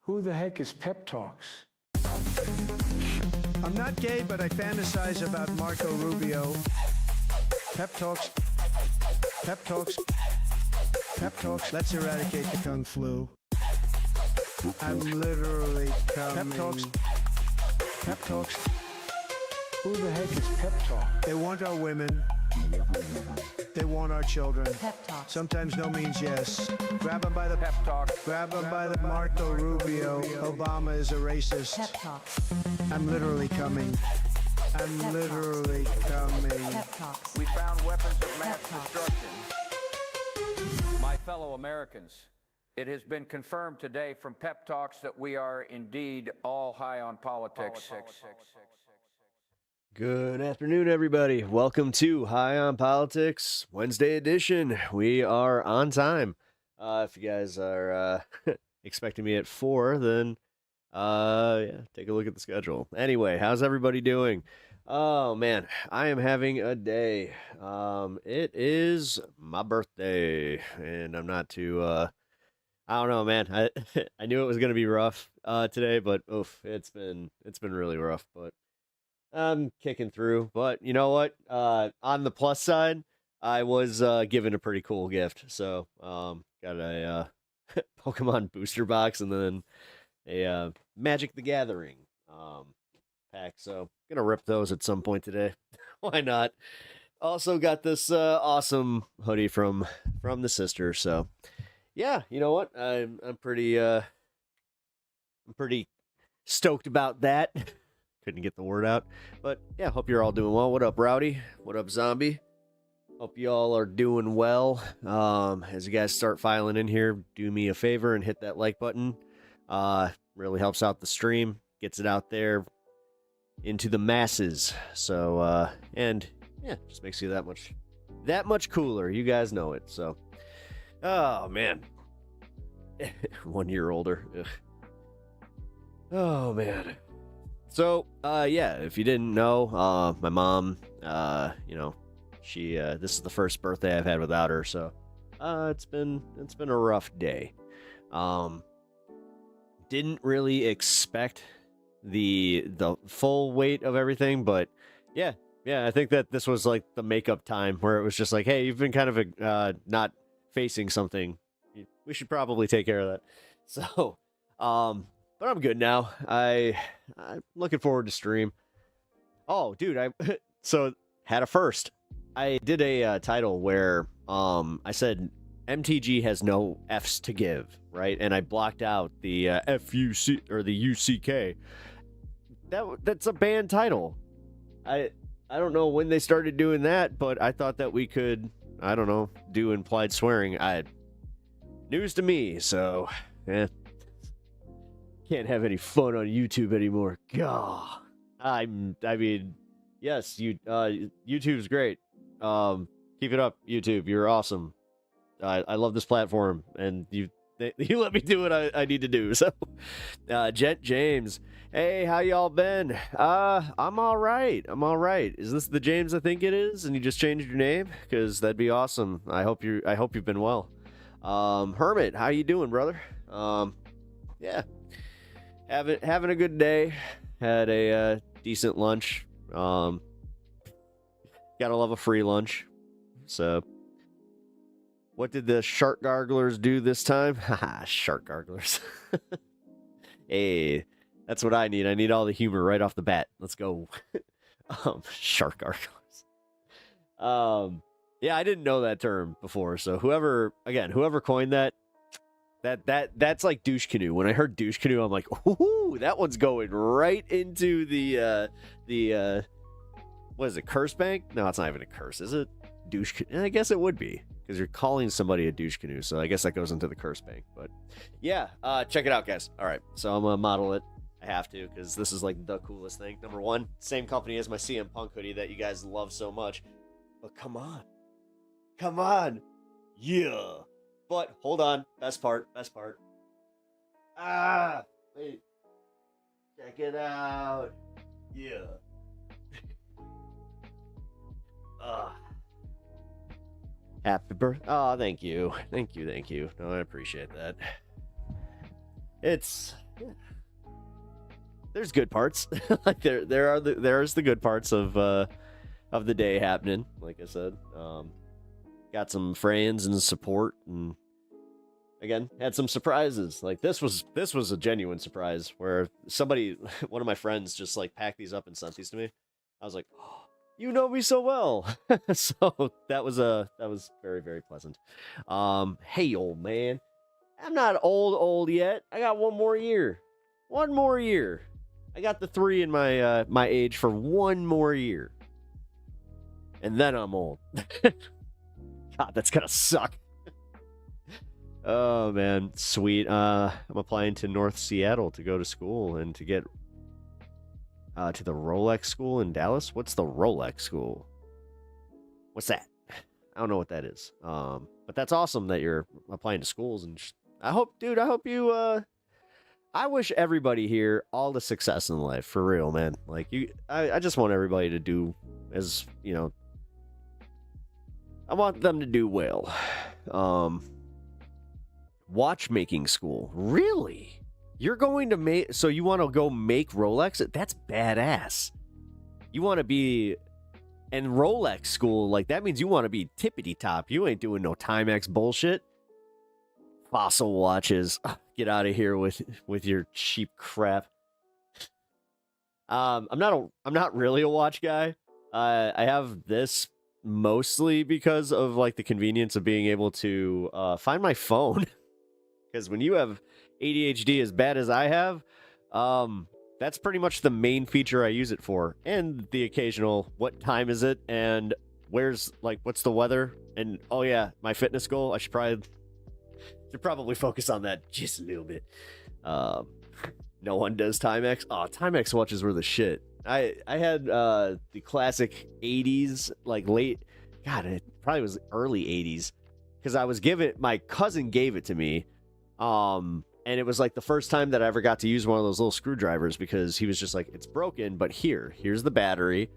Who the heck is Pep Talks? I'm not gay, but I fantasize about Marco Rubio. Pep talks. Pep talks. Pep talks. Let's eradicate the Kung flu. I'm literally coming. Pep talks. Pep talks. Who the heck is Pep Talk? They want our women. They want our children. Pep talks. Sometimes no means yes. Grab them by the Pep Talk. Grab them by the Marco Rubio. Obama is a racist. Pep talks. I'm literally coming. I'm Pep literally coming. Pep talks. We found weapons of mass Pep talks. destruction. My fellow Americans, it has been confirmed today from Pep Talks that we are indeed all high on politics. Good afternoon, everybody. Welcome to High on Politics Wednesday edition. We are on time. If you guys are expecting me at 4, then yeah, take a look at the schedule. Anyway, how's everybody doing? Oh man, I am having a day. It is my birthday, and I'm not too. I don't know, man. I knew it was gonna be rough today, but oof, it's been really rough, but. I'm kicking through, but you know what? On the plus side, I was given a pretty cool gift. So, got a Pokemon booster box and then a Magic the Gathering pack. So, gonna rip those at some point today. Why not? Also got this awesome hoodie from the sister. So, yeah, you know what? I'm pretty stoked about that. Couldn't get the word out, but yeah, hope you're all doing well. What up, Rowdy? What up, Zombie? Hope you all are doing well. As you guys start filing in here, do me a favor and hit that like button. Really helps out the stream, gets it out there into the masses. So and yeah, just makes you that much cooler. You guys know it. So, oh man, 1 year older. Ugh. Oh man. So, yeah, if you didn't know, my mom, you know, she, this is the first birthday I've had without her, so, it's been a rough day. Didn't really expect the full weight of everything, but yeah, I think that this was like the makeup time where it was just like, hey, you've been kind of, not facing something. We should probably take care of that. So, but I'm good now. I'm looking forward to stream. Oh, dude, I so had a first. I did a title where I said MTG has no F's to give, right? And I blocked out the FUC or the UCK. That's a banned title. I don't know when they started doing that, but I thought that we could, I don't know, do implied swearing. News to me, so yeah. Can't have any fun on YouTube anymore. God, I mean, yes, YouTube's great. Keep it up, YouTube. You're awesome. I love this platform, and you let me do what I need to do. So, Jet James, hey, how y'all been? I'm all right. Is this the James I think it is, and you just changed your name? Because that'd be awesome. I hope you've been well. Hermit, how you doing, brother? Yeah. Having a good day. Had a decent lunch. Gotta love a free lunch. So, what did the shark garglers do this time? Haha, shark garglers. Hey, that's what I need. I need all the humor right off the bat. Let's go. Shark garglers. Yeah, I didn't know that term before. So whoever coined that. That's like douche canoe. When I heard douche canoe, I'm like, ooh, that one's going right into the what is it, curse bank? No, it's not even a curse, is it? Douche canoe? I guess it would be, because you're calling somebody a douche canoe, so I guess that goes into the curse bank. But yeah, check it out, guys. All right, so I'm gonna model it. I have to, because this is like the coolest thing. Number one, same company as my CM Punk hoodie that you guys love so much. But come on, yeah. But hold on, best part. Wait, check it out. Yeah. Happy birthday. Oh, thank you. No, I appreciate that. It's there's good parts. Like there's the good parts of the day happening. Like I said, got some friends and support, and again had some surprises. Like this was a genuine surprise where somebody, one of my friends, just like packed these up and sent these to me. I was like, oh, you know me so well. So that was very, very pleasant. Hey, old man, I'm not old yet. I got one more year. I got the 3 in my my age for one more year, and then I'm old. God, that's gonna suck. Oh man, sweet. I'm applying to North Seattle to go to school and to get to the Rolex school in Dallas. What's the Rolex school? What's that? I don't know what that is. But that's awesome that you're applying to schools, and I hope you. I wish everybody here all the success in life, for real, man. Like I just want everybody to do as I want them to do well. Watchmaking school, really? You're going to make, so you want to go make Rolex? That's badass. You want to be in Rolex school, like that means you want to be tippity top. You ain't doing no Timex bullshit. Fossil watches. Get out of here with your cheap crap. I'm not really a watch guy. I have this mostly because of like the convenience of being able to find my phone. Because when you have ADHD as bad as I have, that's pretty much the main feature I use it for. And the occasional, what time is it? And what's the weather? And oh yeah, my fitness goal. I should probably focus on that just a little bit. No one does Timex. Oh, Timex watches were the shit. I had the classic 80s, like late, God, it probably was early 80s. Because my cousin gave it to me. And it was like the first time that I ever got to use one of those little screwdrivers, because he was just like, it's broken, but here's the battery.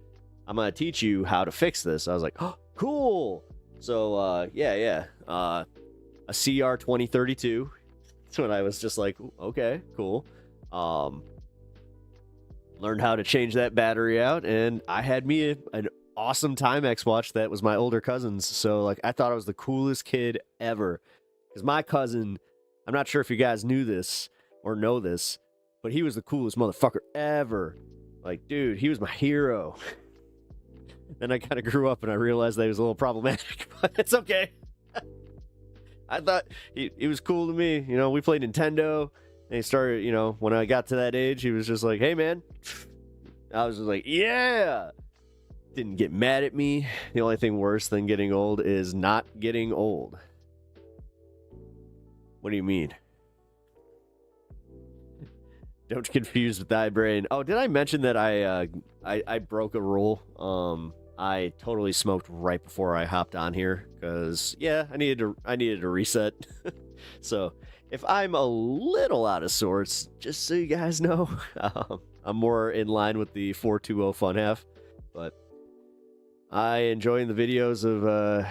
I'm going to teach you how to fix this. I was like, oh, cool. So, yeah. A CR 2032. That's when I was just like, okay, cool. Learned how to change that battery out, and I had me an awesome Timex watch that was my older cousin's. So, like, I thought I was the coolest kid ever. Because my cousin, I'm not sure if you guys knew this or know this, but he was the coolest motherfucker ever. Like, dude, he was my hero. Then I kind of grew up and I realized that he was a little problematic, but it's okay. I thought he was cool to me. You know, we played Nintendo, and he started, you know, when I got to that age, he was just like, hey, man. I was just like, yeah. Didn't get mad at me. The only thing worse than getting old is not getting old. What do you mean? Don't confuse with thy brain. Oh, did I mention that I broke a rule? I totally smoked right before I hopped on here because, yeah, I needed to reset. So if I'm a little out of sorts, just so you guys know, I'm more in line with the 420 fun half. But I enjoy the videos of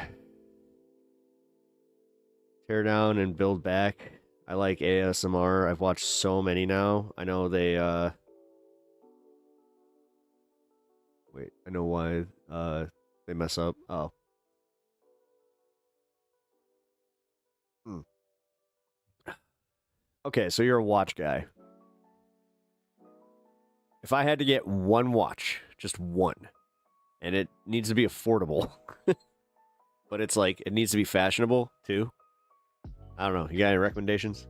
tear down and build back. I like ASMR. I've watched so many now. I know they wait, I know why they mess up. Oh. Okay, so you're a watch guy. If I had to get one watch, just one, and it needs to be affordable, but it's like, it needs to be fashionable too. I don't know. You got any recommendations?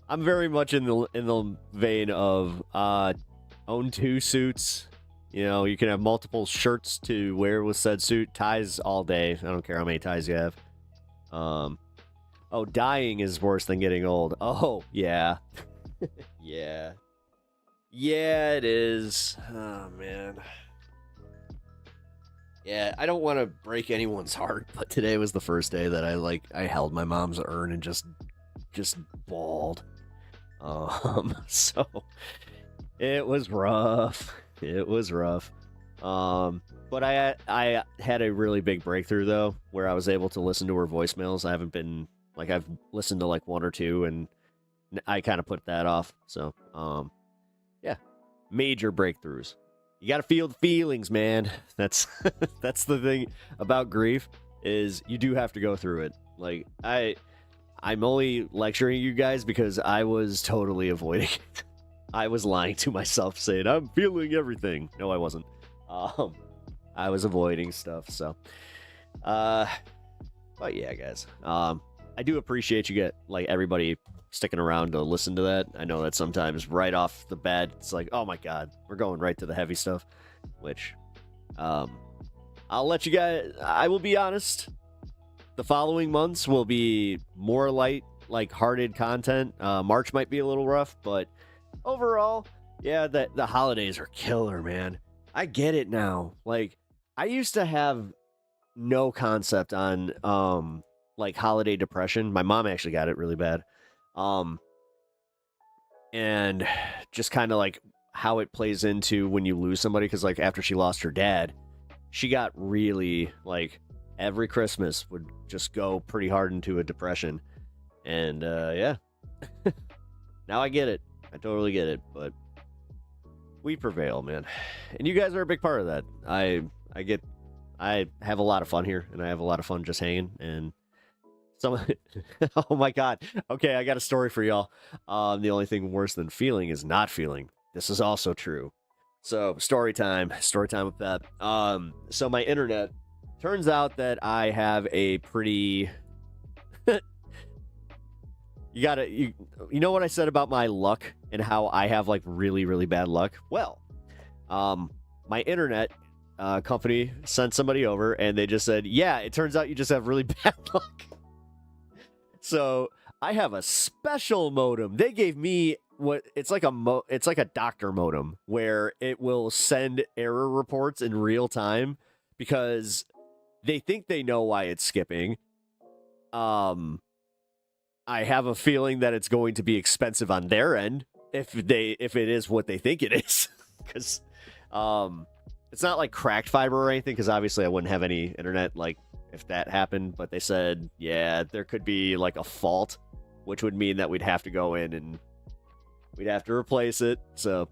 I'm very much in the vein of own 2 suits. You know, you can have multiple shirts to wear with said suit. Ties all day. I don't care how many ties you have. Oh, dying is worse than getting old. Oh, yeah. Yeah. Yeah, it is. Oh, man. Yeah, I don't want to break anyone's heart, but today was the first day that I held my mom's urn and just bawled. So it was rough. It was rough. But I had a really big breakthrough though, where I was able to listen to her voicemails. I haven't been I've listened to like 1 or 2, and I kind of put that off. So, yeah, major breakthroughs. You got to feel the feelings, man. That's that's the thing about grief, is you do have to go through it. Like, I'm only lecturing you guys because I was totally avoiding it. I was lying to myself saying I'm feeling everything. No, I wasn't. I was avoiding stuff. So, but yeah, guys. I do appreciate you everybody sticking around to listen to that. I know that sometimes right off the bat it's like, oh my god, we're going right to the heavy stuff, which I'll let you guys. I will be honest. The following months will be more hearted content. March might be a little rough, but overall, yeah, the holidays are killer, man. I get it now. Like, I used to have no concept on holiday depression. My mom actually got it really bad. And just kind of like how it plays into when you lose somebody, because like after she lost her dad, she got really like every Christmas would just go pretty hard into a depression. And yeah. Now I get it. I totally get it, but we prevail, man. And you guys are a big part of that. I have a lot of fun here, and I have a lot of fun just hanging. And some, oh my god. Okay, I got a story for y'all. The only thing worse than feeling is not feeling. This is also true. So story time with that. So my internet, turns out that I have a pretty you know what I said about my luck and how I have like really, really bad luck? Well, my internet company sent somebody over and they just said, yeah, it turns out you just have really bad luck. So I have a special modem. They gave me it's like a doctor modem where it will send error reports in real time because they think they know why it's skipping. I have a feeling that it's going to be expensive on their end if it is what they think it is, because it's not like cracked fiber or anything, because obviously I wouldn't have any internet like if that happened. But they said, yeah, there could be like a fault, which would mean that we'd have to go in and we'd have to replace it. So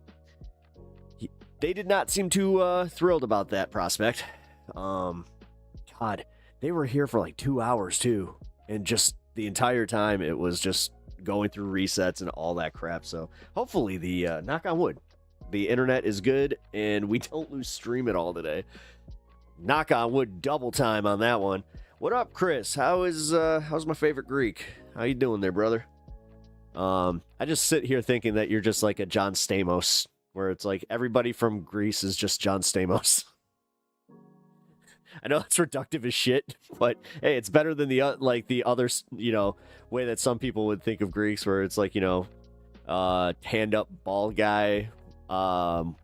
they did not seem too thrilled about that prospect. God, they were here for like 2 hours too, and just the entire time it was just going through resets and all that crap. So hopefully the knock on wood, the internet is good and we don't lose stream at all today. Knock on wood, double time on that one. What up, Chris? How's my favorite Greek? How you doing there, brother? I just sit here thinking that you're just like a John Stamos, where it's like everybody from Greece is just John Stamos. I know that's reductive as shit, but hey, it's better than the other, way that some people would think of Greeks, where it's like, tanned up bald guy,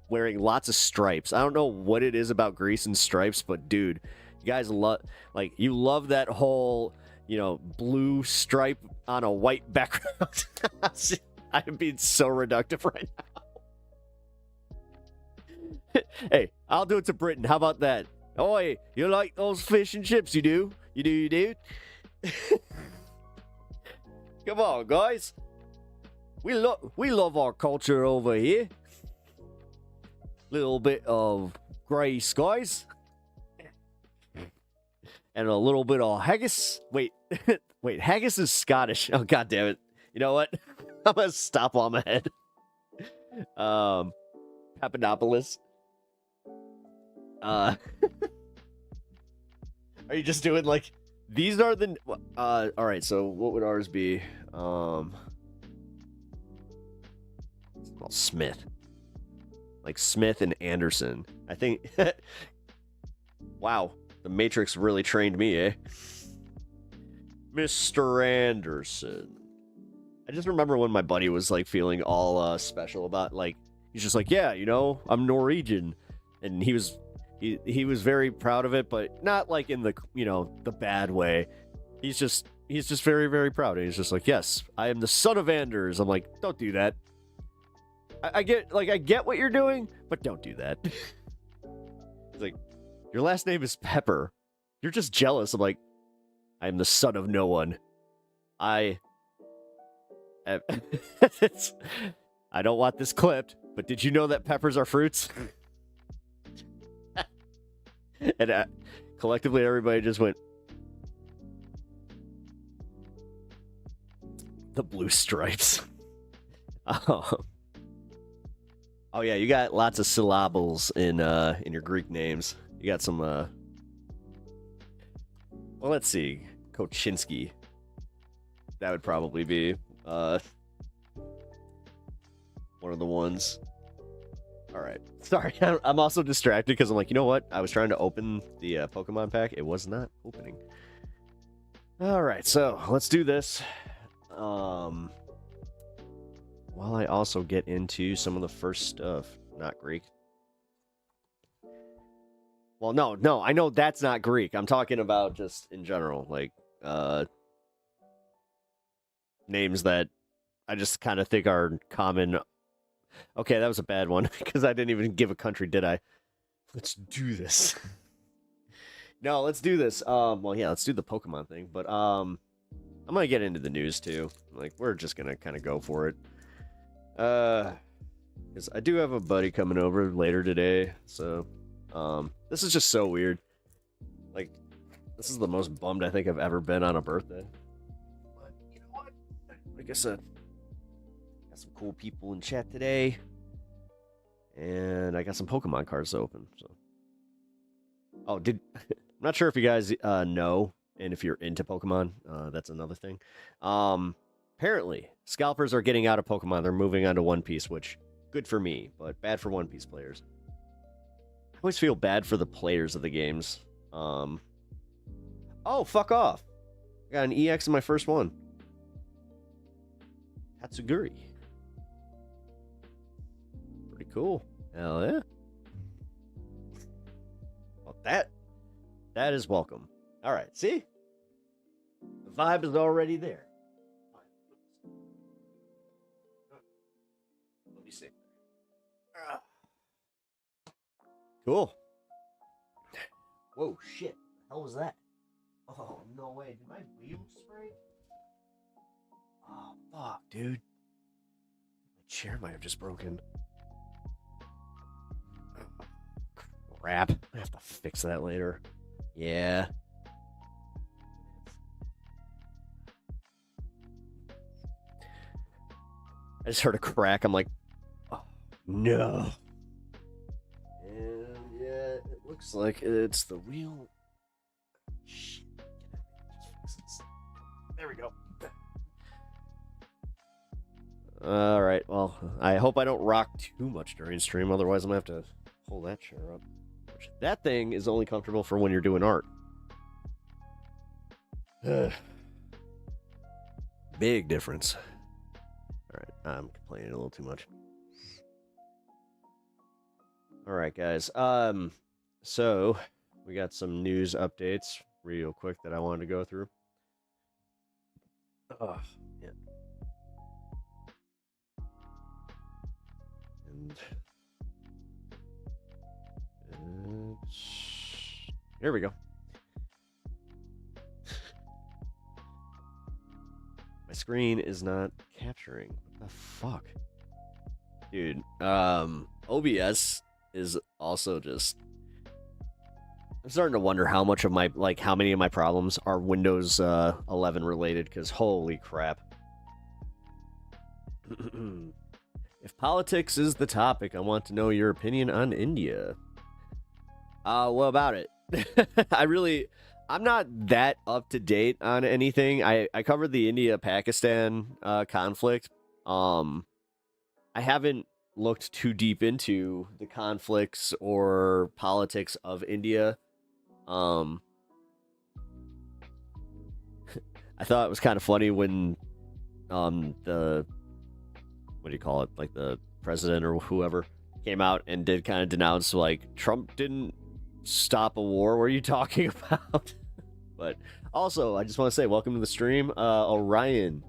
wearing lots of stripes. I don't know what it is about Greece and stripes, but dude, you guys love that whole, blue stripe on a white background. I'm being so reductive right now. Hey, I'll do it to Britain. How about that? Oi, you like those fish and chips? You do? You do? Come on, guys. We love our culture over here. Little bit of grey skies. And a little bit of haggis. Wait, haggis is Scottish. Oh, god damn it. You know what? I'm gonna stop on my head. Papadopoulos. Are you just doing like these are the all right, so what would ours be? Well, Smith. Like Smith and Anderson. I think wow, the Matrix really trained me, eh? Mr. Anderson. I just remember when my buddy was like feeling all special about, like, he's just like, yeah, I'm Norwegian, and he was very proud of it, but not like in the, the bad way. He's just very, very proud. And he's just like, yes, I am the son of Anders. I'm like, don't do that. I get what you're doing, but don't do that. He's like, your last name is Pepper. You're just jealous. I'm like, I am the son of no one. I I don't want this clipped, but did you know that peppers are fruits? And collectively, everybody just went. The blue stripes. Oh yeah, you got lots of syllables in your Greek names. You got some. Well, let's see, Koczynski. That would probably be one of the ones. All right, sorry, I'm also distracted because I'm like, you know what? I was trying to open the Pokemon pack. It was not opening. All right, so let's do this. While I also get into some of the first stuff, not Greek. Well, no, I know that's not Greek. I'm talking about just in general, like, names that I just kind of think are common. Okay, that was a bad one, because I didn't even give a country, did I? Let's do this. No, let's do this. Well, yeah, let's do the Pokemon thing, but, I'm gonna get into the news, too. Like, we're just gonna kind of go for it. Because I do have a buddy coming over later today, so, this is just so weird. Like, this is the most bummed I think I've ever been on a birthday. But, you know what? Like I said, got some cool people in chat today, and I got some Pokemon cards to open, so. Oh, I'm not sure if you guys, know, and if you're into Pokemon, that's another thing. Apparently, scalpers are getting out of Pokemon. They're moving on to One Piece, which, good for me, but bad for One Piece players. I always feel bad for the players of the games. Oh, fuck off. I got an EX in my first one. Tatsuguri. Pretty cool. Hell yeah. Well, that is welcome. All right, see? The vibe is already there. Let me see. Cool. Whoa, shit. The hell was that? Oh, no way. Did my wheel spray? Oh, fuck, dude. My chair might have just broken. Crap. I have to fix that later. Yeah. I just heard a crack. I'm like, oh, no. And yeah, it looks like it's the wheel. Shit. Just fix this. There we go. All right. Well, I hope I don't rock too much during stream. Otherwise, I'm going to have to pull that chair up. That thing is only comfortable for when you're doing art. Big difference. All right, I'm complaining a little too much. All right, guys. So we got some news updates real quick that I wanted to go through. Oh, yeah. And here we go. My screen is not capturing. What the fuck? Dude, OBS is also just... I'm starting to wonder how much of my, like, how many of my problems are Windows 11 related, because holy crap. If politics is the topic, I want to know your opinion on India. What about it? I'm not that up to date on anything. I covered the India-Pakistan conflict. I haven't looked too deep into the conflicts or politics of India. I thought it was kind of funny when the, what do you call it, like the president or whoever came out and did kind of denounce, like, Trump didn't stop a war. What are you talking about? But also, I just want to say welcome to the stream, Orion.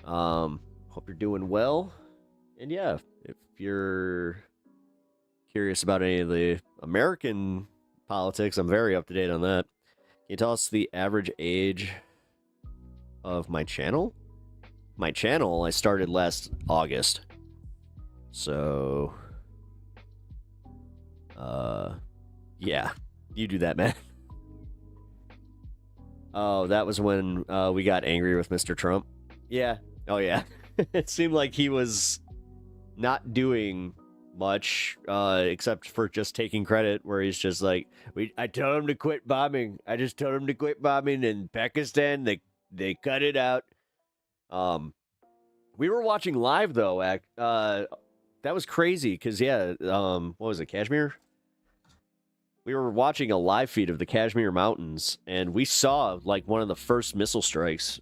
Hope you're doing well. And yeah, if you're curious about any of the American politics, I'm very up to date on that. Can you tell us the average age of my channel? my channel, I started last August. So, yeah, you do that, man. Oh, that was when we got angry with Mr. Trump. Yeah. Oh, yeah. It seemed like he was not doing much, except for just taking credit, where he's just like, I told him to quit bombing. I just told him to quit bombing in Pakistan. They cut it out. We were watching live, though. That was crazy, because, yeah, what was it, Kashmir? We were watching a live feed of the Kashmir Mountains, and we saw, like, one of the first missile strikes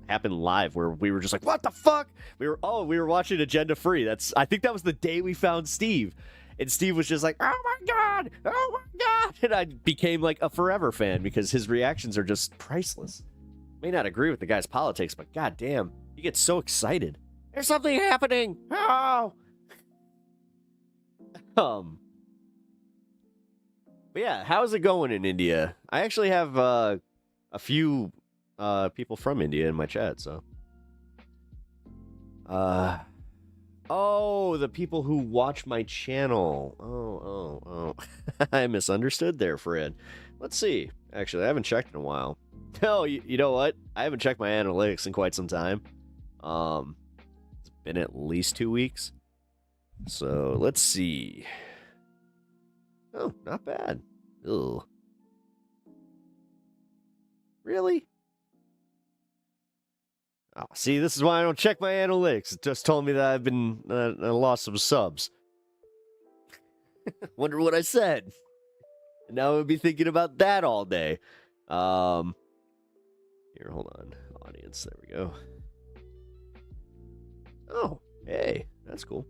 happen live, where we were just like, what the fuck? We were watching Agenda Free. I think that was the day we found Steve. And Steve was just like, oh my god! Oh my god! And I became, like, a forever fan, because his reactions are just priceless. May not agree with the guy's politics, but goddamn, he gets so excited. There's something happening! Oh! But yeah, how's it going in India? I actually have a few people from India in my chat, so. Oh, the people who watch my channel. Oh. I misunderstood there, Fred. Let's see. Actually, I haven't checked in a while. No, you know what? I haven't checked my analytics in quite some time. It's been at least 2 weeks. So, let's see. Oh, not bad. Ugh. Really? Oh, see, this is why I don't check my analytics. It just told me that I've been I lost some subs. Wonder what I said. And now I would be thinking about that all day. Here, hold on. Audience, there we go. Oh, hey, that's cool.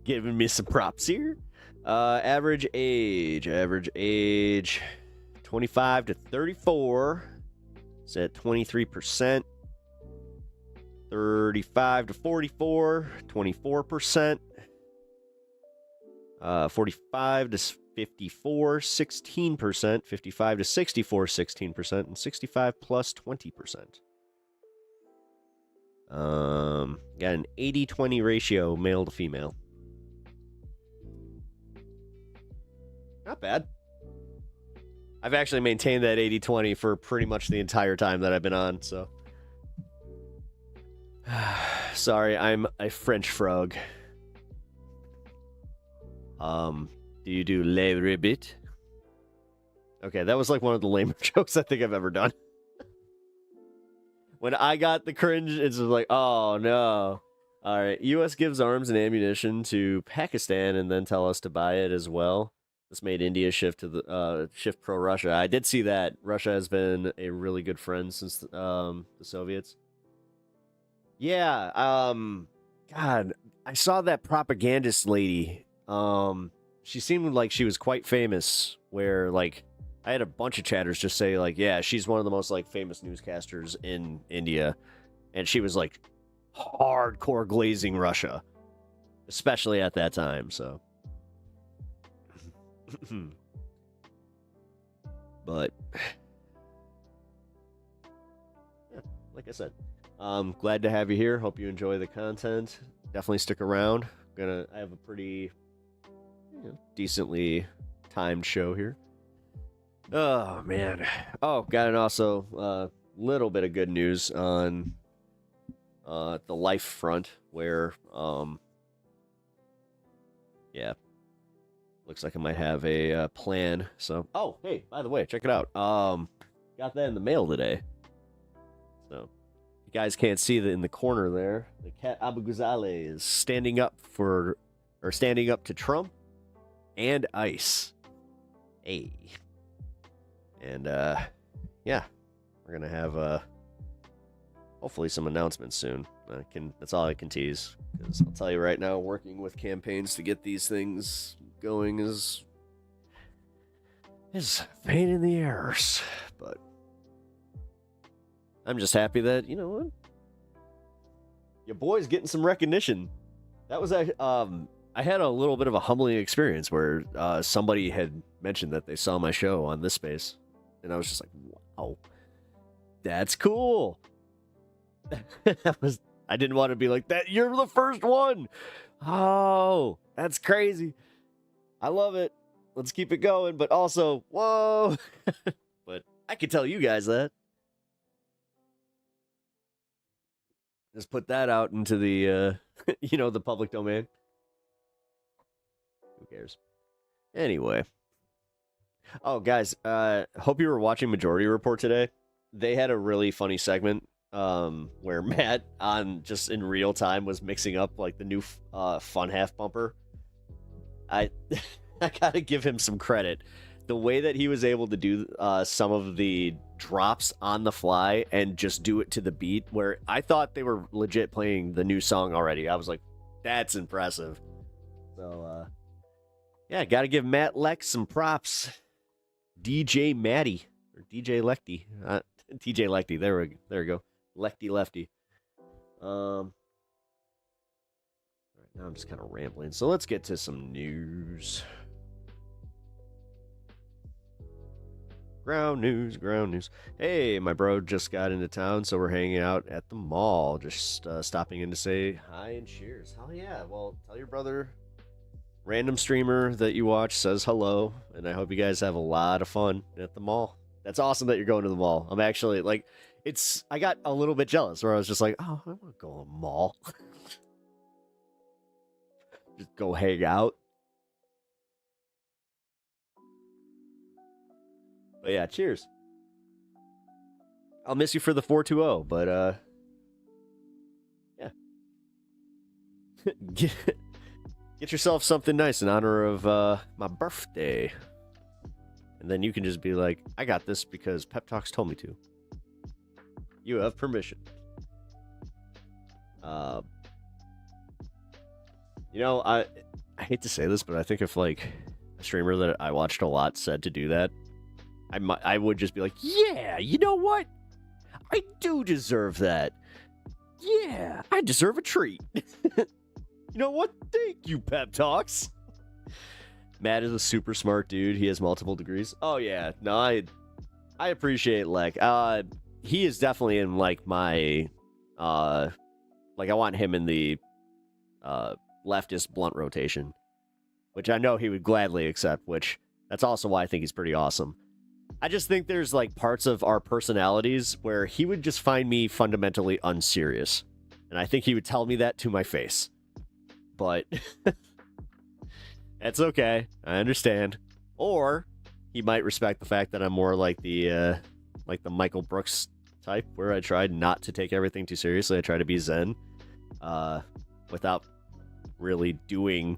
Giving me some props here. Average age, 25 to 34. It's at 23%. 35 to 44, 24%. 45 to 54, 16%. 55 to 64, 16%. And 65 plus 20%. Got an 80-20 ratio male to female. Not bad. I've actually maintained that 80-20 for pretty much the entire time that I've been on, so. Sorry, I'm a French frog. Do you do le ribbit? Okay, that was like one of the lamer jokes I think I've ever done. When I got the cringe, it's just like, oh no. Alright, US gives arms and ammunition to Pakistan and then tell us to buy it as well. This made India shift to the shift pro-Russia. I did see that. Russia has been a really good friend since the Soviets. Yeah, God, I saw that propagandist lady. She seemed like she was quite famous, where, like, I had a bunch of chatters just say, like, yeah, she's one of the most, like, famous newscasters in India. And she was, like, hardcore glazing Russia. Especially at that time, so. But yeah, like I said, glad to have you here. Hope you enjoy the content. Definitely stick around. I have a pretty decently timed show here. Oh man. Oh, got an also little bit of good news on the life front, where yeah, looks like I might have a plan. So, oh, hey, by the way, check it out. Got that in the mail today. So, you guys can't see that in the corner there. The cat Abu Ghazaleh is standing up to Trump and ICE. Hey. And yeah, we're gonna have hopefully some announcements soon. That's all I can tease, because I'll tell you right now, working with campaigns to get these things going is a pain in the arse. But I'm just happy that, you know what, your boy's getting some recognition. That was I had a little bit of a humbling experience where somebody had mentioned that they saw my show on this space, and I was just like, wow. That's cool. I didn't want to be like that. You're the first one. Oh, that's crazy. I love it. Let's keep it going. But also, whoa. But I can tell you guys that. Just put that out into the, the public domain. Who cares? Anyway. Oh, guys, hope you were watching Majority Report today. They had a really funny segment where Matt, just in real time, was mixing up like the new fun half bumper. I gotta give him some credit. The way that he was able to do some of the drops on the fly and just do it to the beat, where I thought they were legit playing the new song already. I was like, that's impressive. So, yeah, gotta give Matt Lex some props. DJ Matty, or DJ Lefty. DJ Lefty, there we go. Lefty. All right, now I'm just kind of rambling. So let's get to some news. Ground news. Hey, my bro just got into town, so we're hanging out at the mall. Just stopping in to say hi and cheers. Hell yeah. Well, tell your brother, random streamer that you watch, says hello, and I hope you guys have a lot of fun at the mall. That's awesome that you're going to the mall. I'm actually, like, I got a little bit jealous, where I was just like, oh, I want to go to the mall. Just go hang out. But yeah, cheers. I'll miss you for the 420, but yeah. Get yourself something nice in honor of my birthday. And then you can just be like, I got this because Pep Talks told me to. You have permission. I hate to say this, but I think if like a streamer that I watched a lot said to do that, I would just be like, yeah, you know what? I do deserve that. Yeah, I deserve a treat. You know what? Thank you, Pep Talks. Matt is a super smart dude. He has multiple degrees. Oh, yeah. No, I appreciate Lek. He is definitely in, like, my... I want him in the leftist blunt rotation, which I know he would gladly accept, which that's also why I think he's pretty awesome. I just think there's, like, parts of our personalities where he would just find me fundamentally unserious. And I think he would tell me that to my face. But... That's okay. I understand. Or he might respect the fact that I'm more like the Michael Brooks type, where I tried not to take everything too seriously. I try to be zen, without really doing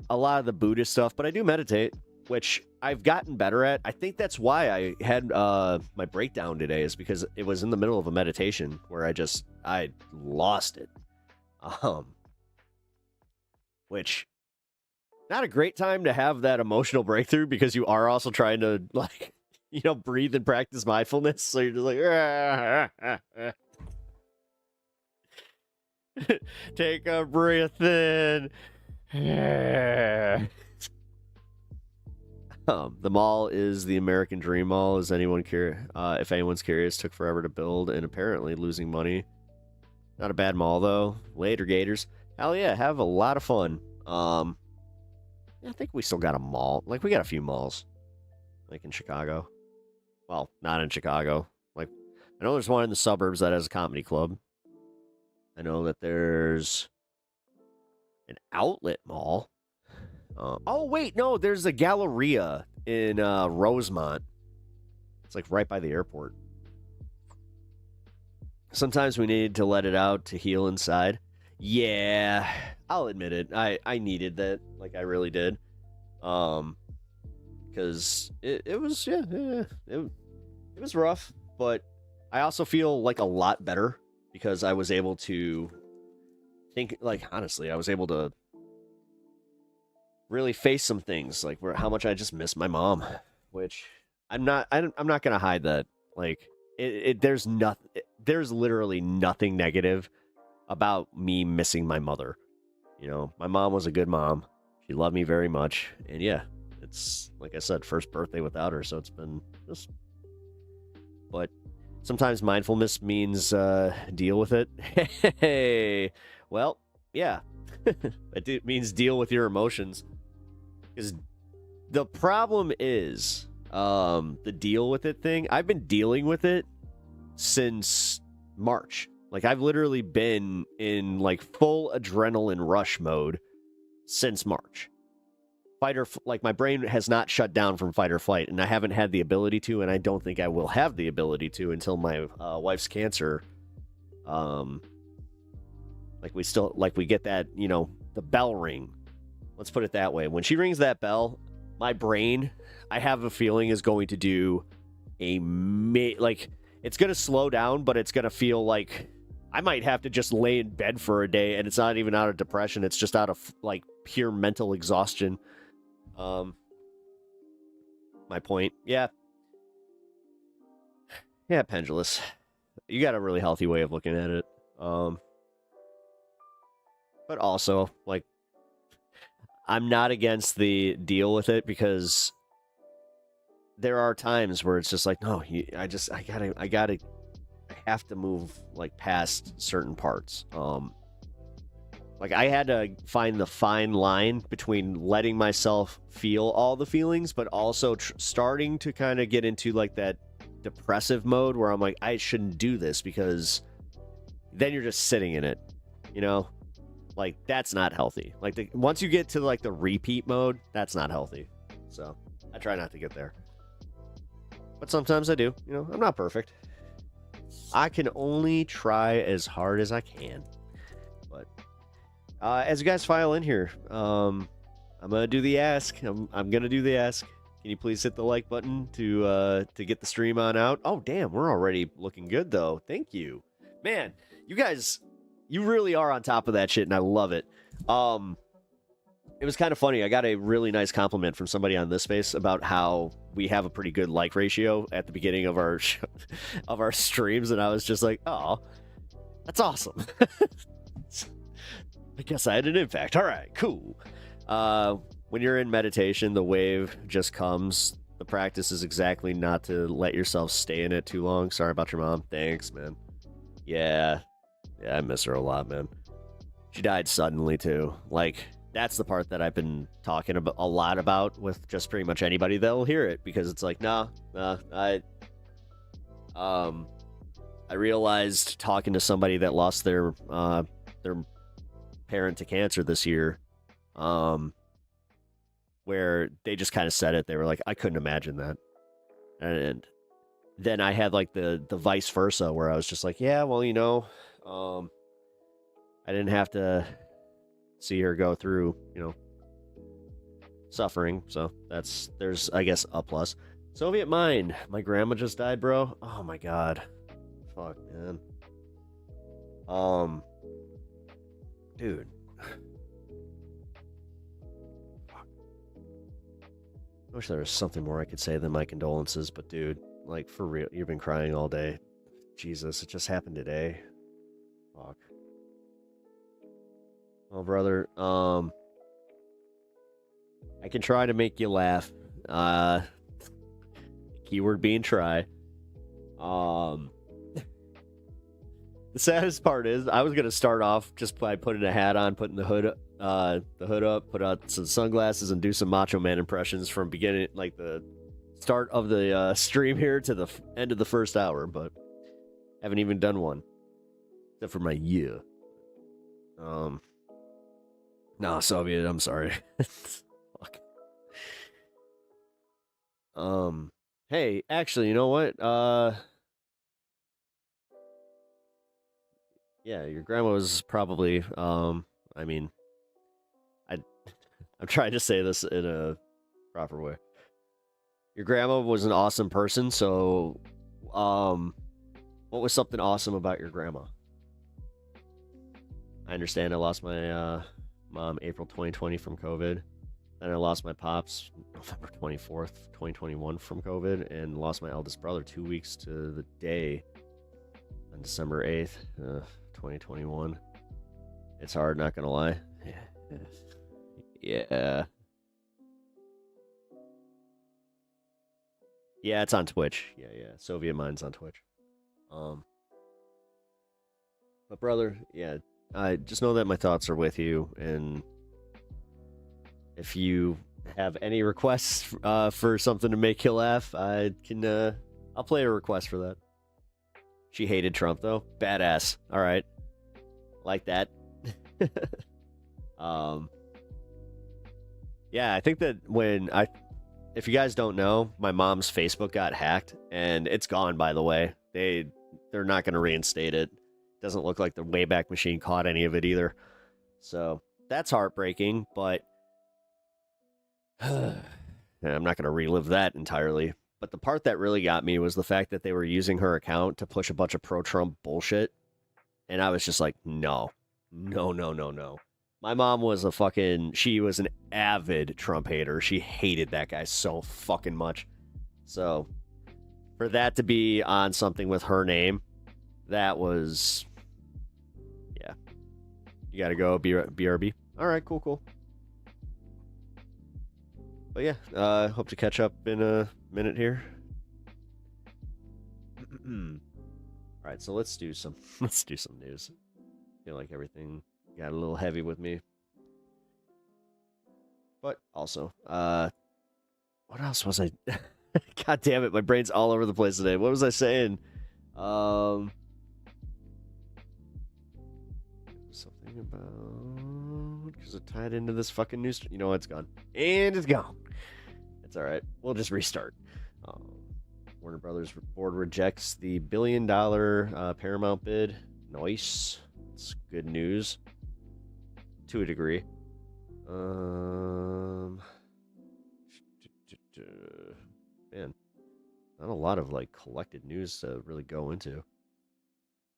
a lot of the Buddhist stuff. But I do meditate, which I've gotten better at. I think that's why I had my breakdown today, is because it was in the middle of a meditation where I lost it. Which, not a great time to have that emotional breakthrough, because you are also trying to, like, breathe and practice mindfulness. So you're just like, take a breath in. The mall is the American Dream Mall. Is anyone if anyone's curious, took forever to build and apparently losing money. Not a bad mall though. Later, Gators. Hell yeah, have a lot of fun. I think we still got a mall. Like, we got a few malls. Like in Chicago. Well, not in Chicago. Like, I know there's one in the suburbs that has a comedy club. I know that there's an outlet mall. Oh, wait, no, there's a Galleria in Rosemont. It's like right by the airport. Sometimes we need to let it out to heal inside. Yeah, I'll admit it. I needed that. Like, I really did. Because it was, it was rough. But I also feel like a lot better because I was able to think, like, honestly, I was able to really face some things, like how much I just miss my mom, which I'm not gonna hide that. Like, there's literally nothing negative about me missing my mother. My mom was a good mom. She loved me very much, and yeah, it's like I said, first birthday without her, so it's been just but sometimes mindfulness means deal with it. Hey, well, yeah, it means deal with your emotions. Because the problem is the deal with it thing. I've been dealing with it since March. Like, I've literally been in like full adrenaline rush mode since March. Like, my brain has not shut down from fight or flight, and I haven't had the ability to, and I don't think I will have the ability to until my wife's cancer. Like, we get that, you know, the bell ring. Let's put it that way. When she rings that bell, my brain, I have a feeling, is going to do like, it's going to slow down, but it's going to feel like I might have to just lay in bed for a day, and it's not even out of depression. It's just out of, like, pure mental exhaustion. My point. Yeah. Yeah, Pendulous. You got a really healthy way of looking at it. But also, like, I'm not against the deal with it, because there are times where it's just like, no, I have to move, like, past certain parts. Like, I had to find the fine line between letting myself feel all the feelings, but also starting to kind of get into, like, that depressive mode where I'm like, I shouldn't do this, because then you're just sitting in it, you know? Like, that's not healthy. Like, once you get to, like, the repeat mode, that's not healthy. So I try not to get there. But sometimes I do. You know, I'm not perfect. I can only try as hard as I can. But as you guys file in here, I'm gonna do the ask. I'm gonna do the ask. Can you please hit the like button to get the stream on out? Oh, damn, we're already looking good though. Thank you, man. You guys, you really are on top of that shit, and I love it. It was kind of funny. I got a really nice compliment from somebody on this space about how we have a pretty good like ratio at the beginning of our of our streams, and I was just like, oh, that's awesome. I guess I had an impact. All right, cool. When you're in meditation, the wave just comes. The practice is exactly not to let yourself stay in it too long. Sorry about your mom. Thanks, man. Yeah, I miss her a lot, man. She died suddenly too. Like, that's the part that I've been talking about a lot about with just pretty much anybody that'll hear it, because it's like, I realized talking to somebody that lost their parent to cancer this year, where they just kind of said it. They were like, I couldn't imagine that. And then I had like the vice versa, where I was just like, yeah, well, you know, I didn't have to see her go through, you know, suffering. So there's, I guess, a plus. Soviet Mind. My grandma just died, bro. Oh my god. Fuck, man. Dude. Fuck. I wish there was something more I could say than my condolences, but dude, like, for real, you've been crying all day. Jesus, it just happened today. Fuck. Well, brother, I can try to make you laugh. Keyword being try. The saddest part is I was gonna start off just by putting a hat on, putting the hood up, put out some sunglasses, and do some Macho Man impressions from beginning, like the start of the stream here to the end of the first hour, but haven't even done one, except for my year. No, Soviet, I'm sorry. Fuck. Hey, actually, you know what? Yeah, your grandma was probably, I mean, I'm trying to say this in a proper way. Your grandma was an awesome person, so, what was something awesome about your grandma? I understand I lost my, mom April 2020 from COVID. Then I lost my pops November 24th, 2021 from COVID, and lost my eldest brother 2 weeks to the day on December 8th, 2021. It's hard, not gonna lie. Yeah. Yeah, it's on Twitch. Yeah, yeah. Soviet Mind's on Twitch. But brother, yeah, I just know that my thoughts are with you, and if you have any requests for something to make you laugh, I can. I'll play a request for that. She hated Trump though. Badass. All right, like that. Yeah, I think that if you guys don't know, my mom's Facebook got hacked, and it's gone. By the way, they're not going to reinstate it. Doesn't look like the Wayback Machine caught any of it either. So that's heartbreaking, but I'm not going to relive that entirely. But the part that really got me was the fact that they were using her account to push a bunch of pro-Trump bullshit. And I was just like, no. My mom was she was an avid Trump hater. She hated that guy so fucking much. So for that to be on something with her name, that was, yeah. You gotta go, BRB. All right, cool. But yeah, hope to catch up in a minute here. All right, so let's do some news. I feel like everything got a little heavy with me. But also, what else was I? God damn it, my brain's all over the place today. What was I saying? Something about, because it tied into this fucking news. You know what? It's gone. And it's gone. It's all right. We'll just restart. Warner Brothers board rejects the $1 billion Paramount bid. Nice. It's good news. To a degree. Man, not a lot of like collected news to really go into.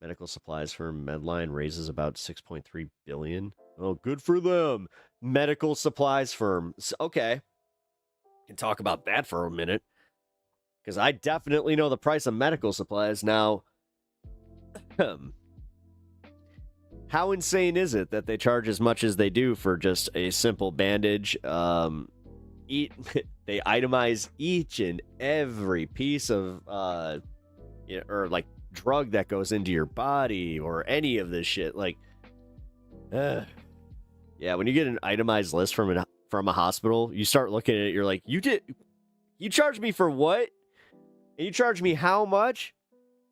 Medical supplies firm Medline raises about $6.3 billion. Oh, good for them. Medical supplies firm. Okay. Can talk about that for a minute. Because I definitely know the price of medical supplies. Now, how insane is it that they charge as much as they do for just a simple bandage? They itemize each and every piece of, or like drug that goes into your body or any of this shit. Like, yeah, when you get an itemized list from a hospital, you start looking at it. You're like, you charged me for what? And you charged me how much?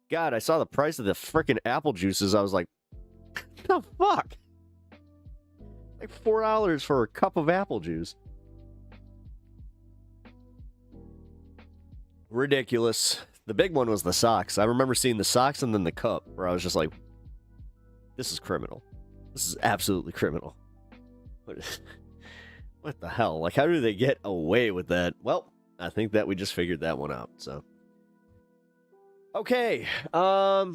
God, I saw the price of the freaking apple juices. I was like, the fuck? Like $4 for a cup of apple juice. Ridiculous. The big one was the socks. I remember seeing the socks and then the cup, where I was just like, this is criminal. This is absolutely criminal. What the hell? Like, how do they get away with that? Well, I think that we just figured that one out, so. Okay, did I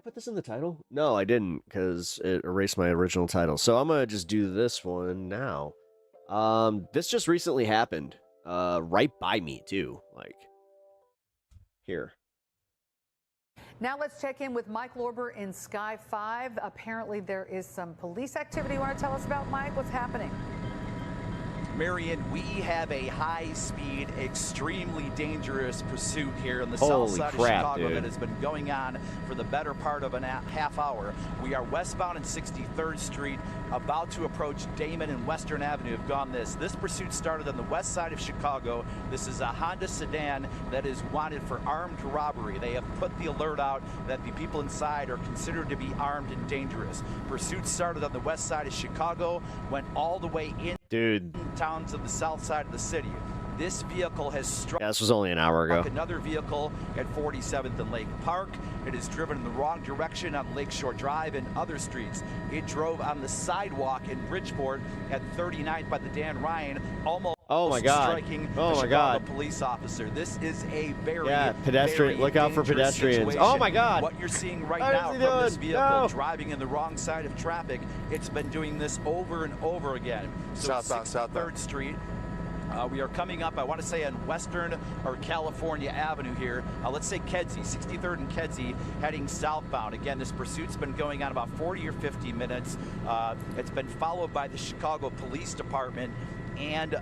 put this in the title? No, I didn't, because it erased my original title. So I'm gonna just do this one now. This just recently happened. Right by me, too. Like, here. Now let's check in with Mike Lorber in Sky 5. Apparently there is some police activity you want to tell us about, Mike? What's happening? Marion, we have a high-speed, extremely dangerous pursuit here in the south side of Chicago that has been going on for the better part of a half hour. We are westbound in 63rd Street, about to approach Damon and Western Avenue. Have gone this. This pursuit started on the west side of Chicago. This is a Honda sedan that is wanted for armed robbery. They have put the alert out that the people inside are considered to be armed and dangerous. Pursuit started on the west side of Chicago, went all the way in. Dude. Towns of the south side of the city. This vehicle has struck. Yeah, this was only an hour ago. Another vehicle at 47th and Lake Park. It is driven in the wrong direction on Lakeshore Drive and other streets. It drove on the sidewalk in Bridgeport at 39th by the Dan Ryan, almost striking the Chicago police officer. This is a very pedestrian. Look out for pedestrians. Situation. Oh my God! What you're seeing right now from this vehicle driving in the wrong side of traffic, it's been doing this over and over again. So Southbound. 3rd Street. We are coming up, I want to say, on Western or California Avenue here. Let's say Kedzie, 63rd and Kedzie, heading southbound. Again, this pursuit's been going on about 40 or 50 minutes. It's been followed by the Chicago Police Department, and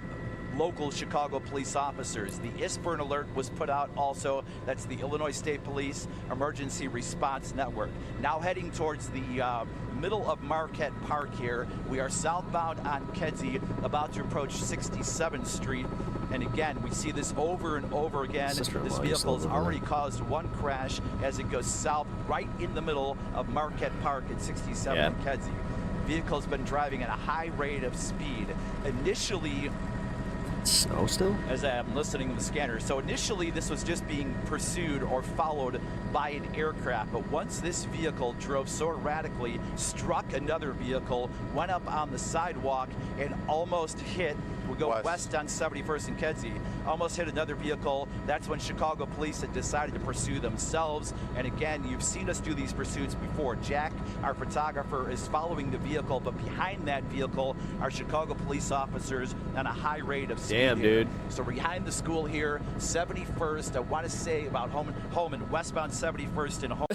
local Chicago police officers. The ISPERN alert was put out also. That's the Illinois State Police Emergency Response Network. Now heading towards the middle of Marquette Park here. We are southbound on Kedzie, about to approach 67th Street. And again, we see this over and over again. This vehicle has already caused one crash as it goes south right in the middle of Marquette Park at 67th and Kedzie. Vehicle's been driving at a high rate of speed. Initially, snow still? As I'm listening to the scanner. So initially this was just being pursued or followed by an aircraft, but once this vehicle drove so erratically, struck another vehicle, went up on the sidewalk and almost hit, we'll go west on 71st and Kedzie, almost hit another vehicle. That's when Chicago police had decided to pursue themselves. And again, you've seen us do these pursuits before. Jack, our photographer, is following the vehicle, but behind that vehicle are Chicago police officers on a high rate of speed. Damn, dude. So behind the school here, 71st, I want to say about home and westbound 71st and home.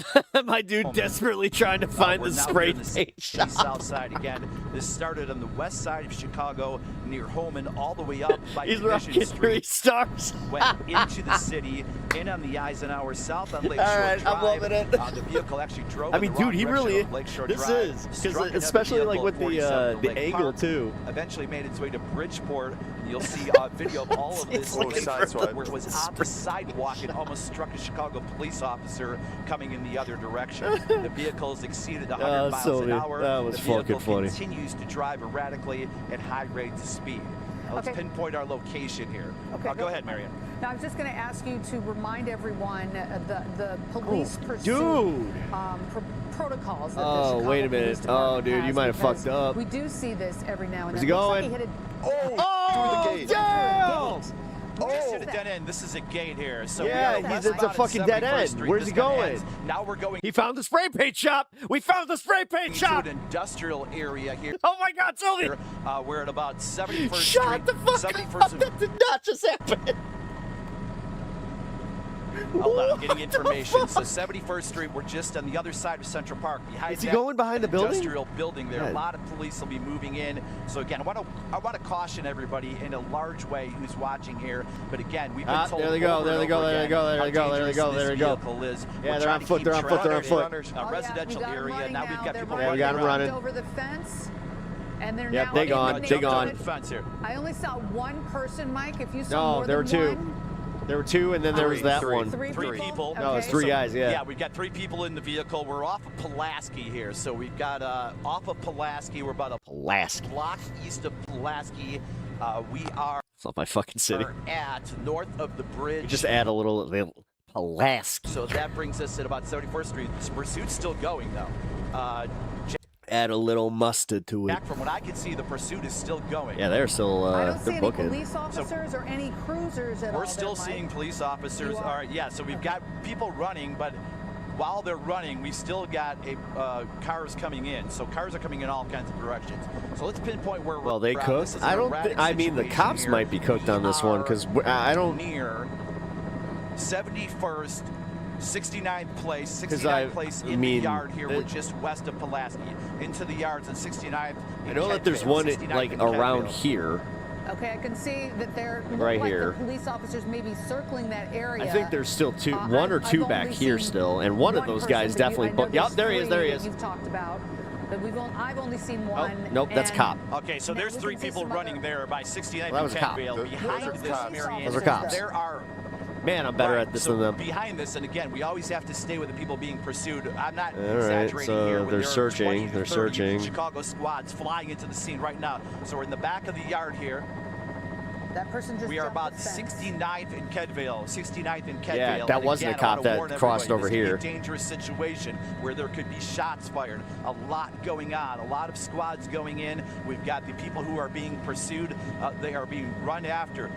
My dude desperately trying to find the spray paint shop. South side again. This started on the west side of Chicago near Holman, all the way up by Division Street. 3 stars. Went into the city, in on the Eisenhower, south on Lakeshore Drive. I'm loving it. The vehicle actually drove. I mean, dude, he really. Lakeshore this Drive, is because especially like with the angle too. Eventually made its way to Bridgeport. You'll see a video of all of this where it was on the sidewalk and almost struck a Chicago police officer coming in the other direction. The vehicle's exceeded 100 miles an hour. That was fucking funny. Continues to drive erratically at high rates of speed. Now, let's pinpoint our location here. Okay, go ahead, Marion. Now, I was just going to ask you to remind everyone the police pursuit protocols that the Chicago wait a minute. Police Department Dude, you might have fucked up. We do see this every now and then. Where's he going? Like through the gate. Damn! This is a dead end. This is a gate here. So it's a fucking dead end. Where's he going? Now we're going. He found the spray paint shop. We found the spray paint shop. To an industrial area here. Oh my God, Sylvie! We're at about 71st Street. Shut the fuck up! That did not just happen. Hold on, I'm getting information. So 71st Street, we're just on the other side of Central Park. Is he going behind the building? Industrial building there. A lot of police will be moving in. So again, I want to caution everybody in a large way who's watching here. But again, we've been told. There they go. There they go. There they go. There they go. There they go. There they go. Yeah, they're on foot. They're on foot. They're on foot. Residential area. Now we've got people running. We got them running over the fence. And they're yep, now they gone. They gone. Fence here. I only saw one person, Mike. If you saw more there were than two. one. There were two, and then there was that one. Three people. No, it's three guys, yeah. Yeah, we've got 3 people in the vehicle. We're off of Pulaski here. So we've got off of Pulaski. We're about a block east of Pulaski. We are it's not my fucking city. At north of the bridge. You just add a little Pulaski. So that brings us at about 71st Street. This pursuit's still going, though. Add a little mustard to it. Back from what I can see, the pursuit is still going. Yeah, they're still I don't see they're any booking. police officers or any cruisers at all. We're still seeing police officers. All right, yeah. So we've got people running, but while they're running, we've still got cars coming in. So cars are coming in all kinds of directions. So let's pinpoint where we're. Well, they cooked. I don't. I mean, the cops here. might be cooked on this one because I don't. Near 71st. 69th place, 69th place in the yard here. We're just west of Pulaski. Into the yards and 69th. I know that there's one like around here. Okay, I can see that they're right like here. The police officers may be circling that area. I think there's still one or two back here still, and one of those guys definitely. Yep, there he is. There he is. You've talked about. But I've only seen one. Oh, nope, that's cop. Okay, so there's 3 people running there by 69th that was and a cop. Behind this, Marion, those are cops. There are. Man, I'm better at this than them. Behind this, and again, we always have to stay with the people being pursued. I'm not exaggerating here. They're searching. They're searching. Chicago squads flying into the scene right now. So we're in the back of the yard here. That person just we are about 69th in Kedvale. 69th in Kedvale. Yeah, that wasn't a cop that crossed over here. This is a dangerous situation where there could be shots fired. A lot going on. A lot of squads going in. We've got the people who are being pursued. They are being run after.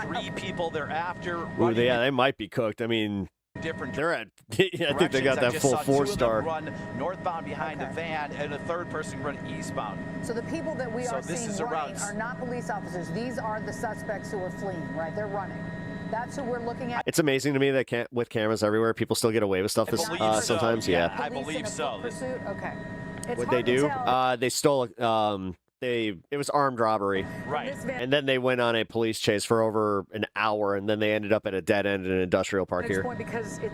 3 people they're after. Ooh, they might be cooked. I mean, they're at. I think they got that full 4-star. Run northbound behind a van, and a 3rd person run eastbound. So the people that we are seeing running are not police officers. These are the suspects who are fleeing. Right? They're running. That's who we're looking at. It's amazing to me that with cameras everywhere, people still get away with stuff. Sometimes, yeah. I believe so. Okay. What they do? They stole it was armed robbery. Right. And then they went on a police chase for over an hour, and then they ended up at a dead end in an industrial park here. Point because it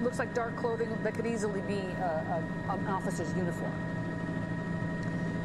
looks like dark clothing that could easily be an officer's uniform.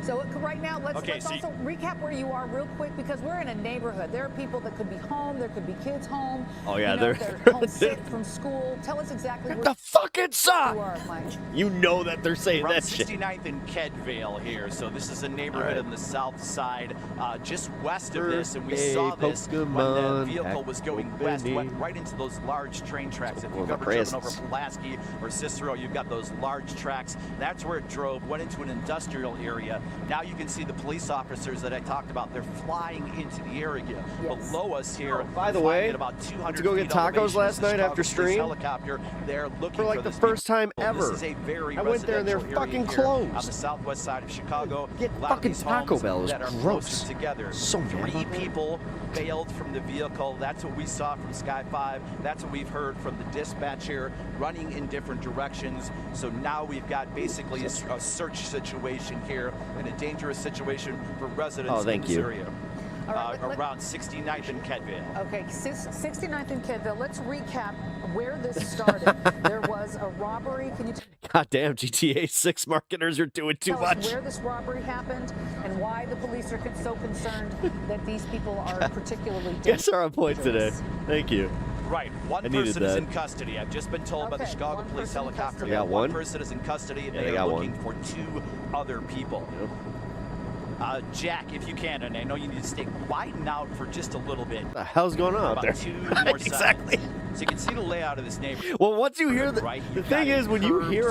So right now, let's also recap where you are real quick, because we're in a neighborhood. There are people that could be home. There could be kids home. Oh, yeah. They're home sick from school. Tell us exactly where the fucking sun! you are, Mike. You know that they're saying Around that shit. 69th and Kedvale here. So this is a neighborhood on the south side, just west of this. And we saw this when the vehicle was going west, went right into those large train tracks. If you've ever driven over Pulaski or Cicero, you've got those large tracks. That's where it drove, went into an industrial area. Now you can see the police officers that I talked about. They're flying into the area. Below us here, by the way, at about 200 to go get tacos last night after stream. Helicopter. They're looking for like the first time ever. This is a very I went there and they're fucking closed. On the southwest side of Chicago. Get fucking Taco Bell is gross. Together. So Three people bailed from the vehicle. That's what we saw from Sky 5. That's what we've heard from the dispatch here, running in different directions. So now we've got basically a search situation here, and a dangerous situation for residents in this area. Right, around 69th and Kedvale. Okay, 69th and Kedvale. Let's recap where this started. There was a robbery. Can you goddamn GTA 6 marketers are doing too much. Tell us where this robbery happened and why the police are so concerned that these people are particularly dangerous? Yes, are on point today. Thank you. Right. One person is in custody. I've just been told by the Chicago police helicopter. They got one person is in custody. Yeah, they are looking for 2 other people. Yep. Jack, if you can, and I know you need to stay widen out for just a little bit. What the hell's going on out there? 2 more exactly. So you can see the layout of this neighborhood. Well, once you hear the thing is, when you hear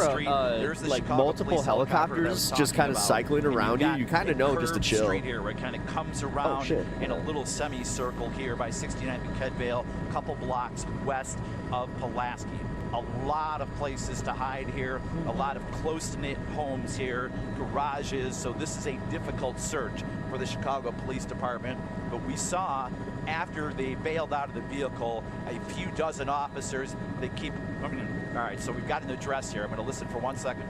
like multiple helicopters just kind of cycling around you, you kind of know just to chill. Street here, where it kind of comes around in a little semicircle here by 69th and Kedvale, a couple blocks west of Pulaski. A lot of places to hide here, a lot of close-knit homes here, garages, so this is a difficult search for the Chicago Police Department. But we saw, after they bailed out of the vehicle, a few dozen officers. They keep, all right, so we've got an address here. I'm gonna listen for 1 second.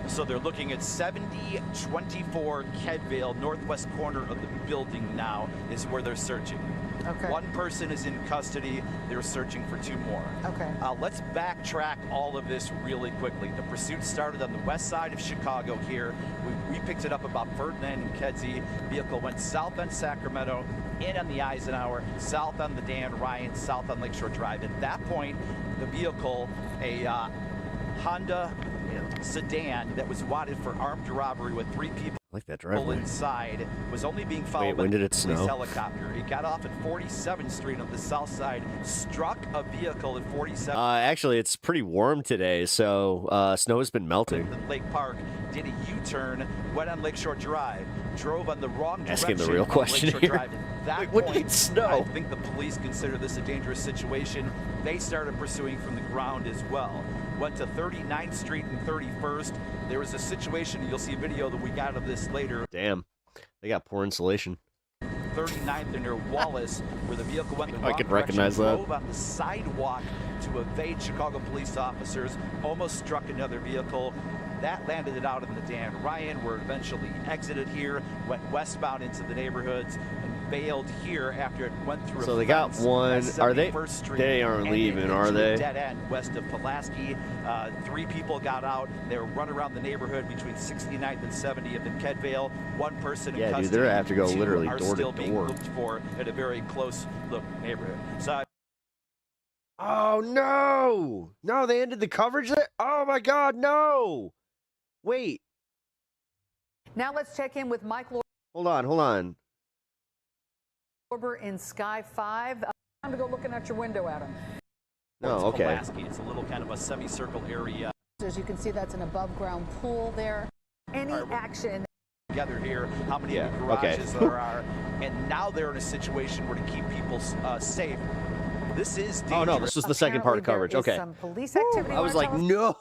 So they're looking at 7024 Kedvale, northwest corner of the building now is where they're searching. Okay. One person is in custody. They're searching for 2 more. Okay. Let's backtrack all of this really quickly. The pursuit started on the west side of Chicago here. We picked it up about Ferdinand and Kedzie. Vehicle went south on Sacramento, in on the Eisenhower, south on the Dan Ryan, south on Lakeshore Drive. At that point, the vehicle, a Honda sedan that was wanted for armed robbery with 3 people like that driveway inside, was only being followed by when did it police snow? Helicopter. It got off at 47th Street on the south side, struck a vehicle at 47th. Actually, it's pretty warm today, so snow has been melting. Lake Park, did a U-turn, went on Lakeshore Drive, drove on the wrong direction. Asking the real question here. Drive. At that when point, did it snow? I think the police consider this a dangerous situation. They started pursuing from the ground as well. Went to 39th Street and 31st. There was a situation, you'll see a video that we got of this later. Damn, they got poor insulation. 39th and near Wallace, where the vehicle went the wrong I could direction, recognize that. drove on the sidewalk to evade Chicago police officers, almost struck another vehicle. That landed it out in the Dan Ryan, where it eventually exited here, went westbound into the neighborhoods, and bailed here after it went through. So they got one. Are they? They aren't leaving, are they? Dead end west of Pulaski. 3 people got out. They were run around the neighborhood between 69th and 70th in Kedvale. 1 person in custody. Dude, they're have to go 2 literally are door to still being door. looked for at a very close look neighborhood. So. Oh no! No, they ended the coverage there. Oh my God, no! Wait. Now let's check in with Mike Hold on. Lorber in Sky 5. Time to go looking out your window, Adam. No, okay. Pulaski. It's a little kind of a semicircle area. As you can see, that's an above-ground pool there. Any action together here, how many garages there are, and now they're in a situation where to keep people safe. This is dangerous. Oh no, this was the second part of coverage. Okay. Some police activity. I was like, no.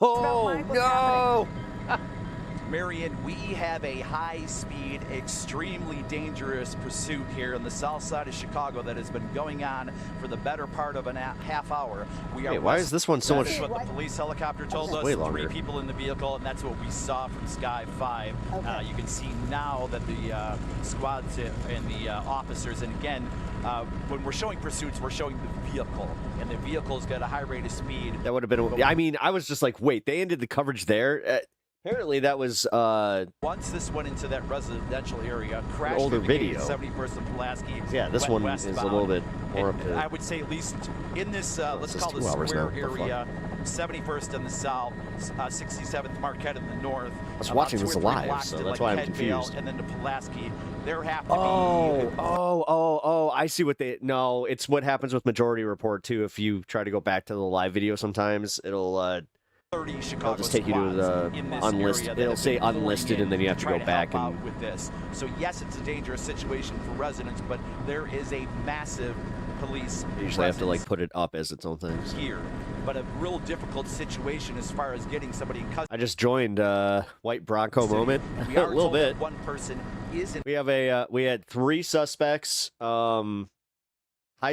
Marion, we have a high-speed, extremely dangerous pursuit here on the south side of Chicago that has been going on for the better part of a half hour. Wait, why is this one so much? That's what the police helicopter told us. Way longer. 3 people in the vehicle, and that's what we saw from Sky 5. Okay. You can see now that the squads and the officers, and again, when we're showing pursuits, we're showing the vehicle, and the vehicle's got a high rate of speed. That would have been. I mean, I was just like, wait, they ended the coverage there. Apparently, that was once this went into that residential area, crashed older through the gate video. at 71st and Pulaski. Yeah, this one is a little bit more up to. I would say at least in this, let's call this square area, 71st in the south, 67th Marquette in the north. I was watching this live, so that's why I'm confused. And then to Pulaski, there have to be. Oh! I see what they. No, it's what happens with Majority Report too. If you try to go back to the live video, sometimes it'll 30 Chicago I'll just take you to the unlisted. It'll say unlisted, and then you have to go back and. With this, so yes, it's a dangerous situation for residents, but there is a massive police. You usually have to like put it up as its own thing. Here, but a real difficult situation as far as getting somebody in custody. I just joined White Bronco moment We a are little told bit. that one person is in We have a we had 3 suspects. High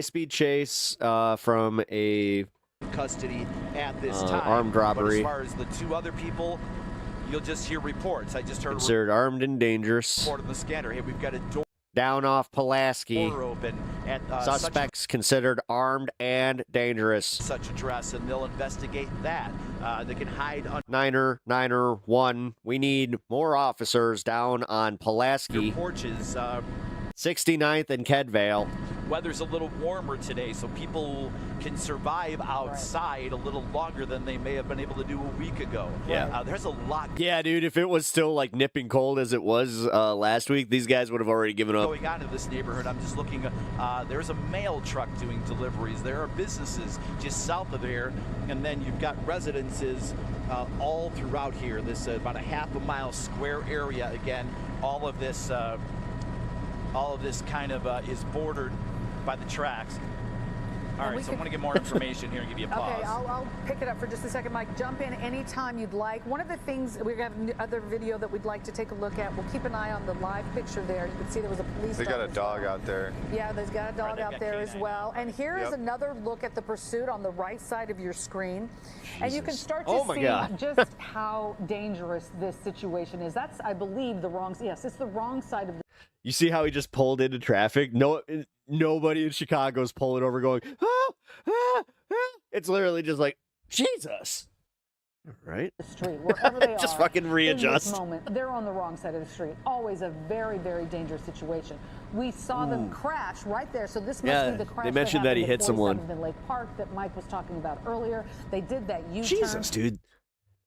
speed chase from a custody at this time. Armed robbery. But as far as the 2 other people, you'll just hear reports. I just heard considered armed and dangerous. report on the scanner. Hey, we've got a door Down off Pulaski. open at Suspects considered armed and dangerous. such address, and they'll investigate that. They can hide under Niner 1. We need more officers down on Pulaski. porches. 69th and Kedvale. Weather's a little warmer today, so people can survive outside a little longer than they may have been able to do a week ago. Yeah. There's a lot Yeah, dude, if it was still like nipping cold as it was last week, these guys would have already given up. going on in this neighborhood. I'm just looking. There's a mail truck doing deliveries. There are businesses just south of there, and then you've got residences all throughout here. This about a half a mile square area. Again, all of this kind of is bordered by the tracks. All right, so I'm going to get more information here and give you a pause. Okay, I'll pick it up for just a second, Mike. Jump in anytime you'd like. One of the things, we have other video that we'd like to take a look at. We'll keep an eye on the live picture there. You can see there was a police dog. They got a dog out there. Yeah, there's got a dog out there as well. And here is another look at the pursuit on the right side of your screen. Jesus. And you can start to see just how dangerous this situation is. That's, I believe, the wrong, yes, it's the wrong side of the. You see how he just pulled into traffic? Nobody in Chicago's pulling over going, ah, ah, ah. It's literally just like, Jesus. Right? The street, wherever they just are, fucking readjust. In this moment, they're on the wrong side of the street. Always a very, very dangerous situation. We saw them crash right there, so this must be the crash. They mentioned that he hit someone in Lake Park that Mike was talking about earlier. They did that U-turn. Jesus, dude.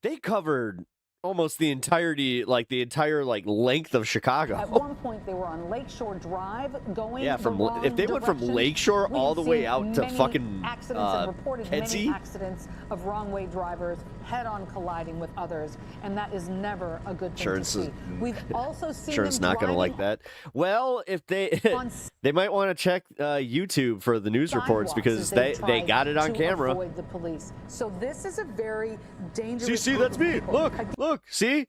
They covered almost the entirety, like the entire length of Chicago. At one point, they were on Lakeshore Drive going. Yeah, if they went from Lakeshore all the way out to fucking accidents and reported many Kedzie? accidents of wrong-way drivers head-on colliding with others, and that is never a good thing to see. We've also seen sure it's not going to like that. Well, if they they might want to check YouTube for the news reports because they got it on camera. Avoid the police. So this is a very dangerous. See, that's me. Look, see?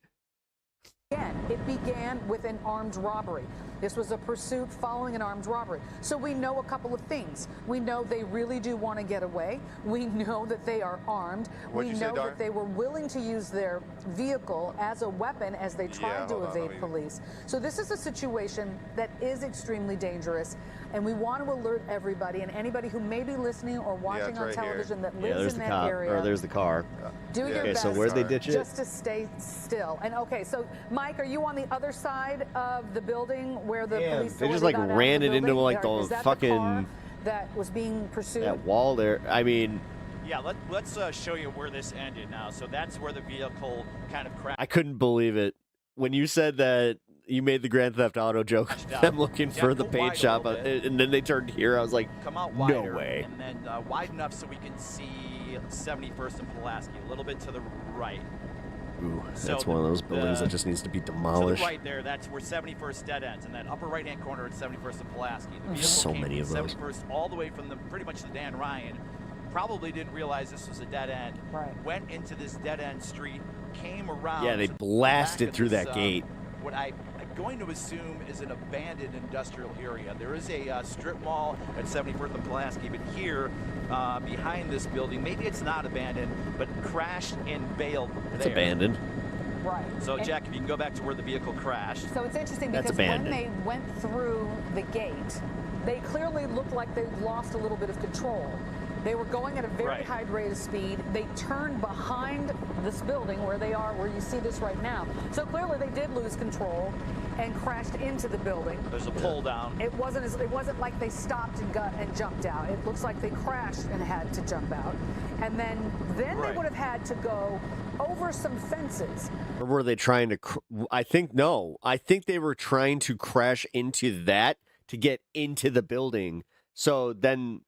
Again, it began with an armed robbery. This was a pursuit following an armed robbery. So we know a couple of things. We know they really do want to get away. We know that they are armed. We know that they were willing to use their vehicle as a weapon as they tried to evade police. So this is a situation that is extremely dangerous. And we want to alert everybody and anybody who may be listening or watching on television that lives in that area. Or there's the car. Do your best. So where'd they ditch it? Just to stay still. And okay, so Mike, are you on the other side of the building where the police? They just ran it into the fucking car that was being pursued. That wall there. I mean. Yeah, let's show you where this ended now. So that's where the vehicle kind of crashed. I couldn't believe it when you said that. You made the Grand Theft Auto joke. I'm looking for the paint shop, and then they turned here. I was like, come out wider, no way. And then wide enough so we can see 71st and Pulaski, a little bit to the right. Ooh, that's one of those buildings that just needs to be demolished. To the right there, that's where 71st dead ends, and that upper right-hand corner at 71st and Pulaski. There's so many of those. 71st all the way from pretty much the Dan Ryan. Probably didn't realize this was a dead end. Right. Went into this dead end street, came around. Yeah, they blasted through that gate. What I'm going to assume is an abandoned industrial area. There is a strip mall at 74th and Pulaski, but here behind this building, maybe it's not abandoned, but crashed and bailed. It's abandoned. Right. So, Jack, if you can go back to where the vehicle crashed. So it's interesting because when they went through the gate, they clearly looked like they lost a little bit of control. They were going at a very high rate of speed. They turned behind this building where they are, where you see this right now. So clearly they did lose control and crashed into the building. There's a pull down. It wasn't like they stopped and jumped out. It looks like they crashed and had to jump out. And then they would have had to go over some fences. Or were they trying to, I think they were trying to crash into that to get into the building. So then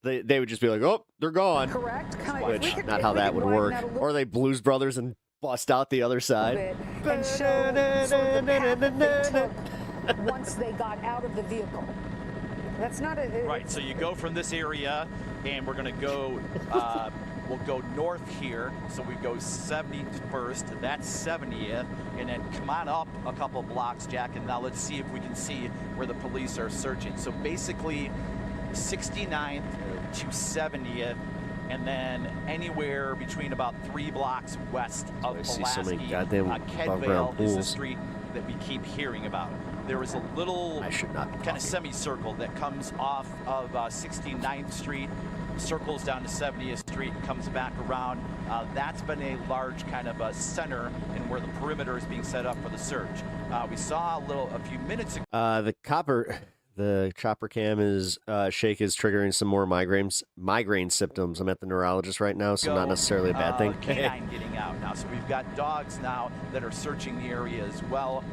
they would just be like, oh, they're gone. Correct. Which, not how that would work. Or they Blues Brothers and bust out the other side. And show sort of the path that they took once they got out of the vehicle. That's not a... Right, so you go from this area, and we're going to go... we'll go north here, so we go 71st, that's 70th, and then come on up a couple blocks, Jack, and now let's see if we can see where the police are searching. So basically, 69th to 70th, and then anywhere between about 3 blocks west of Pulaski. So many goddamn Kedvale is the street that we keep hearing about. There is a little kind of semicircle that comes off of 69th Street, circles down to 70th Street, and comes back around. That's been a large kind of a center and where the perimeter is being set up for the search. We saw a few minutes ago. The chopper cam is shake is triggering some more migraine symptoms. I'm at the neurologist right now, so not necessarily a bad thing. Canine getting out now, so we've got dogs now that are searching the area as well.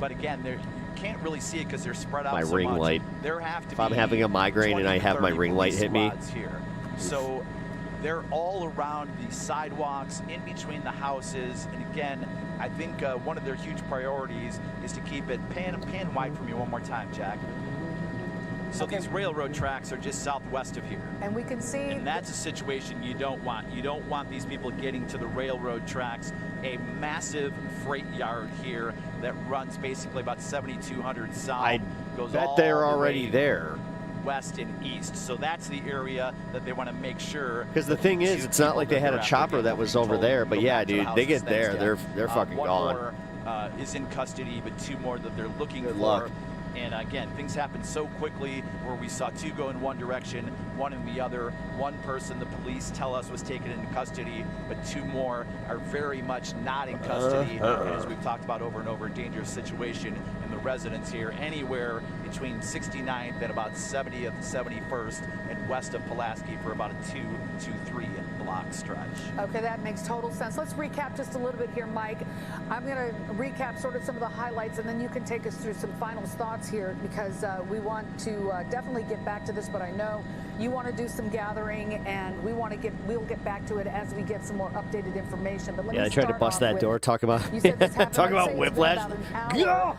But again, you can't really see it because they're spread out. My so ring much. light. There have to if I'm having a migraine and I have my ring light hit me. Here. So they're all around the sidewalks, in between the houses, and again, I think one of their huge priorities is to keep it pan wide for me one more time, Jack. So these railroad tracks are just southwest of here. And we can see... And that's a situation you don't want. You don't want these people getting to the railroad tracks. A massive freight yard here that runs basically about 7,200 south. I bet they're already there. West and east. So that's the area that they want to make sure. Because the thing is, it's not like they had a chopper that was over there. But yeah, dude, they get there. They're fucking gone. One more is in custody, but 2 more that they're looking for. Luck. And again, things happen so quickly where we saw 2 go in one direction, 1 in the other. 1 person the police tell us was taken into custody, but 2 more are very much not in custody. And as we've talked about over and over, dangerous situation. And the residents here anywhere between 69th and about 70th, 71st, and west of Pulaski for about a 2 to 3 block stretch. Okay, that makes total sense. Let's recap just a little bit here, Mike. I'm going to recap sort of some of the highlights, and then you can take us through some final thoughts here, because we want to definitely get back to this, but I know you want to do some gathering, and we'll get back to it as we get some more updated information. But let me I tried to bust that door. Talk about whiplash.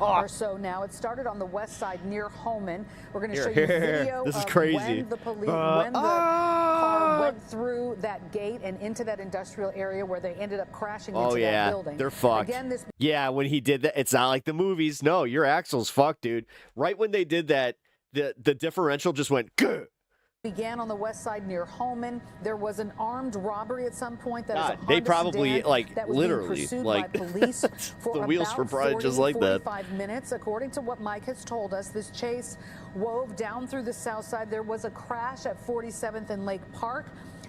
Or so now. It started on the west side near Holman. We're going to show you video this is of crazy. when the car went through that gate and into that industrial area where they ended up crashing into that building. They're fucked. Again, when he did that, it's not like the movies. No, your axle's fucked, dude. Right when they did that, the differential just went good. Began on the west side near Holman. There was an armed robbery at some point. That was a they Honda probably sedan that was literally being pursued by police for the wheels about were probably 40 just like that. 45 minutes. According to what Mike has told us, this chase wove down through the south side. There was a crash at 47th and Lake Park.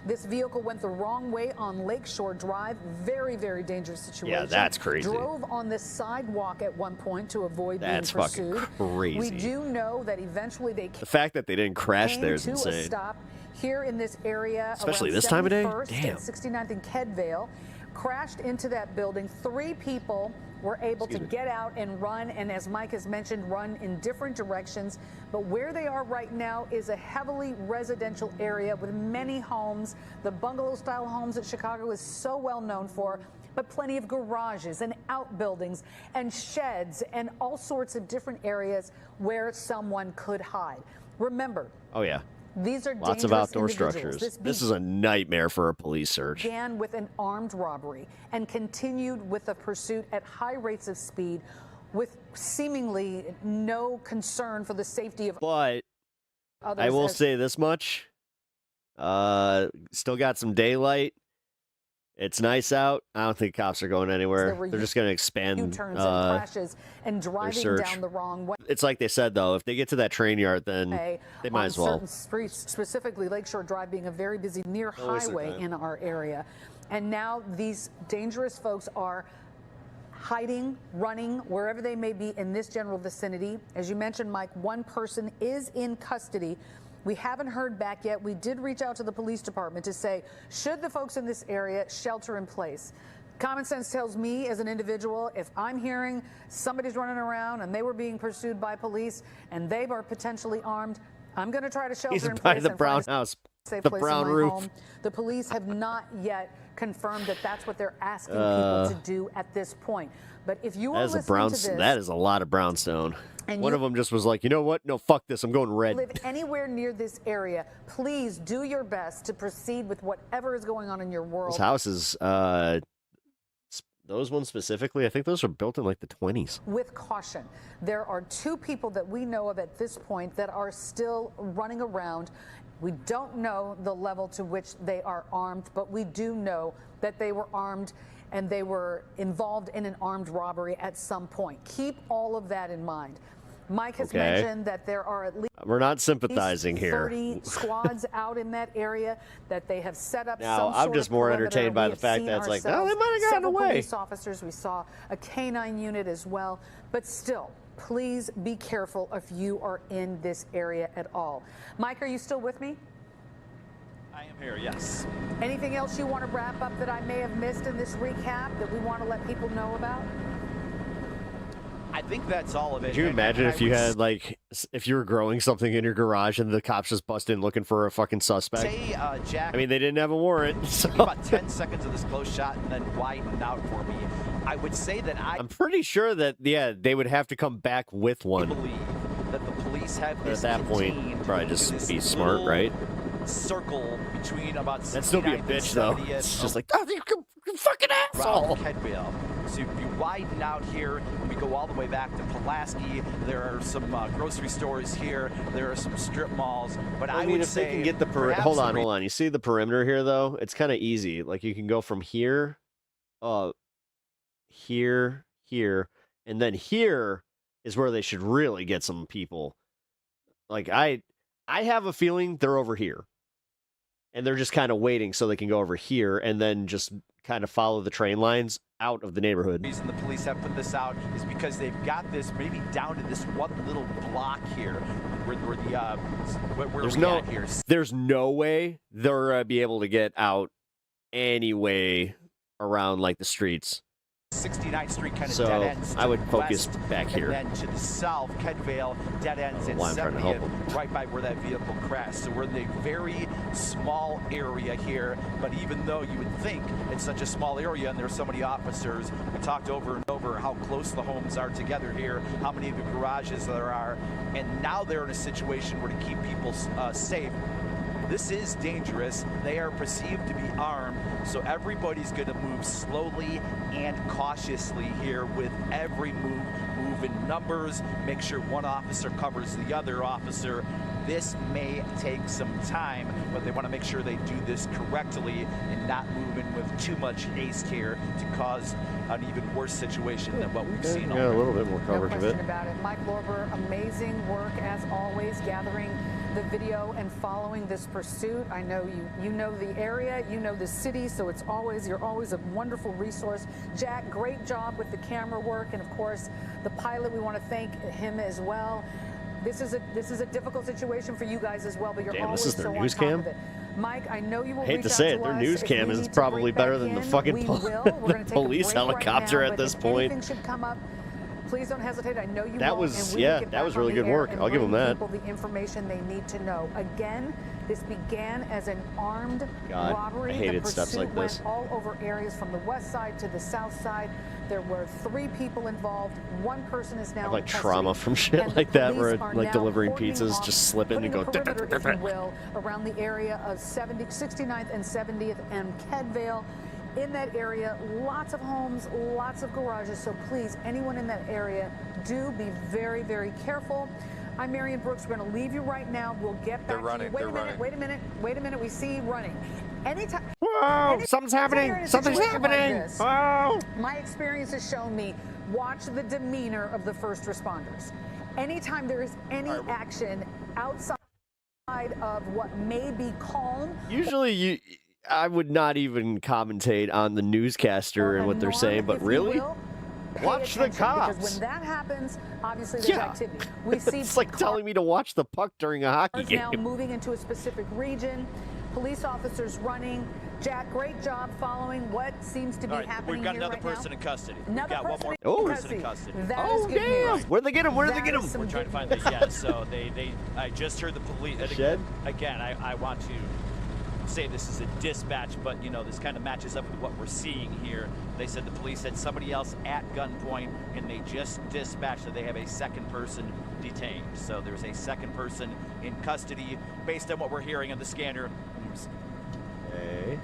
This vehicle went the wrong way on Lakeshore Drive. Very, very dangerous situation. Yeah, that's crazy. Drove on the sidewalk at one point to avoid being pursued. That's fucking crazy. We do know that eventually they the fact that they didn't crash there is insane. A stop here in this area, especially this time of day. Damn. 69th and Kedvale, crashed into that building. 3 people were able to get out and run, and as Mike has mentioned, run in different directions. But where they are right now is a heavily residential area with many homes. The bungalow-style homes that Chicago is so well known for, but plenty of garages and outbuildings and sheds and all sorts of different areas where someone could hide. Remember, These are lots of dangerous outdoor individuals. structures. This is a nightmare for a police search. Began with an armed robbery and continued with a pursuit at high rates of speed with seemingly no concern for the safety of But others. I will say this much. Still got some daylight. It's nice out. I don't think cops are going anywhere. They're just going to expand U-turns and crashes and driving down the wrong way. It's like they said, though, if they get to that train yard, then they might as well. Certain streets, specifically Lakeshore Drive being a very busy near highway in our area. And now these dangerous folks are hiding, running, wherever they may be in this general vicinity. As you mentioned, Mike, one person is in custody. We haven't heard back yet. We did reach out to the police department to say, should the folks in this area shelter in place? Common sense tells me as an individual, if I'm hearing somebody's running around and they were being pursued by police and they are potentially armed, I'm going to try to shelter in place. He's by the brown house, the brown roof. Home. The police have not yet confirmed that that's what they're asking people to do at this point. But if you are listening to this, that is a lot of brownstone. And one of them just was like, you know what? No, fuck this. I'm going red. Live anywhere near this area, please do your best to proceed with whatever is going on in your world. Those houses, those ones specifically, I think those were built in like the 20s. With caution. There are 2 people that we know of at this point that are still running around. We don't know the level to which they are armed, but we do know that they were armed and they were involved in an armed robbery at some point. Keep all of that in mind. Mike has mentioned that there are at least we're not sympathizing 30 squads out in that area, that they have set up now, some I'm just more entertained by the fact that it's like, oh, they might have gotten away. Police officers, we saw a K-9 unit as well, but still, please be careful if you are in this area at all. Mike, are you still with me? I am here, yes. Anything else you want to wrap up that I may have missed in this recap that we want to let people know about? I think that's all of it. Could you imagine if you had, like, if you were growing something in your garage and the cops just bust in looking for a fucking suspect? Say, Jack, I mean, they didn't have a warrant, so. About 10 seconds of this close shot and then widen out for me. I would say that I'm pretty sure that, yeah, they would have to come back with one. I believe that the police have at that point, probably just be smart, right? Circle between about that'd still be a bitch, though. It's just like, oh, you fucking asshole. So if you widen out here, we go all the way back to Pulaski. There are some grocery stores here. There are some strip malls. But I mean, if they can get the hold on. You see the perimeter here, though? It's kind of easy. Like, you can go from here, here, and then here is where they should really get some people. Like, I have a feeling they're over here. And they're just kind of waiting so they can go over here and then just kind of follow the train lines out of the neighborhood. The reason the police have put this out is because they've got this maybe down to this one little block here There's no way they're going to be able to get out any way around, like, the streets. 69th Street kind of so dead ends. I would focus west, back here. And then to the south, Kedvale dead ends in 70th, right by where that vehicle crashed. So we're in a very small area here. But even though you would think it's such a small area and there's so many officers, we talked over and over how close the homes are together here, how many of the garages there are, and now they're in a situation where to keep people safe. This is dangerous. They are perceived to be armed, so everybody's going to move slowly and cautiously here with every move in numbers, make sure one officer covers the other officer. This may take some time, but they want to make sure they do this correctly and not move in with too much haste here to cause an even worse situation than what we've seen already. Yeah, a little bit more coverage of it. No question about it. Mike Lorber, amazing work as always, gathering the video and following this pursuit. I know you know the area, you know the city, so you're always a wonderful resource. Jack, great job with the camera work, and of course the pilot, we want to thank him as well. This is a difficult situation for you guys as well, but you're always this is their so news on top cam? of it. Mike, I know you will hate reach to say out it, to their us news if cam we is need to probably break better back than the in. fucking We will. We're gonna take a police break right helicopter now, at but this if point. anything should come up, please don't hesitate. I know you That won't, was and we will yeah, get that back was on really the good air work. and I'll give them bring that. people the information they need to know. Again, This began as an armed God, robbery. I hated the stuff pursuit like this. went all over areas from the west side to the south side. There were 3 people involved. 1 person is now I have in like custody, trauma from shit and like the that, where police are like now delivering cordoning pizzas, off, just slipping and putting a go. perimeter, if you will, around the area of 69th and 70th and Kedvale. In that area, lots of homes, lots of garages. So please, anyone in that area, do be very, very careful. I'm Marion Brooks. We're going to leave you right now. We'll get back to you. Wait a minute. We see you running. Anytime. Whoa! Something's happening! Something's happening! Oh! My experience has shown me, watch the demeanor of the first responders. Anytime there is any action outside of what may be calm. Usually I would not even commentate on the newscaster and what they're saying, but really? Watch the cops. Because when that happens, obviously there's activity. We see it's like telling me to watch the puck during a hockey game. Now moving into a specific region, police officers running. Jack, great job following what seems to be happening. We've got here another right person now. in custody. Another We've got one more person in custody. That is good damn! news. Where'd they get him? Where did they get him? We're trying to find the so I just heard the police. Shed? Again, I want to say this is a dispatch, but you know, this kind of matches up with what we're seeing here. They said the police had somebody else at gunpoint, and they just dispatched that they have a second person detained. So there's a second person in custody based on what we're hearing on the scanner. Okay.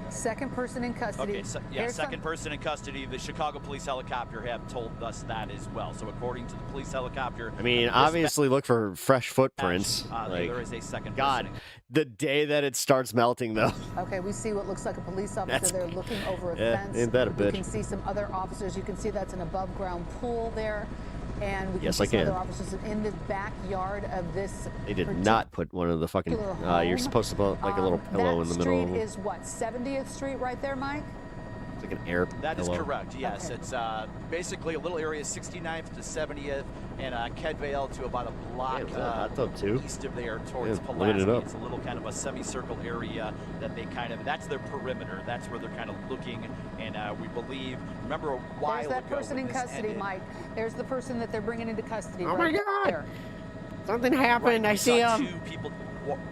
Second person in custody. Okay, so, yeah, second person in custody. The Chicago police helicopter have told us that as well. So according to the police helicopter, I mean, obviously look for fresh footprints. Like, there is a second God, person. the day that it starts melting, though. Okay, we see what looks like a police officer there looking over a fence. Ain't that a bitch? You can see some other officers. You can see that's an above ground pool there. And we can Yes, see I some can. other officers in the backyard of this. They did not put one of the fucking. You're supposed to put like a little pillow in the middle of That them. street is what, 70th Street right there, Mike? It's like an air That is pillow. correct, yes. Okay. It's basically a little area 69th to 70th and Kedvale to about a block Yeah, hot tub too. east of there towards Yeah, look at it Pulaski. up. It's a little kind of a semicircle area that they kind of, that's their perimeter. That's where they're kind of looking, and we believe, remember a while There's that ago person when in this custody, ended, Mike. There's the person that they're bringing into custody. Oh right my God! there. Something happened. I we see saw him. 2 people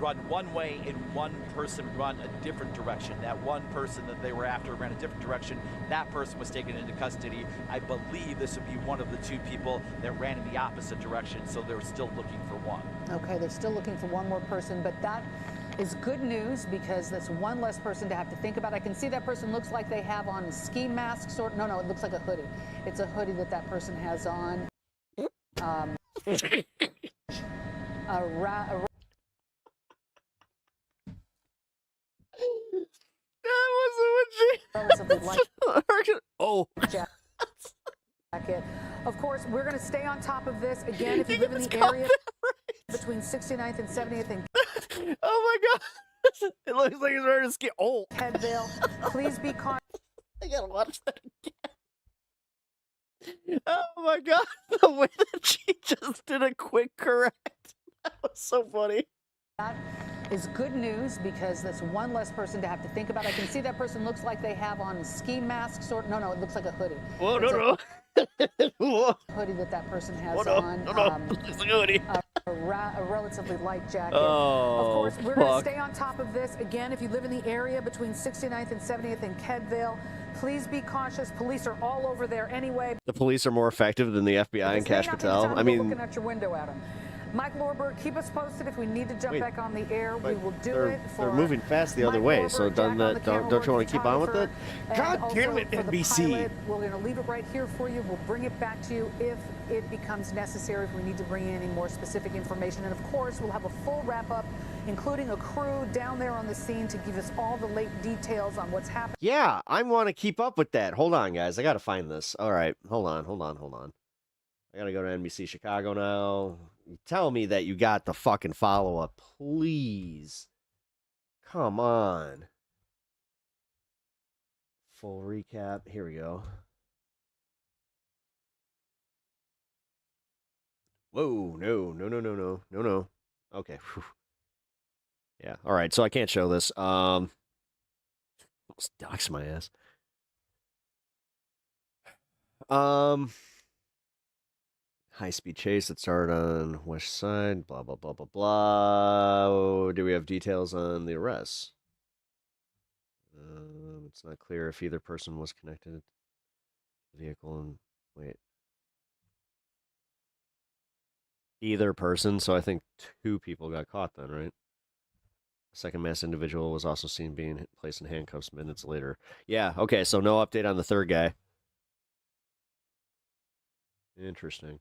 run one way and one person run a different direction. That one person that they were after ran a different direction. That person was taken into custody. I believe this would be one of the 2 people that ran in the opposite direction, so they're still looking for one. Okay, they're still looking for one more person, but that is good news because that's one less person to have to think about. I can see that person looks like they have on ski masks or no, it looks like a hoodie. It's a hoodie that person has on. Relatively light Oh. jacket. Of course, we're going to stay on top of this. Again, if you live in the area between 69th and 70th and Oh my God! It looks like he's ready to ski. Oh. Kedvale, please be cautious. I gotta watch that again. Oh my God! The way that she just did a quick correct. That was so funny. That is good news because that's one less person to have to think about. I can see that person looks like they have on ski masks or no, it looks like a hoodie. Whoa, It's no. Whoa. a hoodie that person has Oh, no. on. No. It's a hoodie. A relatively light jacket. Oh, of course, we're going fuck. to stay on top of this. Again, if you live in the area between 69th and 70th in Kedvale, please be cautious. Police are all over there anyway. The police are more effective than the FBI and Cash Patel. I mean, looking out your window at them. Mike Lorberg, keep us posted if we need to jump back on the air. We will do it. They're moving fast the other way, so don't you want to keep on with it? God damn it, NBC! We're going to leave it right here for you. We'll bring it back to you if it becomes necessary, if we need to bring in any more specific information. And of course, we'll have a full wrap-up, including a crew down there on the scene to give us all the late details on what's happening. Yeah, I want to keep up with that. Hold on, guys. I got to find this. All right, hold on. I got to go to NBC Chicago now. Tell me that you got the fucking follow-up, please. Come on. Full recap. Here we go. Whoa, no. Okay. Whew. Yeah, all right, so I can't show this. Almost dox my ass. high-speed chase that started on West Side, blah, blah, blah, blah, blah. Do we have details on the arrests? It's not clear if either person was connected to the vehicle and... Wait. Either person, so I think 2 people got caught then, right? The second masked individual was also seen being placed in handcuffs minutes later. Yeah, okay, so no update on the third guy. Interesting.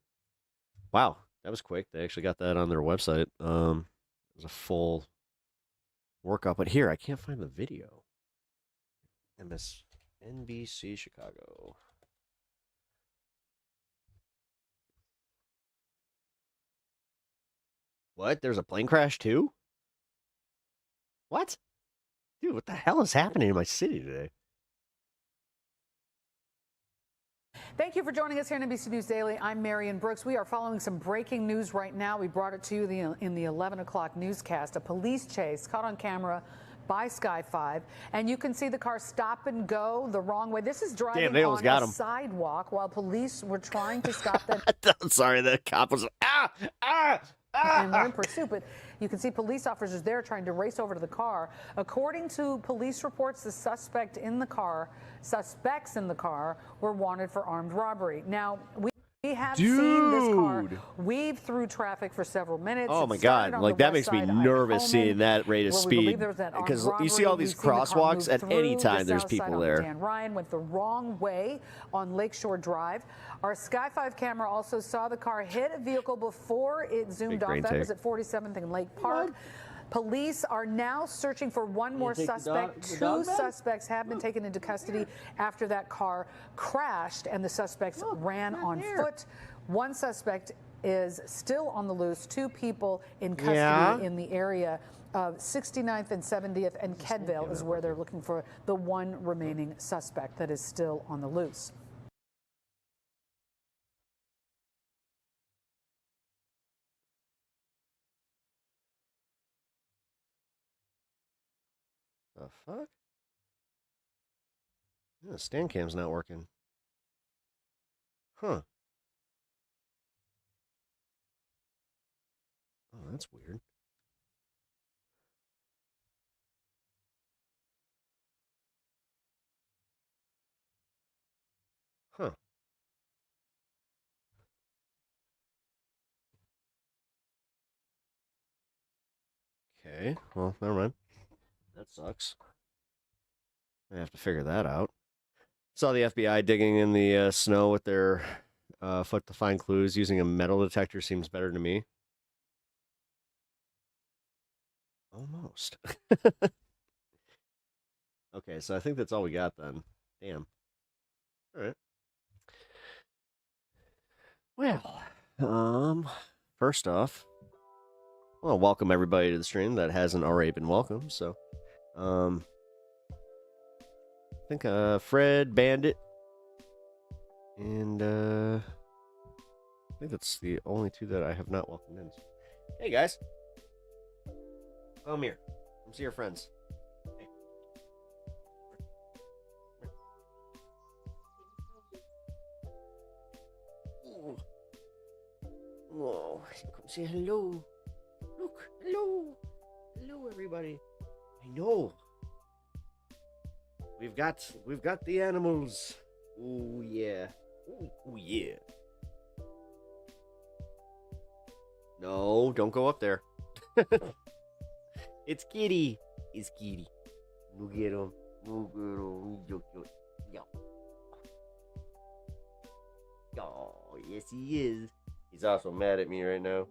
Wow, that was quick. They actually got that on their website. It was a full workup, but here, I can't find the video. MSNBC Chicago. What? There's a plane crash too? What? Dude, what the hell is happening in my city today? Thank you for joining us here on NBC News Daily. I'm Marion Brooks. We are following some breaking news right now. We brought it to you in the 11 o'clock newscast. A police chase caught on camera by Sky 5, and you can see the car stop and go the wrong way. This is driving on a sidewalk while police were trying to stop them. Sorry, the cop was and we're in pursuit, but you can see police officers there trying to race over to the car. According to police reports, the suspects in the car were wanted for armed robbery. Now, we have seen this car weave through traffic for several minutes. Oh my God! Like that makes me nervous seeing that rate of speed, because you see all these crosswalks at any time. There's people there. Dan Ryan went the wrong way on Lakeshore Drive. Our Sky 5 camera also saw the car hit a vehicle before it zoomed off. That was at 47th and Lake Park. Police are now searching for one more suspect. 2 suspects have been taken into custody after that car crashed and the suspects ran on foot. 1 suspect is still on the loose. 2 people in custody in the area of 69th and 70th and Kedvale is where they're looking for the 1 remaining suspect that is still on the loose. The fuck? Yeah, the stand cam's not working. Huh. Oh, that's weird. Huh. Okay, well, never mind. That sucks. I have to figure that out. Saw the FBI digging in the snow with their foot to find clues. Using a metal detector seems better to me. Almost. Okay, so I think that's all we got then. Damn. All right. Well, first off, I want to welcome everybody to the stream that hasn't already been welcomed. So, I think Fred, Bandit, and I think that's the only 2 that I have not welcomed in. Hey guys, come here. Come see your friends. Hey. Whoa, come say hello. Look, hello. Hello, everybody. I know. We've got the animals. Oh yeah. Oh yeah. No, don't go up there. It's Kitty. It's Kitty. Look at him. Look at him. Oh, yes he is. He's also mad at me right now.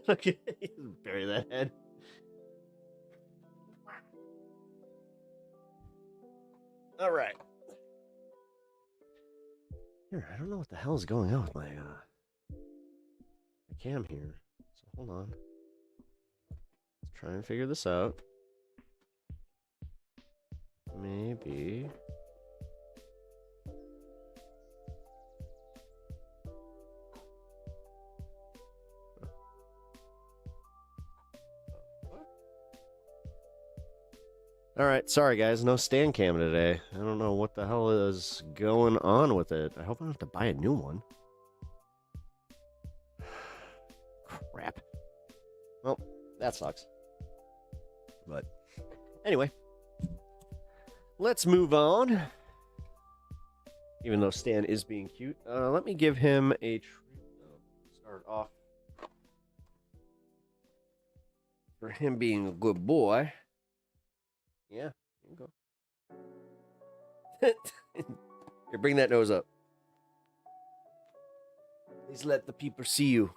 Look at him. Bury that head. All right. Here, I don't know what the hell is going on with my cam here. So hold on. Let's try and figure this out. Maybe. All right, sorry guys, no stand cam today. I don't know what the hell is going on with it. I hope I don't have to buy a new one. that sucks. But anyway, let's move on. Even though Stan is being cute, let me give him a treat. Start off for him being a good boy. Yeah, here you go. Here, bring that nose up. Please let the people see you.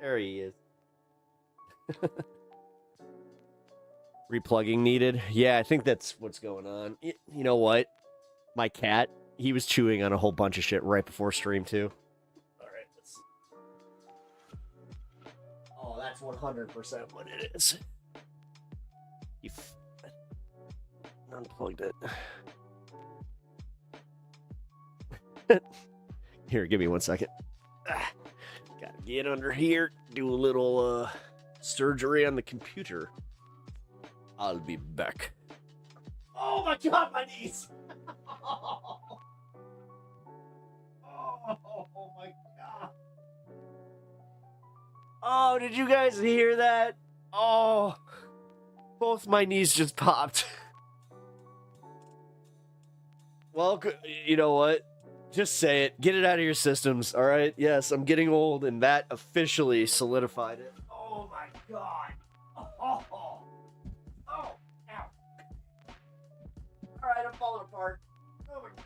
There he is. Replugging needed. Yeah, I think that's what's going on. You know what? My cat, he was chewing on a whole bunch of shit right before stream, too. All right, let's see. Oh, that's 100% what it is. He unplugged it. Here, give me 1 second. Gotta get under here, do a little surgery on the computer. I'll be back. Oh my god, my knees! Oh my god. Oh, did you guys hear that? Oh, both my knees just popped. Well, you know what? Just say it. Get it out of your systems, all right? Yes, I'm getting old, and that officially solidified it. Oh my god. Oh, ow. All right, I'm falling apart. Oh my god.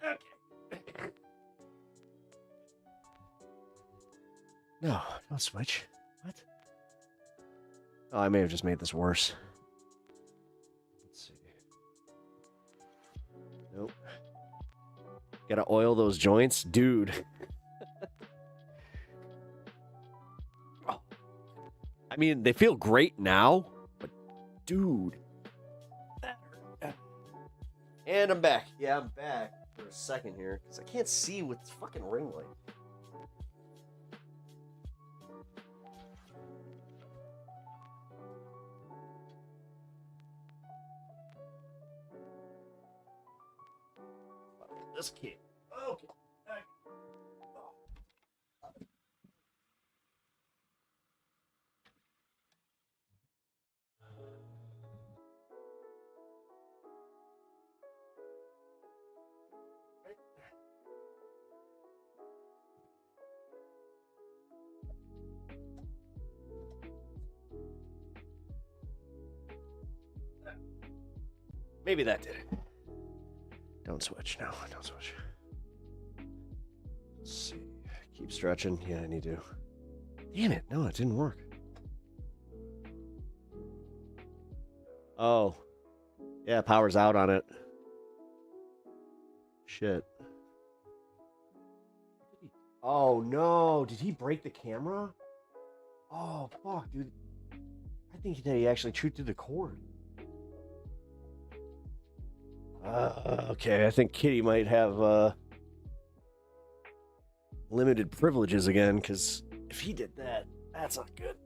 Okay. No, don't switch. What? Oh, I may have just made this worse. Let's see. Nope. Gotta oil those joints? Dude. Oh. I mean, they feel great now, but dude. And I'm back. Yeah, I'm back for a second here, because I can't see with this fucking ring light. This kid. Okay. Maybe that did it. Don't switch. No, don't switch. Let's see. Keep stretching. Yeah, I need to. Damn it. No, it didn't work. Oh. Yeah, power's out on it. Shit. Oh, no. Did he break the camera? Oh, fuck, dude. I think that he actually chewed through the cord. Okay, I think Kitty might have limited privileges again, because if he did that, that's not good.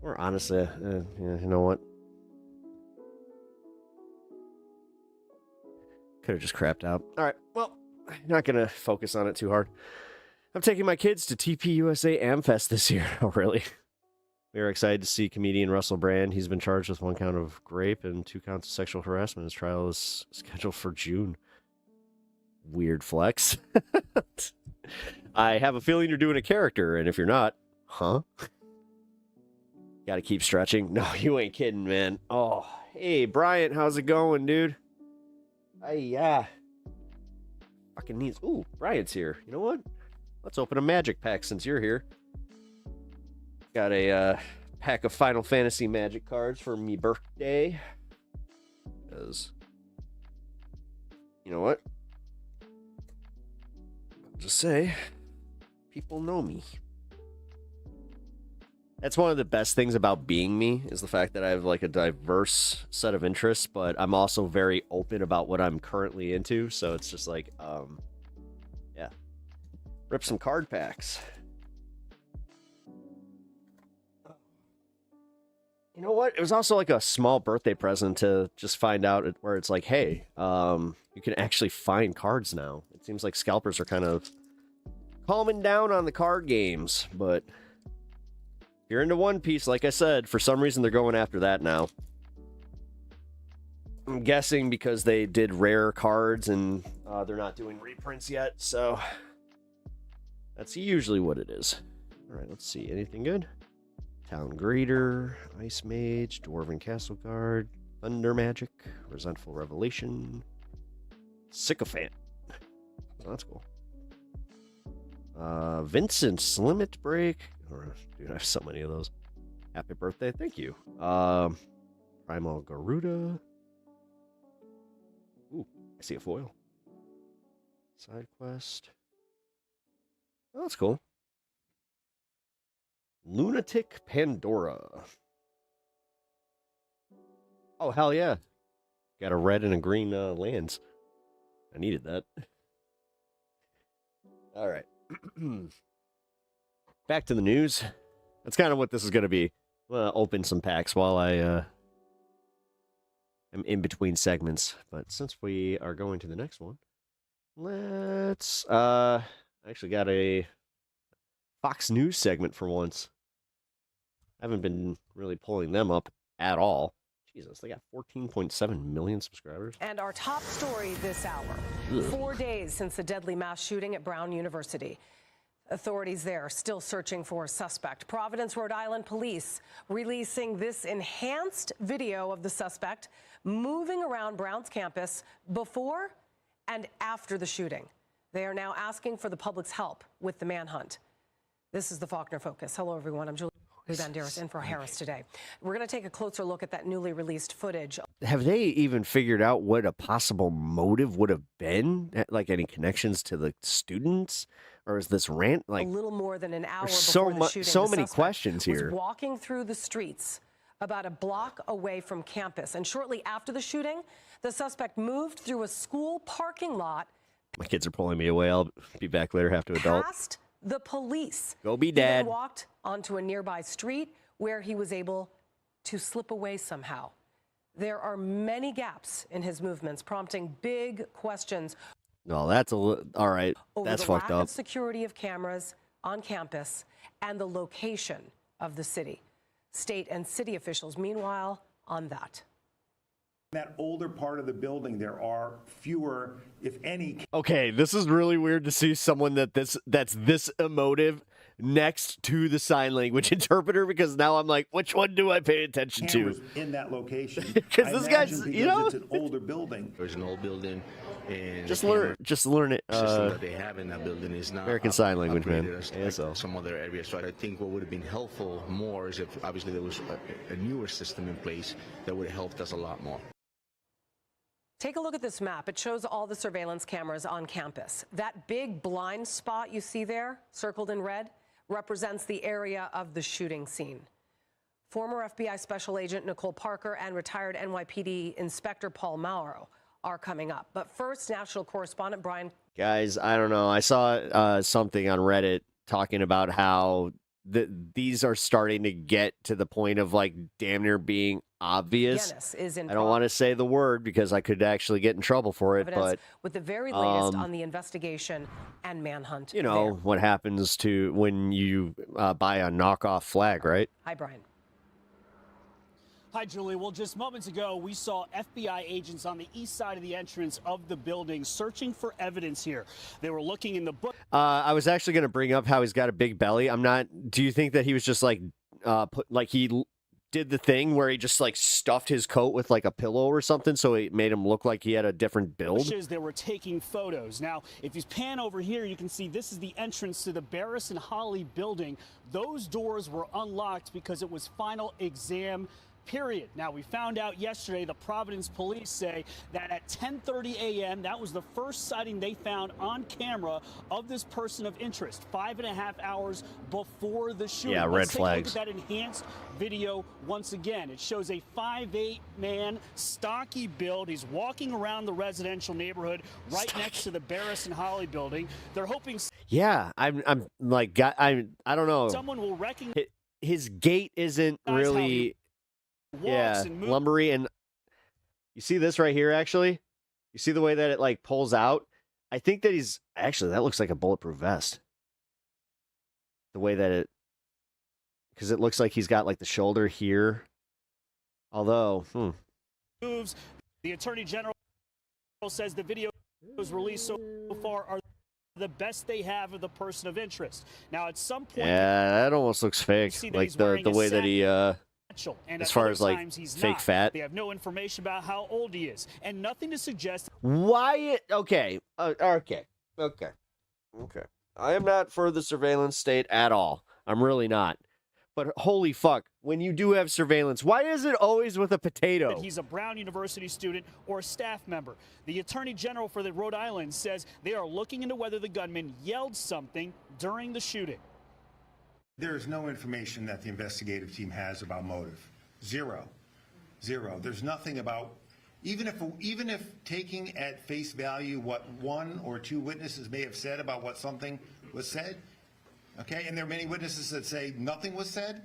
Or honestly, yeah, you know what? Could have just crapped out. All right, well, not going to focus on it too hard. I'm taking my kids to TP USA Amfest this year. Oh, really? We are excited to see comedian Russell Brand. He's been charged with 1 count of rape and 2 counts of sexual harassment. His trial is scheduled for June. Weird flex. I have a feeling you're doing a character, and if you're not, huh? Gotta keep stretching. No, you ain't kidding, man. Oh, hey, Bryant, how's it going, dude? Hey, yeah. Fucking needs. Ooh, Bryant's here. You know what? Let's open a magic pack since you're here. Got a pack of Final Fantasy Magic cards for me birthday. Because, you know what? I'll just say, people know me. That's one of the best things about being me, is the fact that I have like a diverse set of interests, but I'm also very open about what I'm currently into. So it's just like, yeah. Rip some card packs. You know what? It was also like a small birthday present to just find out where it's like, hey, you can actually find cards now. It seems like scalpers are kind of calming down on the card games, but if you're into One Piece, like I said, for some reason they're going after that now. I'm guessing because they did rare cards and they're not doing reprints yet, so that's usually what it is. All right, let's see. Anything good? Town Greeter, Ice Mage, Dwarven Castle Guard, Thunder Magic, Resentful Revelation, Sycophant. Oh, that's cool. Vincent's Limit Break. Dude, I have so many of those. Happy birthday, thank you. Primal Garuda. Ooh, I see a foil. Side quest. Oh, that's cool. Lunatic Pandora. Oh, hell yeah. Got a red and a green lands. I needed that. All right. Back to the news. That's kind of what this is going to be. I'm going to open some packs while I am in between segments. But since we are going to the next one, let's... I actually got a Fox News segment for once. I haven't been really pulling them up at all. Jesus, they got 14.7 million subscribers. And our top story this hour. Ugh. 4 days since the deadly mass shooting at Brown University. Authorities there are still searching for a suspect. Providence, Rhode Island police releasing this enhanced video of the suspect moving around Brown's campus before and after the shooting. They are now asking for the public's help with the manhunt. This is the Faulkner Focus. Hello, everyone. I'm Julie Banderas in for Harris today. We're going to take a closer look at that newly released footage. Have they even figured out what a possible motive would have been? Like any connections to the students? Or is this rant like a little more than an hour before the shooting? So many questions here. Was walking through the streets about a block away from campus, and shortly after the shooting, the suspect moved through a school parking lot. My kids are pulling me away. I'll be back later. Have to adult. Past the police. Go be dad. He then walked onto a nearby street where he was able to slip away somehow. There are many gaps in his movements, prompting big questions. No, that's all right. That's fucked up. Over the lack of security of cameras on campus and the location of the city. State and city officials, meanwhile, on that. That older part of the building, there are fewer, if any. Okay, this is really weird to see someone that's this emotive next to the sign language interpreter, because now I'm like, which one do I pay attention to? In that location. Because this guy's, you know, it's an older building. There's an old building. And just learn it. System that they have in that building is not American Sign Language, man. Like some other areas. So I think what would have been helpful more is if obviously there was a newer system in place that would have helped us a lot more. Take a look at this map. It shows all the surveillance cameras on campus. That big blind spot you see there, circled in red, represents the area of the shooting scene. Former FBI Special Agent Nicole Parker and retired NYPD Inspector Paul Mauro are coming up. But first, national correspondent Brian. Guys, I don't know. I saw something on Reddit talking about how these are starting to get to the point of like damn near being obvious. I don't want to say the word because I could actually get in trouble for it, but with the very latest on the investigation and manhunt. You know what happens to when you buy a knockoff flag, right? Hi, Brian. Hi, Julie. Well, just moments ago, we saw FBI agents on the east side of the entrance of the building searching for evidence here. They were looking in the book. I was actually going to bring up how he's got a big belly. I'm not. Do you think that he was just like, he did the thing where he just like stuffed his coat with like a pillow or something, so it made him look like he had a different build? They were taking photos. Now, if you pan over here, you can see this is the entrance to the Barris and Holly building. Those doors were unlocked because it was final exam period. Now, we found out yesterday the Providence police say that at 10:30 a.m., that was the first sighting they found on camera of this person of interest, 5.5 hours before the shooting. Yeah, red flags. Look at that enhanced video once again. It shows a 5'8" man, stocky build. He's walking around the residential neighborhood right next to the Barris and Holly building. They're hoping. Yeah, I'm like, I don't know. Someone will recognize. His gait isn't really, lumbery. And you see this right here, actually? You see the way that it, like, pulls out? I think that that looks like a bulletproof vest. The way that because it looks like he's got, like, the shoulder here. Although, moves. The Attorney General says the videos released so far are the best they have of the person of interest. Now, at some point, that almost looks fake. Like the way that he, as far as like fake fat. They have no information about how old he is, and nothing to suggest. Why? Okay. I am not for the surveillance state at all. I'm really not. But holy fuck, when you do have surveillance, why is it always with a potato? That he's a Brown University student or a staff member. The Attorney General for the Rhode Island says they are looking into whether the gunman yelled something during the shooting. There is no information that the investigative team has about motive. Zero. There's nothing about, even if taking at face value what one or two witnesses may have said about what something was said, okay, and there are many witnesses that say nothing was said.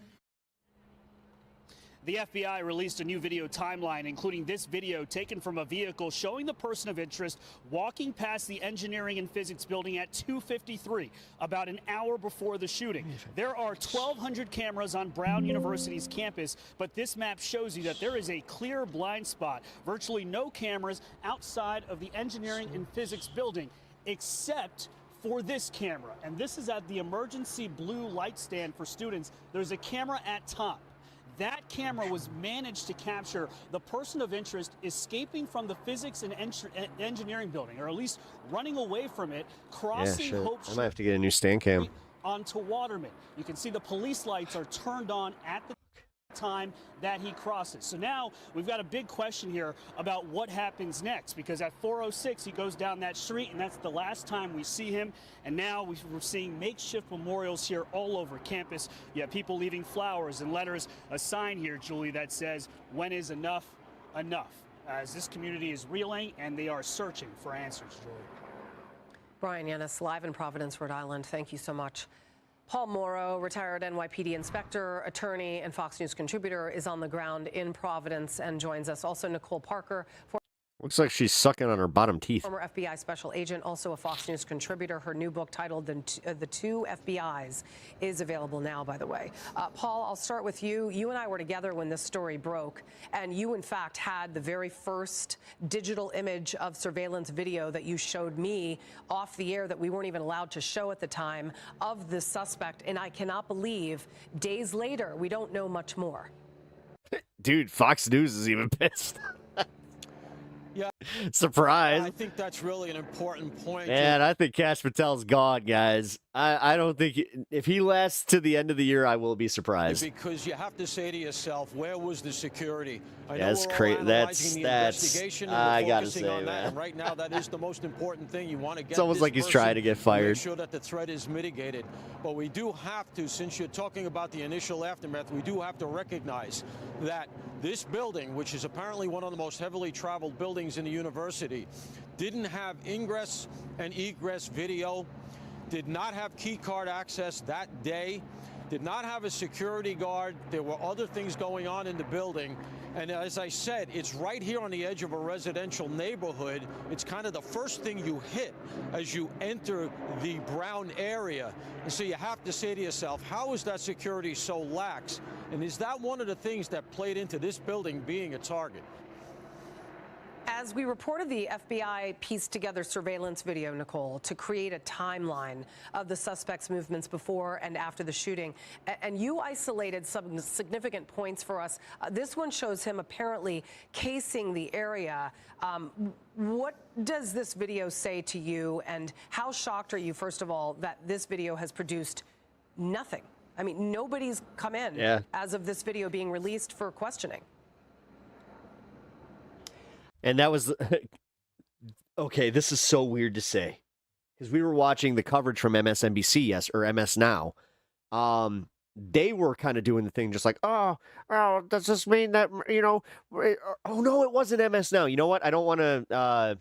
The FBI released a new video timeline, including this video taken from a vehicle showing the person of interest walking past the engineering and physics building at 2:53, about an hour before the shooting. There are 1,200 cameras on Brown University's campus, but this map shows you that there is a clear blind spot. Virtually no cameras outside of the engineering and physics building, except for this camera. And this is at the emergency blue light stand for students. There's a camera at top. That camera was managed to capture the person of interest escaping from the physics and engineering building, or at least running away from it, crossing Hope Street. I might have to get a new stand cam. Onto Waterman. You can see the police lights are turned on at the time that he crosses. So now we've got a big question here about what happens next, because at 4:06 he goes down that street, and that's the last time we see him. And now we're seeing makeshift memorials here all over campus. You have people leaving flowers and letters, a sign here, Julie, that says, "When is enough enough?" As this community is reeling and they are searching for answers, Julie. Brian Yanis, live in Providence, Rhode Island. Thank you so much. Paul Morrow, retired NYPD inspector, attorney, and Fox News contributor, is on the ground in Providence and joins us. Also, Nicole Parker, Looks like she's sucking on her bottom teeth. former FBI special agent, also a Fox News contributor. Her new book titled The Two FBIs is available now, by the way. Paul, I'll start with you. You and I were together when this story broke, and you, in fact, had the very first digital image of surveillance video that you showed me off the air that we weren't even allowed to show at the time of the suspect. And I cannot believe days later we don't know much more. Dude, Fox News is even pissed. Yeah. Surprise. I think that's really an important point. Man, I think Kash Patel's gone, guys. I don't think if he lasts to the end of the year, I will be surprised. Because you have to say to yourself, where was the security? I know that's crazy. That's investigation and I we're gotta focusing say, on that. man. And right now, that is the most important thing. You want to get. It's almost like he's trying to get fired. Make sure that the threat is mitigated. But we do have to, since you're talking about the initial aftermath, we do have to recognize that this building, which is apparently one of the most heavily traveled buildings in the university, didn't have ingress and egress video, did not have key card access that day, did not have a security guard. There were other things going on in the building. And as I said, it's right here on the edge of a residential neighborhood. It's kind of the first thing you hit as you enter the Brown area. And so you have to say to yourself, how is that security so lax? And is that one of the things that played into this building being a target? As we reported, the FBI pieced together surveillance video, Nicole, to create a timeline of the suspect's movements before and after the shooting. And you isolated some significant points for us. This one shows him apparently casing the area. What does this video say to you, and how shocked are you, first of all, that this video has produced nothing? I mean, nobody's come in as of this video being released for questioning. And that was okay. This is so weird to say because we were watching the coverage from MSNBC, or MS Now. They were kind of doing the thing just like, oh, does this mean that, oh, no, it wasn't MS Now. You know what? I don't want to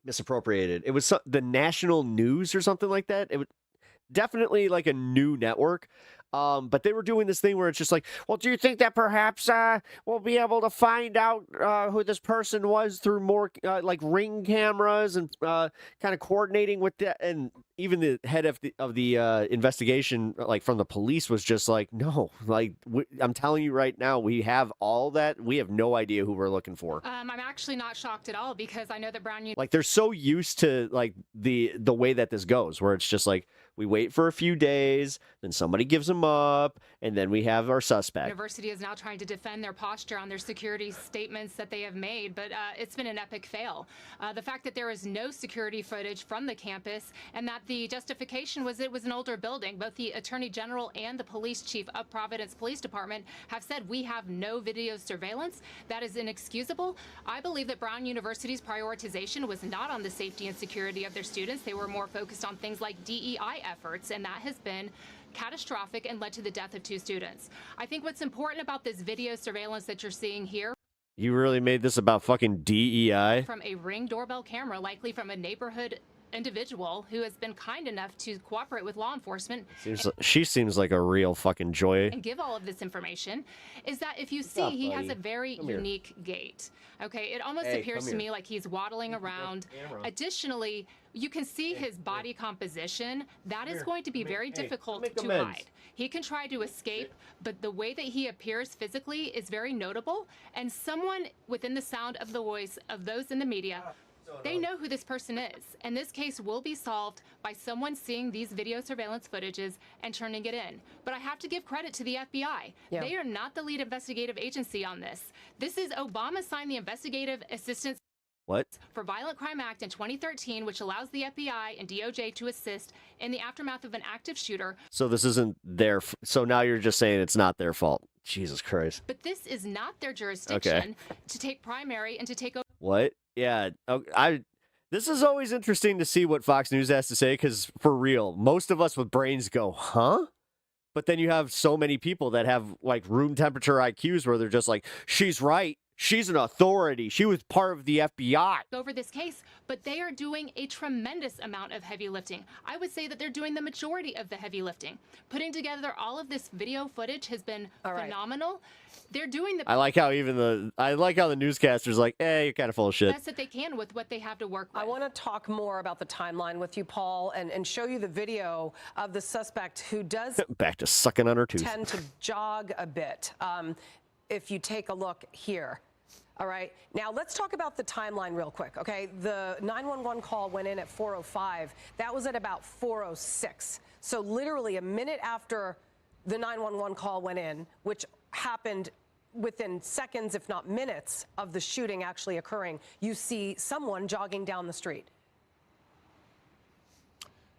misappropriate it. It was the national news or something like that. It was definitely like a new network. But they were doing this thing where it's just like, well, do you think that perhaps we'll be able to find out who this person was through more like Ring cameras and kind of coordinating with that? And even the head of the investigation, like from the police, was just like, no, like I'm telling you right now, we have all that. We have no idea who we're looking for. I'm actually not shocked at all because I know that Brown like they're so used to like the way that this goes, where it's just like we wait for a few days, then somebody gives them up, and then we have our suspect. University is now trying to defend their posture on their security statements that they have made, but it's been an epic fail. The fact that there is no security footage from the campus and that the justification was it was an older building. Both the Attorney General and the police chief of Providence Police Department have said we have no video surveillance. That is inexcusable. I believe that Brown University's prioritization was not on the safety and security of their students. They were more focused on things like DEI efforts, and that has been catastrophic and led to the death of 2 students. I think what's important about this video surveillance that you're seeing here, you really made this about fucking DEI? From a Ring doorbell camera, likely from a neighborhood individual who has been kind enough to cooperate with law enforcement. She seems like a real fucking joy. And give all of this information, is that if you see, he has a very unique gait. Okay, it almost appears to me like he's waddling around. Additionally, you can see his body composition. That is going to be very difficult to hide. He can try to escape, but the way that he appears physically is very notable. And someone within the sound of the voice of those in the media, they know who this person is, and this case will be solved by someone seeing these video surveillance footages and turning it in. But I have to give credit to the FBI. Yeah. They are not the lead investigative agency on this. This is Obama signed the Investigative Assistance for Violent Crime Act in 2013, which allows the FBI and DOJ to assist in the aftermath of an active shooter. So this isn't their... So now you're just saying it's not their fault. Jesus Christ. But this is not their jurisdiction to take primary and to take over. What? Yeah, this is always interesting to see what Fox News has to say, because for real, most of us with brains go, huh? But then you have so many people that have like room temperature IQs where they're just like, she's right. She's an authority. She was part of the FBI. Over this case, but they are doing a tremendous amount of heavy lifting. I would say that they're doing the majority of the heavy lifting. Putting together all of this video footage has been phenomenal. They're doing the... I like how the newscaster's like, you're kind of full of shit. Best that they can with what they have to work with. I want to talk more about the timeline with you, Paul, and show you the video of the suspect who does... Back to sucking on her tooth. ...tend to jog a bit. If you take a look here. All right. Now, let's talk about the timeline real quick, okay? The 911 call went in at 4:05. That was at about 4:06. So literally a minute after the 911 call went in, which happened within seconds, if not minutes, of the shooting actually occurring, you see someone jogging down the street.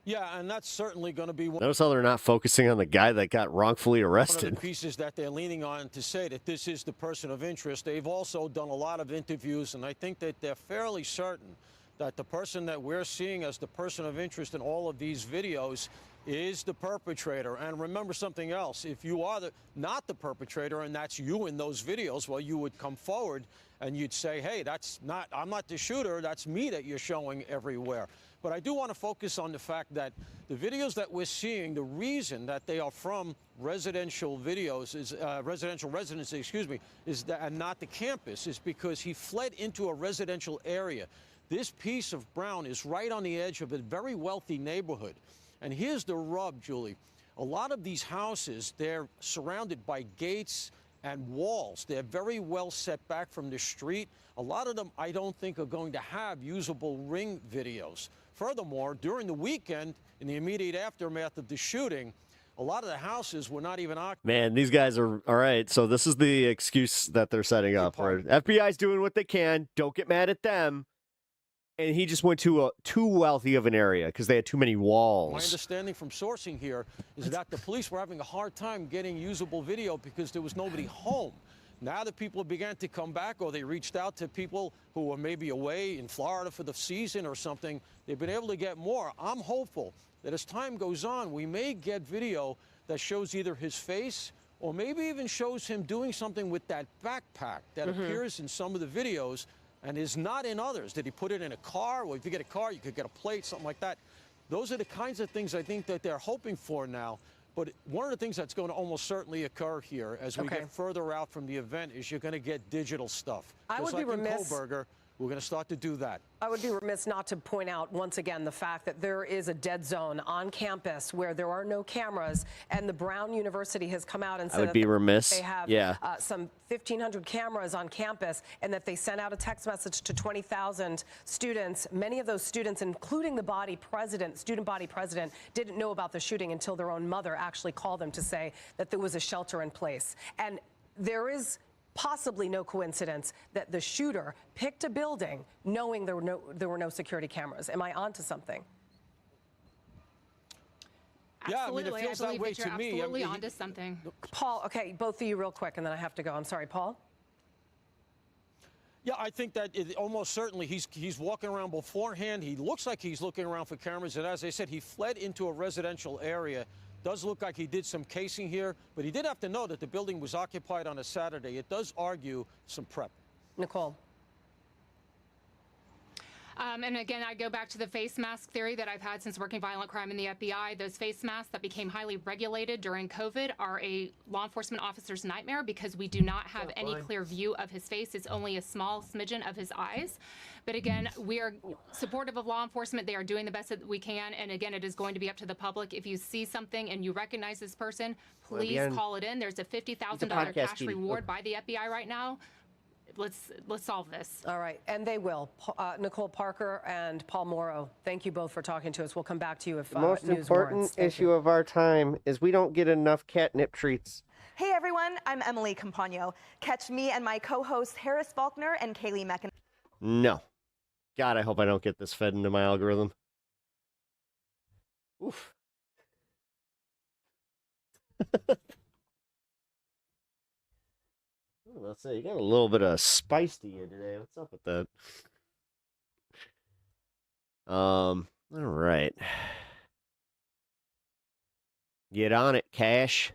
Yeah, and that's certainly going to be one. Notice how they're not focusing on the guy that got wrongfully arrested. One of the pieces that they're leaning on to say that this is the person of interest. They've also done a lot of interviews, and I think that they're fairly certain that the person that we're seeing as the person of interest in all of these videos is the perpetrator. And remember something else. If you are not the perpetrator and that's you in those videos, well, you would come forward and you'd say, hey, I'm not the shooter. That's me that you're showing everywhere. But I do want to focus on the fact that the videos that we're seeing, the reason that they are from residential videos is residential residency, excuse me, is that, and not the campus, is because he fled into a residential area. This piece of Brown is right on the edge of a very wealthy neighborhood. And here's the rub, Julie. A lot of these houses, they're surrounded by gates and walls. They're very well set back from the street. A lot of them, I don't think, are going to have usable Ring videos. Furthermore, during the weekend, in the immediate aftermath of the shooting, a lot of the houses were not even occupied. Man, these guys are all right. So this is the excuse that they're setting up. Right? FBI's doing what they can. Don't get mad at them. And he just went to too wealthy of an area because they had too many walls. My understanding from sourcing here is that the police were having a hard time getting usable video because there was nobody home. Now that people began to come back, or they reached out to people who were maybe away in Florida for the season or something, they've been able to get more. I'm hopeful that as time goes on, we may get video that shows either his face or maybe even shows him doing something with that backpack that appears in some of the videos and is not in others. Did he put it in a car? Well, if you get a car, you could get a plate, something like that. Those are the kinds of things I think that they're hoping for now. But one of the things that's going to almost certainly occur here as we get further out from the event is you're going to get digital stuff. I would be remiss. In Kohlberger, we're going to start to do that. I would be remiss not to point out once again the fact that there is a dead zone on campus where there are no cameras, and the Brown University has come out and said that they have some 1,500 cameras on campus, and that they sent out a text message to 20,000 students. Many of those students, including the student body president, didn't know about the shooting until their own mother actually called them to say that there was a shelter in place. And there is possibly no coincidence that the shooter picked a building knowing there were no security cameras. Am I onto something? Yeah, I mean, it feels that way to me. Absolutely onto something. Paul, okay, both of you real quick, and then I have to go. I'm sorry, Paul? Yeah, I think that almost certainly he's walking around beforehand. He looks like he's looking around for cameras, and as I said, he fled into a residential area. Does look like he did some casing here, but he did have to know that the building was occupied on a Saturday. It does argue some prep. Nicole. And again, I go back to the face mask theory that I've had since working violent crime in the FBI. Those face masks that became highly regulated during COVID are a law enforcement officer's nightmare because we do not have any clear view of his face. It's only a small smidgen of his eyes. But again, we are supportive of law enforcement. They are doing the best that we can. And again, it is going to be up to the public. If you see something and you recognize this person, please call it in. There's a $50,000 cash reward by the FBI right now. Let's solve this. All right, and they will. Nicole Parker and Paul Morrow, thank you both for talking to us. We'll come back to you if the most news important warrants. issue of our time is we don't get enough catnip treats. Hey everyone, I'm Emily Campagno. Catch me and my co-hosts Harris Faulkner and Kaylee Meckin. No. God, I hope I don't get this fed into my algorithm. Oof. Let's say you got a little bit of spice to you today. What's up with that? All right. Get on it, Cash.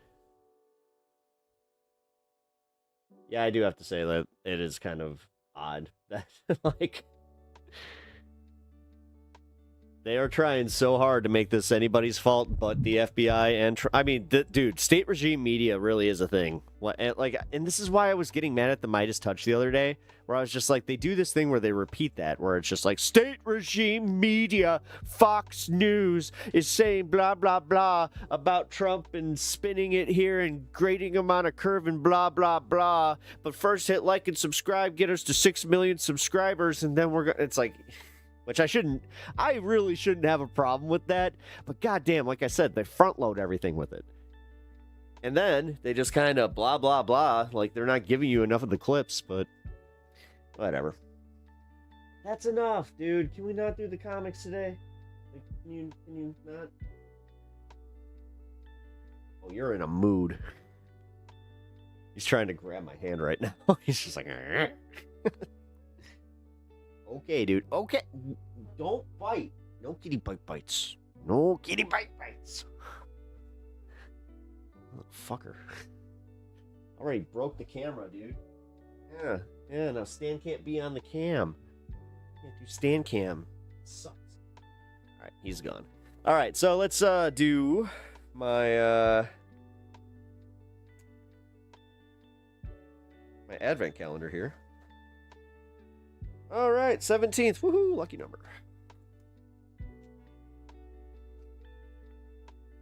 Yeah, I do have to say that it is kind of odd that like they are trying so hard to make this anybody's fault but the FBI and I mean, dude, state regime media really is a thing. And this is why I was getting mad at the Midas Touch the other day, where I was just like, they do this thing where they repeat that, where it's just like, state regime media, Fox News is saying blah, blah, blah about Trump and spinning it here and grading him on a curve and blah, blah, blah. But first hit like and subscribe, get us to 6 million subscribers, and then it's like... Which I really shouldn't have a problem with that. But goddamn, like I said, they front load everything with it. And then they just kind of blah, blah, blah. Like they're not giving you enough of the clips, but whatever. That's enough, dude. Can we not do the comics today? Like, can you not? Oh, you're in a mood. He's trying to grab my hand right now. He's just like, okay, dude. Okay. Don't bite. No kitty bite bites. No kitty bite bites. Oh, fucker. Already broke the camera, dude. Yeah, now Stan can't be on the cam. Can't do Stan cam. Sucks. Alright, he's gone. Alright, so let's do my my advent calendar here. All right, 17th. Woohoo, lucky number.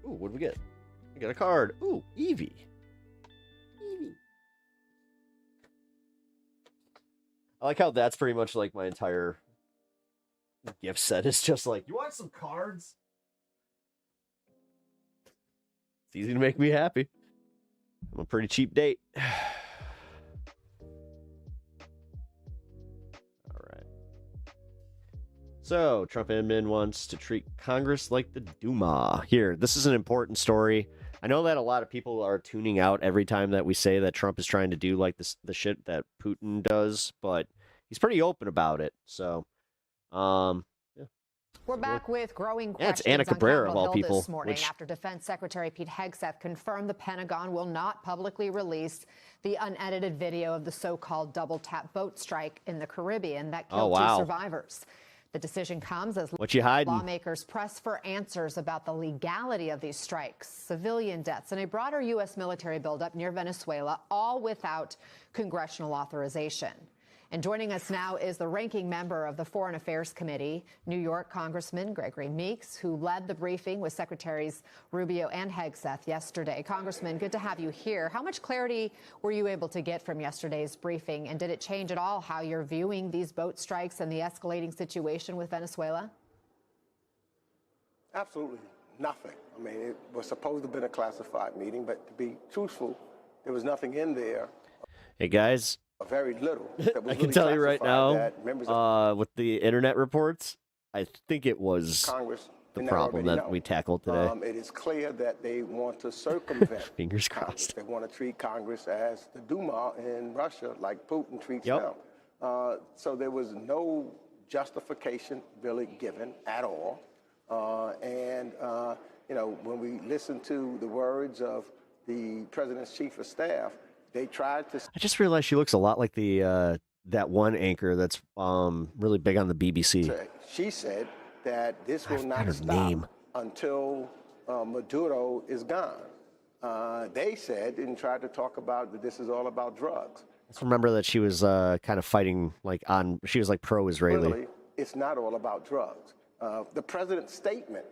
Ooh, what do we get? We got a card. Ooh, Eevee. I like how that's pretty much like my entire gift set. It's just like, you want some cards? It's easy to make me happy. I'm a pretty cheap date. So, Trump admin wants to treat Congress like the Duma. Here, this is an important story. I know that a lot of people are tuning out every time that we say that Trump is trying to do like this, the shit that Putin does, but he's pretty open about it. So, yeah. We're back with growing Yeah, it's questions Anna Cabrera, on of all Capitol Hill people, this morning after Defense Secretary Pete Hegseth confirmed the Pentagon will not publicly release the unedited video of the so-called double-tap boat strike in the Caribbean that killed two survivors. The decision comes as lawmakers press for answers about the legality of these strikes, civilian deaths, and a broader U.S. military buildup near Venezuela, all without congressional authorization. And joining us now is the ranking member of the Foreign Affairs Committee, New York Congressman Gregory Meeks, who led the briefing with Secretaries Rubio and Hegseth yesterday. Congressman, good to have you here. How much clarity were you able to get from yesterday's briefing, and did it change at all how you're viewing these boat strikes and the escalating situation with Venezuela? Absolutely nothing. I mean, it was supposed to have been a classified meeting, but to be truthful, there was nothing in there. Hey, guys. Very little. That was I can tell you right now, with the internet reports, I think it was Congress the problem that we tackled today. It is clear that they want to circumvent Fingers Congress. crossed. They want to treat Congress as the Duma in Russia, like Putin treats them. So there was no justification really given at all. You know, when we listen to the words of the president's chief of staff, they tried to. I just realized she looks a lot like the that one anchor that's really big on the BBC. She said that this will not stop until Maduro is gone. They said and tried to talk about that this is all about drugs. Let's remember that she was kind of fighting she was like pro-Israeli. Really, it's not all about drugs. The president's statement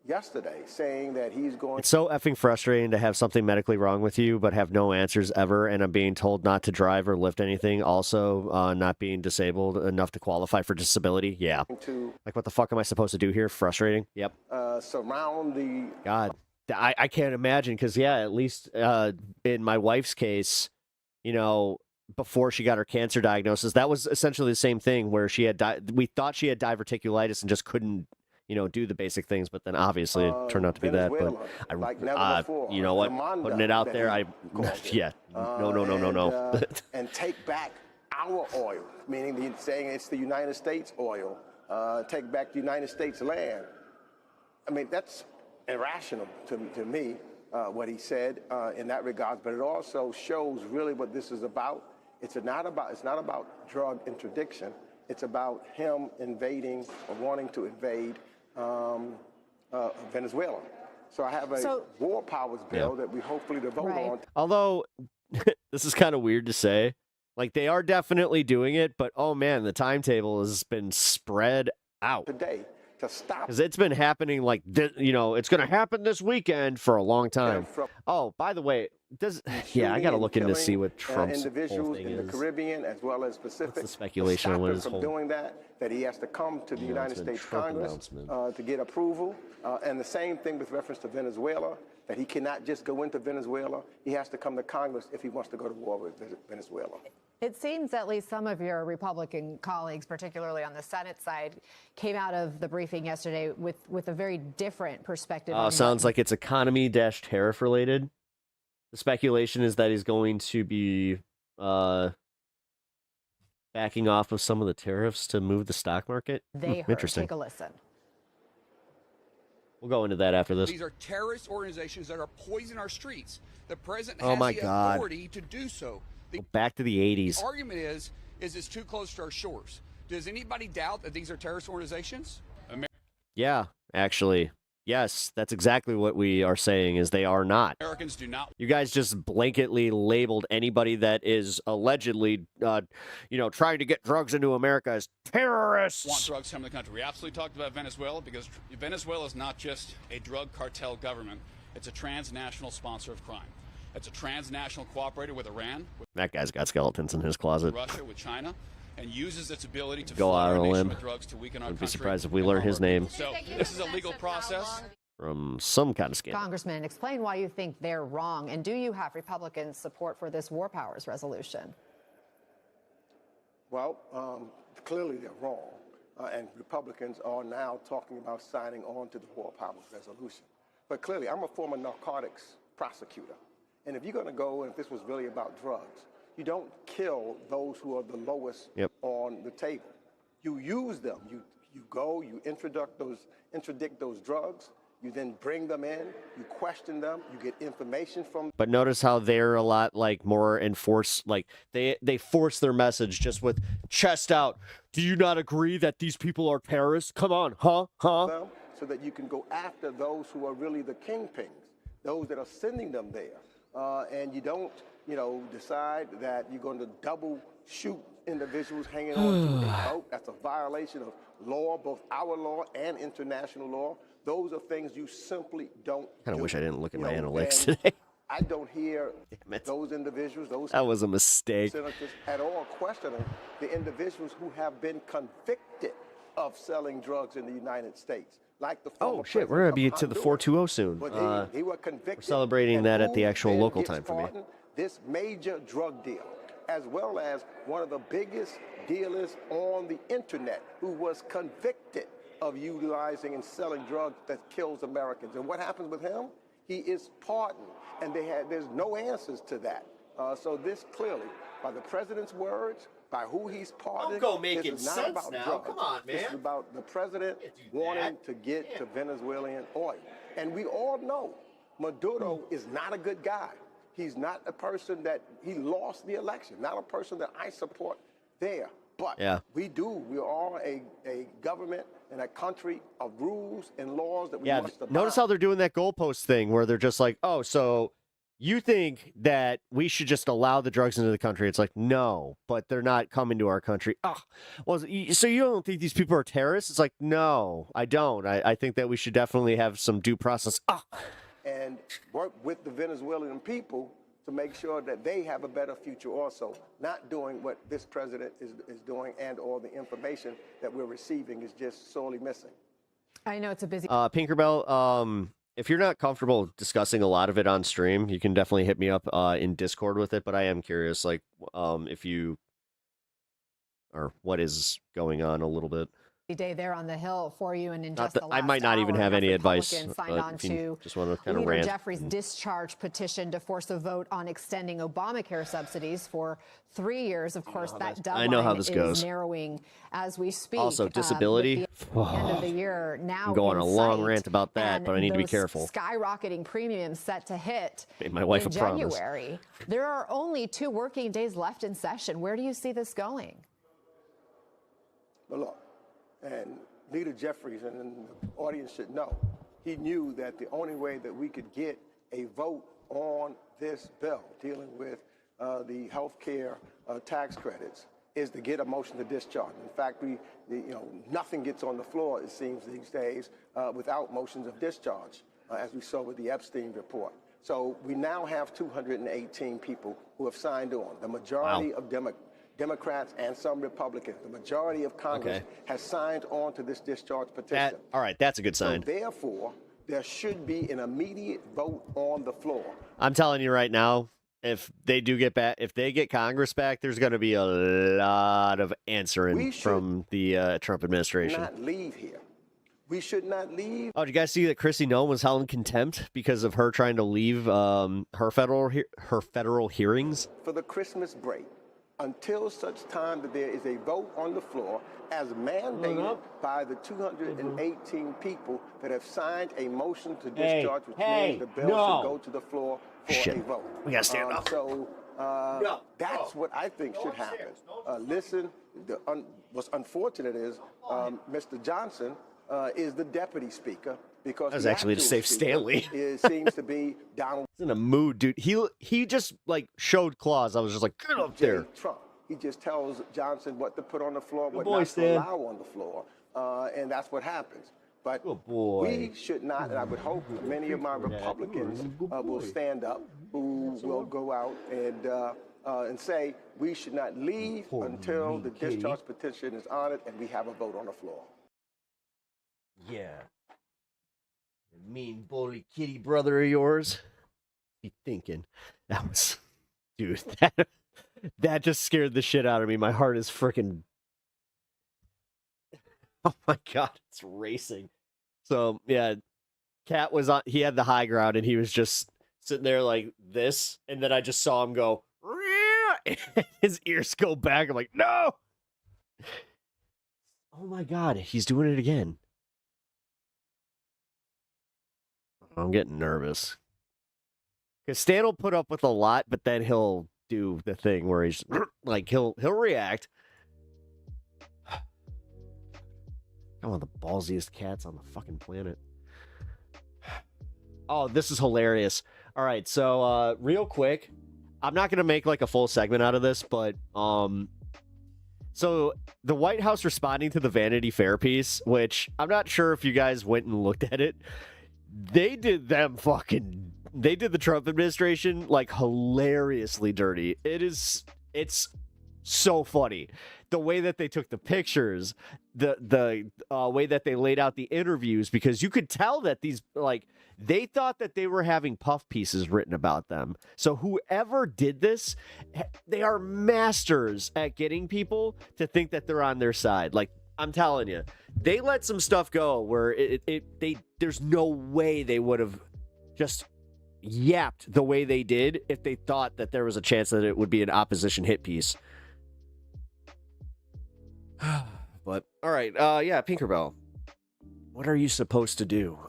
yesterday saying that he's going. It's so effing frustrating to have something medically wrong with you, but have no answers ever, and I'm being told not to drive or lift anything. Also, not being disabled enough to qualify for disability. Yeah. Like, what the fuck am I supposed to do here? Frustrating. Yep. Surround the. God, I can't imagine, because, yeah, at least in my wife's case, you know, before she got her cancer diagnosis, that was essentially the same thing, where she had we thought she had diverticulitis and just couldn't, you know, do the basic things, but then obviously it turned out to be that. But you know what? Putting it out there, no. And take back our oil, meaning saying it's the United States oil. Take back the United States land. I mean, that's irrational to me, what he said in that regard. But it also shows really what this is about. It's not about drug interdiction. It's about him invading or wanting to invade Venezuela. So I have a war powers bill that we hopefully to vote on. Although, this is kind of weird to say. Like, they are definitely doing it, but oh man, the timetable has been spread out. Today, to stop. Because it's been happening like, you know, it's going to happen this weekend for a long time. Oh, by the way, I got to look into see what Trump's whole thing in the Caribbean as well as Pacific. What's the speculation on what his whole doing that he has to come to the United States Congress to get approval. And the same thing with reference to Venezuela, that he cannot just go into Venezuela. He has to come to Congress if he wants to go to war with Venezuela. It seems at least some of your Republican colleagues, particularly on the Senate side, came out of the briefing yesterday with a very different perspective. Sounds like it's economy-tariff related. The speculation is that he's going to be backing off of some of the tariffs to move the stock market. Interesting. Take a listen. We'll go into that after this. These are terrorist organizations that are poisoning our streets. The president has the authority to do so. Back to the 80s. The argument is it's too close to our shores. Does anybody doubt that these are terrorist organizations? Yeah, actually. Yes, that's exactly what we are saying, is they are not. Americans do not. You guys just blanketly labeled anybody that is allegedly, trying to get drugs into America as terrorists. Want drugs coming to the country. We absolutely talked about Venezuela, because Venezuela is not just a drug cartel government. It's a transnational sponsor of crime. It's a transnational cooperator with Iran. That guy's got skeletons in his closet. Russia, with China, and uses its ability to go out on a limb. Drugs to weaken our Wouldn't be surprised if we learn his name. So this is a legal process. From some kind of scandal. Congressman, explain why you think they're wrong, and do you have Republican support for this war powers resolution? Well, clearly they're wrong, and Republicans are now talking about signing on to the war powers resolution. But clearly, I'm a former narcotics prosecutor. And if you're going to go, and if this was really about drugs, you don't kill those who are the lowest on the table. You use them. You go, you interdict those drugs, you then bring them in, you question them, you get information from. But notice how they're a lot like more enforced, like they force their message just with chest out. Do you not agree that these people are terrorists? Come on, huh? Them, so that you can go after those who are really the kingpins, those that are sending them there. And you don't, decide that you're going to double shoot individuals hanging on to a boat. That's a violation of law, both our law and international law. Those are things you simply don't Kind of wish I didn't look at my know, analytics and today. I don't hear those individuals, those That was a mistake. senators at all questioning the individuals who have been convicted of selling drugs in the United States. Like the Oh shit, we're gonna be to the 420 soon. They were convicted. We're celebrating that at the actual Who local gets time for me. pardoned? This major drug deal, as well as one of the biggest dealers on the internet who was convicted of utilizing and selling drugs that kills Americans. And what happens with him? He is pardoned, and there's no answers to that. So this clearly, by the president's words, by who he's pardoning, Don't go making this is not sense about now. drugs. Come on, This man. is about the president wanting to get to Venezuelan oil. And we all know Maduro is not a good guy. He's not a person that he lost the election, not a person that I support there. But we are a government and a country of rules and laws that we must abide. Notice how they're doing that goalpost thing where they're just like, oh, so you think that we should just allow the drugs into the country? It's like, no, but they're not coming to our country. Oh, well, so you don't think these people are terrorists? It's like, no, I don't. I think that we should definitely have some due process. And work with the Venezuelan people to make sure that they have a better future also, not doing what this president is doing, and all the information that we're receiving is just sorely missing. I know it's a busy... Pinkerbell, if you're not comfortable discussing a lot of it on stream, you can definitely hit me up in Discord with it, but I am curious, like, if you... or what is going on a little bit. Day there on the Hill for you, and in just the last I might not even hour, have any advice. Republicans signed on to just want to kind of Leader rant. Jeffries' discharge petition to force a vote on extending Obamacare subsidies for 3 years. Of course, that deadline is narrowing as we speak. Also, disability. With the end of the year now. I'm going on a long sight, rant about that, but I need to be those careful. Skyrocketing premiums set to hit Made my wife in a promise. January. There are only 2 working days left in session. Where do you see this going? But look, and Leader Jeffries and the audience should know, he knew that the only way that we could get a vote on this bill dealing with the health care tax credits is to get a motion to discharge. In fact, nothing gets on the floor, it seems these days, without motions of discharge, as we saw with the Epstein report. So we now have 218 people who have signed on. The majority of Democrats and some Republicans, the majority of Congress has signed on to this discharge petition. All right, that's a good sign. So therefore, there should be an immediate vote on the floor. I'm telling you right now, if they do get back, if they get Congress back, there's going to be a lot of answering from the Trump administration. Not leave here. We should not leave. Oh, did you guys see that Chrissy Nolan was held in contempt because of her trying to leave her federal hearings for the Christmas break? Until such time that there is a vote on the floor as mandated by the 218 people that have signed a motion to discharge, which means the bill should go to the floor for a vote. We got to stand up. So that's what I think should happen. Listen, what's unfortunate is Mr. Johnson is the deputy speaker, because that was actually to save Stanley. Seems to be Donald. He's in a mood, dude. He just like showed claws. I was just like, get up there. Trump. He just tells Johnson what to put on the floor, what boy, not Stan. to allow on the floor, and that's what happens. But we should not, and I would hope many of my Republicans will stand up, who will go out and say we should not leave until the discharge petition is honored and we have a vote on the floor. Yeah. Mean bully kitty brother of yours. Be thinking that was, dude. That just scared the shit out of me. My heart is freaking. Oh my god, it's racing. So yeah, Cat was on. He had the high ground, and he was just sitting there like this, and then I just saw him go, his ears go back. I'm like, no! Oh my God, he's doing it again. I'm getting nervous. Because Stan will put up with a lot, but then he'll do the thing where he's like, he'll react. I'm one of the ballsiest cats on the fucking planet. Oh, this is hilarious. All right, so real quick, I'm not going to make like a full segment out of this, but so the White House responding to the Vanity Fair piece, which I'm not sure if you guys went and looked at it. They did the Trump administration like hilariously dirty. It's so funny. The way that they took the pictures, the way that they laid out the interviews, because you could tell that these, like, they thought that they were having puff pieces written about them. So whoever did this, they are masters at getting people to think that they're on their side. Like, I'm telling you, they let some stuff go where there's no way they would have just yapped the way they did if they thought that there was a chance that it would be an opposition hit piece. But all right, yeah, Pinkerbell, what are you supposed to do?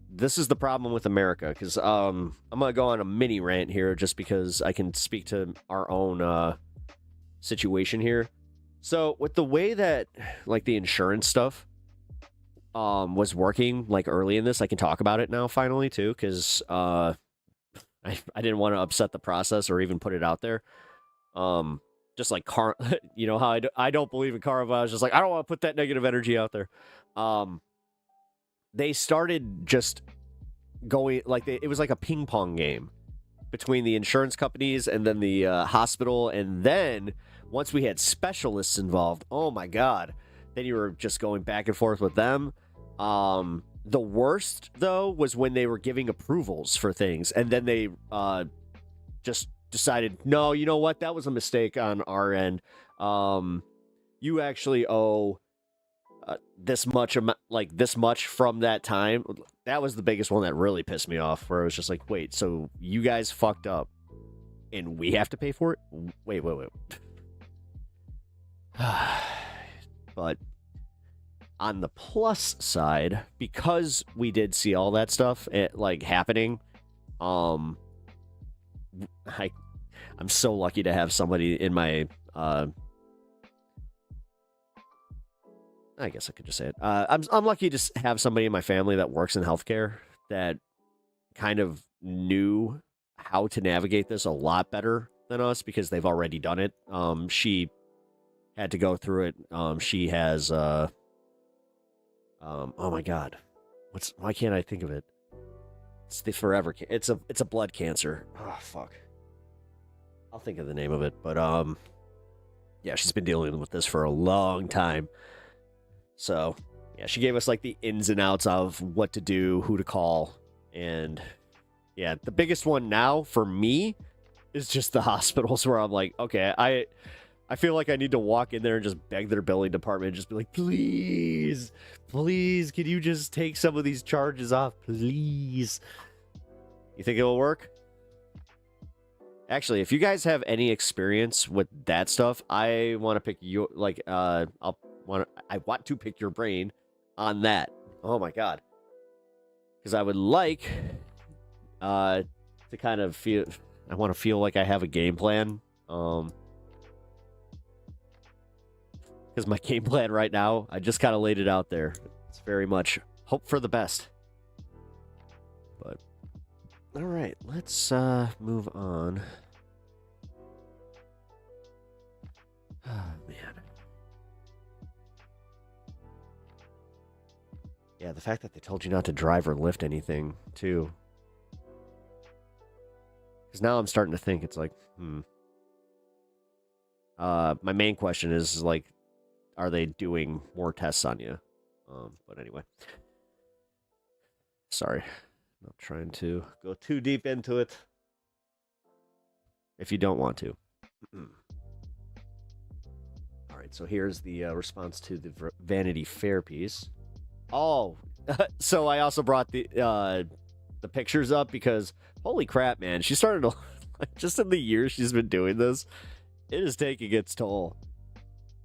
This is the problem with America, because I'm gonna go on a mini rant here just because I can speak to our own situation here. So with the way that like the insurance stuff was working like early in this, I can talk about it now finally too, because I didn't want to upset the process or even put it out there. Just like you know how I don't believe in karma. I was just like, I don't want to put that negative energy out there. They started just going like it was like a ping pong game between the insurance companies and then the hospital, and then once we had specialists involved, oh my God, then you were just going back and forth with them. The worst though was when they were giving approvals for things, and then they just decided, no, you know what? That was a mistake on our end. You actually owe this much from that time. That was the biggest one that really pissed me off, where it was just like, wait, so you guys fucked up and we have to pay for it? Wait. But on the plus side, because we did see all that stuff happening, I'm so lucky to have somebody in my I guess I could just say it. I'm lucky to have somebody in my family that works in healthcare that kind of knew how to navigate this a lot better than us, because they've already done it. She had to go through it. She has oh my God, why can't I think of it? It's the forever. It's a blood cancer. Oh fuck. I'll think of the name of it, but yeah, she's been dealing with this for a long time. So yeah, she gave us like the ins and outs of what to do, who to call, and yeah, the biggest one now for me is just the hospitals, where I'm like, okay, I feel like I need to walk in there and just beg their billing department and just be like, please, can you just take some of these charges off, please? You think it will work? Actually, if you guys have any experience with that stuff, I want to pick your I want to pick your brain on that. Oh my God, because I would like to kind of feel. I want to feel like I have a game plan. Because my game plan right now, I just kind of laid it out there. It's very much hope for the best. But all right, let's move on. Oh man. Yeah, the fact that they told you not to drive or lift anything too. Because now I'm starting to think it's like, my main question is like, are they doing more tests on you? But anyway. Sorry. I'm not trying to go too deep into it. If you don't want to. All right, so here's the response to the Vanity Fair piece. Oh, so I also brought the the pictures up because holy crap, man, she started to, just in the years she's been doing this, it is taking its toll.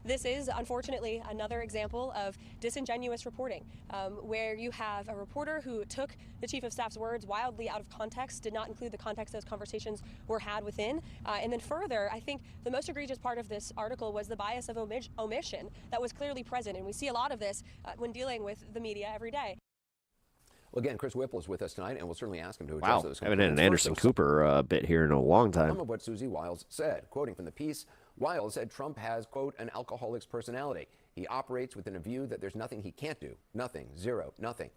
This is, unfortunately, another example of disingenuous reporting, where you have a reporter who took the chief of staff's words wildly out of context, did not include the context those conversations were had within. And then further, I think the most egregious part of this article was the bias of omission that was clearly present. And we see a lot of this when dealing with the media every day. Well, again, Chris Whipple is with us tonight, and we'll certainly ask him to address those. I haven't had an Anderson Cooper bit here in a long time. Some of what Susie Wiles said, quoting from the piece, Wiles said Trump has, quote, an alcoholic's personality. He operates within a view that there's nothing he can't do. Nothing. Zero. Nothing.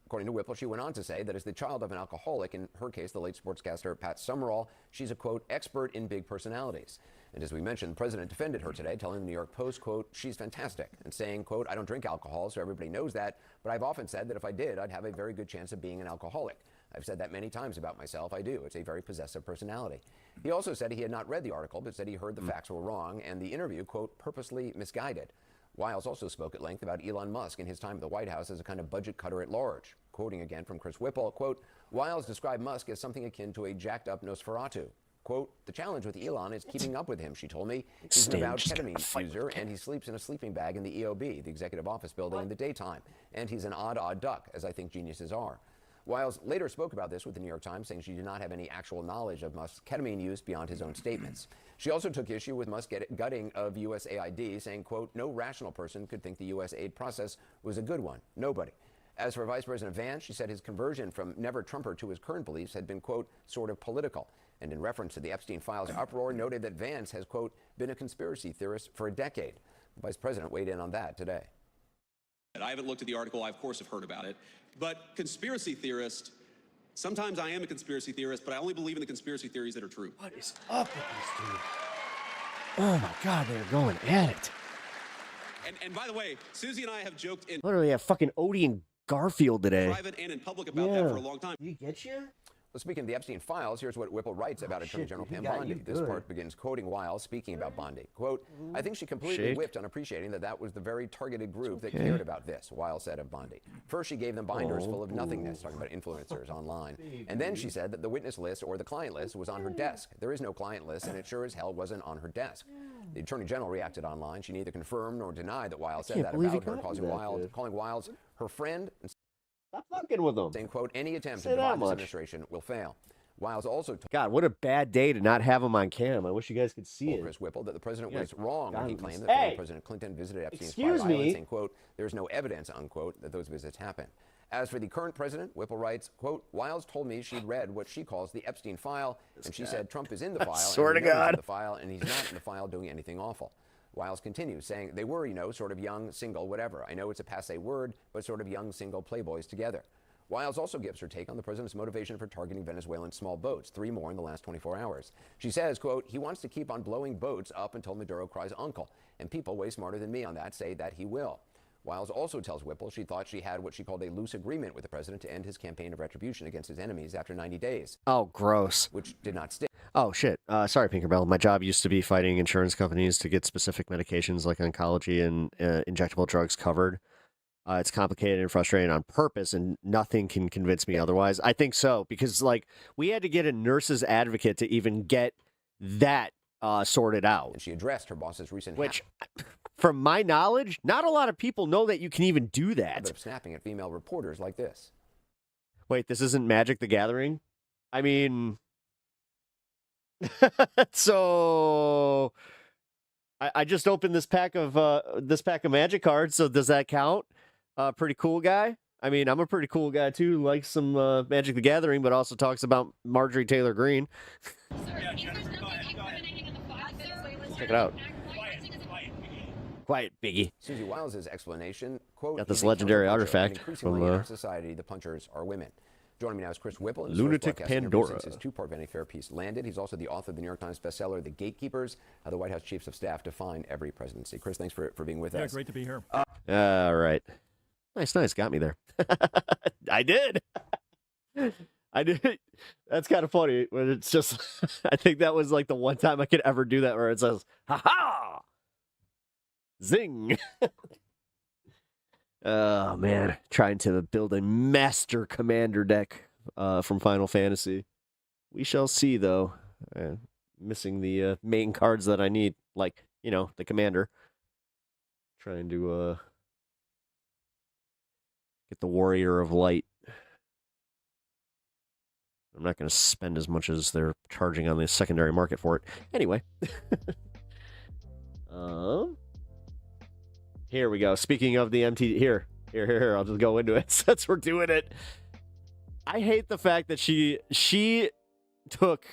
According to Whipple, she went on to say that as the child of an alcoholic, in her case, the late sportscaster Pat Summerall, she's a, quote, expert in big personalities. And as we mentioned, the president defended her today, telling the New York Post, quote, she's fantastic, and saying, quote, I don't drink alcohol, so everybody knows that, but I've often said that if I did, I'd have a very good chance of being an alcoholic. I've said that many times about myself. I do. It's a very possessive personality. He also said he had not read the article, but said he heard the facts were wrong, and the interview, quote, purposely misguided. Wiles also spoke at length about Elon Musk and his time at the White House as a kind of budget cutter at large. Quoting again from Chris Whipple, quote, Wiles described Musk as something akin to a jacked-up Nosferatu. Quote, the challenge with Elon is keeping up with him, she told me. He's an avowed ketamine user, and he sleeps in a sleeping bag in the EOB, the Executive Office Building, in the daytime. And he's an odd duck, as I think geniuses are. Wiles later spoke about this with the New York Times, saying she did not have any actual knowledge of Musk's ketamine use beyond his own statements. She also took issue with Musk's gutting of USAID, saying, quote, no rational person could think the U.S. aid process was a good one. Nobody. As for Vice President Vance, she said his conversion from never-Trumper to his current beliefs had been, quote, sort of political. And in reference to the Epstein files uproar, noted that Vance has, quote, been a conspiracy theorist for a decade. The Vice President weighed in on that today. I haven't looked at the article. I, of course, have heard about it. But conspiracy theorist, sometimes I am a conspiracy theorist, but I only believe in the conspiracy theories that are true. What is up with these dudes? Oh, my God, they're going at it. And by the way, Susie and I have joked in literally have fucking Odie and Garfield today. private and in public about that for a long time. You get you? Well, speaking of the Epstein files, here's what Whipple writes about Attorney General Pam Bondi. This part begins quoting Wiles speaking about Bondi. Quote, I think she completely whipped on appreciating that that was the very targeted group that cared about this, Wiles said of Bondi. First, she gave them binders full of nothingness, talking about influencers online. And then she said that the witness list or the client list was on her desk. There is no client list, and it sure as hell wasn't on her desk. The Attorney General reacted online. She neither confirmed nor denied that Wiles said that about her, calling Wiles her friend and stop fucking with them. Saying, quote, any attempt to divide this administration will fail. Wiles also told God, what a bad day to not have him on cam. I wish you guys could see it. Chris Whipple that the president was wrong when he claimed that former President Clinton visited Epstein's private island, saying, quote, there's no evidence, unquote, that those visits happened. As for the current president, Whipple writes, quote, Wiles told me she'd read what she calls the Epstein file, and she said Trump is in the file, swear to and he knows God. the file, and he's not in the file doing anything awful. Wiles continues, saying they were, you know, sort of young, single, whatever. I know it's a passé word, but sort of young, single playboys together. Wiles also gives her take on the president's motivation for targeting Venezuelan small boats, 3 more in the last 24 hours. She says, quote, he wants to keep on blowing boats up until Maduro cries uncle, and people way smarter than me on that say that he will. Wiles also tells Whipple she thought she had what she called a loose agreement with the president to end his campaign of retribution against his enemies after 90 days. Oh, gross. Which did not stick. Oh, shit. Sorry, Pinkerbell. My job used to be fighting insurance companies to get specific medications like oncology and injectable drugs covered. It's complicated and frustrating on purpose, and nothing can convince me otherwise. I think so, because like we had to get a nurse's advocate to even get that sorted out. And she addressed her boss's recent which, from my knowledge, not a lot of people know that you can even do that. Of snapping at female reporters like this. Wait, this isn't Magic the Gathering? I mean, so I just opened this pack of Magic cards. So does that count? Pretty cool guy. I mean, I'm a pretty cool guy too. Likes some Magic the Gathering, but also talks about Marjorie Taylor Greene. Check it out. Quiet, Biggie. Susie Wiles' explanation, quote, got this legendary artifact increasingly from in our society, the punchers are women. Joining me now is Chris Whipple. Lunatic Pandora. Since his 2-part Vanity Fair piece landed. He's also the author of the New York Times bestseller, The Gatekeepers, How the White House Chiefs of Staff Define Every Presidency. Chris, thanks for being with us. Yeah, great to be here. All right. Nice. Got me there. I did. I did. That's kind of funny. But it's just, I think that was like the one time I could ever do that where it says, ha-ha! Zing! Oh, man. Trying to build a master commander deck from Final Fantasy. We shall see, though. Missing the main cards that I need, like, the commander. Trying to get the Warrior of Light. I'm not going to spend as much as they're charging on the secondary market for it. Anyway. Here we go. Speaking of the MT... Here. I'll just go into it since we're doing it. I hate the fact that she took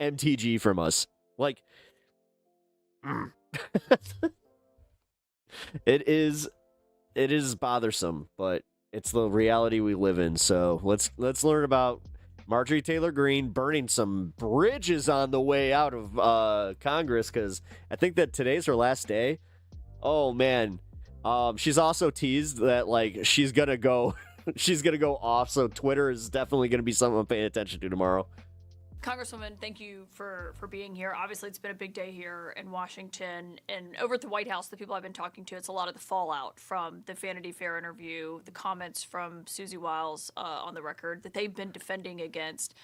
MTG from us. Like... It is bothersome, but it's the reality we live in. So let's learn about Marjorie Taylor Greene burning some bridges on the way out of Congress, because I think that today's her last day. Oh man, she's also teased that like she's gonna go off. So Twitter is definitely gonna be something I'm paying attention to tomorrow. Congresswoman, thank you for being here. Obviously, it's been a big day here in Washington. And over at the White House, the people I've been talking to, it's a lot of the fallout from the Vanity Fair interview, the comments from Susie Wiles on the record that they've been defending against.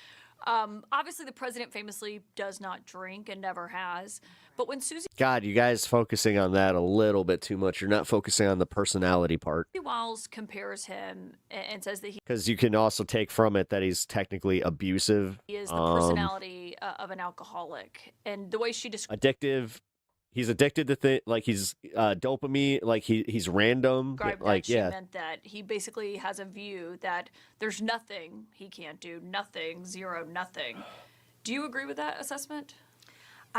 Obviously, the president famously does not drink and never has. But when Susie God, you guys focusing on that a little bit too much. You're not focusing on the personality part. Wiles compares him and says that Because you can also take from it that he's technically abusive. he is the personality of an alcoholic. And the way she described Addictive. He's addicted to things, like he's dopamine, like he's random. that, Like, she yeah. meant that he basically has a view that there's nothing he can't do, nothing, zero, nothing. Do you agree with that assessment?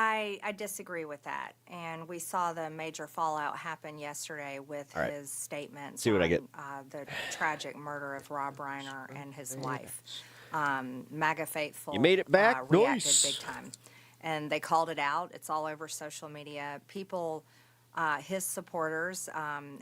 I disagree with that, and we saw the major fallout happen yesterday with All right. his statements See what I on get. The tragic murder of Rob Reiner and his wife. MAGA faithful You made it back? reacted Nice. big time, and they called it out. It's all over social media. People, his supporters,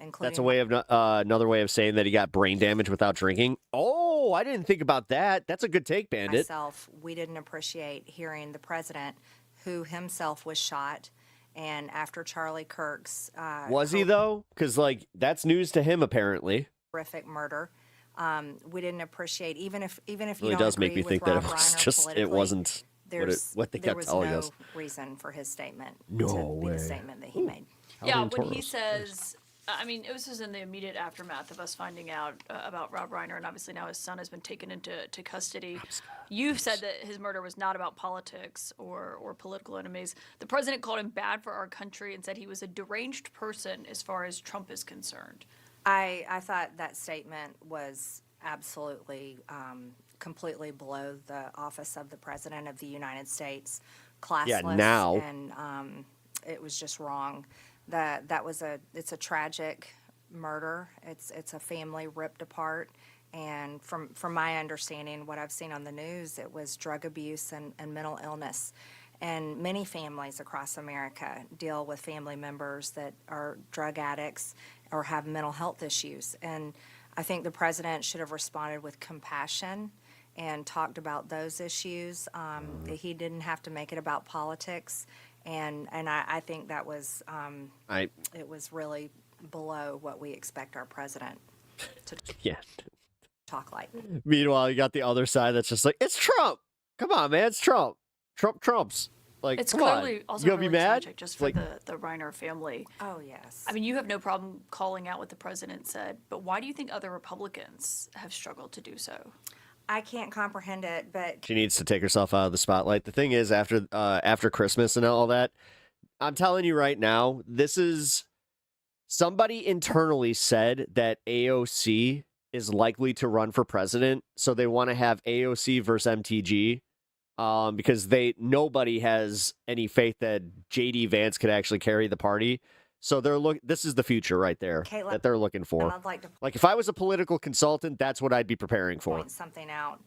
including That's a way of another way of saying that he got brain damage without drinking. Oh, I didn't think about that. That's a good take, Bandit. myself, we didn't appreciate hearing the president, who himself was shot, and after Charlie Kirk's Was he though? Because like that's news to him apparently. horrific murder, we didn't appreciate even if you Really don't does make agree me with think that Rob it was Reiner just it politically, wasn't what they there kept was telling no us. reason for his statement No to be way. the statement that he made. Yeah, when he says, I mean, it was in the immediate aftermath of us finding out about Rob Reiner, and obviously now his son has been taken into custody. You've said that his murder was not about politics or political enemies. The president called him bad for our country and said he was a deranged person as far as Trump is concerned. I thought that statement was absolutely completely below the office of the president of the United States, classless, now. and it was just wrong. It's a tragic murder. It's a family ripped apart, and from my understanding, what I've seen on the news, it was drug abuse and mental illness. And many families across America deal with family members that are drug addicts or have mental health issues. And I think the president should have responded with compassion and talked about those issues. He didn't have to make it about politics. And I think that was it was really below what we expect our president to talk like. Meanwhile, you got the other side that's just like, it's Trump. Come on, man, it's Trump. Trumps. Like, It's come on. clearly also You gonna really be mad? tragic just for Like, the Reiner family. Oh, yes. I mean, you have no problem calling out what the president said, but why do you think other Republicans have struggled to do so? I can't comprehend it, but she needs to take herself out of the spotlight. The thing is, after Christmas and all that, I'm telling you right now, this is somebody internally said that AOC is likely to run for president, so they want to have AOC versus MTG, because nobody has any faith that JD Vance could actually carry the party. So this is the future right there that they're looking for. I'd like to Like if I was a political consultant, that's what I'd be preparing for. point something out.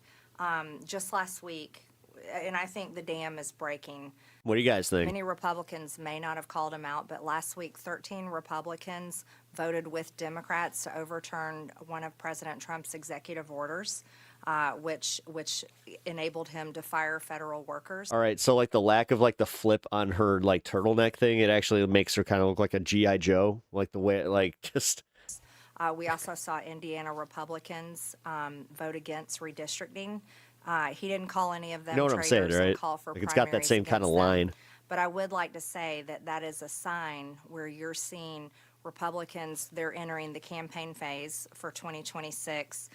Just last week, and I think the dam is breaking. What do you guys think? Many Republicans may not have called him out, but last week, 13 Republicans voted with Democrats to overturn one of President Trump's executive orders, which enabled him to fire federal workers. All right, so like the lack of like the flip on her like turtleneck thing, it actually makes her kind of look like a G.I. Joe, like the way like just. We also saw Indiana Republicans vote against redistricting. He didn't call any of them You know what I'm saying, traitors and right? call for Like it's got that primaries same kind of against them. line. But I would like to say that that is a sign where you're seeing Republicans, they're entering the campaign phase for 2026,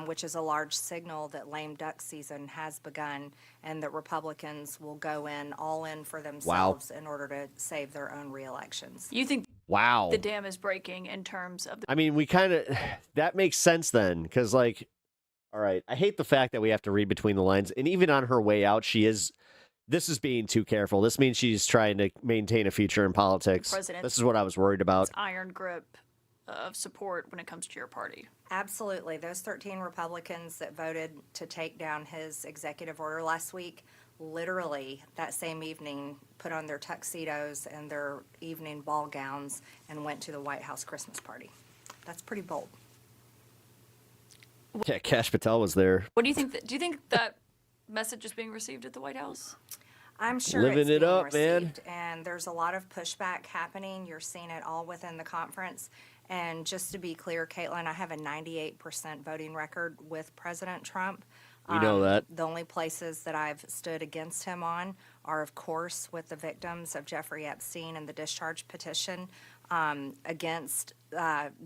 which is a large signal that lame duck season has begun and that Republicans will go in all in for themselves in order to save their own reelections. You think Wow. the dam is breaking in terms of the I mean, we kind of, that makes sense then, because, like, all right, I hate the fact that we have to read between the lines. And even on her way out, this is being too careful. This means she's trying to maintain a future in politics. President. This is what I was worried about. iron grip of support when it comes to your party? Absolutely. Those 13 Republicans that voted to take down his executive order last week, literally that same evening put on their tuxedos and their evening ball gowns and went to the White House Christmas party. That's pretty bold. Yeah, Kash Patel was there. What do you think? Do you think that message is being received at the White House? I'm sure Living it's it being up, received, and there's a lot of pushback happening. You're seeing it all within the conference. And just to be clear, Caitlin, I have a 98% voting record with President Trump. We know that. The only places that I've stood against him on are, of course, with the victims of Jeffrey Epstein and the discharge petition, against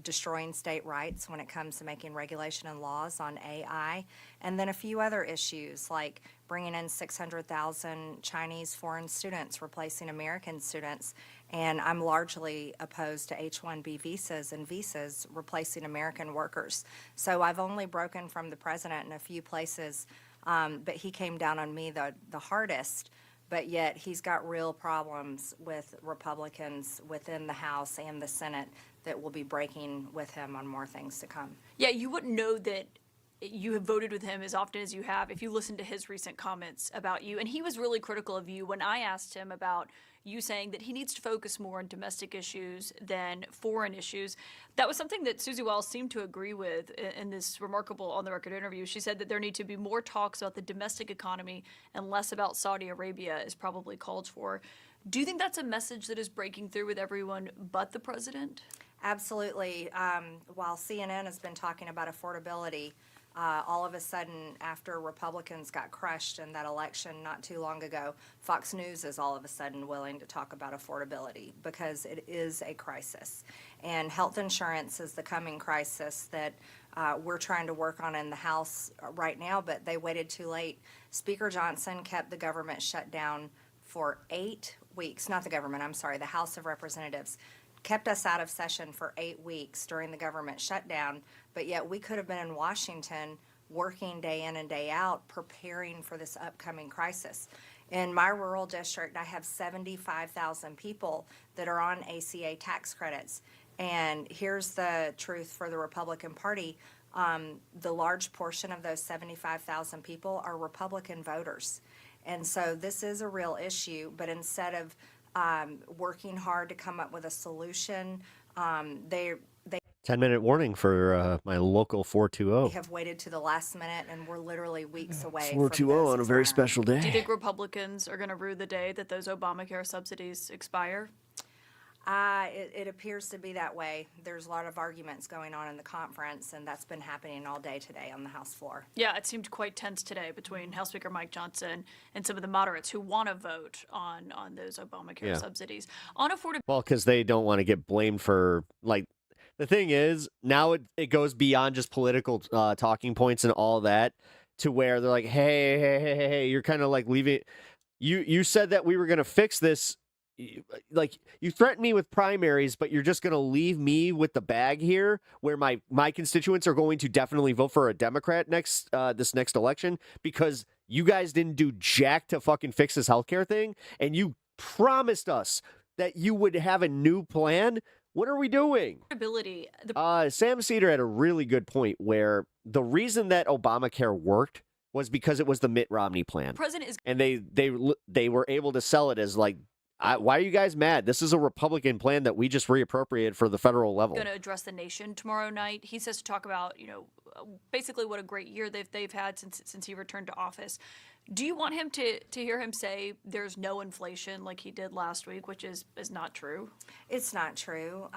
destroying state rights when it comes to making regulation and laws on AI, and then a few other issues like bringing in 600,000 Chinese foreign students, replacing American students, and I'm largely opposed to H-1B visas and visas replacing American workers. So I've only broken from the president in a few places, but he came down on me the hardest. But yet he's got real problems with Republicans within the House and the Senate that will be breaking with him on more things to come. Yeah, you wouldn't know that you have voted with him as often as you have if you listened to his recent comments about you. And he was really critical of you when I asked him about you saying that he needs to focus more on domestic issues than foreign issues. That was something that Susie Wiles seemed to agree with in this remarkable on-the-record interview. She said that there need to be more talks about the domestic economy and less about Saudi Arabia is probably called for. Do you think that's a message that is breaking through with everyone but the president? Absolutely. While CNN has been talking about affordability, all of a sudden, after Republicans got crushed in that election not too long ago, Fox News is all of a sudden willing to talk about affordability because it is a crisis. And health insurance is the coming crisis that we're trying to work on in the House right now, but they waited too late. Speaker Johnson kept the government shut down for 8 weeks. Not the government, I'm sorry, the House of Representatives kept us out of session for 8 weeks during the government shutdown, but yet we could have been in Washington working day in and day out preparing for this upcoming crisis. In my rural district, I have 75,000 people that are on ACA tax credits. And here's the truth for the Republican Party. The large portion of those 75,000 people are Republican voters. And so this is a real issue, but instead of working hard to come up with a solution, they 10-minute warning for my local 420. have waited to the last minute, and we're literally weeks away. 420 on a very special day. Do you think Republicans are going to rue the day that those Obamacare subsidies expire? It appears to be that way. There's a lot of arguments going on in the conference, and that's been happening all day today on the House floor. Yeah, it seemed quite tense today between House Speaker Mike Johnson and some of the moderates who want to vote on those Obamacare subsidies. On affordability. Well, because they don't want to get blamed for, like, the thing is, now it goes beyond just political talking points and all that to where they're like, hey, you're kind of like leaving. You said that we were going to fix this. Like, you threatened me with primaries, but you're just going to leave me with the bag here where my constituents are going to definitely vote for a Democrat this next election because you guys didn't do jack to fucking fix this healthcare thing. And you promised us that you would have a new plan. What are we doing? Sam Cedar had a really good point where the reason that Obamacare worked was because it was the Mitt Romney plan. And they were able to sell it as like, why are you guys mad? This is a Republican plan that we just reappropriated for the federal level. Going to address the nation tomorrow night. He says to talk about, basically what a great year they've had since he returned to office. Do you want him to hear him say there's no inflation like he did last week, which is not true? It's not true.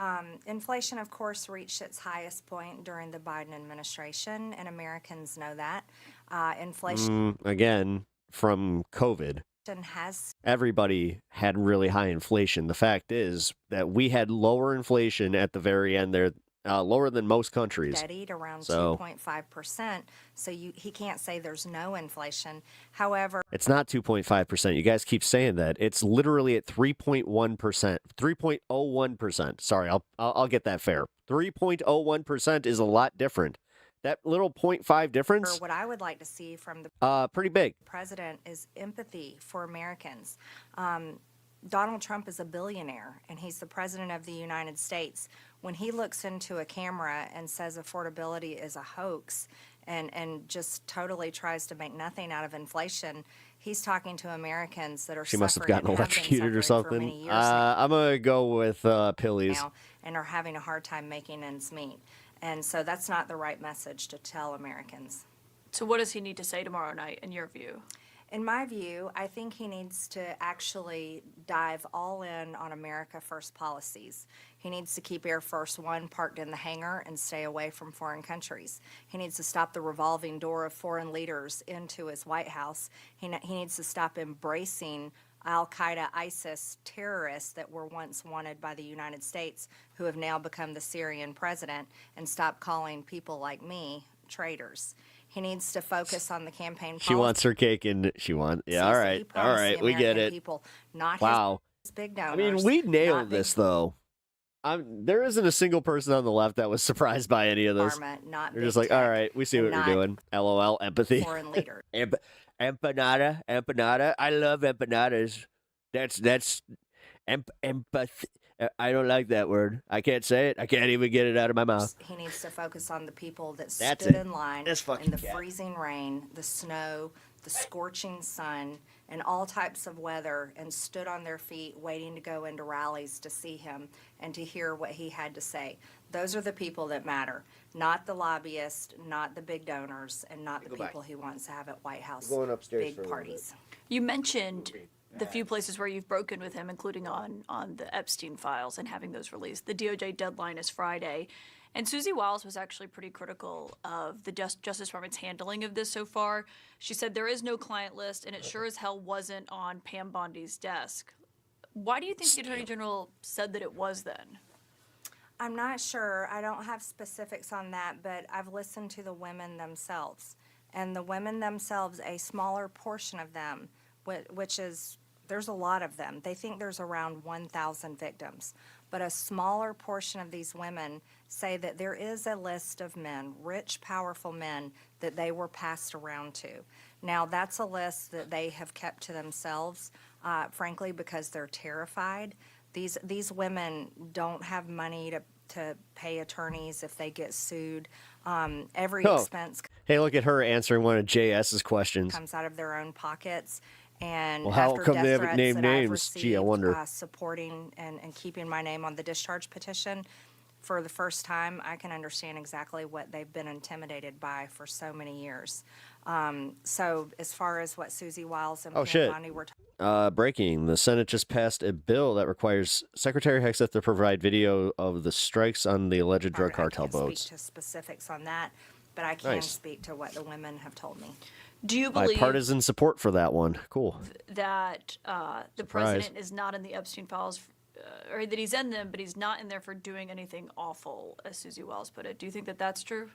Inflation, of course, reached its highest point during the Biden administration, and Americans know that. Inflation Again, from COVID. has Everybody had really high inflation. The fact is that we had lower inflation at the very end there, lower than most countries. steadied around So 2.5%. So he can't say there's no inflation. However, it's not 2.5%. You guys keep saying that. It's literally at 3.1%, 3.01%. Sorry, I'll get that fair. 3.01% is a lot different. That little 0.5 difference, what I would like to see from the pretty big. president is empathy for Americans. Donald Trump is a billionaire, and he's the president of the United States. When he looks into a camera and says affordability is a hoax and just totally tries to make nothing out of inflation, he's talking to Americans that are She must have suffering gotten and have been electrocuted or suffering for something. many years now. I'm going to go with pillies. And are having a hard time making ends meet. And so that's not the right message to tell Americans. So what does he need to say tomorrow night, in your view? In my view, I think he needs to actually dive all in on America First policies. He needs to keep Air Force One parked in the hangar and stay away from foreign countries. He needs to stop the revolving door of foreign leaders into his White House. He needs to stop embracing Al-Qaeda, ISIS terrorists that were once wanted by the United States, who have now become the Syrian president, and stop calling people like me traitors. He needs to focus on the campaign She wants her cake and yeah, all right, we get it. People, not wow. his big donors. I mean, we nailed this though. There isn't a single person on the left that was surprised by any of this. They're just like, all right, we see what you're doing. LOL, empathy. Foreign leader. Empanada. I love empanadas. That's empathy. I don't like that word. I can't say it. I can't even get it out of my mouth. He needs to focus on the people that That's stood it. in line in the freezing rain, the snow, the scorching sun, and all types of weather, and stood on their feet waiting to go into rallies to see him and to hear what he had to say. Those are the people that matter, not the lobbyists, not the big donors, and not the people he wants to have at White House Going upstairs for big a parties. You mentioned the few places where you've broken with him, including on the Epstein files and having those released. The DOJ deadline is Friday. And Susie Wiles was actually pretty critical of the Justice Department's handling of this so far. She said there is no client list, and it sure as hell wasn't on Pam Bondi's desk. Why do you think the Attorney General said that it was then? I'm not sure. I don't have specifics on that, but I've listened to the women themselves. And the women themselves, a smaller portion of them, which is, there's a lot of them. They think there's around 1,000 victims. But a smaller portion of these women say that there is a list of men, rich, powerful men, that they were passed around to. Now, that's a list that they have kept to themselves, frankly, because they're terrified. These women don't have money to pay attorneys if they get sued. Every expense Hey, look at her answering one of JS's questions. comes out of their own pockets. And Well, how after come death they haven't threats named that I've names? received, Gee, I wonder. Supporting and keeping my name on the discharge petition for the first time, I can understand exactly what they've been intimidated by for so many years. So as far as what Susie Wiles and Oh, Pam shit. Bondi were talking Breaking. The Senate just passed a bill that requires Secretary Hexeth to provide video of the strikes on the alleged drug cartel I can't boats. speak to specifics on that, but I can Nice. speak to what the women have told me. Do you believe Bipartisan support for that one. Cool. that the Surprise. president is not in the Epstein files, or that he's in them, but he's not in there for doing anything awful, as Susie Wiles put it? Do you think that that's true?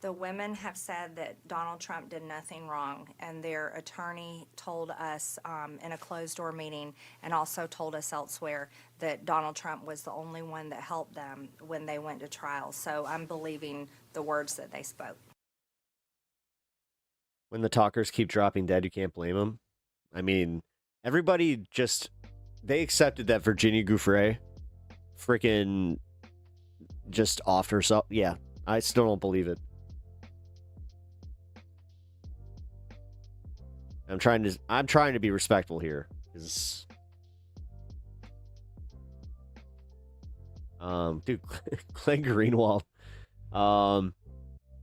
The women have said that Donald Trump did nothing wrong, and their attorney told us in a closed-door meeting, and also told us elsewhere, that Donald Trump was the only one that helped them when they went to trial. So I'm believing the words that they spoke. When the talkers keep dropping dead, you can't blame them. I mean, everybody just, they accepted that Virginia Giuffre freaking just offed herself. Yeah, I still don't believe it. I'm trying to be respectful here, because dude, Glenn Greenwald,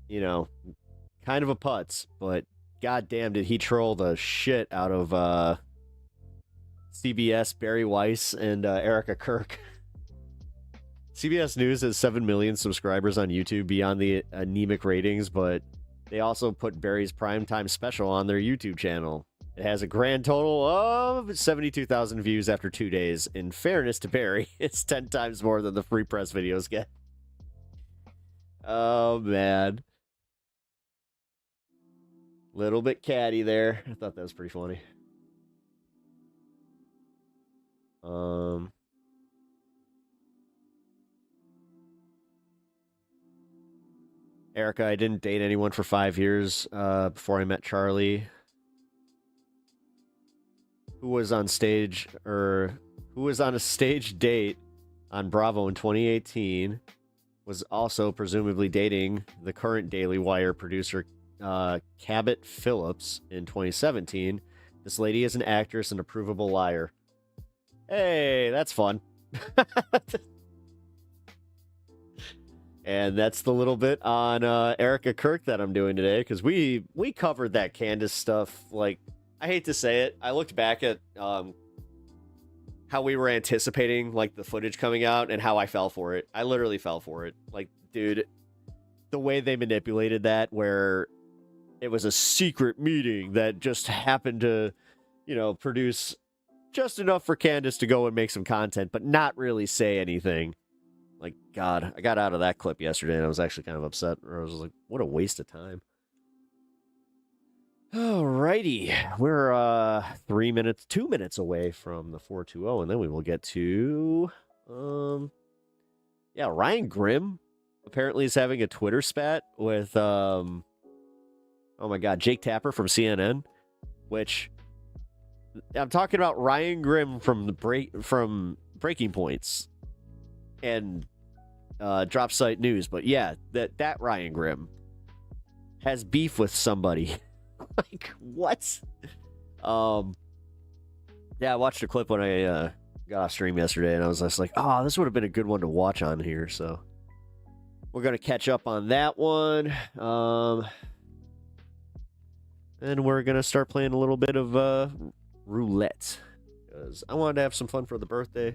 you know, kind of a putz, but goddamn, did he troll the shit out of CBS, Barry Weiss, and ERIKA KIRK. CBS News has 7 million subscribers on YouTube beyond the anemic ratings, but They also put Barry's primetime special on their YouTube channel. It has a grand total of 72,000 views after 2 days. In fairness to Barry, it's 10 times more than the Free Press videos get. Oh, man. Little bit catty there. I thought that was pretty funny. ERIKA, I didn't date anyone for 5 years before I met Charlie. Who was on a stage date on Bravo in 2018, was also presumably dating the current Daily Wire producer Cabot Phillips in 2017. This lady is an actress and a provable liar. Hey, that's fun. And that's the little bit on ERIKA KIRK that I'm doing today, because we covered that Candace stuff. Like, I hate to say it, I looked back at how we were anticipating like the footage coming out and how I fell for it. I literally fell for it. Like, dude, the way they manipulated that, where it was a secret meeting that just happened to, you know, produce just enough for Candace to go and make some content, but not really say anything. Like, God, I got out of that clip yesterday and I was actually kind of upset. Or I was like, what a waste of time. Alrighty. We're 2 minutes away from the 420, and then we will get to yeah, Ryan Grimm apparently is having a Twitter spat with oh my God, Jake Tapper from CNN, which I'm talking about Ryan Grimm from Breaking Points and Drop Site News, but yeah, that Ryan Grimm has beef with somebody. Like, what? Yeah, I watched a clip when I got off stream yesterday, and I was just like, oh, this would have been a good one to watch on here, so we're going to catch up on that one. And we're going to start playing a little bit of roulette, because I wanted to have some fun for the birthday.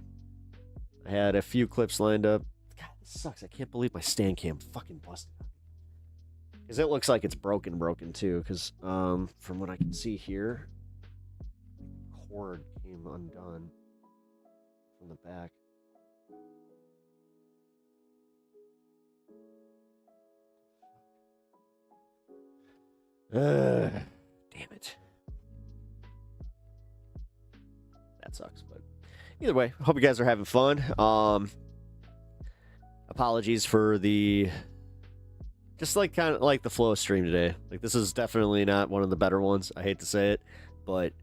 I had a few clips lined up. God, this sucks. I can't believe my stand cam fucking busted. Because it looks like it's broken too, because from what I can see here, the cord came undone from the back. Damn it. That sucks, but either way, hope you guys are having fun. Apologies for the... Just like kind of like the flow stream today. Like, this is definitely not one of the better ones. I hate to say it, but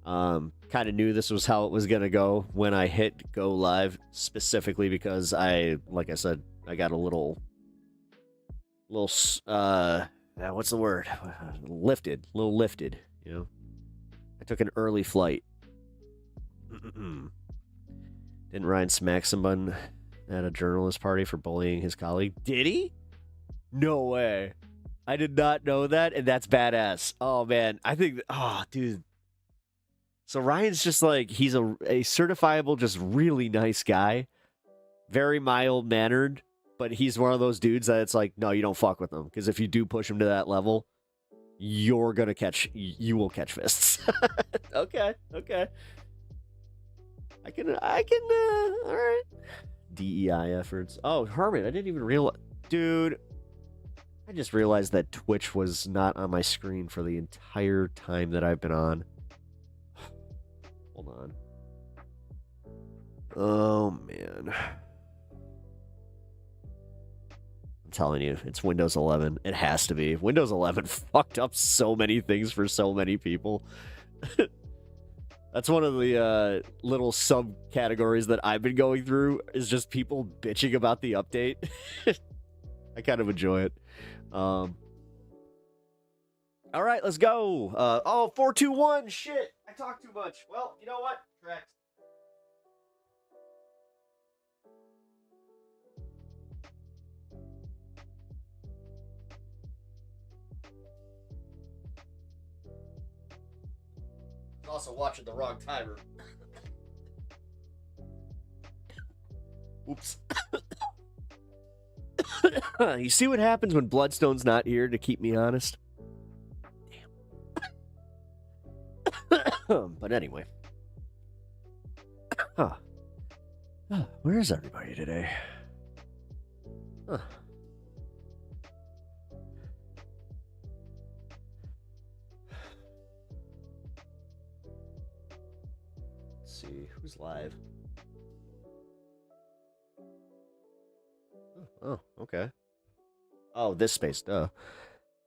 kind of knew this was how it was gonna go when I hit go live, specifically because like I said, I got a little what's the word? A little lifted, you know. I took an early flight. Didn't Ryan smack someone at a journalist party for bullying his colleague? Did he? No way. I did not know that, and that's badass. Oh, man. I think... Oh, dude. So Ryan's just like... He's a certifiable, just really nice guy. Very mild-mannered, but he's one of those dudes that it's like, no, you don't fuck with him, because if you do push him to that level, you're gonna catch... You will catch fists. Okay. I can... All right. DEI efforts. Oh, Herman, I didn't even realize... Dude... I just realized that Twitch was not on my screen for the entire time that I've been on. Hold on. Oh, man. I'm telling you, it's Windows 11. It has to be. Windows 11 fucked up so many things for so many people. That's one of the little subcategories that I've been going through, is just people bitching about the update. I kind of enjoy it. All right, let's go. 421. Shit, I talk too much. Well, you know what? Correct. I was also watching the wrong timer. Oops. You see what happens when Bloodstone's not here to keep me honest? Damn. But anyway. Where is everybody today? Huh. Let's see, who's live? Oh, okay. Oh, this space, duh.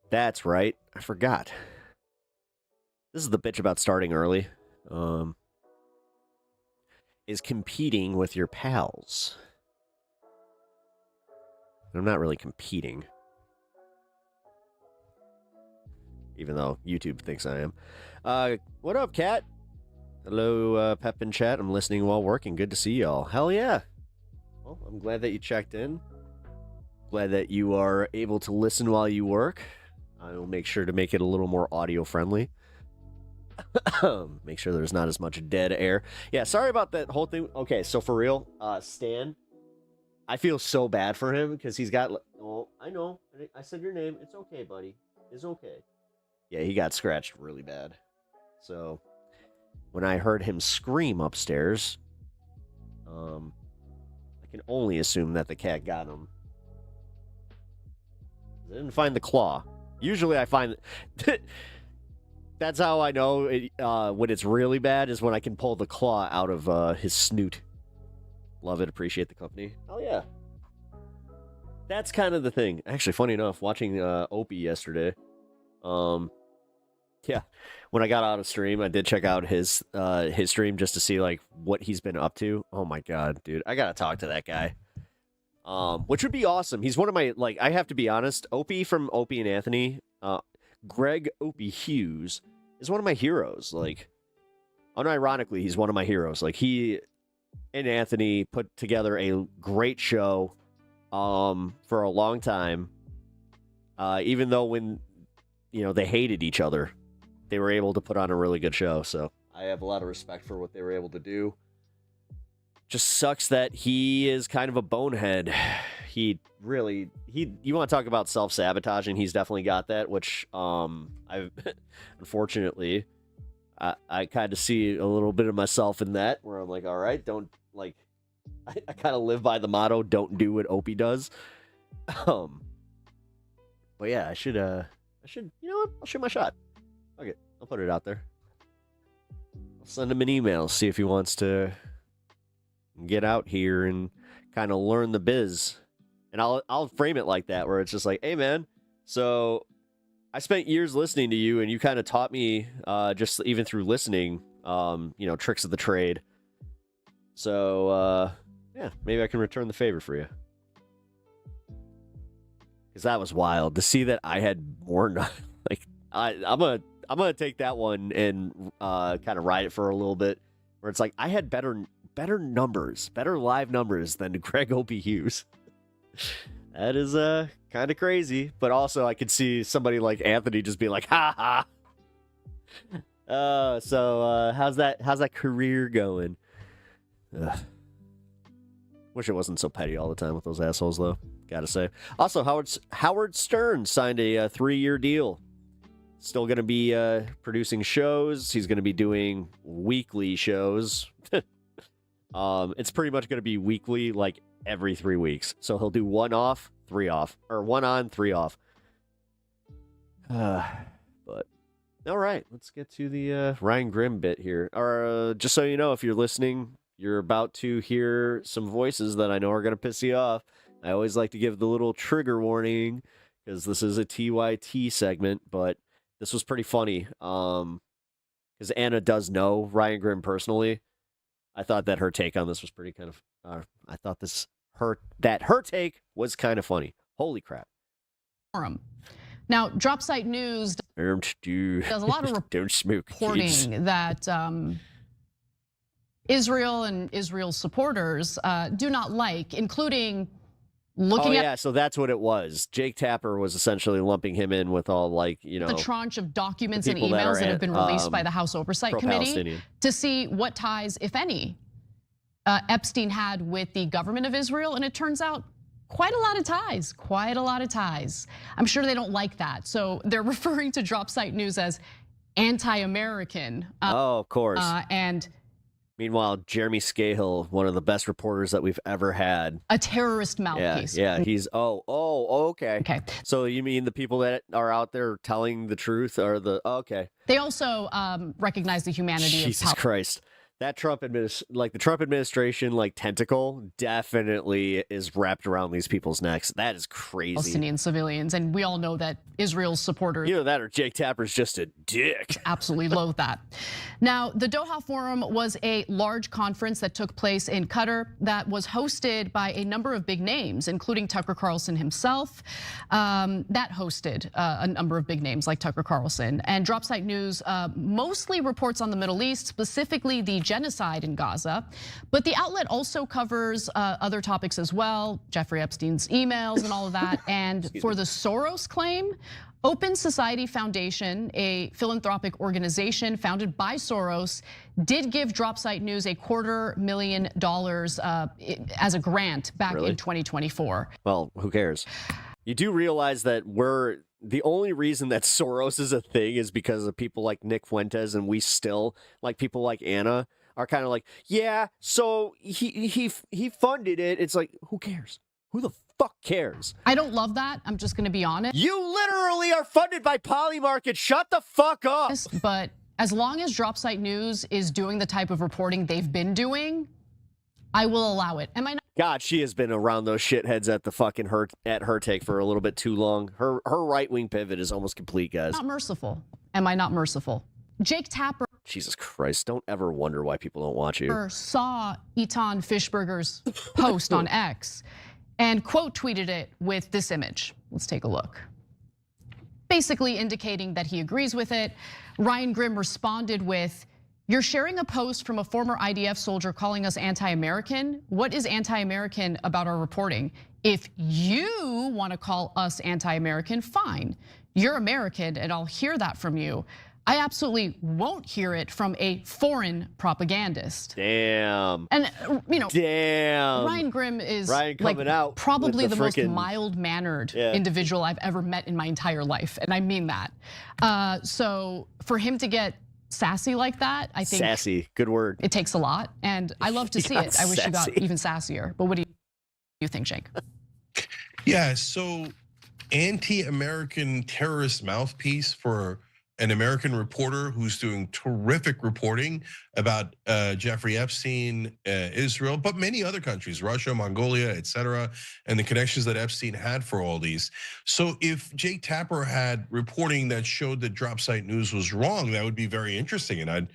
That's right. I forgot. This is the bitch about starting early. Is competing with your pals. I'm not really competing. Even though YouTube thinks I am. What up, Kat? Hello, Pep in chat. I'm listening while working. Good to see y'all. Hell yeah. Well, I'm glad that you checked in. Glad that you are able to listen while you work. I will make sure to make it a little more audio friendly. Make sure there's not as much dead air. Yeah, sorry about that whole thing. Okay, so for real, Stan, I feel so bad for him because he's got... Oh, I know. I said your name. It's okay, buddy. It's okay. Yeah, he got scratched really bad. So, when I heard him scream upstairs, I can only assume that the cat got him. I didn't find the claw. Usually I find... That's how I know when it's really bad, is when I can pull the claw out of his snoot. Love it. Appreciate the company. Oh, yeah. That's kind of the thing. Actually, funny enough, watching Opie yesterday. Yeah, when I got out of stream, I did check out his stream just to see like what he's been up to. Oh, my God, dude. I got to talk to that guy. Which would be awesome. He's one of my, like, I have to be honest, Opie from Opie and Anthony, Greg Opie Hughes is one of my heroes. Like, unironically, he's one of my heroes. Like, he and Anthony put together a great show for a long time. Even though when, you know, they hated each other, they were able to put on a really good show. So I have a lot of respect for what they were able to do. Just sucks that he is kind of a bonehead. You want to talk about self-sabotaging, he's definitely got that, which I've unfortunately I kind of see a little bit of myself in that, where I'm like, all right, don't, like, I kind of live by the motto, don't do what Opie does. But yeah, I should, you know what, I'll shoot my shot. Okay, I'll put it out there. I'll send him an email, see if he wants to get out here and kind of learn the biz. And I'll frame it like that, where it's just like, hey, man, so I spent years listening to you, and you kind of taught me, just even through listening, you know, tricks of the trade. So, yeah, maybe I can return the favor for you. Because that was wild to see that I had more. Like, I'm gonna take that one and kind of ride it for a little bit, where it's like I had better numbers, better live numbers than Greg Opie Hughes. That is kind of crazy, but also I could see somebody like Anthony just be like, ha ha. So how's that career going? Ugh. Wish it wasn't so petty all the time with those assholes, though. Gotta say. Also, Howard Stern signed a 3-year deal. Still gonna be producing shows. He's gonna be doing weekly shows. It's pretty much gonna be weekly, like every 3 weeks. So he'll do 1 off, 3 off, or 1 on, 3 off. But all right, let's get to the Ryan Grimm bit here. Or just so you know, if you're listening, you're about to hear some voices that I know are gonna piss you off. I always like to give the little trigger warning because this is a TYT segment, but this was pretty funny. Because Anna does know Ryan Grimm personally. I thought that her take on this was pretty kind of. I thought her take was kind of funny. Holy crap! Now, Drop Site News does a lot of reporting that Israel and Israel's supporters do not like, including looking at. Yeah, so that's what it was. Jake Tapper was essentially lumping him in with all, like, you know, the tranche of documents and emails that have been released by the House Oversight Committee to see what ties, if any, Epstein had with the government of Israel. And it turns out quite a lot of ties, quite a lot of ties. I'm sure they don't like that. So they're referring to Drop Site News as anti-American. Oh, of course. And meanwhile, Jeremy Scahill, one of the best reporters that we've ever had. A terrorist mouthpiece. Yeah, he's, okay. Okay. So you mean the people that are out there telling the truth are okay. They also recognize the humanity Jesus of power. Christ. That the Trump administration, tentacle definitely is wrapped around these people's necks. That is crazy. Palestinian civilians, and we all know that Israel's supporters. You know that, or Jake Tapper's just a dick. Absolutely loathe that. Now, the Doha Forum was a large conference that took place in Qatar that was hosted by a number of big names, including Tucker Carlson himself. That hosted a number of big names like Tucker Carlson. And Drop Site News mostly reports on the Middle East, specifically the genocide in Gaza. But the outlet also covers other topics as well, Jeffrey Epstein's emails and all of that. And for the Soros claim, Open Society Foundation, a philanthropic organization founded by Soros, did give Drop Site News $250,000 as a grant back in 2024. Well, who cares? You do realize that the only reason that Soros is a thing is because of people like Nick Fuentes, and we still, like people like Anna, are kind of like, yeah, so he funded it. It's like, who cares? Who the fuck cares? I don't love that. I'm just going to be honest. You literally are funded by Polymarket. Shut the fuck up. But as long as Drop Site News is doing the type of reporting they've been doing, I will allow it. Am I not? God, she has been around those shitheads at the fucking her take for a little bit too long. Her right-wing pivot is almost complete, guys. Not merciful. Am I not merciful? Jake Tapper. Jesus Christ, don't ever wonder why people don't watch you. Saw Eitan Fishberger's post on X and quote tweeted it with this image. Let's take a look. Basically indicating that he agrees with it. Ryan Grimm responded with, "You're sharing a post from a former IDF soldier calling us anti-American. What is anti-American about our reporting? If you want to call us anti-American, fine. You're American and I'll hear that from you. I absolutely won't hear it from a foreign propagandist." Damn. And damn. Ryan Grimm is coming out probably with the most mild-mannered individual I've ever met in my entire life, and I mean that. So for him to get sassy like that, I think sassy, good word. It takes a lot, and I love to see it. I wish he got even sassier. But what do you think, Jake? Yeah, so anti-American terrorist mouthpiece for an American reporter who's doing terrific reporting about Jeffrey Epstein, Israel, but many other countries, Russia, Mongolia, etc., and the connections that Epstein had for all these. So if Jake Tapper had reporting that showed that Drop Site News was wrong, that would be very interesting. And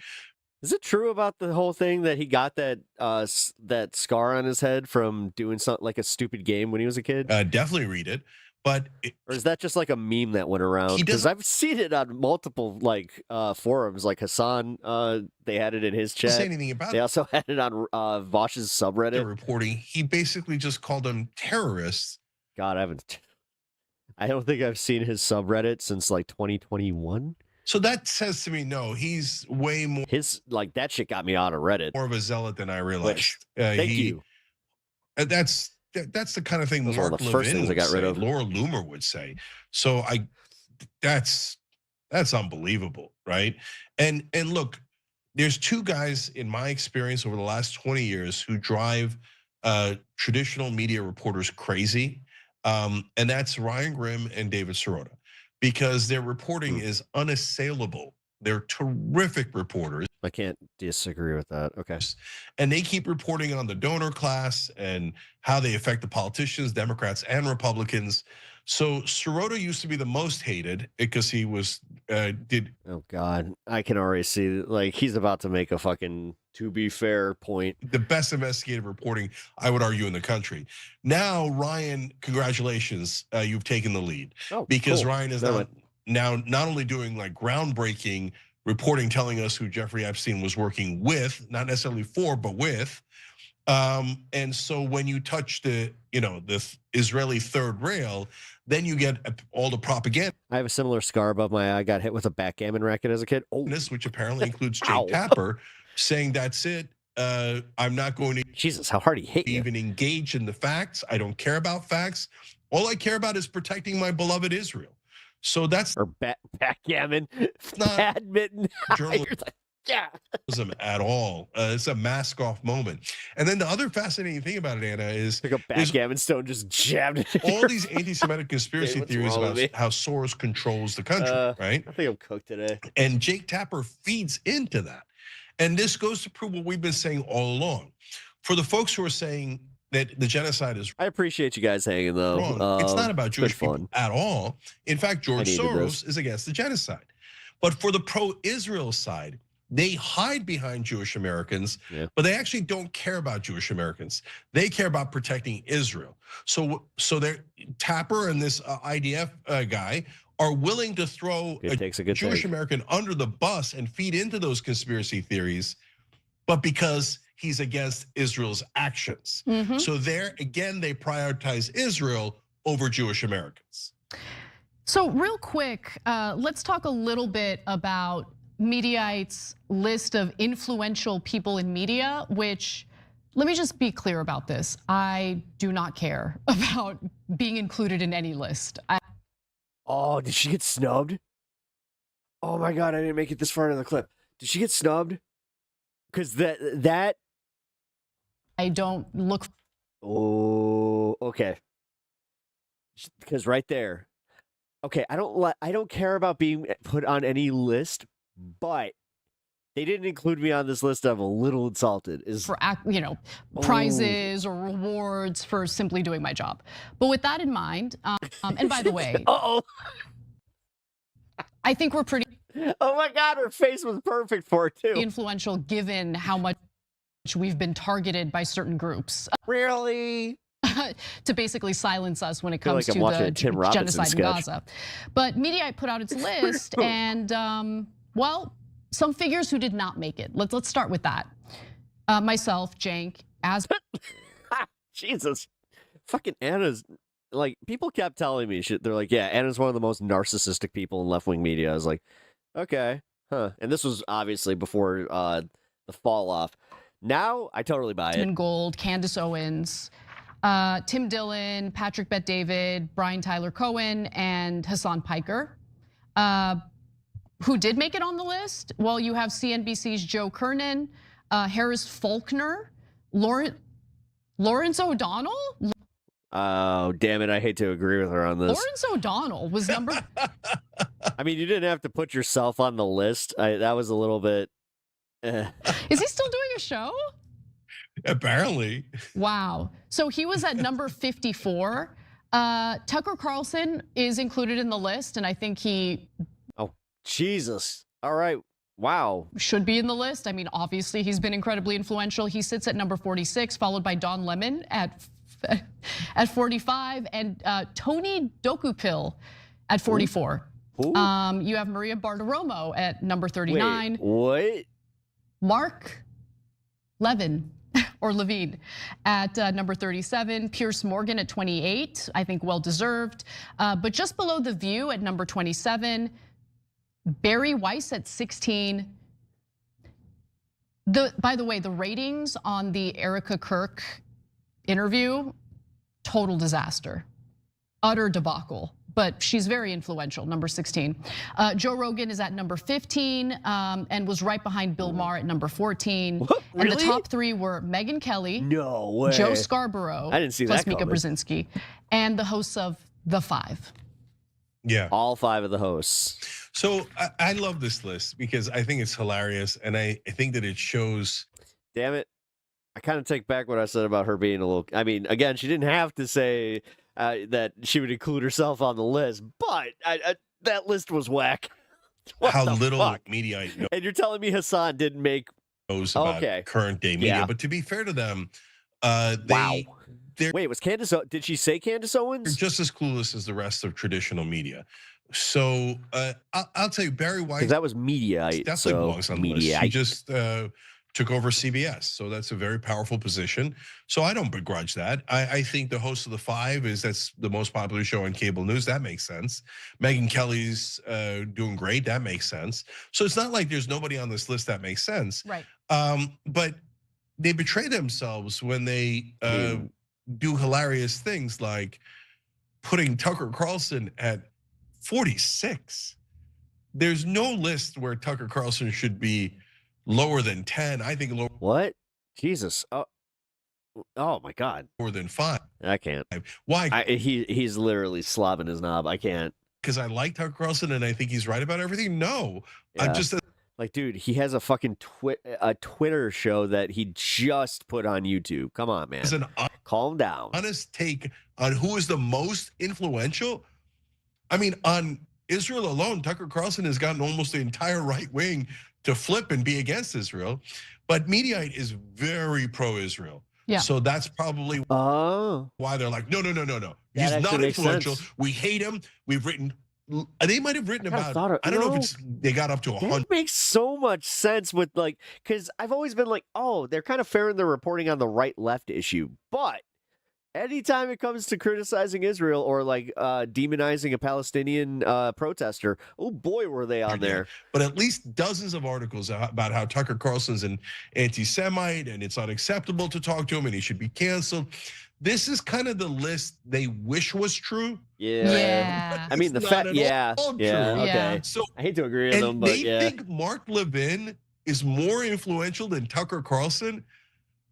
Is it true about the whole thing that he got that that scar on his head from doing something like a stupid game when he was a kid? Definitely read it. But or is that just like a meme that went around? Because I've seen it on multiple forums, like Hassan. They had it in his chat. Say anything about they also had it on Vosh's subreddit. The reporting, he basically just called them terrorists. God, I don't think I've seen his subreddit since like 2021. So that says to me, no, he's way more. That shit got me out of Reddit. More of a zealot than I realized. Thank you. That's the kind of thing Mark Levin would say, Laura Loomer would say. So that's unbelievable, right? And look, there's two guys in my experience over the last 20 years who drive traditional media reporters crazy, and that's Ryan Grimm and David Sirota, because their reporting is unassailable. They're terrific reporters. I can't disagree with that. Okay. And they keep reporting on the donor class and how they affect the politicians, Democrats and Republicans. So Sirota used to be the most hated because he was Oh God, I can already see he's about to make a fucking to be fair point. The best investigative reporting, I would argue, in the country. Now, Ryan, congratulations, you've taken the lead. Because cool. Ryan is now not only doing groundbreaking reporting, telling us who Jeffrey Epstein was working with, not necessarily for, but with. And so when you touch the Israeli third rail, then you get all the propaganda. I have a similar scar above my eye. I got hit with a backgammon racket as a kid. Which apparently includes Jake Tapper saying that's it. I'm not going to Jesus, how hard he hit you. even engage in the facts. I don't care about facts. All I care about is protecting my beloved Israel. So that's or backgammon, not badminton, journalism at all. It's a mask off moment. And then the other fascinating thing about it, Anna, is like a backgammon stone just jabbed it. All these anti-Semitic conspiracy theories about how Soros controls the country, right? I think I'm cooked today. And Jake Tapper feeds into that. And this goes to prove what we've been saying all along. For the folks who are saying that the genocide is I appreciate you guys hanging though. wrong, it's not about Jewish people at all. In fact, George Soros is against the genocide. But for the pro-Israel side, they hide behind Jewish Americans, but they actually don't care about Jewish Americans. They care about protecting Israel. So they're Tapper and this IDF guy are willing to throw a Jewish American under the bus and feed into those conspiracy theories, but because he's against Israel's actions. So there, again, they prioritize Israel over Jewish Americans. So real quick, let's talk a little bit about Mediaite's list of influential people in media, which, let me just be clear about this. I do not care about being included in any list. Oh, did she get snubbed? Oh my God, I didn't make it this far in the clip. Did she get snubbed? Because that I don't look. Oh, okay. Because right there. Okay, I don't care about being put on any list, but they didn't include me on this list. I'm a little insulted. For prizes or rewards for simply doing my job. But with that in mind, and by the way, I think we're pretty. Oh my God, her face was perfect for it too. Influential, given how much we've been targeted by certain groups. Really? To basically silence us when it comes like to the genocide in Gaza. But Mediaite put out its list, and well, some figures who did not make it. Let's start with that. Myself, Jank, as Jesus, fucking Anna's like, people kept telling me shit. They're like, yeah, Anna's one of the most narcissistic people in left wing media. I was like, okay, huh. And this was obviously before the fall off. Now I totally buy it. Gold, Candace Owens, Tim Dillon, Patrick Bet-David, Brian Tyler Cohen, and Hassan Piker. Who did make it on the list? Well, you have CNBC's Joe Kernan, Harris Faulkner, Lawrence O'Donnell. Oh, damn it. I hate to agree with her on this. Lawrence O'Donnell was number. I mean, you didn't have to put yourself on the list. That was a little bit. Is he still doing a show? Apparently. Wow. So he was at number 54. Tucker Carlson is included in the list, and I think he. Oh, Jesus. All right. Wow. Should be in the list. I mean, obviously, he's been incredibly influential. He sits at number 46, followed by Don Lemon at 45, and Tony Dokupil at 44. Ooh. You have Maria Bartiromo at number 39. Wait, what? Mark Levin at number 37. Pierce Morgan at 28, I think well deserved. But just below The View at number 27. Barry Weiss at 16. By the way, the ratings on the ERIKA KIRK interview, total disaster, utter debacle. But she's very influential, number 16. Joe Rogan is at number 15 and was right behind Bill Maher at number 14. What? Really? And the top three were Megyn Kelly, no way, Joe Scarborough, I didn't see plus that Mika coming. Brzezinski, and the hosts of The Five. Yeah, all 5 of the hosts. So I love this list because I think it's hilarious, and I think that it shows. Damn it. I kind of take back what I said about her being a little. I mean, again, she didn't have to say that she would include herself on the list, but that list was whack. How little Mediaite knows. And you're telling me Hassan didn't make about current day media, yeah. But to be fair to them, wow. Wait, was Candace? Did she say Candace Owens? They're just as clueless as the rest of traditional media. So I'll tell you, Barry White. Because that was Mediaite. Definitely belongs on the list. He just took over CBS, so that's a very powerful position. So I don't begrudge that. I think the host of The Five that's the most popular show on cable news. That makes sense. Megyn Kelly's doing great. That makes sense. So it's not like there's nobody on this list that makes sense. Right. But they betray themselves when they do hilarious things like putting Tucker Carlson at 46. There's no list where Tucker Carlson should be lower than 10. I think lower. What? Jesus. Oh my God. More than 5. I can't. Why? He's literally slobbing his knob. I can't. Because I like Tucker Carlson and I think he's right about everything. No, Yeah. I'm just like, dude, he has a fucking Twitter show that he just put on YouTube. Come on, man. Calm down. Honest take on who is the most influential. I mean, on Israel alone, Tucker Carlson has gotten almost the entire right wing to flip and be against Israel. But Mediaite is very pro-Israel. Yeah. So that's probably why they're like, no. He's not influential. We hate him. We've written. They might have written about. I don't know if it's. They got up to 100. That makes so much sense with like, because I've always been like, oh, they're kind of fair in their reporting on the right-left issue, but anytime it comes to criticizing Israel or like demonizing a Palestinian protester, oh boy, were they on there. But at least dozens of articles about how Tucker Carlson's an anti-Semite and it's unacceptable to talk to him and he should be canceled. This is kind of the list they wish was true. Yeah. I mean, the fact, yeah. Okay. So I hate to agree with them, but they think Mark Levin is more influential than Tucker Carlson.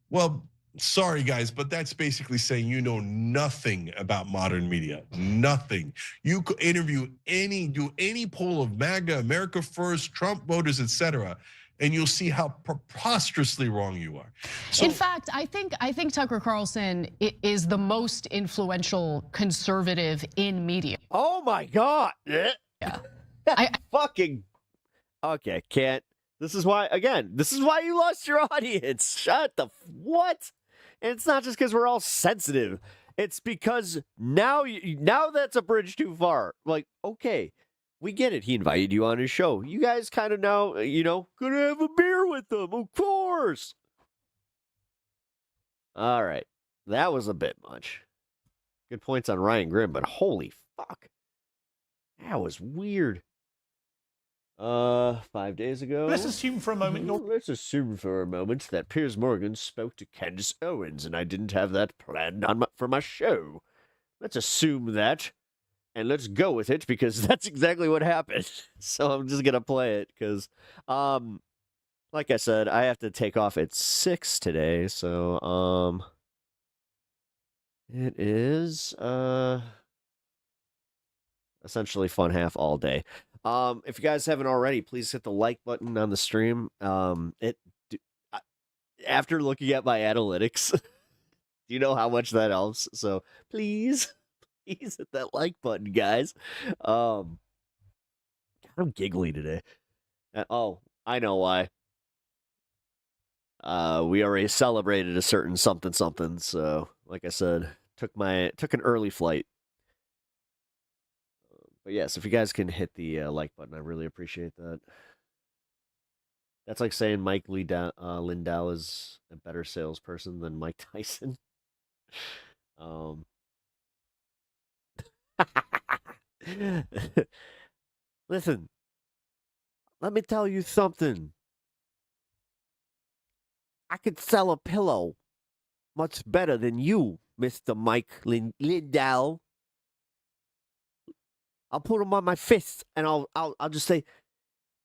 Well, sorry guys, but that's basically saying you know nothing about modern media. Nothing. You could interview do any poll of MAGA, America First, Trump voters, etc., and you'll see how preposterously wrong you are. So, in fact, I think Tucker Carlson is the most influential conservative in media. Oh my God. Yeah. I fucking okay, can't. This is why you lost your audience. Shut the what? And it's not just because we're all sensitive. It's because now that's a bridge too far. Like, okay, we get it. He invited you on his show. You guys kind of now, gonna have a beer with them, of course. All right, that was a bit much. Good points on Ryan Grimm, but holy fuck, that was weird. 5 days ago. Let's assume for a moment that Piers Morgan spoke to Candace Owens, and I didn't have that planned for my show. Let's assume that, and let's go with it because that's exactly what happened. So I'm just gonna play it because, like I said, I have to take off at 6 today. So it is essentially fun half all day. If you guys haven't already, please hit the like button on the stream. After looking at my analytics, do you know how much that helps? So please hit that like button, guys. I'm giggly today. Oh, I know why. We already celebrated a certain something. So, like I said, took an early flight. But yes, if you guys can hit the like button, I really appreciate that. That's like saying Mike Lindell is a better salesperson than Mike Tyson. Listen, let me tell you something. I could sell a pillow much better than you, Mr. Mike Lindell. I'll put them on my fists, and I'll just say,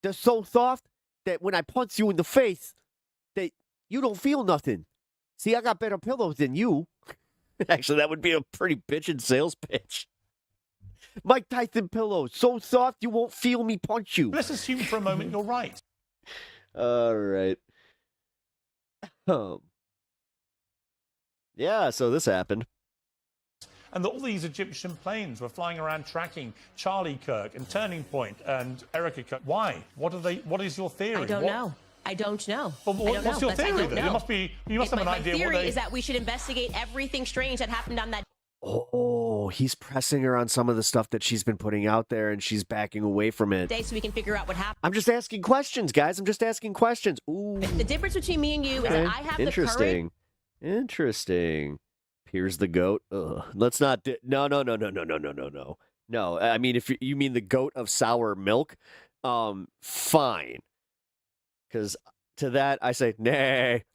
they're so soft that when I punch you in the face, that you don't feel nothing. See, I got better pillows than you. Actually, that would be a pretty bitchin' sales pitch. Mike Tyson pillows, so soft you won't feel me punch you. Let's assume for a moment you're right. All right. Yeah, so this happened. And that all these Egyptian planes were flying around tracking Charlie Kirk and Turning Point and ERIKA Kirk. Why? What is your theory? I don't know. I don't know. Well, what's your theory then? You must have an idea. My theory is that we should investigate everything strange that happened on that. Oh, he's pressing her on some of the stuff that she's been putting out there, and she's backing away from it. Day so we can figure out what happened. I'm just asking questions, guys. I'm just asking questions. Ooh. The difference between me and you is that I have the courage. Interesting. Here's the goat. Ugh. Let's not. No. No, I mean, if you mean the goat of sour milk, fine. Because to that I say nay.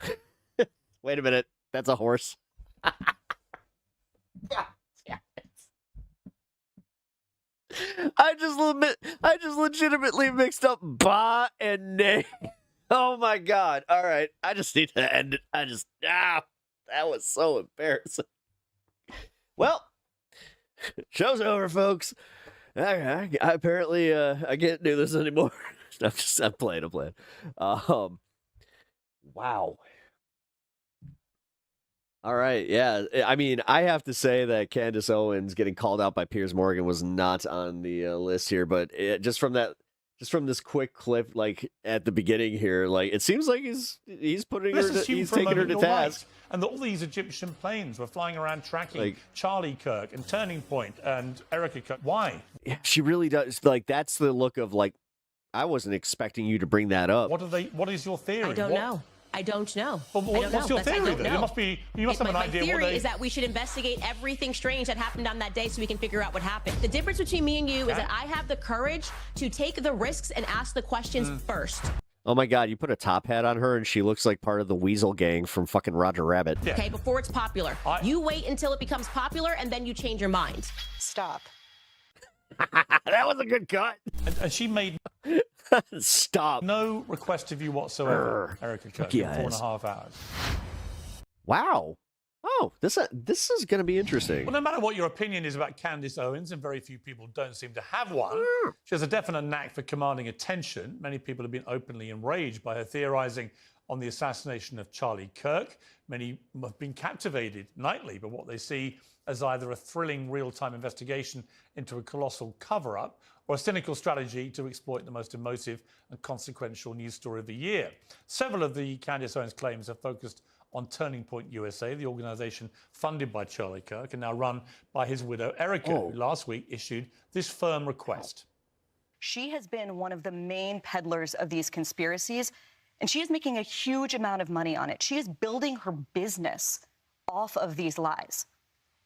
Wait a minute. That's a horse. God damn it. I just legitimately mixed up ba and nay. Oh my God. All right. I just need to end it. That was so embarrassing. Well, show's over, folks. I apparently I can't do this anymore. I'm playing. Wow. All right, yeah. I mean, I have to say that Candace Owens getting called out by Piers Morgan was not on the list here, but just from this quick clip, like at the beginning here, like it seems like he's taking her to task. Right. And all these Egyptian planes were flying around tracking Charlie Kirk and Turning Point and ERIKA Kirk. Why? Yeah, she really does. Like that's the look of like, I wasn't expecting you to bring that up. What is your theory? I don't know. I don't know. Well, what's your theory then? You must have an idea. My theory is that we should investigate everything strange that happened on that day so we can figure out what happened. The difference between me and you is that I have the courage to take the risks and ask the questions first. Oh my God, you put a top hat on her and she looks like part of the Weasel gang from fucking Roger Rabbit. Yeah. Okay, before it's popular. You wait until it becomes popular and then you change your mind. Stop. That was a good cut. And she made stop. No request of you whatsoever, ERIKA Kirk, in 4.5 hours. Wow. Oh, this is going to be interesting. Well, no matter what your opinion is about Candace Owens, and very few people don't seem to have one, she has a definite knack for commanding attention. Many people have been openly enraged by her theorizing on the assassination of Charlie Kirk. Many have been captivated nightly by what they see as either a thrilling real-time investigation into a colossal cover-up or a cynical strategy to exploit the most emotive and consequential news story of the year. Several of the Candace Owens claims are focused on Turning Point USA, the organization funded by Charlie Kirk and now run by his widow, ERIKA, who last week issued this firm request. She has been one of the main peddlers of these conspiracies, and she is making a huge amount of money on it. She is building her business off of these lies.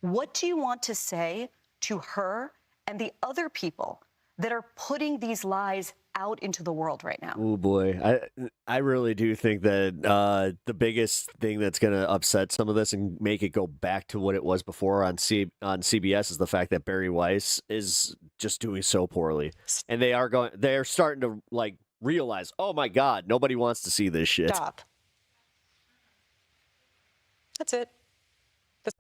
What do you want to say to her and the other people that are putting these lies out into the world right now? Oh boy, I really do think that the biggest thing that's going to upset some of this and make it go back to what it was before on CBS is the fact that Barry Weiss is just doing so poorly, and they're starting to like realize, oh my God, nobody wants to see this shit. Stop. That's it.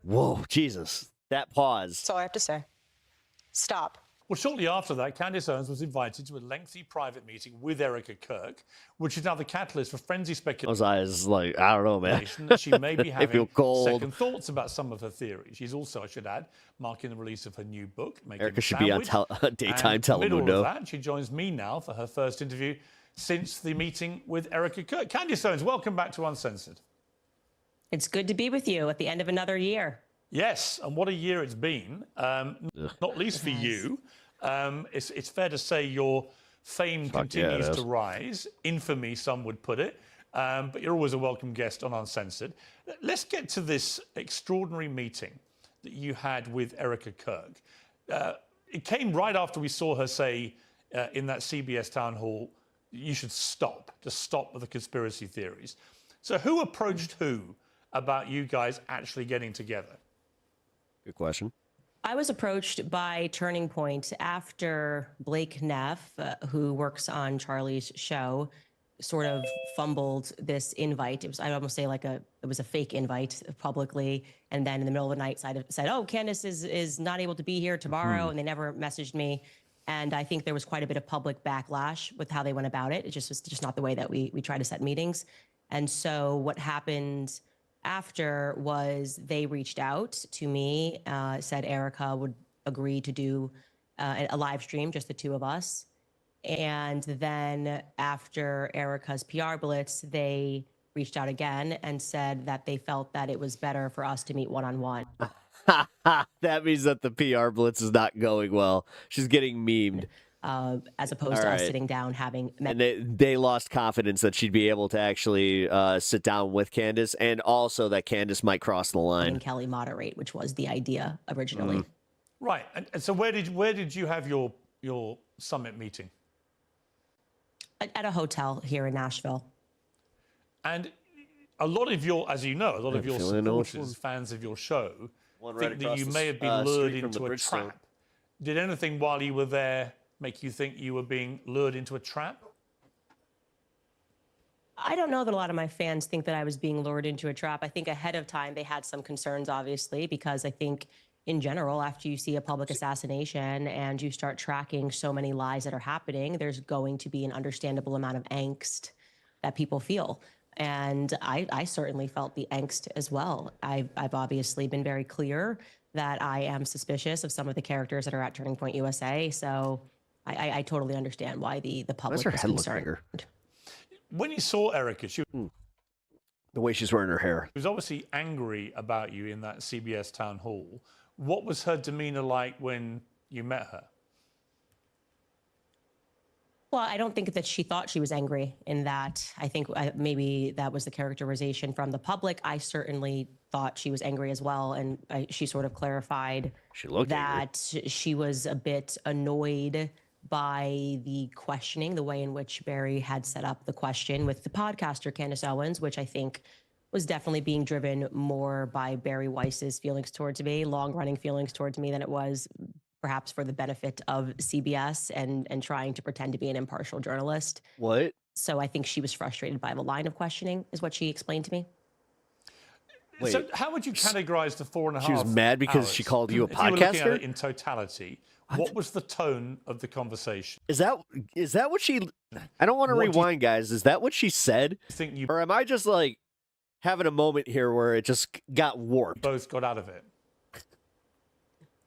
Whoa, Jesus, that pause. That's all I have to say. Stop. Well, shortly after that, Candace Owens was invited to a lengthy private meeting with ERIKA Kirk, which is now the catalyst for frenzy speculation. Those eyes, like, I don't know, man. That she may be having feel cold. second thoughts about some of her theories. She's also, I should add, marking the release of her new book, ERIKA should be on daytime Telemundo. Middle of that, she joins me now for her first interview since the meeting with ERIKA Kirk. Candace Owens, welcome back to Uncensored. It's good to be with you at the end of another year. Yes, and what a year it's been, not least for you. It's fair to say your fame continues to rise. Infamy, some would put it. But you're always a welcome guest on Uncensored. Let's get to this extraordinary meeting that you had with ERIKA Kirk. It came right after we saw her say in that CBS town hall, you should just stop with the conspiracy theories. So who approached who about you guys actually getting together? Good question. I was approached by Turning Point after Blake Neff, who works on Charlie's show, sort of fumbled this invite. It was, I'd almost say it was a fake invite publicly. And then in the middle of the night said, oh, Candace is not able to be here tomorrow. And they never messaged me. And I think there was quite a bit of public backlash with how they went about it. It just was just not the way that we try to set meetings. And so what happened after was they reached out to me, said ERIKA would agree to do a live stream, just the two of us. And then after ERIKA's PR blitz, they reached out again and said that they felt that it was better for us to meet one-on-one. That means that the PR blitz is not going well. She's getting memed. As opposed to us sitting down having... And they lost confidence that she'd be able to actually sit down with Candace, and also that Candace might cross the line. And Kelly moderate, which was the idea originally. Right. And so where did you have your summit meeting? At a hotel here in Nashville. And a lot of your, as you know, a lot of your supporters, fans of your show, think that you may have been lured into a trap. Did anything while you were there make you think you were being lured into a trap? I don't know that a lot of my fans think that I was being lured into a trap. I think ahead of time they had some concerns, obviously, because I think in general, after you see a public assassination and you start tracking so many lies that are happening, there's going to be an understandable amount of angst that people feel. And I certainly felt the angst as well. I've obviously been very clear that I am suspicious of some of the characters that are at Turning Point USA. So I totally understand why the public is concerned. When you saw ERIKA, the way she's wearing her hair, she was obviously angry about you in that CBS town hall. What was her demeanor like when you met her? Well, I don't think that she thought she was angry in that. I think maybe that was the characterization from the public. I certainly thought she was angry as well. And she sort of clarified that she was a bit annoyed by the questioning, the way in which Barry had set up the question with the podcaster Candace Owens, which I think was definitely being driven more by Barry Weiss's feelings towards me, long-running feelings towards me, than it was perhaps for the benefit of CBS and trying to pretend to be an impartial journalist. What? So I think she was frustrated by the line of questioning, is what she explained to me. Wait, so how would you categorize the 4.5 She was mad because hours? she called you a If you were looking at podcaster? it in totality, what was the tone of the conversation? Is that what she? I don't want to rewind, guys. Is that what she said? Or am I just like having a moment here where it just got warped? Both got out of it.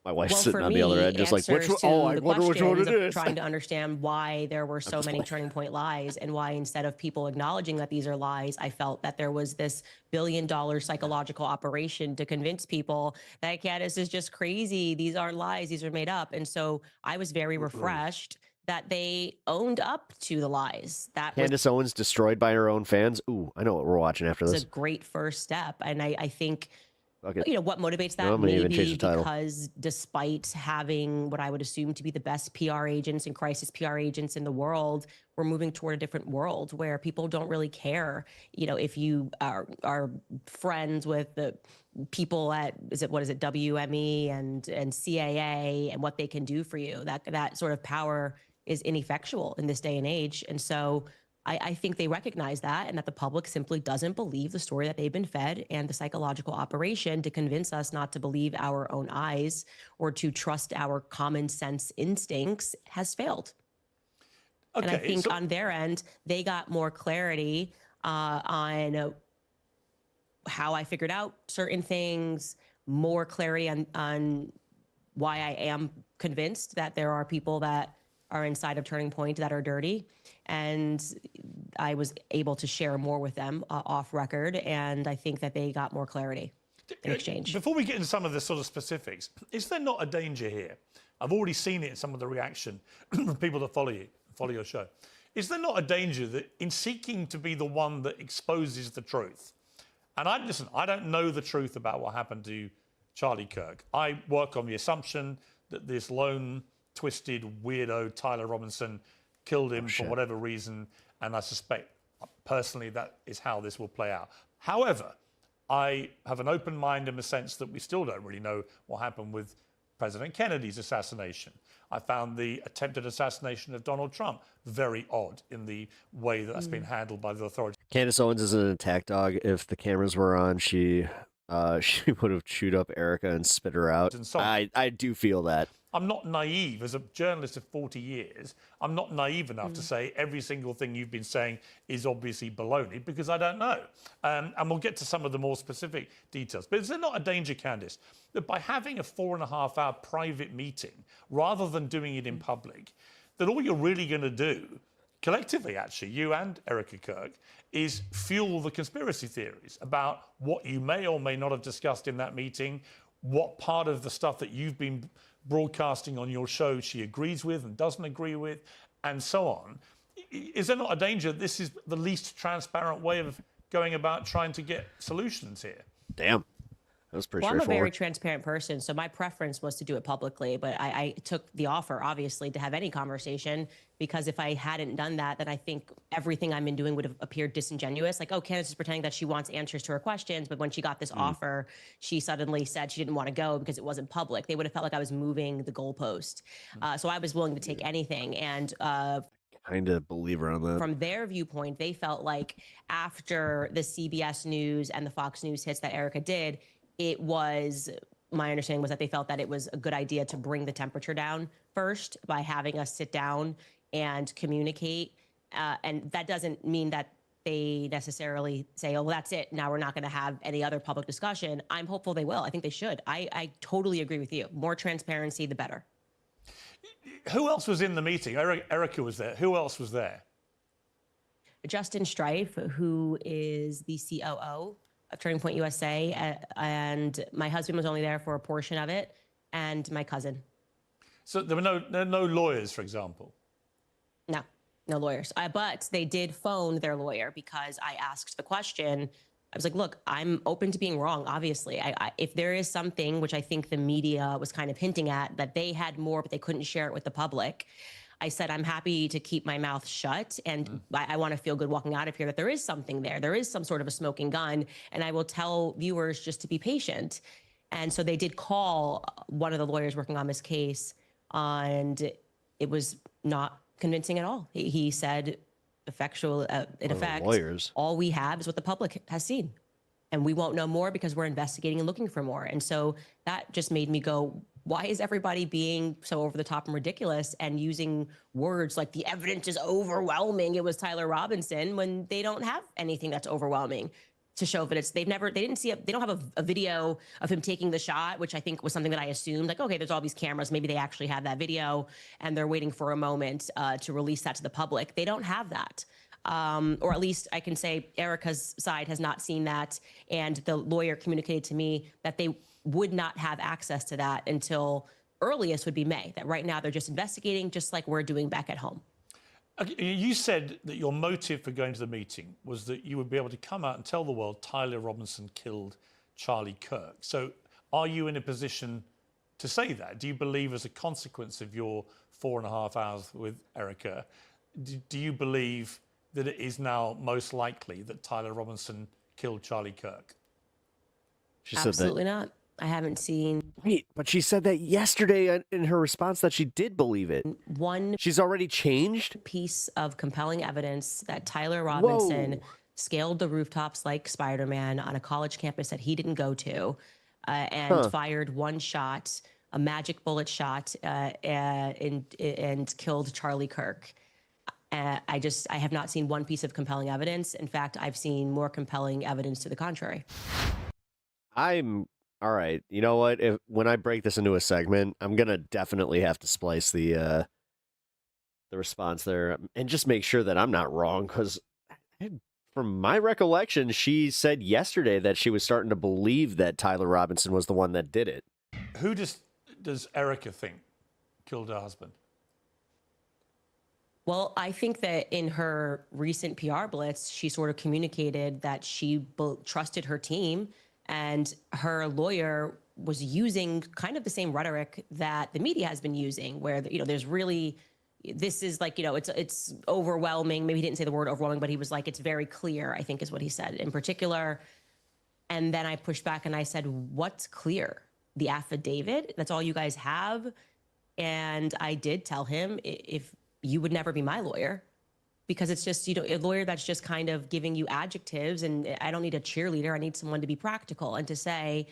My wife's sitting on the other end, just like, which one? Oh, I wonder which one it is. Trying to understand why there were so many Turning Point lies, and why instead of people acknowledging that these are lies, I felt that there was this billion-dollar psychological operation to convince people that Candace is just crazy. These aren't lies. These are made up. And so I was very refreshed that they owned up to the lies. That Candace Owens destroyed by her own fans. Ooh, I know what we're watching after this. It's a great first step. And I think, okay, you know, what motivates that? No, I'm gonna even change maybe the title. because despite having what I would assume to be the best PR agents and crisis PR agents in the world, we're moving toward a different world where people don't really care, you know, if you are friends with the people at what is it WME and CAA and what they can do for you. That sort of power is ineffectual in this day and age. And so I think they recognize that, and that the public simply doesn't believe the story that they've been fed, and the psychological operation to convince us not to believe our own eyes or to trust our common sense instincts has failed. Okay, and I think on their end, they got more clarity on how I figured out certain things, more clarity on why I am convinced that there are people that are inside of Turning Point that are dirty. And I was able to share more with them off record. And I think that they got more clarity in exchange. Before we get into some of the sort of specifics, is there not a danger here? I've already seen it in some of the reaction from people that follow your show. Is there not a danger that in seeking to be the one that exposes the truth, and I don't know the truth about what happened to Charlie Kirk. I work on the assumption that this lone, twisted weirdo Tyler Robinson killed him for whatever reason, and I suspect personally that is how this will play out. However, I have an open mind in the sense that we still don't really know what happened with President Kennedy's assassination. I found the attempted assassination of Donald Trump very odd in the way that that's been handled by the authorities. Candace Owens is an attack dog. If the cameras were on, she would have chewed up ERIKA and spit her out. I do feel that. I'm not naive. As a journalist of 40 years, I'm not naive enough to say every single thing you've been saying is obviously baloney, because I don't know. And we'll get to some of the more specific details. But is there not a danger, Candace, that by having a 4.5-hour private meeting, rather than doing it in public, that all you're really going to do, collectively actually, you and ERIKA KIRK, is fuel the conspiracy theories about what you may or may not have discussed in that meeting, what part of the stuff that you've been broadcasting on your show she agrees with and doesn't agree with, and so on. Is there not a danger this is the least transparent way of going about trying to get solutions here? Damn. That was pretty Well, I'm a straightforward. very transparent person, so my preference was to do it publicly, but I took the offer, obviously, to have any conversation, because if I hadn't done that, then I think everything I'm in doing would have appeared disingenuous. Like, oh, Candace is pretending that she wants answers to her questions, but when she got this offer, she suddenly said she didn't want to go because it wasn't public. They would have felt like I was moving the goalpost. So I was willing to take anything. And Kind of believe her on that. from their viewpoint, they felt like after the CBS News and the Fox News hits that ERIKA did, it was, my understanding was that they felt that it was a good idea to bring the temperature down first by having us sit down and communicate. And that doesn't mean that they necessarily say, oh, well, that's it. Now we're not going to have any other public discussion. I'm hopeful they will. I think they should. I totally agree with you. More transparency, the better. Who else was in the meeting? ERIKA was there. Who else was there? Justin Strife, who is the COO of Turning Point USA, and my husband was only there for a portion of it, and my cousin. So there were no lawyers, for example? No lawyers. But they did phone their lawyer because I asked the question. I was like, look, I'm open to being wrong, obviously. If there is something, which I think the media was kind of hinting at, that they had more, but they couldn't share it with the public, I said, I'm happy to keep my mouth shut, and I want to feel good walking out of here that there is something there. There is some sort of a smoking gun, and I will tell viewers just to be patient. And so they did call one of the lawyers working on this case, and it was not convincing at all. He said, in effect, lawyers. All we have is what the public has seen, and we won't know more because we're investigating and looking for more. And so that just made me go, why is everybody being so over the top and ridiculous and using words like the evidence is overwhelming? It was Tyler Robinson, when they don't have anything that's overwhelming to show that it's, they don't have a video of him taking the shot, which I think was something that I assumed, like, okay, there's all these cameras, maybe they actually have that video and they're waiting for a moment to release that to the public. They don't have that. Or at least I can say ERIKA's side has not seen that. And the lawyer communicated to me that they would not have access to that until earliest would be May, that right now they're just investigating, just like we're doing back at home. Okay, you said that your motive for going to the meeting was that you would be able to come out and tell the world Tyler Robinson killed Charlie Kirk. So are you in a position to say that? Do you believe, as a consequence of your 4.5 hours with ERIKA, do you believe that it is now most likely that Tyler Robinson killed Charlie Kirk? She said Absolutely not. I haven't seen. Wait, but she said that yesterday in her response that she did believe it. She's already changed? Piece of compelling evidence that Tyler Robinson scaled the rooftops like Spider-Man on a college campus that he didn't go to, and fired one shot, a magic bullet shot, and killed Charlie Kirk. I have not seen one piece of compelling evidence. In fact, I've seen more compelling evidence to the contrary. All right, you know what? When I break this into a segment, I'm gonna definitely have to splice the response there and just make sure that I'm not wrong, because from my recollection, she said yesterday that she was starting to believe that Tyler Robinson was the one that did it. Who does ERIKA think killed her husband? Well, I think that in her recent PR blitz, she sort of communicated that she trusted her team, and her lawyer was using kind of the same rhetoric that the media has been using, where, there's really, this is like, it's overwhelming. Maybe he didn't say the word overwhelming, but he was like, it's very clear, I think is what he said in particular. And then I pushed back and I said, what's clear? The affidavit? That's all you guys have? And I did tell him, if you would never be my lawyer, because it's just, a lawyer that's just kind of giving you adjectives, and I don't need a cheerleader. I need someone to be practical and to say,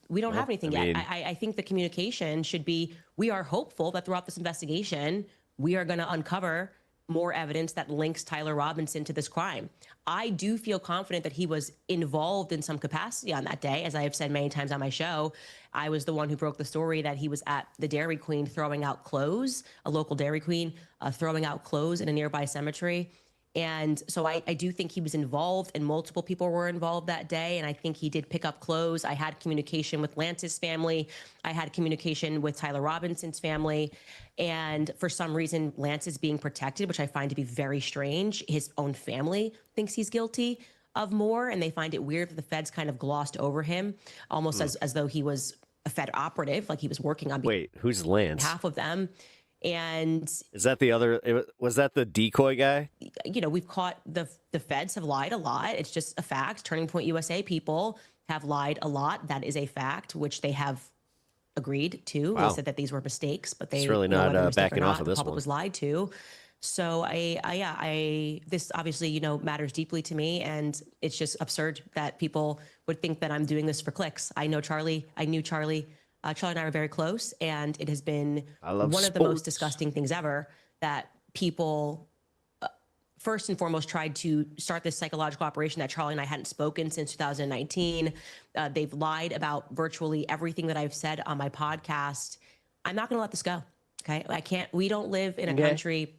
we don't have anything yet. I think the communication should be, we are hopeful that throughout this investigation, we are going to uncover more evidence that links Tyler Robinson to this crime. I do feel confident that he was involved in some capacity on that day. As I have said many times on my show, I was the one who broke the story that he was at the Dairy Queen throwing out clothes, a local Dairy Queen, throwing out clothes in a nearby cemetery. And so I do think he was involved, and multiple people were involved that day. And I think he did pick up clothes. I had communication with Lance's family. I had communication with Tyler Robinson's family. And for some reason, Lance is being protected, which I find to be very strange. His own family thinks he's guilty. of Moore, and they find it weird that the feds kind of glossed over him, almost as though he was a Fed operative, like he was working on who's Lance? behalf of them. And is that the other? Was that the decoy guy? You know, we've caught the feds have lied a lot. It's just a fact. Turning Point USA people have lied a lot. That is a fact, which they have agreed to. Wow. They said that these were mistakes, but they it's really not backing off of this the public one. was lied to. So this obviously, you know, matters deeply to me, and it's just absurd that people would think that I'm doing this for clicks. I know Charlie. I knew Charlie. Charlie and I are very close, and it has been one of the most disgusting things ever that people, first and foremost, tried to start this psychological operation that Charlie and I hadn't spoken since 2019. They've lied about virtually everything that I've said on my podcast. I'm not going to let this go. Okay, I can't. We don't live in a country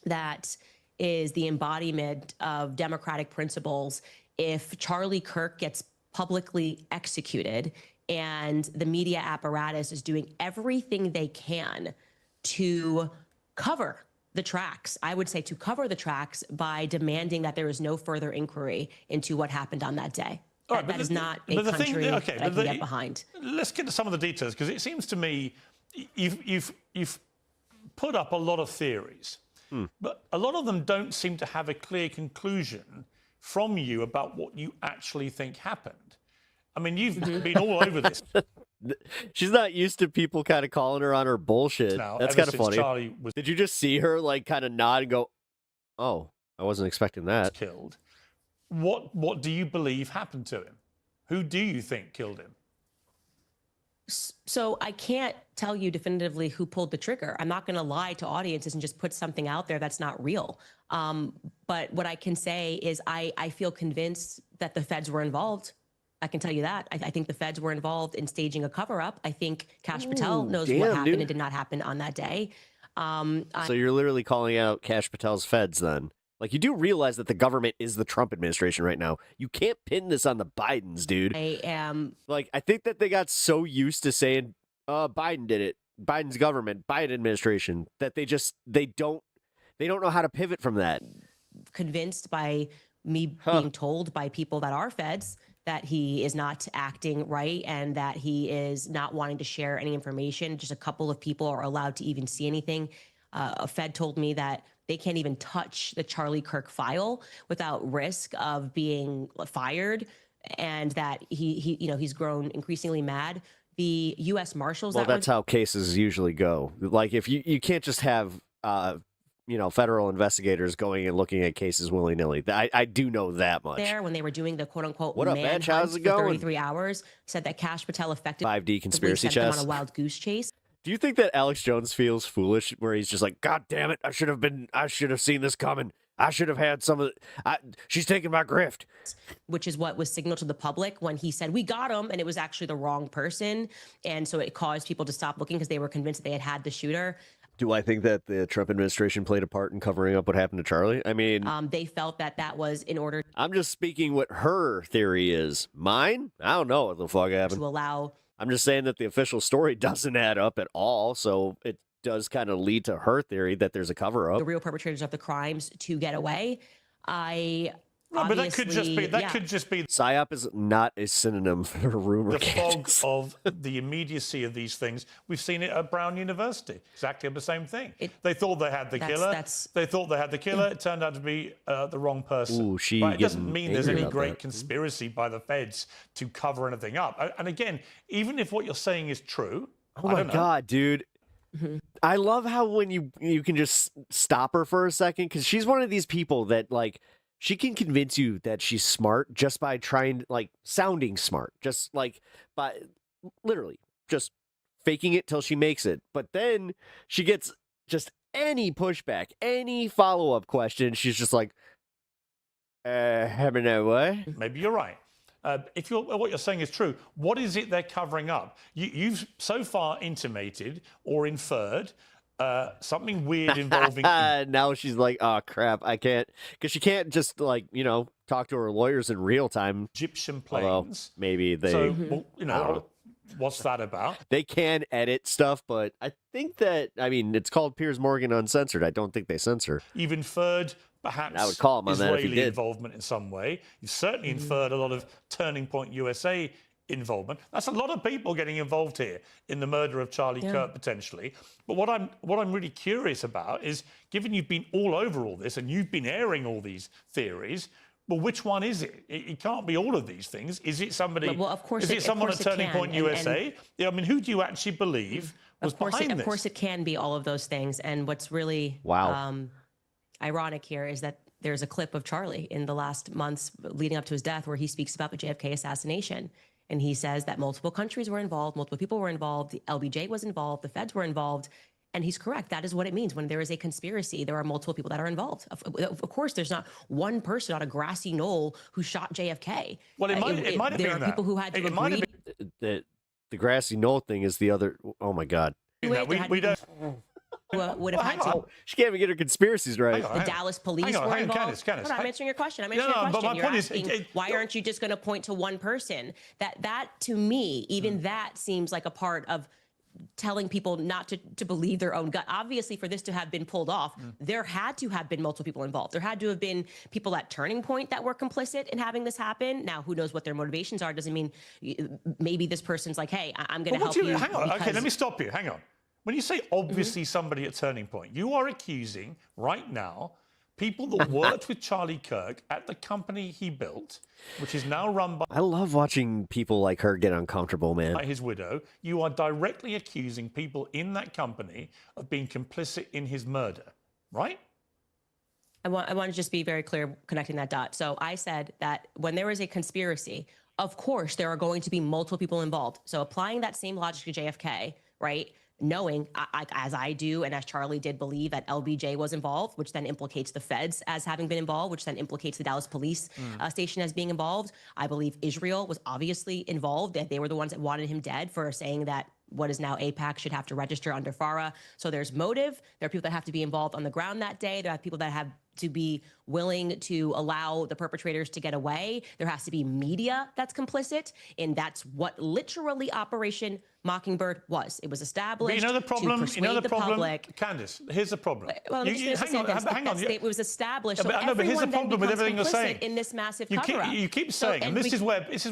that is the embodiment of democratic principles. If Charlie Kirk gets publicly executed and the media apparatus is doing everything they can to cover the tracks, I would say to cover the tracks by demanding that there is no further inquiry into what happened on that day. All right, that is not a country that I can get behind. Let's get to some of the details, because it seems to me you've put up a lot of theories, but a lot of them don't seem to have a clear conclusion from you about what you actually think happened. I mean, you've been all over this. She's not used to people kind of calling her on her bullshit. Now, that's kind of funny. Did you just see her like kind of nod and go, "Oh, I wasn't expecting that." Killed. What do you believe happened to him? Who do you think killed him? So I can't tell you definitively who pulled the trigger. I'm not going to lie to audiences and just put something out there that's not real. But what I can say is I feel convinced that the feds were involved. I can tell you that. I think the feds were involved in staging a cover-up. I think Kash Patel knows what happened and did not happen on that day. So you're literally calling out Kash Patel's feds then? Like, you do realize that the government is the Trump administration right now. You can't pin this on the Bidens, dude. I am... Like, I think that they got so used to saying, Biden did it, Biden's government, Biden administration, that they don't know how to pivot from that. Convinced by me being told by people that are feds that he is not acting right and that he is not wanting to share any information. Just a couple of people are allowed to even see anything. A Fed told me that they can't even touch the Charlie Kirk file without risk of being fired, and that he's grown increasingly mad. The U.S. Marshals. Well, that's how cases usually go. Like, if you can't just have federal investigators going and looking at cases willy-nilly. I do know that much. There, when they were doing the quote-unquote what up, manhunt how's it for going? 33 hours, said that Kash Patel effectively 5D conspiracy sent them chess on a wild goose chase. Do you think that Alex Jones feels foolish where he's just like, God damn it, I should have seen this coming. I should have had some of it. She's taking my grift. Which is what was signaled to the public when he said, we got him, and it was actually the wrong person. And so it caused people to stop looking because they were convinced that they had the shooter. Do I think that the Trump administration played a part in covering up what happened to Charlie? I mean... they felt that was in order... I'm just speaking what her theory is. Mine? I don't know what the fuck happened. To allow... I'm just saying that the official story doesn't add up at all, so it does kind of lead to her theory that there's a cover-up. The real perpetrators of the crimes to get away. But that could just be PSYOP is not a synonym for rumor. The fog of the immediacy of these things. We've seen it at Brown University. Exactly the same thing. They thought they had the killer. They thought they had the killer. It turned out to be the wrong person. Ooh, it doesn't mean there's any great conspiracy by the feds to cover anything up. And again, even if what you're saying is true, oh my God, dude. I love how when you can just stop her for a second, because she's one of these people that, like, she can convince you that she's smart just by trying, like, sounding smart, just like by literally just faking it till she makes it. But then she gets just any pushback, any follow-up question. She's just like, have no way. Maybe you're right. If what you're saying is true, what is it they're covering up? You've so far intimated or inferred something weird involving... Now she's like, oh, crap, I can't... Because she can't just, like, talk to her lawyers in real time. Egyptian planes. Although maybe they... So, What's that about? They can edit stuff, but I think that, I mean, it's called Piers Morgan Uncensored. I don't think they censor. You've inferred perhaps I would call him on that if he Israeli did. involvement in some way. You've certainly inferred a lot of Turning Point USA involvement. That's a lot of people getting involved here in the murder of Charlie Kirk potentially. But what I'm really curious about is, given you've been all over all this and you've been airing all these theories, well, which one is it? It can't be all of these things. Is it somebody? Well, of course, is it someone at Turning Point USA? Yeah, I mean, who do you actually believe was behind this? Of course, it can be all of those things. And what's really ironic here is that there's a clip of Charlie in the last months leading up to his death where he speaks about the JFK assassination. And he says that multiple countries were involved, multiple people were involved, the LBJ was involved, the feds were involved. And he's correct. That is what it means. When there is a conspiracy, there are multiple people that are involved. Of course, there's not one person on a grassy knoll who shot JFK. Well, it might have been that. There are people who had to agree. The grassy knoll thing is the other. Oh, my God. We don't. Would have had to. She can't even get her conspiracies right. The Dallas police were involved. Candace, I'm answering your question. I'm answering your question. But my You're point asking, is, why aren't you just going to point to one person? That to me, even that seems like a part of telling people not to believe their own gut. Obviously, for this to have been pulled off, there had to have been multiple people involved. There had to have been people at Turning Point that were complicit in having this happen. Now, who knows what their motivations are? Doesn't mean maybe this person's like, hey, I'm going to help you. Hang on. Okay, let me stop you. Hang on. When you say obviously somebody at Turning Point, you are accusing right now people that worked with Charlie Kirk at the company he built, which is now run by... I love watching people like her get uncomfortable, man. ...by his widow. You are directly accusing people in that company of being complicit in his murder, right? I want to just be very clear connecting that dot. So I said that when there is a conspiracy, of course, there are going to be multiple people involved. So applying that same logic to JFK, right? Knowing, as I do and as Charlie did believe, that LBJ was involved, which then implicates the feds as having been involved, which then implicates the Dallas police station as being involved. I believe Israel was obviously involved, that they were the ones that wanted him dead for saying that what is now AIPAC should have to register under FARA. So there's motive. There are people that have to be involved on the ground that day. There are people that have to be willing to allow the perpetrators to get away. There has to be media that's complicit, and that's what literally Operation Mockingbird was. It was established to persuade the public. Candace, here's the problem. Well, hang on. It was established. So but here's the problem with everything you're saying. In this massive cover-up. You keep saying, and this is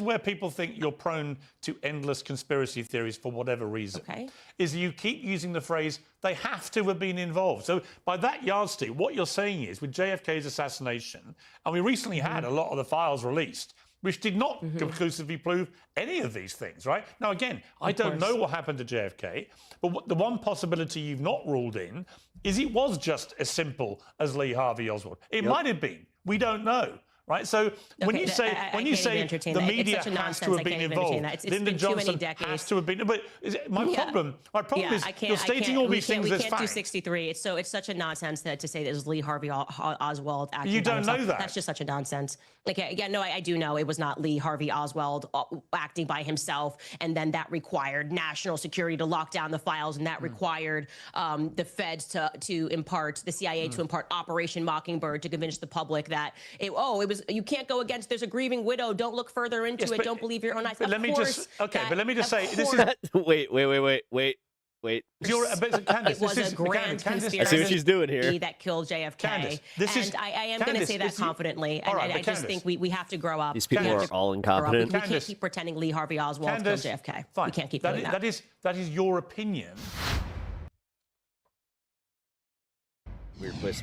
where people think you're prone to endless conspiracy theories for whatever reason. Okay. Is you keep using the phrase, they have to have been involved. So by that yardstick, what you're saying is, with JFK's assassination, and we recently had a lot of the files released, which did not conclusively prove any of these things, right? Now, again, I don't know what happened to JFK, but the one possibility you've not ruled in is it was just as simple as Lee Harvey Oswald. It might have been. We don't know. Right, so when you say the media has to have been involved, Lyndon Johnson has to have been. But my problem is you're stating all these things as facts. We can't do 63. It's such a nonsense to say that it was Lee Harvey Oswald acting. You don't know that. That's just such a nonsense. No, I do know it was not Lee Harvey Oswald acting by himself, and then that required national security to lock down the files, and that required the feds to impart, the CIA to impart Operation Mockingbird to convince the public that you can't go against. There's a grieving widow. Don't look further into it. Don't believe your own eyes. But let me just say this is wait. It was a grand conspiracy. I see what she's doing here. That killed JFK. I am going to say that confidently. And I just think we have to grow up. These people are all incompetent. We can't keep pretending Lee Harvey Oswald killed JFK. Fine. We can't keep doing that. That is your opinion.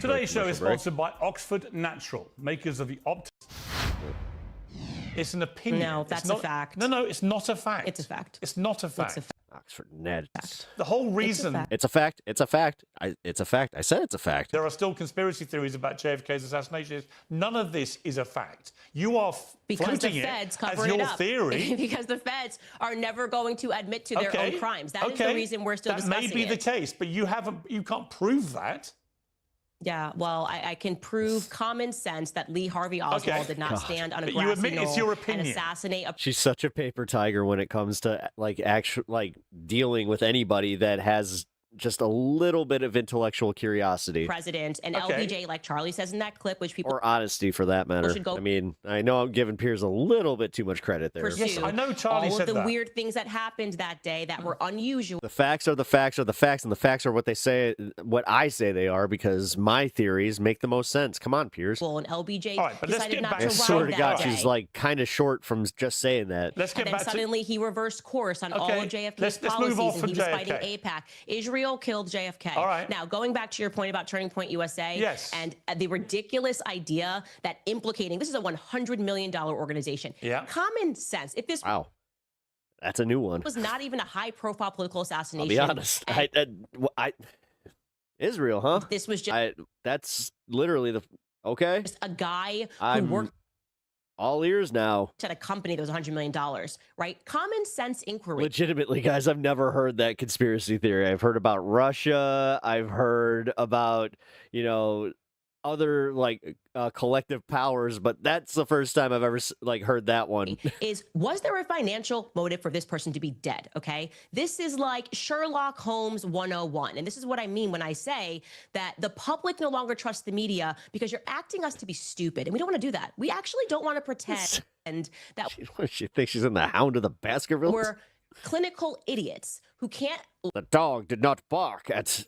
Today's show is sponsored by Oxford Natural, makers of the It's an opinion. No, that's a fact. No, it's not a fact. It's a fact. It's not a fact. Oxford Nets. The whole reason... It's a fact. It's a fact. It's a fact. I said it's a fact. There are still conspiracy theories about JFK's assassination. None of this is a fact. You are floating it as your theory. Because the feds are never going to admit to their own crimes. That is the reason we're still discussing it. That may be the case, but you can't prove that. Yeah, well, I can prove common sense that Lee Harvey Oswald did not stand on a grassy knoll and assassinate a... She's such a paper tiger when it comes to dealing with anybody that has just a little bit of intellectual curiosity. President and LBJ, like Charlie says in that clip, which people or honesty for that matter. I mean, I know I'm giving Piers a little bit too much credit there. Yes, I know Charlie all said of the that. weird things that happened that day that were unusual. The facts are the facts are the facts, and the facts are what they say, what I say they are, because my theories make the most sense. Come on, Piers. And LBJ but let's decided get not back to to ride Swear to that God, day. she's like kind of short from just saying that. Let's get And then back suddenly he reversed course on all of JFK's let's policies, move off and from he was JFK. fighting AIPAC. Israel killed JFK. All right. Now, going back to your point about Turning Point USA, Yes. and the ridiculous idea that implicating, this is a $100 million organization. Yeah. Common sense. If this Wow. That's a new one. was not even a high-profile political I'll assassination. be honest. Israel, huh? This was just that's literally the okay. a guy who I'm worked all ears now. at a company that was $100 million, right? Common sense inquiry. Legitimately, guys, I've never heard that conspiracy theory. I've heard about Russia. I've heard about, other collective powers, but that's the first time I've ever heard that one. Was there a financial motive for this person to be dead? Okay, this is like Sherlock Holmes 101, and this is what I mean when I say that the public no longer trusts the media because you're acting us to be stupid, and we don't want to do that. We actually don't want to pretend that She thinks she's in the Hound of the Baskervilles. we're clinical idiots who can't. The dog did not bark at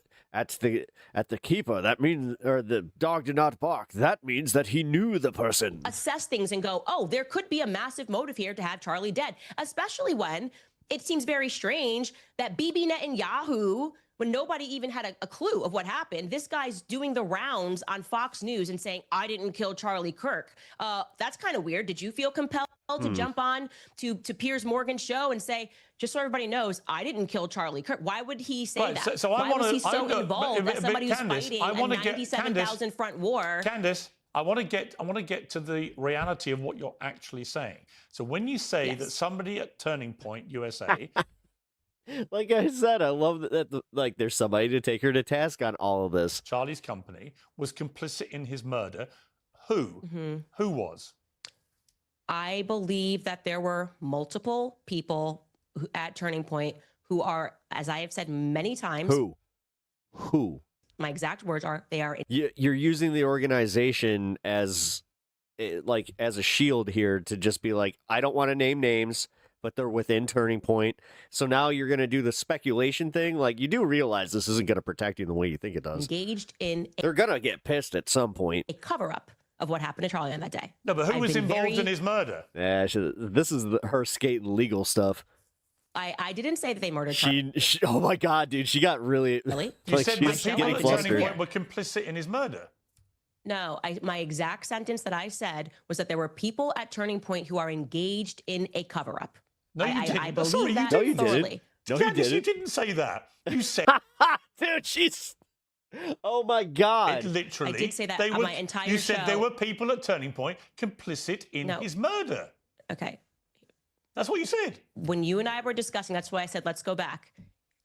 the keeper. That means, or the dog did not bark. That means that he knew the person. Assess things and go, oh, there could be a massive motive here to have Charlie dead, especially when it seems very strange that Bibi Netanyahu, when nobody even had a clue of what happened, this guy's doing the rounds on Fox News and saying, I didn't kill Charlie Kirk. That's kind of weird. Did you feel compelled to jump on to Piers Morgan's show and say, just so everybody knows, I didn't kill Charlie Kirk? Why would he say that? So Why was he so involved as somebody who's Candace, fighting a 97,000 front war? Candace, I want to get to the reality of what you're actually saying. So when you say that somebody at Turning Point USA like I said, I love that there's somebody to take her to task on all of this. Charlie's company was complicit in his murder. Who was? I believe that there were multiple people at Turning Point who are, as I have said many times. Who? My exact words are, they are. You're using the organization as a shield here to just be like, I don't want to name names, but they're within Turning Point. So now you're going to do the speculation thing. Like, you do realize this isn't going to protect you the way you think it does. Engaged in. They're going to get pissed at some point. A cover-up of what happened to Charlie on that day. No, but who was involved in his murder? Yeah, this is her skating legal stuff. I didn't say that they murdered Charlie. She oh my God, dude, she got really. Really? You said she's people getting at flustered. Turning Point were complicit in his murder. No, my exact sentence that I said was that there were people at Turning Point who are engaged in a cover-up. No, you didn't. I believe Sorry, that you didn't. thoroughly. No, Candace, you you didn't. didn't say that. You said. Dude, she's. Oh my God. It literally. I did say that they on were, my entire You said show. there were people at Turning Point complicit in his murder. Okay. That's what you said. When you and I were discussing, that's why I said, let's go back.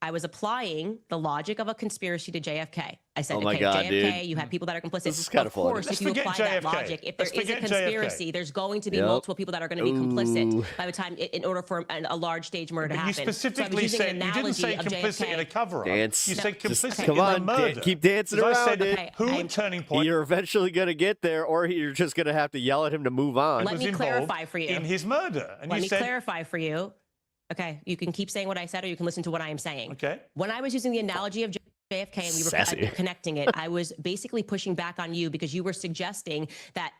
I was applying the logic of a conspiracy to JFK. I said, Oh my okay, God, JFK, dude. you have people that are complicit. This is kind of funny. course, Let's if you forget apply that JFK. logic, if there Let's is a forget conspiracy, JFK. there's going to be Yep. multiple people that are going to be complicit Ooh. by the time, in order for a large stage murder to But you happen. specifically so I was using said, an you didn't say analogy of complicit JFK. in a cover-up. Dance. You said Just complicit come in on, the murder. keep dancing Because I around said, it. who at Turning Point You're eventually going to get there, or you're just going to have to yell at him to move on. Let was me involved clarify for you. in his murder? And Let you me said, clarify for you. Okay, you can keep saying what I said, or you can listen to what I am saying. Okay. When I was using the analogy of JFK and we were Sassy. connecting it, I was basically pushing back on you because you were suggesting that,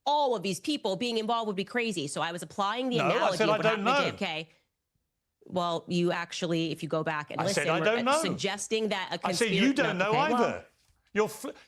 all of these people being involved would be crazy. So I was applying the No, I analogy said of I what don't happened to know. JFK. Well, you actually, if you go back and I listen, said I don't know. suggesting that a I conspiracy. said you don't know okay, well, either.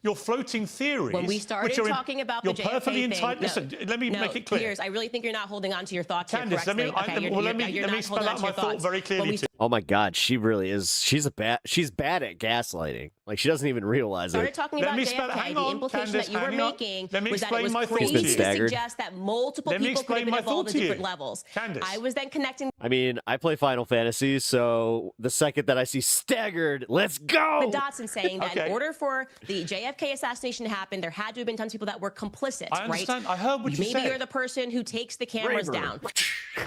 You're floating theories. when we started which are talking about you're the JFK perfectly thing, entitled. Listen, let me make it clear. Piers, I really think you're not holding on to your thoughts here Candace, correctly. let me spell out my thought very clearly. Oh my God, she really is. She's bad at gaslighting. Like, she doesn't even realize started it. talking Let about me JFK, spell- hang the on, implication Candace, that you were hang on. making Let me was that it explain was my thought crazy to to you. suggest that multiple Let me people could have explain been my involved thought at to you. different levels. Candace. I was then connecting I mean, I play Final Fantasy, so the second that I see staggered, let's go! the dots and saying that Okay. in order for the JFK assassination to happen, there had to have been tons of people that were complicit, I understand. I heard what you Maybe said. you're the person who takes the cameras Braver. down.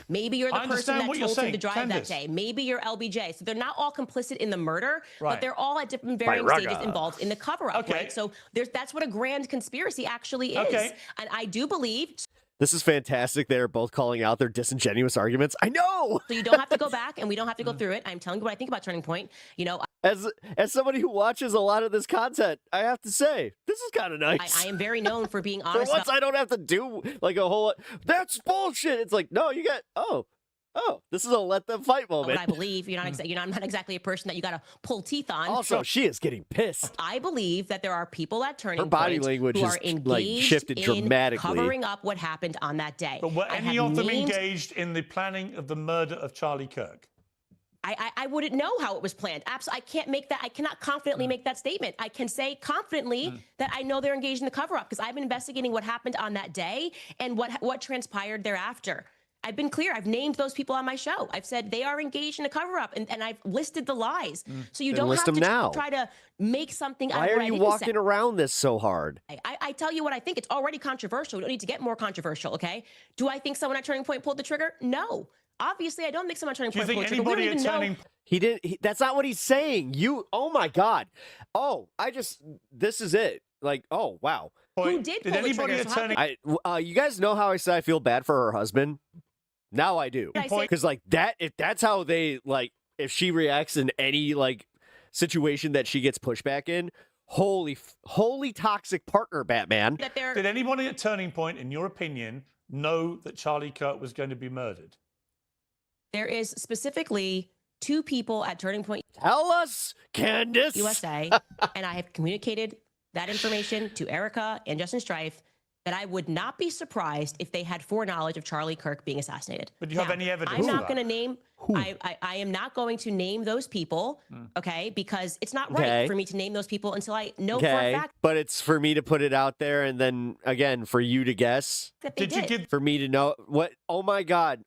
Maybe you're the I person understand that what you're told him to saying, drive Candace. that day. Maybe you're LBJ. So they're not all complicit in the murder, Right. but they're all at different varying stages involved in the cover-up, right? So that's what a grand conspiracy actually is. And I do believe... This is fantastic. They're both calling out their disingenuous arguments. I know. So you don't have to go back, and we don't have to go through it. I'm telling you what I think about Turning Point. You know, as somebody who watches a lot of this content, I have to say this is kind of nice. I am very known for being honest. For once, I don't have to do like a whole. That's bullshit. It's like, no, you got. Oh, this is a let them fight moment. What I believe, I'm not exactly a person that you got to pull teeth on. Also, she is getting pissed. I believe that there are people at Turning Her body Point language who is are engaged like shifted in dramatically, covering up what happened on that day. But were any of them engaged in the planning of the murder of Charlie Kirk? I wouldn't know how it was planned. Absolutely, I can't make that. I cannot confidently make that statement. I can say confidently that I know they're engaged in the cover-up because I've been investigating what happened on that day and what transpired thereafter. I've been clear. I've named those people on my show. I've said they are engaged in a cover-up, and I've listed the lies. So you Then don't list have them to now. try to make something out Why of are what I you didn't walking say. around this so hard? I tell you what I think. It's already controversial. We don't need to get more controversial, okay? Do I think someone at Turning Point pulled the trigger? No. Obviously, I don't think someone at Turning Point pulled the trigger. We don't even know. He didn't. That's not what he's saying. Oh my God. Oh, this is it. Like, oh, wow. Who did pull the trigger? So how- You guys know how I said I feel bad for her husband? Now I do. Because like that, if that's how they like, if she reacts in any like situation that she gets pushback in, holy toxic partner, Batman. Did anybody at Turning Point, in your opinion, know that Charlie Kirk was going to be murdered? There is specifically 2 people at Turning Point. Tell us, Candace. USA, and I have communicated that information to ERIKA and Justin Strife that I would not be surprised if they had foreknowledge of Charlie Kirk being assassinated. But do you have any evidence? I'm not going to name. I am not going to name those people, okay? Because it's not right for me to name those people until I know for a fact. But it's for me to put it out there, and then again for you to guess. That they did. For me to know what? Oh my God!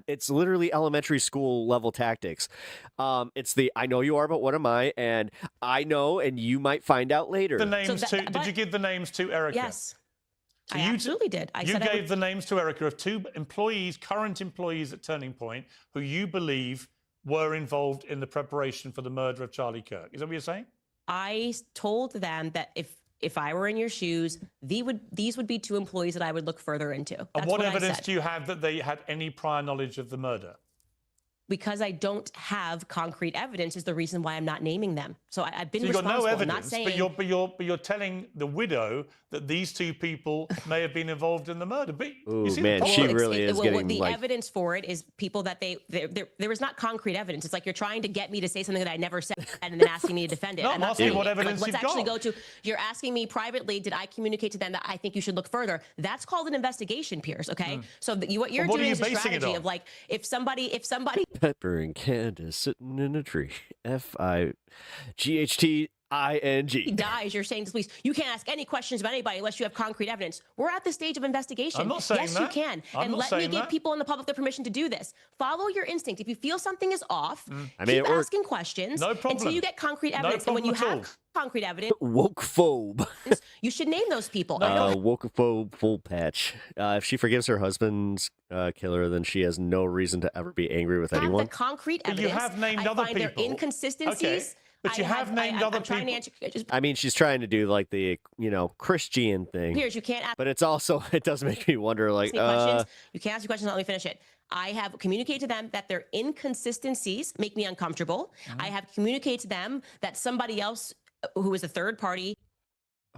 It's literally elementary school level tactics. It's the I know you are, but what am I? And I know, and you might find out later. The names did you give the names to ERIKA? Yes. So I absolutely did. You gave the names to ERIKA of 2 employees, current employees at Turning Point, who you believe were involved in the preparation for the murder of Charlie Kirk. Is that what you're saying? I told them that if I were in your shoes, these would be 2 employees that I would look further into. That's And what I evidence said. do you have that they had any prior knowledge of the murder? Because I don't have concrete evidence is the reason why I'm not naming them. So I've been So you've responsible. got no I'm not evidence, saying, but you're telling the widow that these 2 people may have been involved in the murder. But Ooh, you see man, the she problem? really is getting the like. evidence for it is people that there is not concrete evidence. It's like you're trying to get me to say something that I never said and then asking me to defend it. No, I'm asking what evidence let's you've actually got. go to. You're asking me privately. Did I communicate to them that I think you should look further? That's called an investigation, Piers. Okay. So what you're what are doing you is a basing it strategy on? of like if somebody. Pepper and Candace sitting in a tree. FIGHTING. dies, you're saying to police, you can't ask any questions about anybody unless you have concrete evidence. We're at the stage of investigation. I'm not saying yes, that. you can. I'm and not let me saying give that. people in the public the permission to do this. Follow your instinct. If you feel something is off, I mean, keep asking questions No problem. until you get concrete No evidence. And when you problem at have concrete evidence, Wokephobe. you should name those people. Wokephobe full patch. If she forgives her husband's killer, then she has no reason to ever be angry with have anyone. the concrete But you evidence. have named I other find there people. inconsistencies. Okay. But you have named other I'm trying to people. answer. I mean, she's trying to do like the, Christian thing. Piers, you can't ask But it's also, it does make me wonder, like, me questions. You can't ask me questions. Let me finish it. I have communicated to them that their inconsistencies make me uncomfortable. I have communicated to them that somebody else who is a third party.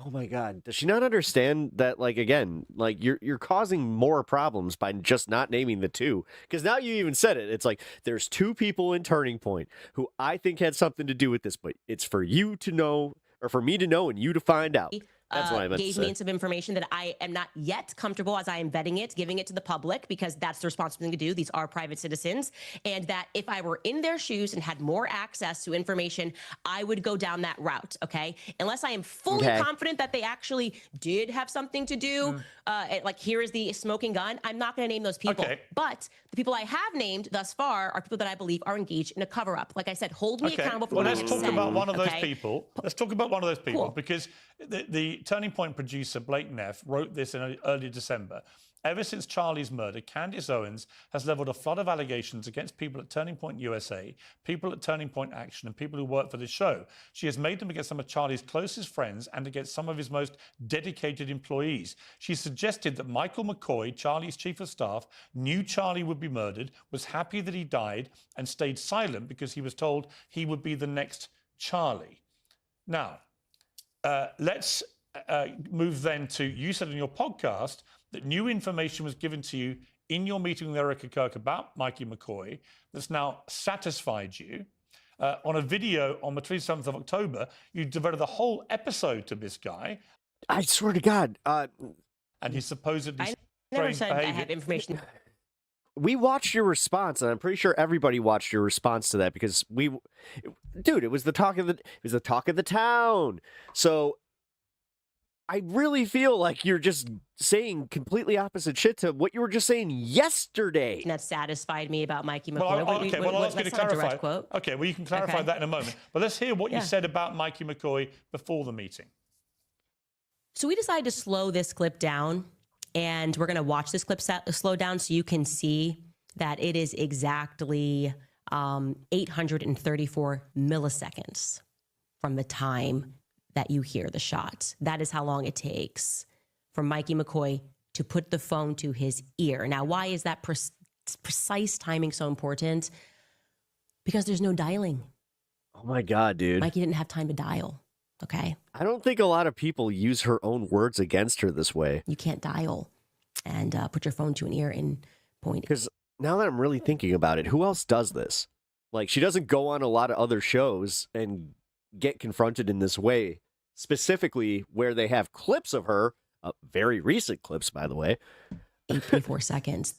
oh my God, does she not understand that, like, again, like you're causing more problems by just not naming the 2? Because now you even said it. It's like, there's 2 people in Turning Point who I think had something to do with this, but it's for you to know, or for me to know and you to find out. That's what I meant to Gave say. me some information that I am not yet comfortable as I am vetting it, giving it to the public, because that's the responsible thing to do. These are private citizens. And that if I were in their shoes and had more access to information, I would go down that route, okay? Unless I am fully confident that they actually did have something to do, like here is the smoking gun, I'm not going to name those people. Okay. But the people I have named thus far are people that I believe are engaged in a cover-up. Like I said, hold me accountable for well, what let's I talk said, about one of those okay? people. Let's talk about one of those people Cool. because the Turning Point producer, Blake Neff, wrote this in early December. Ever since Charlie's murder, Candace Owens has leveled a flood of allegations against people at Turning Point USA, people at Turning Point Action, and people who work for the show. She has made them against some of Charlie's closest friends and against some of his most dedicated employees. She suggested that Michael McCoy, Charlie's chief of staff, knew Charlie would be murdered, was happy that he died, and stayed silent because he was told he would be the next Charlie. Now, let's move then to, you said in your podcast that new information was given to you in your meeting with ERIKA KIRK about Mikey McCoy that's now satisfied you. On a video on the 27th of October, you devoted the whole episode to this guy. I swear to God. And he's supposedly I never strange said I behavior. have information. We watched your response, and I'm pretty sure everybody watched your response to that because dude, it was the talk of the town. So I really feel like you're just saying completely opposite shit to what you were just saying yesterday. That satisfied me about Mikey McCoy. Well, I'll ask you to clarify. Quote. Okay, well, you can clarify that in a moment. But let's hear what you said about Mikey McCoy before the meeting. So we decided to slow this clip down, and we're going to watch this clip slow down so you can see that it is exactly 834 milliseconds from the time that you hear the shot. That is how long it takes for Mikey McCoy to put the phone to his ear. Now, why is that precise timing so important? Because there's no dialing. Oh my God, dude. Mikey didn't have time to dial, okay? I don't think a lot of people use her own words against her this way. You can't dial and put your phone to an ear and point. Because now that I'm really thinking about it, who else does this? Like, she doesn't go on a lot of other shows and get confronted in this way, specifically where they have clips of her, very recent clips, by the way. 834 seconds.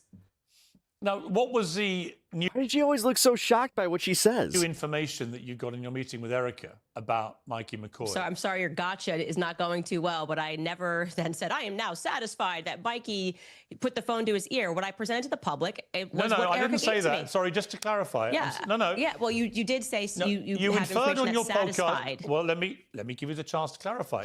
Now, what was the new... Why did she always look so shocked by what she says? New information that you got in your meeting with ERIKA about Mikey McCoy? So I'm sorry your gotcha is not going too well, but I never then said, I am now satisfied that Mikey put the phone to his ear. What I presented to the public, it was No, what I ERIKA didn't say gave to that. me. Sorry, just to clarify. Yeah. No. Yeah, well, you did say No, you have inferred on information your that's satisfied. podcast. Well, let me give you the chance to clarify.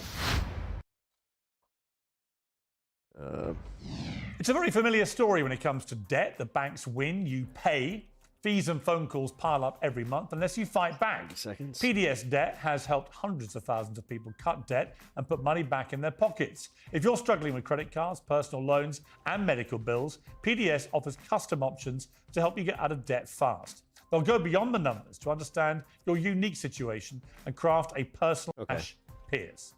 It's a very familiar story when it comes to debt. The banks win, you pay. Fees and phone calls pile up every month unless you fight back. PDS debt has helped hundreds of thousands of people cut debt and put money back in their pockets. If you're struggling with credit cards, personal loans, and medical bills, PDS offers custom options to help you get out of debt fast. They'll go beyond the numbers to understand your unique situation and craft a personal cash Pierce.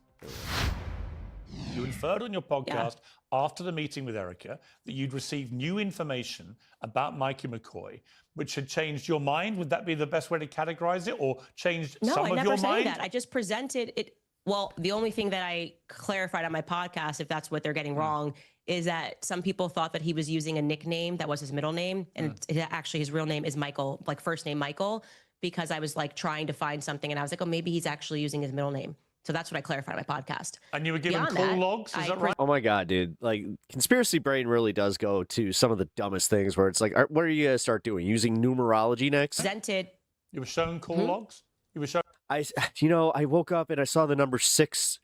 You inferred on your podcast after the meeting with ERIKA that you'd received new information about Mikey McCoy, which had changed your mind. Would that be the best way to categorize it, or changed some of your mind? No, I never said that. I just presented it. Well, the only thing that I clarified on my podcast, if that's what they're getting wrong, is that some people thought that he was using a nickname that was his middle name, and actually his real name is Michael, like first name Michael, because I was like trying to find something, and I was like, oh, maybe he's actually using his middle name. So that's what I clarified on my podcast. And you were given call logs, is that right? Oh my God, dude. Like, conspiracy brain really does go to some of the dumbest things where it's like, what are you going to start doing? Using numerology next? Presented. You were shown call logs? You were shown... I woke up and I saw the number 6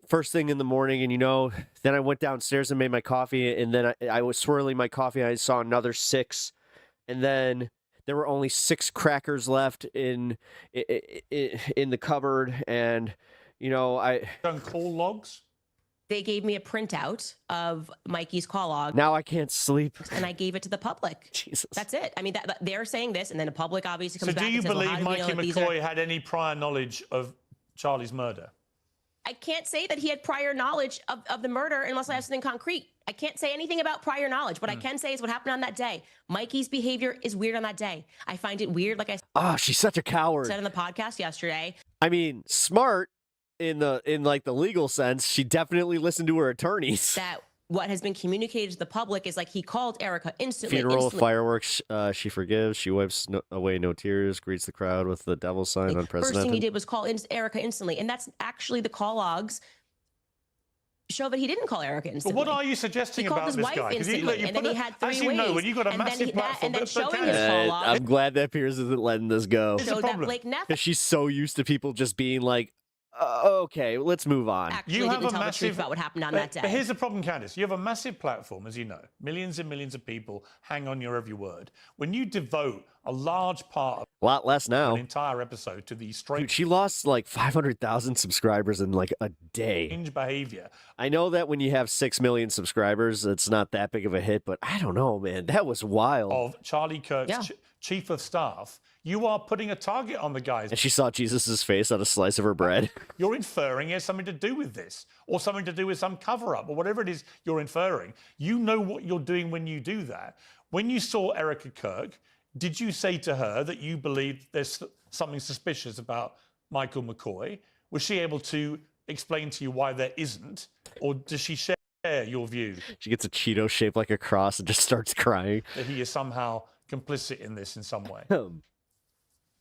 first thing in the morning, and, then I went downstairs and made my coffee, and then I was swirling my coffee, and I saw another 6, and then there were only 6 crackers left in the cupboard, and... I call logs. They gave me a printout of Mikey's call log. Now I can't sleep. And I gave it to the public. Jesus. That's it. I mean, they're saying this, and then the public obviously comes So back do you and says, believe well, how do we know Mikey that these McCoy had any prior knowledge of Charlie's murder? I can't say that he had prior knowledge of the murder unless I have something concrete. I can't say anything about prior knowledge. What I can say is what happened on that day. Mikey's behavior is weird on that day. I find it weird, like I she's such a coward. said on the podcast yesterday. I mean, smart in the legal sense. She definitely listened to her attorneys. That what has been communicated to the public is like he called ERIKA instantly. Funeral, fireworks, she forgives, she wipes away no tears, greets the crowd with the devil sign, unprecedented. First thing he did was call ERIKA instantly, and that's actually the call logs show that he didn't call ERIKA instantly. But what are you suggesting about this guy? He called his wife instantly, and then he had 3 ways. As you know, when you got a massive platform, and then showing his call log. I'm glad that Piers isn't letting this go. So that Blake Neff, because she's so used to people just being like, Okay, let's move on. Actually You have didn't a tell the truth massive about what happened on that day. But here's the problem, Candace. You have a massive platform, as you know. Millions and millions of people hang on your every word. When you devote a large part of A lot less now. an entire episode to these Dude, she lost like 500,000 subscribers in like a day. strange behavior. I know that when you have 6 million subscribers, it's not that big of a hit, but I don't know, man. That was wild. Of Charlie Kirk's chief of staff, you are putting a target on the guys. And she saw Jesus's face on a slice of her bread. You're inferring it has something to do with this, or something to do with some cover-up, or whatever it is you're inferring. You know what you're doing when you do that. When you saw ERIKA KIRK, did you say to her that you believe there's something suspicious about Michael McCoy? Was she able to explain to you why there isn't, or does she share your view? She gets a Cheeto shaped like a cross and just starts crying. That he is somehow complicit in this in some way?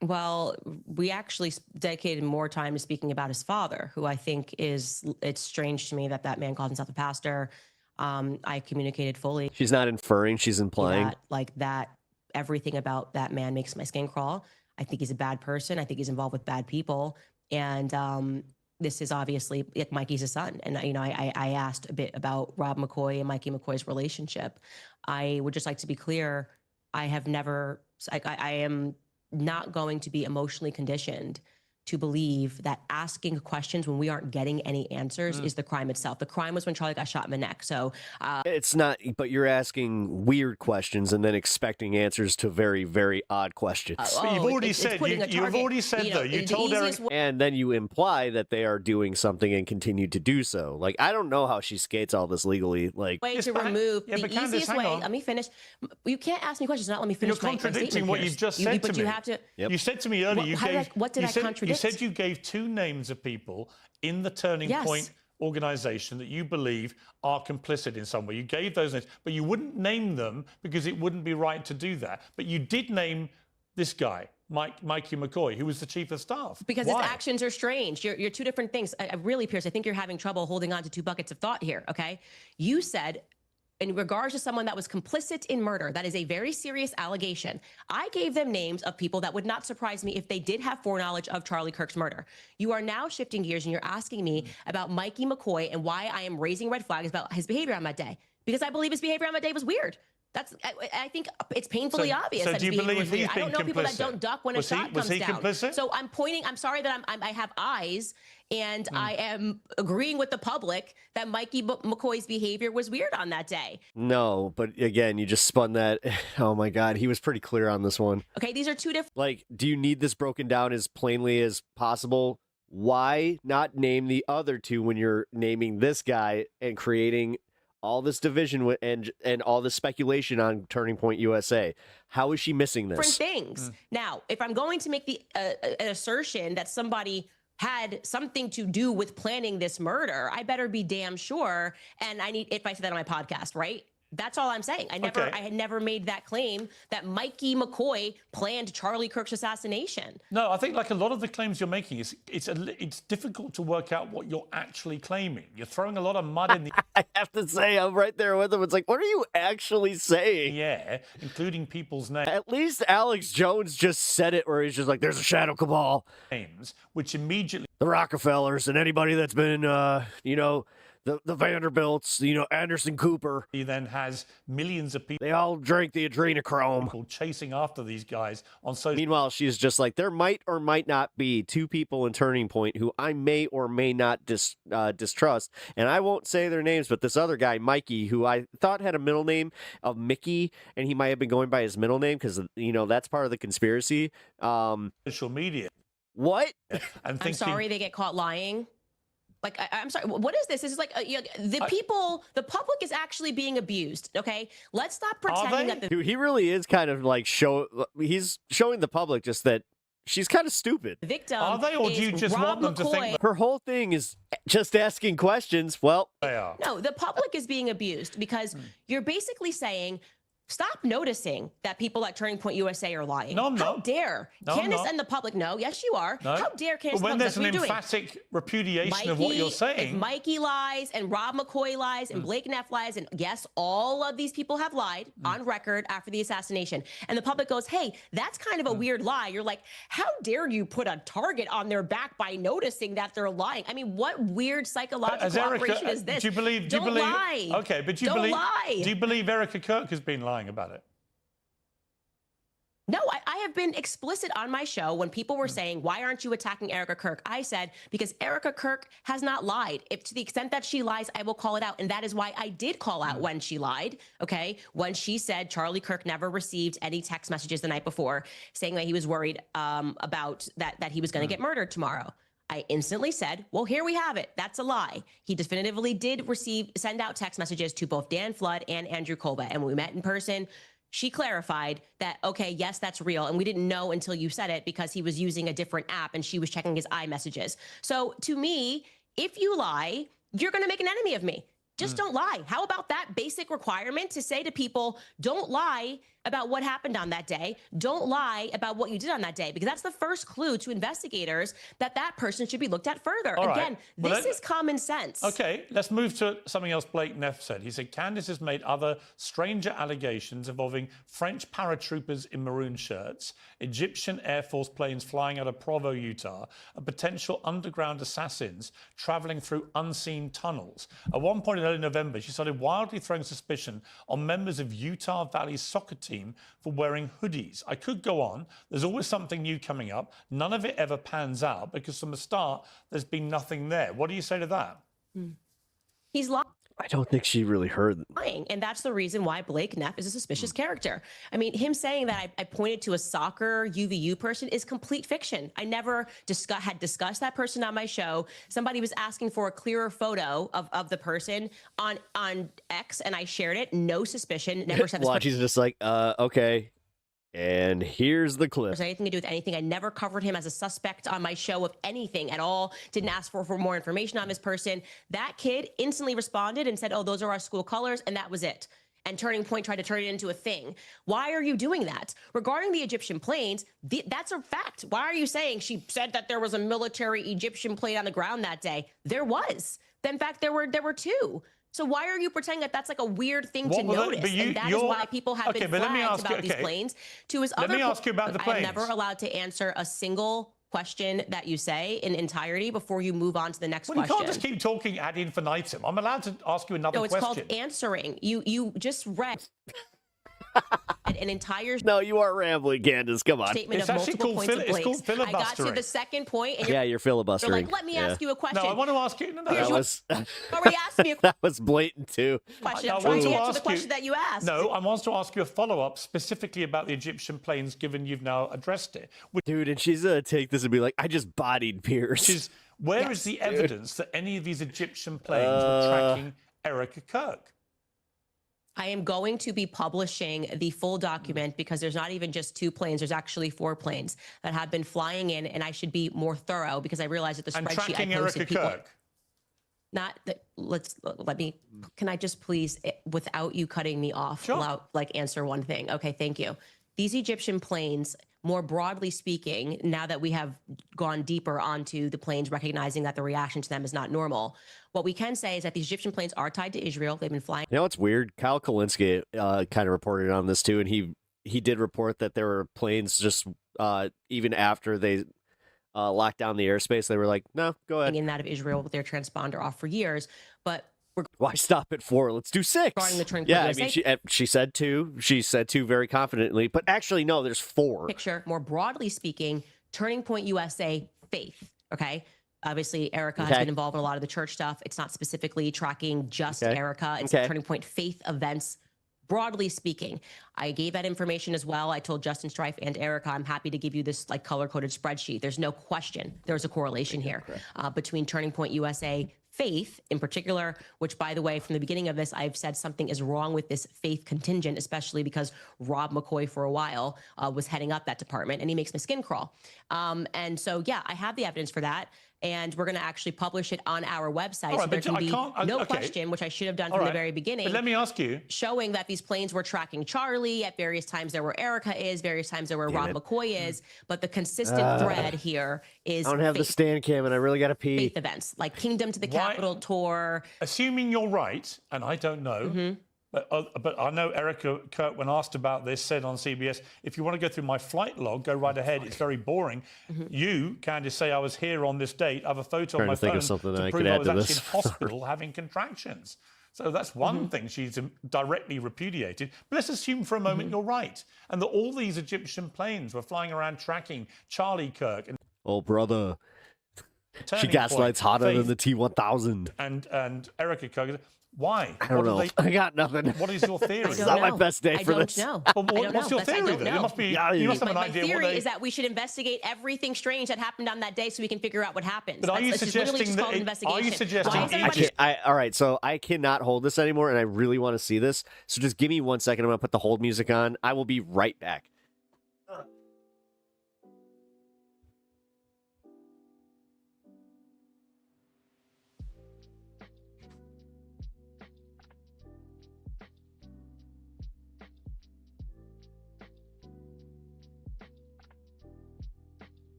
Well, we actually dedicated more time to speaking about his father, who I think it's strange to me that that man called himself a pastor. I communicated fully. She's not inferring, she's implying. That everything about that man makes my skin crawl. I think he's a bad person. I think he's involved with bad people. And this is obviously, like, Mikey's a son. And, you know, I asked a bit about Rob McCoy and Mikey McCoy's relationship. I would just like to be clear. I have never, I am not going to be emotionally conditioned to believe that asking questions when we aren't getting any answers is the crime itself. The crime was when Charlie got shot in the neck. So it's not, but you're asking weird questions and then expecting answers to very, very odd questions. But you've already said, you've already said though, you told Eric. And then you imply that they are doing something and continue to do so. Like, I don't know how she skates all this legally. Like, way to remove the easiest way. Let me finish. You can't ask me questions, not let me finish. You're contradicting what you've just said to me. But you have to. You said to me earlier, what did I contradict? You said you gave 2 names of people in the Turning Point organization that you believe are complicit in some way. You gave those names, but you wouldn't name them because it wouldn't be right to do that. But you did name this guy, Mikey McCoy, who was the chief of staff. Because his actions are strange. You're 2 different things. I really, Pierce, I think you're having trouble holding on to 2 buckets of thought here, okay? You said, in regards to someone that was complicit in murder, that is a very serious allegation. I gave them names of people that would not surprise me if they did have foreknowledge of Charlie Kirk's murder. You are now shifting gears and you're asking me about Mikey McCoy and why I am raising red flags about his behavior on that day. Because I believe his behavior on that day was weird. I think it's painfully obvious that his behavior was weird. I don't know people that don't duck when a shot comes down. Complicit? So I'm sorry that I have eyes, and I am agreeing with the public that Mikey McCoy's behavior was weird on that day. no, but again, you just spun that. Oh my God, he was pretty clear on this one. Okay, these are 2 different. Like, do you need this broken down as plainly as possible? Why not name the other 2 when you're naming this guy and creating all this division and all this speculation on Turning Point USA? How is she missing this? Different things. Now, if I'm going to make the an assertion that somebody had something to do with planning this murder, I better be damn sure. And if I said that on my podcast, right? That's all I'm saying. I had never made that claim that Mikey McCoy planned Charlie Kirk's assassination. No, I think like a lot of the claims you're making, it's difficult to work out what you're actually claiming. You're throwing a lot of mud in the I have to say, I'm right there with him. It's like, what are you actually saying? Yeah, including people's names. At least Alex Jones just said it where he's just like, there's a shadow cabal. Names, which immediately... The Rockefellers and anybody that's been, you know, the Vanderbilts, you know, Anderson Cooper. He then has millions of people. They all drink the adrenochrome. Chasing after these guys on social. Meanwhile, she's just like, there might or might not be 2 people in Turning Point who I may or may not distrust. And I won't say their names, but this other guy, Mikey, who I thought had a middle name of Mickey, and he might have been going by his middle name because, you know, that's part of the conspiracy. Social media. What? I'm sorry they get caught lying. Like, I'm sorry, what is this? This is like, the public is actually being abused, okay? Let's stop pretending that Dude, he really is kind of like, he's showing the public just that she's kind of stupid. The victim Are they, or do you just want them to think her whole thing is just asking questions? Well, they are. No, the public is being abused because you're basically saying Stop noticing that people at Turning Point USA are lying. No, I'm not. How dare Candace and the public know? Yes, you are. No. How dare Candace? But when there's an doing? emphatic repudiation of what you're saying, if Mikey lies and Rob McCoy lies and Blake Neff lies, and yes, all of these people have lied on record after the assassination, and the public goes, "Hey, that's kind of a weird lie." You're like, "How dare you put a target on their back by noticing that they're lying?" I mean, what weird psychological operation is this? Do you believe? Don't lie. Okay, but do you believe Erika Kirk has been lying about it? No, I have been explicit on my show when people were saying, why aren't you attacking Erika Kirk? I said, because Erika Kirk has not lied. If to the extent that she lies, I will call it out. And that is why I did call out when she lied, okay? When she said Charlie Kirk never received any text messages the night before saying that he was worried about that he was going to get murdered tomorrow. I instantly said, well, here we have it. That's a lie. He definitively did send out text messages to both Dan Flood and Andrew Kolba. And when we met in person, she clarified that, okay, yes, that's real. And we didn't know until you said it because he was using a different app and she was checking his iMessages. So to me, if you lie, you're going to make an enemy of me. Just don't lie. How about that basic requirement to say to people, don't lie about what happened on that day. Don't lie about what you did on that day, because that's the first clue to investigators that that person should be looked at further. All Again, right. Well, this is common sense. Okay, let's move to something else Blake Neff said. He said, Candace has made other stranger allegations involving French paratroopers in maroon shirts, Egyptian Air Force planes flying out of Provo, Utah, and potential underground assassins traveling through unseen tunnels. At one point in early November, she started wildly throwing suspicion on members of Utah Valley's soccer team for wearing hoodies. I could go on. There's always something new coming up. None of it ever pans out because from the start, there's been nothing there. What do you say to that? He's lying. I don't think she really heard. And that's the reason why Blake Neff is a suspicious character. I mean, him saying that I pointed to a soccer UVU person is complete fiction. I never had discussed that person on my show. Somebody was asking for a clearer photo of the person on X, and I shared it. No suspicion. Never said this Well, she's just like, okay. And here's the clip. There's anything to do with anything. I never covered him as a suspect on my show of anything at all. Didn't ask for more information on this person. That kid instantly responded and said, oh, those are our school colors. And that was it. And Turning Point tried to turn it into a thing. Why are you doing that? Regarding the Egyptian planes, that's a fact. Why are you saying she said that there was a military Egyptian plane on the ground that day? There was. In fact, there were two. So why are you pretending that that's like a weird thing to notice? And that is why people have been flagged about these planes. To his other let me ask you about the planes. I'm never allowed to answer a single question that you say in entirety before you move on to the next question. You can't just keep talking ad infinitum. I'm allowed to ask you another question. No, it's called answering. You just read an entire No, you are rambling, Candace. Come on. Statement of multiple points of Blake's. I got to the second point, and you're filibustering. You're like, let me ask you a question. No, I want to ask you. No, that was already asked me a that was blatant too. Question. I'm trying to answer the question that you asked. No, I want to ask you a follow-up specifically about the Egyptian planes, given you've now addressed it. Dude, and she's gonna take this and be like, I just bodied Pierce. Where is the evidence that any of these Egyptian planes were tracking Erika Kirk? I am going to be publishing the full document because there's not even just 2 planes. There's actually 4 planes that have been flying in, and I should be more thorough because I realize that the spreadsheet I posted people. Kirk. Not that. Let me. Can I just please, without you cutting me off, answer one thing? Okay, thank you. These Egyptian planes, more broadly speaking, now that we have gone deeper onto the planes, recognizing that the reaction to them is not normal, what we can say is that these Egyptian planes are tied to Israel. They've been flying. You know what's weird? Kyle Kalinske kind of reported on this too, and he did report that there were planes just even after they locked down the airspace, they were like, no, go ahead. In that of Israel with their transponder off for years, but. Why stop at 4? Let's do 6. Yeah, I mean, she said 2. She said 2 very confidently, but actually, no, there's 4. Picture, more broadly speaking, Turning Point USA faith, okay? Obviously, Erika has been involved in a lot of the church stuff. It's not specifically tracking just Erika. It's Turning Point faith events, broadly speaking. I gave that information as well. I told Justin Strife and Erika, I'm happy to give you this color-coded spreadsheet. There's no question there's a correlation here between Turning Point USA faith in particular, which, by the way, from the beginning of this, I've said something is wrong with this faith contingent, especially because Rob McCoy for a while was heading up that department, and he makes my skin crawl. And so, yeah, I have the evidence for that. and we're going to actually publish it on our website. Right, so there but can be no okay. question, which I should have done from the very beginning. But let me ask you. Showing that these planes were tracking Charlie. At various times there were ERIKA is, various times there were Rob McCoy is. But the consistent thread here is I don't have the stand cam and I really got to pee. faith events, like Kingdom to the Capitol tour. Assuming you're right, and I don't know, but I know ERIKA KIRK, when asked about this, said on CBS, if you want to go through my flight log, go right ahead. It's very boring. You, Candace, say I was here on this date. I have a photo on my phone to prove I was actually in hospital having contractions. So that's one thing she's directly repudiated. But let's assume for a moment you're right, and that all these Egyptian planes were flying around tracking Charlie Kirk. And oh, brother. She gaslights hotter than the T-1000. And ERIKA KIRK. Why? I don't know. I got nothing. What is your theory? It's not my best day for this. I don't know. What's your theory then? You must have an idea. My theory is that we should investigate everything strange that happened on that day so we can figure out what happened. But are you suggesting that? Are you suggesting? All right, so I cannot hold this anymore, and I really want to see this. So just give me 1 second. I'm gonna put the hold music on. I will be right back.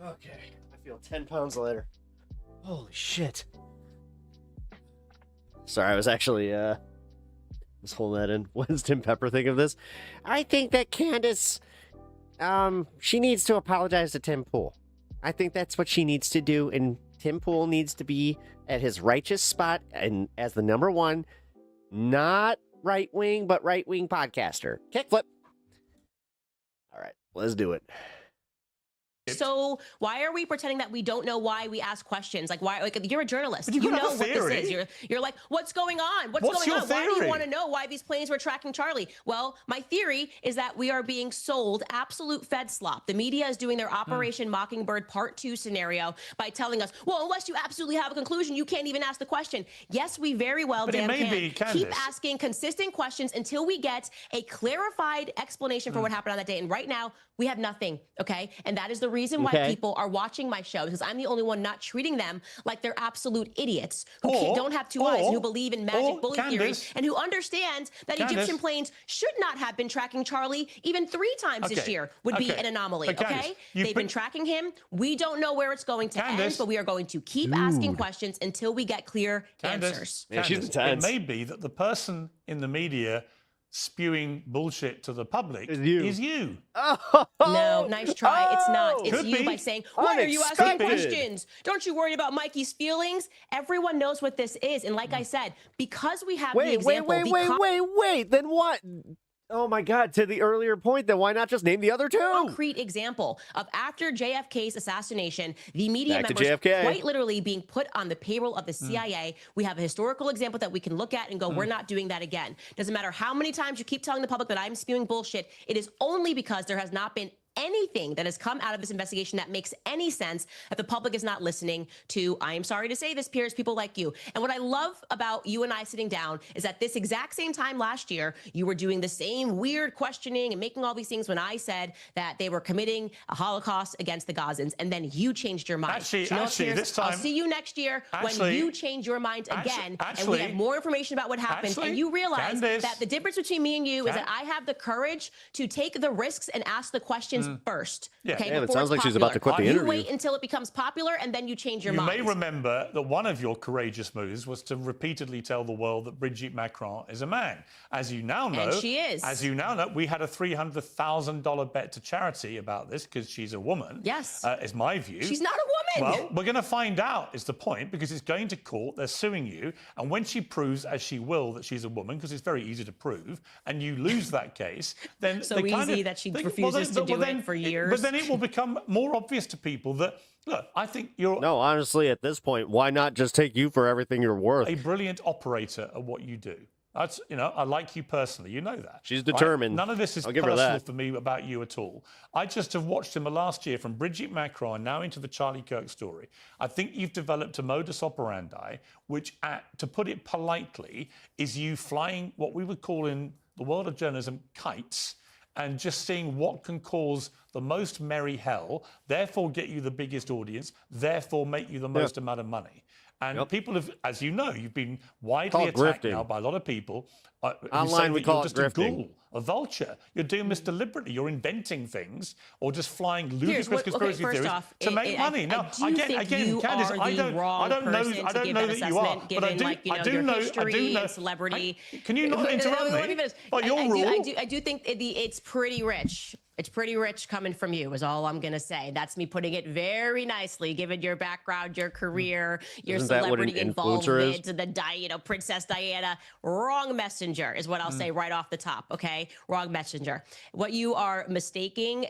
Okay, I feel 10 pounds lighter. Holy shit. Sorry, I was actually, just holding that in. What does Tim Pepper think of this? I think that Candace, she needs to apologize to Tim Pool. I think that's what she needs to do, and Tim Pool needs to be at his righteous spot and as the #1, not right-wing, but right-wing podcaster. Kickflip. All right, let's do it. So why are we pretending that we don't know why we ask questions? Like, why? Like, you're a journalist. You know what this is. You're like, what's going on? What's going on? Why do you want to know why these planes were tracking Charlie? Well, my theory is that we are being sold absolute Fed slop. The media is doing their Operation Mockingbird Part 2 scenario by telling us, well, unless you absolutely have a conclusion, you can't even ask the question. Yes, we very well can. Keep asking consistent questions until we get a clarified explanation for what happened on that day. And right now, we have nothing, okay? And that is the reason why people are watching my show, because I'm the only one not treating them like they're absolute idiots who don't have two eyes and who believe in magic bully theory and who understand that Egyptian planes should not have been tracking Charlie even 3 times this year would be an anomaly, okay? They've been tracking him. We don't know where it's going to end, but we are going to keep asking questions until we get clear answers. It may be that the person in the media spewing bullshit to the public is you. No, nice try. It's not. It's you by saying, why are you asking questions? Don't you worry about Mikey's feelings? Everyone knows what this is. And like I said, because we have the example... Wait. Then what? Oh my God, to the earlier point, then why not just name the other 2? Concrete example of after JFK's assassination, the media members quite literally being put on the payroll of the CIA. We have a historical example that we can look at and go, we're not doing that again. Doesn't matter how many times you keep telling the public that I'm spewing bullshit. It is only because there has not been anything that has come out of this investigation that makes any sense that the public is not listening to. I am sorry to say this, Piers, people like you. And what I love about you and I sitting down is that this exact same time last year, you were doing the same weird questioning and making all these things when I said that they were committing a Holocaust against the Gazans, and then you changed your mind. Actually, this time, I'll see you next year when you change your mind again, and we have more information about what happened, and you realize that the difference between me and you is that I have the courage to take the risks and ask the questions happens first. Yeah. Okay, Damn, it before sounds it's like she's about to quit the popular. interview. You wait until it becomes popular, and then you change your mind. You may remember that one of your courageous moves was to repeatedly tell the world that Brigitte Macron is a man. As you now know, And she is. As you now know, we had a $300,000 bet to charity about this because she's a woman. Yes. Is my view. She's not a woman. Well, we're going to find out, is the point, because it's going to court, they're suing you, and when she proves, as she will, that she's a woman, because it's very easy to prove, and you lose that case, then So easy that she refuses to do it for years. But then it will become more obvious to people that, look, I think you're No, honestly, at this point, why not just take you for everything you're worth? a brilliant operator at what you do. That's, I like you personally. You know that. She's determined. Right? None of this is I'll give her personal that. for me about you at all. I just have watched him last year from Brigitte Macron now into the Charlie Kirk story. I think you've developed a modus operandi, which, to put it politely, is you flying what we would call in the world of journalism kites, and just seeing what can cause the most merry hell, therefore get you the biggest audience, therefore make you the most amount of money. And people have, as you know, you've been widely attacked now by a lot of people. Online, we call it just a grifting. ghoul, a vulture. You're doing this deliberately. You're inventing things or just flying ludicrous conspiracy theories to make money. Now, again, Candace, I don't know that you are, but I do know. Celebrity. Can you not interrupt me? By your rule. I do think it's pretty rich. It's pretty rich coming from you, is all I'm going to say. That's me putting it very nicely, given your background, your career, your celebrity involvement, the Princess Diana. Wrong messenger is what I'll say right off the top, okay? Wrong messenger. What you are mistaking,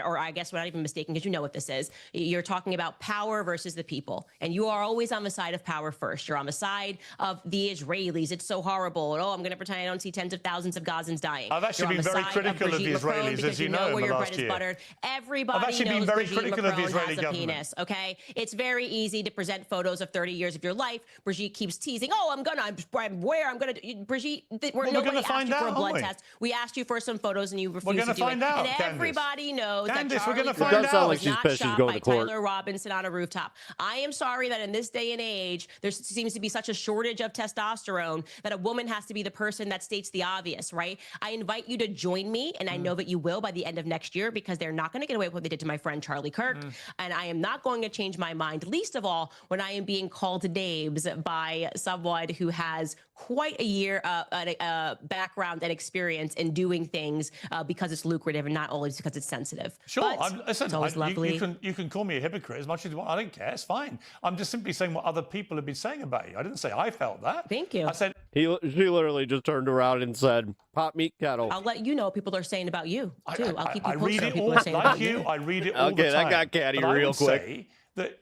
or I guess we're not even mistaking because you know what this is. You're talking about power versus the people. And you are always on the side of power first. You're on the side of the Israelis. It's so horrible. And, I'm going to pretend I don't see tens of thousands of Gazans dying. I've actually been very critical of the Israelis, as you know, where in the your last bread is year. buttered. Everybody I've actually been knows very Brigitte critical of the Macron Israeli has a government. penis, okay? It's very easy to present photos of 30 years of your life. Brigitte keeps teasing, Brigitte, nobody asked you for a blood test. We asked you for some photos and you refused to do it. And everybody knows that Charlie Kirk was not shot by Tyler Robinson on a rooftop. I am sorry that in this day and age, there seems to be such a shortage of testosterone that a woman has to be the person that states the obvious, right? I invite you to join me, and I know that you will by the end of next year, because they're not going to get away with what they did to my friend Charlie Kirk. And I am not going to change my mind, least of all when I am being called names by someone who has quite a year background and experience in doing things because it's lucrative and not always because it's sensitive. Sure, it's always lovely. You can call me a hypocrite as much as you want. I don't care. It's fine. I'm just simply saying what other people have been saying about you. I didn't say I felt that. Thank you. I said she literally just turned around and said, "Pop meat kettle." I'll let you know what people are saying about you too. I'll keep you I read posted. it People all are saying about you. I read it all the Okay, time. that got catty But real quick. I would say that,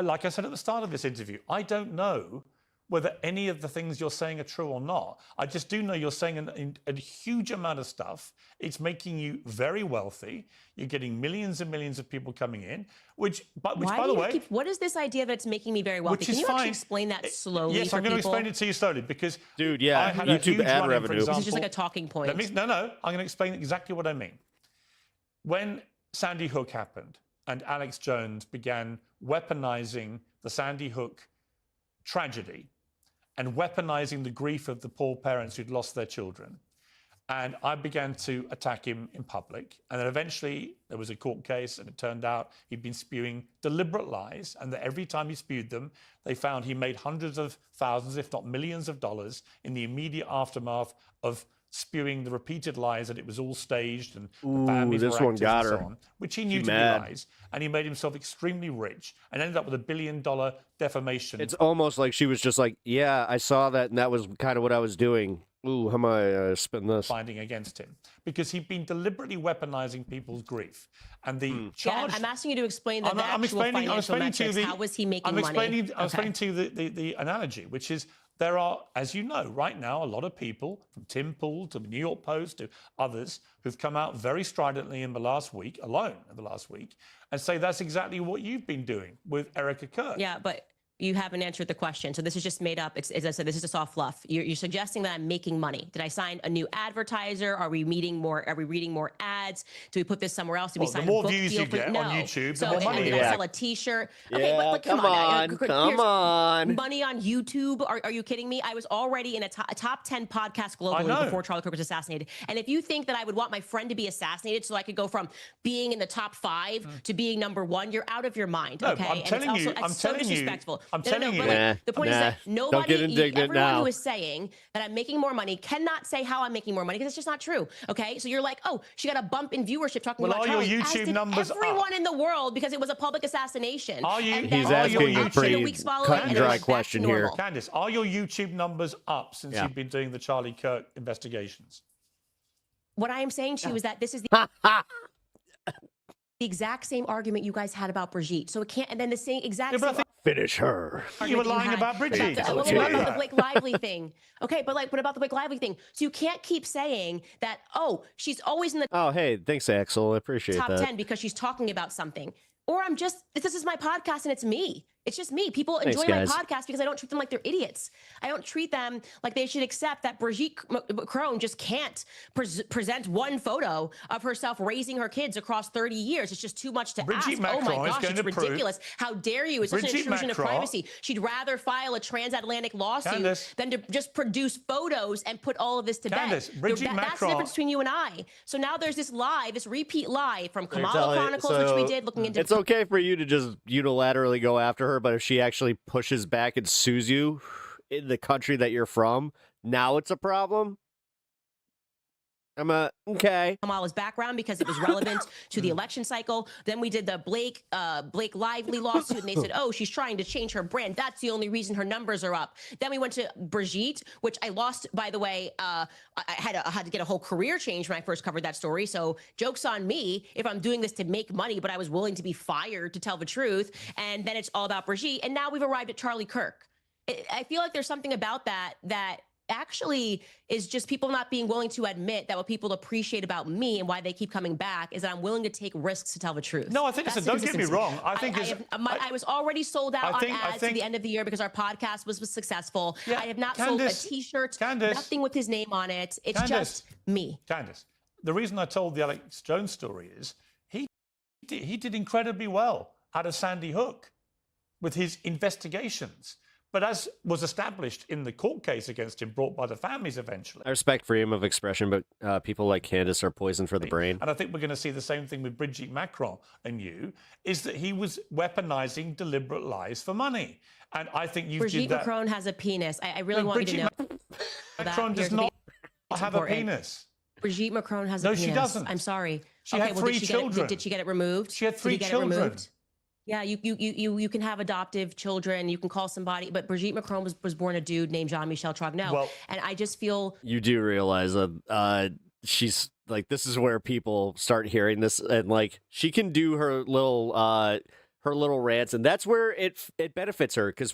like I said at the start of this interview, I don't know whether any of the things you're saying are true or not. I just do know you're saying a huge amount of stuff. It's making you very wealthy. You're getting millions and millions of people coming in, which by the way, what is this idea that it's making me very wealthy? Can you actually explain that slowly? Yes, I'm going to explain it to you slowly because, dude, yeah, I had YouTube a huge ad run-in, for revenue. example. This is just like a talking point. No, I'm going to explain exactly what I mean. When Sandy Hook happened and Alex Jones began weaponizing the Sandy Hook tragedy and weaponizing the grief of the poor parents who'd lost their children. And I began to attack him in public. And then eventually there was a court case and it turned out he'd been spewing deliberate lies, and that every time he spewed them, they found he made hundreds of thousands, if not millions of dollars in the immediate aftermath of spewing the repeated lies that it was all staged and the families this were one actors got and her. so on, which he knew to be lies. And he made himself extremely rich and ended up with $1 billion defamation. It's almost like she was just like, yeah, I saw that, and that was kind of what I was doing. Ooh, how am I spin this? Finding against him because he'd been deliberately weaponizing people's grief. And the charge... Yeah, I'm asking you to explain the actual financial metrics. How was he making money? I'm explaining to you the analogy, which is there are, as you know, right now, a lot of people, from Tim Pool to the New York Post to others, who've come out very stridently in the last week, and say that's exactly what you've been doing with ERIKA KIRK. Yeah, but You haven't answered the question. So this is just made up. As I said, this is just all fluff. You're suggesting that I'm making money. Did I sign a new advertiser? Are we reading more ads? Do we put this somewhere else? Do we sign a book deal? On YouTube, so, the more money did you I get. sell a T-shirt? Okay, Yeah, but come on. Come on. Money on YouTube? Are you kidding me? I was already in a top 10 podcast globally before Charlie Kirk was assassinated. And if you think that I would want my friend to be assassinated so I could go from being in the top 5 to being number 1, you're out of your mind. No, Okay, I'm telling you, it's so disrespectful. I'm telling you. The point is that don't get indignant everyone now. who is saying that I'm making more money cannot say how I'm making more money because it's just not true. Okay, so you're like, oh, she got a bump in viewership talking about Charlie. Your YouTube numbers everyone in the world because it was a public assassination. He's asking a pretty cut and dry question here. Candace, are your YouTube numbers up since you've been doing the Charlie Kirk investigations? What I am saying to you is that this is the exact same argument you guys had about Brigitte. So it can't, and then the same exact same. Finish her. You were lying about Brigitte. What about the Blake Lively thing? Okay, but what about the Blake Lively thing? So you can't keep saying that, oh, she's always in the Oh, hey, thanks, Axel. I appreciate top that. 10 because she's talking about something. Or this is my podcast and it's me. It's just me. People enjoy my podcast because I don't treat them like they're idiots. I don't treat them like they should accept that Brigitte Macron just can't present one photo of herself raising her kids across 30 years. It's just too much to ask. Oh my gosh, it's ridiculous. How dare you? It's such an intrusion of privacy. She'd rather file a transatlantic lawsuit than to just produce photos and put all of this to bed. That's the difference between you and I. So now there's this repeat lie from Kamala Chronicles, which we did looking into. It's okay for you to just unilaterally go after her, but if she actually pushes back and sues you in the country that you're from, now it's a problem. Okay. Kamala's background because it was relevant to the election cycle. Then we did the Blake Lively lawsuit, and they said, oh, she's trying to change her brand. That's the only reason her numbers are up. Then we went to Brigitte, which I lost, by the way. I had to get a whole career change when I first covered that story. So joke's on me if I'm doing this to make money, but I was willing to be fired to tell the truth. And then it's all about Brigitte. And now we've arrived at Charlie Kirk. I feel like there's something about that actually is just people not being willing to admit that what people appreciate about me and why they keep coming back is that I'm willing to take risks to tell the truth. No, I think don't get me wrong. I was already sold out on ads at the end of the year because our podcast was successful. Yeah, I have not sold a T-shirt, nothing with his name on it. It's just me. Candace, the reason I told the Alex Jones story is he did incredibly well out of Sandy Hook with his investigations. But as was established in the court case against him, brought by the families eventually. I respect freedom of expression, but people like Candace are poison for the brain. And I think we're going to see the same thing with Brigitte Macron and you, is that he was weaponizing deliberate lies for money. And I think you've Brigitte did that. Macron has a penis. I really want you to know. Macron does not have a penis. Brigitte Macron has a penis. No, she doesn't. I'm sorry. She had 3 children. Did she get it removed? She had 3 children. Yeah, you can have adoptive children. You can call somebody, but Brigitte Macron was born a dude named Jean-Michel Trogneau, and I just feel you do realize that she's like, this is where people start hearing this, and like she can do her little rants, and that's where it benefits her because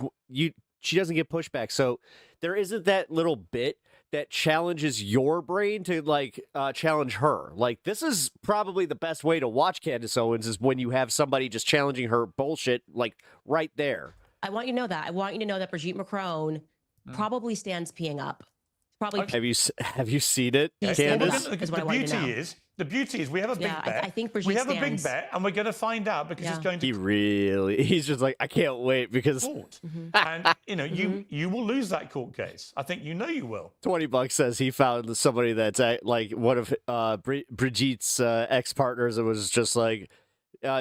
she doesn't get pushback. So there isn't that little bit that challenges your brain to like challenge her. Like, this is probably the best way to watch Candace Owens is when you have somebody just challenging her bullshit like right there. I want you to know that. I want you to know that Brigitte Macron probably stands peeing up. Probably. Have you seen it, Candace? The beauty is we have a big bet. I think Brigitte we have a big bet, and we're going to find out because it's going to. He's just like, I can't wait because. And you will lose that court case. I think you will. $20 says he found somebody that's like one of Brigitte's ex-partners. It was just like,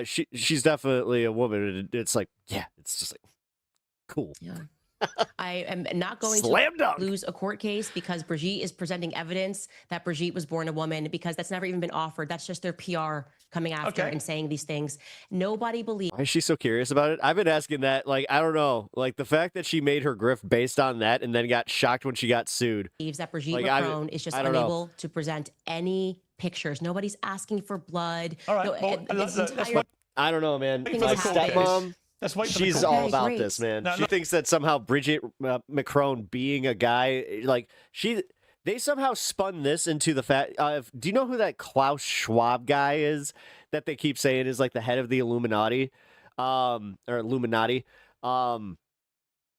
she's definitely a woman. And it's like, yeah, it's just like, cool. Yeah. I am not going to lose a court case because Brigitte is presenting evidence that Brigitte was born a woman because that's never even been offered. That's just their PR coming after and saying these things. Nobody believes. Why is she so curious about it? I've been asking that. Like, I don't know. Like, the fact that she made her grift based on that and then got shocked when she got sued. Believes that Brigitte Macron is just unable to present any pictures. Nobody's asking for blood. All right. I don't know, man. My stepmom. She's all about this, man. She thinks that somehow Brigitte Macron being a guy, like they somehow spun this into the fact. Do you know who that Klaus Schwab guy is that they keep saying is like the head of the Illuminati, or Illuminati?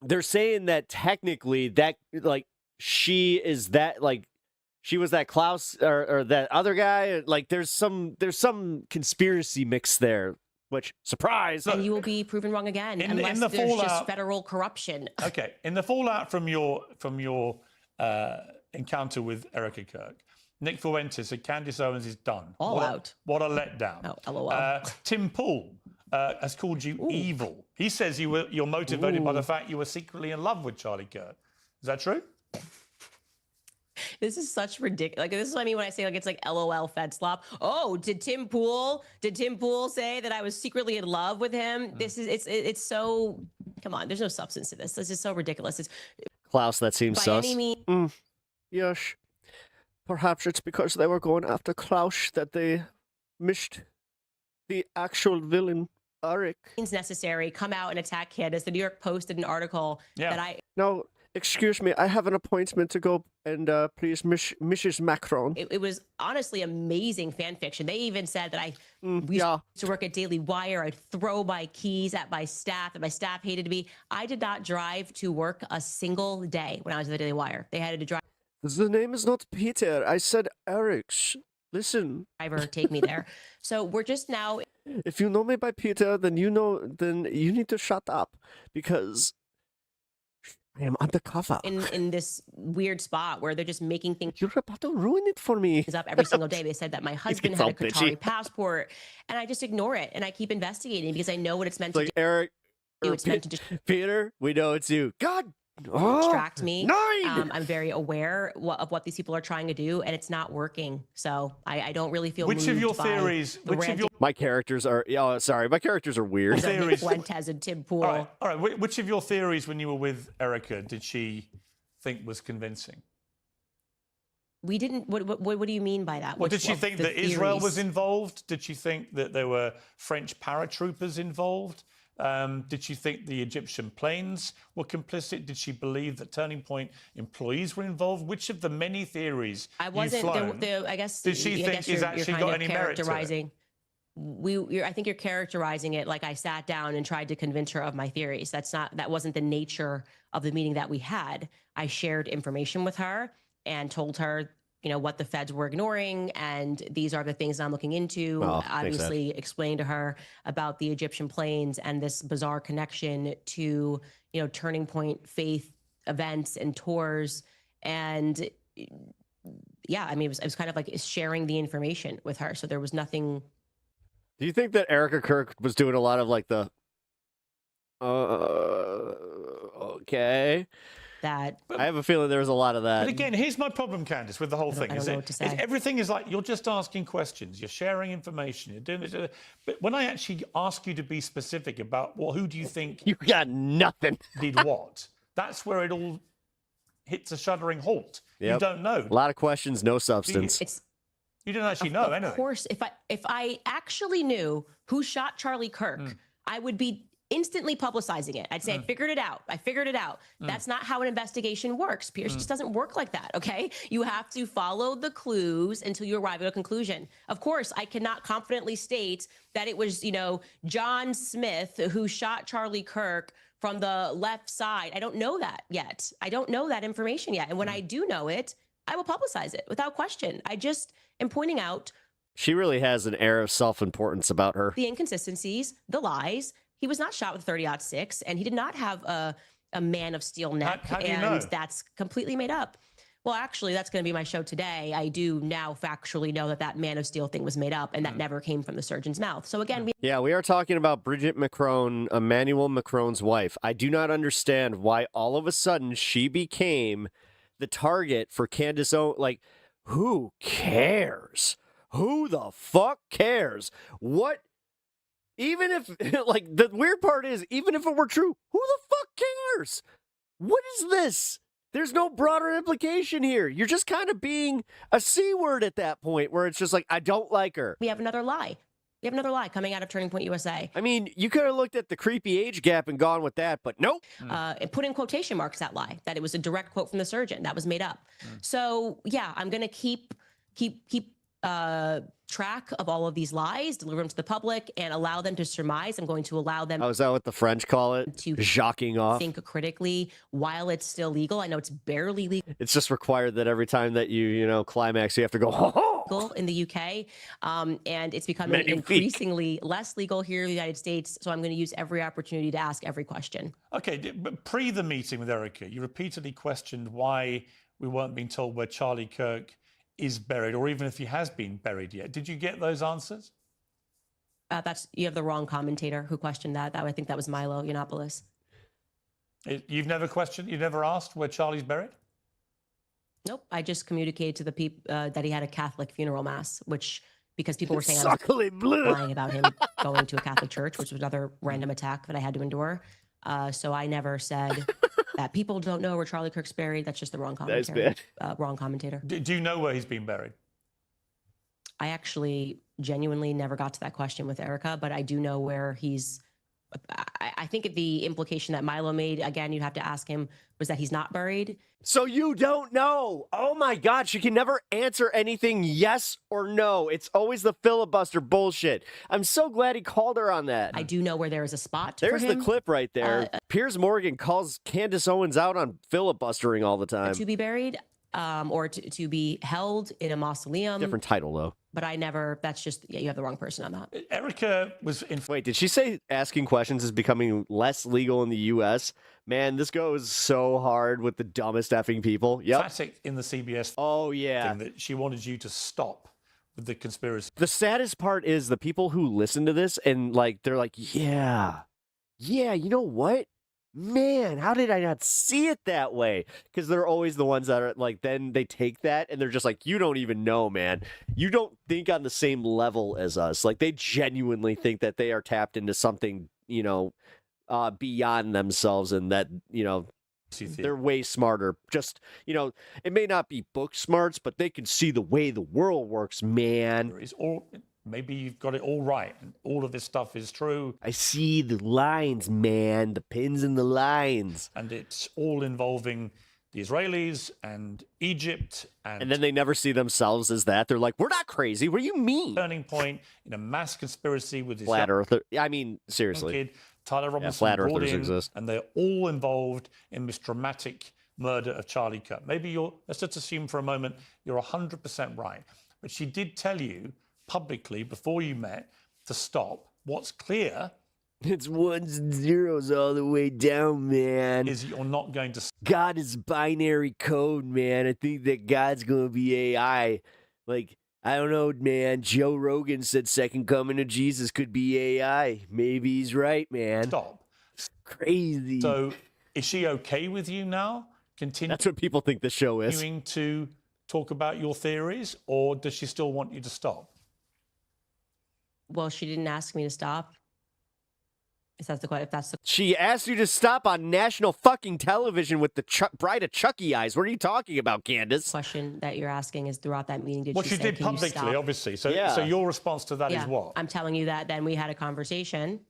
they're saying that technically that like she is that like she was that Klaus or that other guy. Like there's some conspiracy mix there. Which, surprise! And you will be proven wrong again unless there's just federal corruption. Okay, in the fallout from your encounter with ERIKA KIRK, Nick Fuentes said Candace Owens is done. All out. What a letdown. Oh, LOL. Tim Pool has called you evil. He says you're motivated by the fact you were secretly in love with Charlie Kirk. Is that true? This is such ridiculous. Like, this is what I mean when I say like it's like LOL Fed slop. Oh, did Tim Pool say that I was secretly in love with him? This is it's so, come on, there's no substance to this. This is so ridiculous. It's Klaus, that seems sus. Any means. Yes. Perhaps it's because they were going after Klaus that they missed the actual villain, Erik. Means necessary, come out and attack Candace. The New York Post did an article that I... No, excuse me, I have an appointment to go and please, Mrs. Macron. It was honestly amazing fan fiction. They even said that we used to work at Daily Wire. I'd throw my keys at my staff, and my staff hated me. I did not drive to work a single day when I was at the Daily Wire. They had to drive. The name is not Peter. I said Eric's. Listen. Driver, take me there. So we're just now. If you know me by Peter, then you need to shut up because I am undercover. In this weird spot where they're just making things. You're about to ruin it for me. Up every single day. They said that my husband had a Qatari passport, and I just ignore it and I keep investigating because I know what it's meant to do. Eric, it's meant to just. Peter, we know it's you. God. Distract me. 9! I'm very aware of what these people are trying to do, and it's not working. So I don't really feel. Which of your theories? My characters are. Oh, sorry, my characters are weird. Nick Fuentes and Tim Pool. All right. Which of your theories, when you were with ERIKA, did she think was convincing? We didn't. What do you mean by that? Well, did she think that Israel was involved? Did she think that there were French paratroopers involved? Did she think the Egyptian planes were complicit? Did she believe that Turning Point employees were involved? Which of the many theories I wasn't. I guess. Did she think is actually got any merit to it? I think you're characterizing it like I sat down and tried to convince her of my theories. That wasn't the nature of the meeting that we had. I shared information with her and told her, what the feds were ignoring, and these are the things I'm looking into. Obviously, explained to her about the Egyptian planes and this bizarre connection to, Turning Point faith events and tours. And yeah, I mean, it was kind of like sharing the information with her. So there was nothing. Do you think that ERIKA KIRK was doing a lot of like the, okay. I have a feeling there was a lot of that. But again, here's my problem, Candace, with the whole thing. I don't know what to say. Everything is like you're just asking questions, you're sharing information, you're doing this. But when I actually ask you to be specific about who do you think you got nothing did what, that's where it all hits a shuddering halt. Yep. You don't know. A lot of questions, no substance. You don't actually know. Of course, if I actually knew who shot Charlie Kirk, I would be instantly publicizing it. I'd say, I figured it out. That's not how an investigation works. Pierce just doesn't work like that, okay? You have to follow the clues until you arrive at a conclusion. Of course, I cannot confidently state that it was, John Smith who shot Charlie Kirk from the left side. I don't know that yet. I don't know that information yet. And when I do know it, I will publicize it without question. I just am pointing out. She really has an air of self-importance about her. The inconsistencies, the lies. He was not shot with 30-06, and he did not have a Man of Steel neck, how do you and know? That's completely made up. Well, actually, that's going to be my show today. I do now factually know that Man of Steel thing was made up, and that never came from the surgeon's mouth. So again, we are talking about Bridget Macron, Emmanuel Macron's wife. I do not understand why all of a sudden she became the target for Candace Owens. Like, who cares? Who the fuck cares? What? Even if, like, the weird part is, even if it were true, who the fuck cares? What is this? There's no broader implication here. You're just kind of being a C word at that point where it's just like, I don't like her. We have another lie. Coming out of Turning Point USA. I mean, you could have looked at the creepy age gap and gone with that, but nope. And put in quotation marks that lie, that it was a direct quote from the surgeon. That was made up. So, yeah, I'm going to keep track of all of these lies, deliver them to the public, and allow them to surmise. I'm going to allow them. Oh, is that what the French call it? To jacking off. Think critically while it's still legal. I know it's barely legal. It's just required that every time that you climax, you have to go, ho, in the UK, and it's becoming increasingly less legal here in the United States. So I'm going to use every opportunity to ask every question. Okay, but pre the meeting with ERIKA, you repeatedly questioned why we weren't being told where Charlie Kirk is buried, or even if he has been buried yet. Did you get those answers? You have the wrong commentator who questioned that. I think that was Milo Yiannopoulos. You've never questioned, you've never asked where Charlie's buried? Nope. I just communicated to the people that he had a Catholic funeral mass, which because people were saying lying about him going to a Catholic church, which was another random attack that I had to endure. So I never said that people don't know where Charlie Kirk's buried. That's just the wrong commentator. Wrong commentator. Do you know where he's been buried? I actually genuinely never got to that question with ERIKA, but I do know where he's. I think the implication that Milo made, again, you'd have to ask him, was that he's not buried. So you don't know. Oh my God, she can never answer anything yes or no. It's always the filibuster bullshit. I'm so glad he called her on that. I do know where there is a spot There's for him. The clip right there. Piers Morgan calls Candace Owens out on filibustering all the time. To be buried or to be held in a mausoleum. Different title, though. But I never, that's just, you have the wrong person on that. ERIKA was in. Wait, did she say asking questions is becoming less legal in the U.S.? Man, this goes so hard with the dumbest effing people. Yep. Classic in the CBS. Oh, yeah. Thing that she wanted you to stop with the conspiracy. The saddest part is the people who listen to this and they're like, yeah, you know what? Man, how did I not see it that way? Because they're always the ones that are then they take that and they're just like, you don't even know, man. You don't think on the same level as us. They genuinely think that they are tapped into something, beyond themselves and that, they're way smarter. Just, it may not be book smarts, but they can see the way the world works, man. Maybe you've got it all right, and all of this stuff is true. I see the lines, man, the pins and the lines. And it's all involving the Israelis and Egypt. And then they never see themselves as that. They're like, we're not crazy. What do you mean? Turning point in a mass conspiracy with this flat earther. I mean, seriously. Kid, Tyler Robinson, flat earthers exist. And they're all involved in this dramatic murder of Charlie Kirk. Maybe let's just assume for a moment you're 100% right. But she did tell you publicly before you met to stop. What's clear, it's ones and zeros all the way down, man. Is you're not going to. God is binary code, man. I think that God's going to be AI. I don't know, man. Joe Rogan said second coming of Jesus could be AI. Maybe he's right, man. Stop. It's crazy. So is she okay with you now? That's what people think the show is. Continuing to talk about your theories, or does she still want you to stop? Well, she didn't ask me to stop. She asked you to stop on national fucking television with the Bride of Chucky eyes. What are you talking about, Candace? Question that you're asking is throughout that meeting, she say, did publicly, obviously. So your response to that is what? I'm telling you that then we had a conversation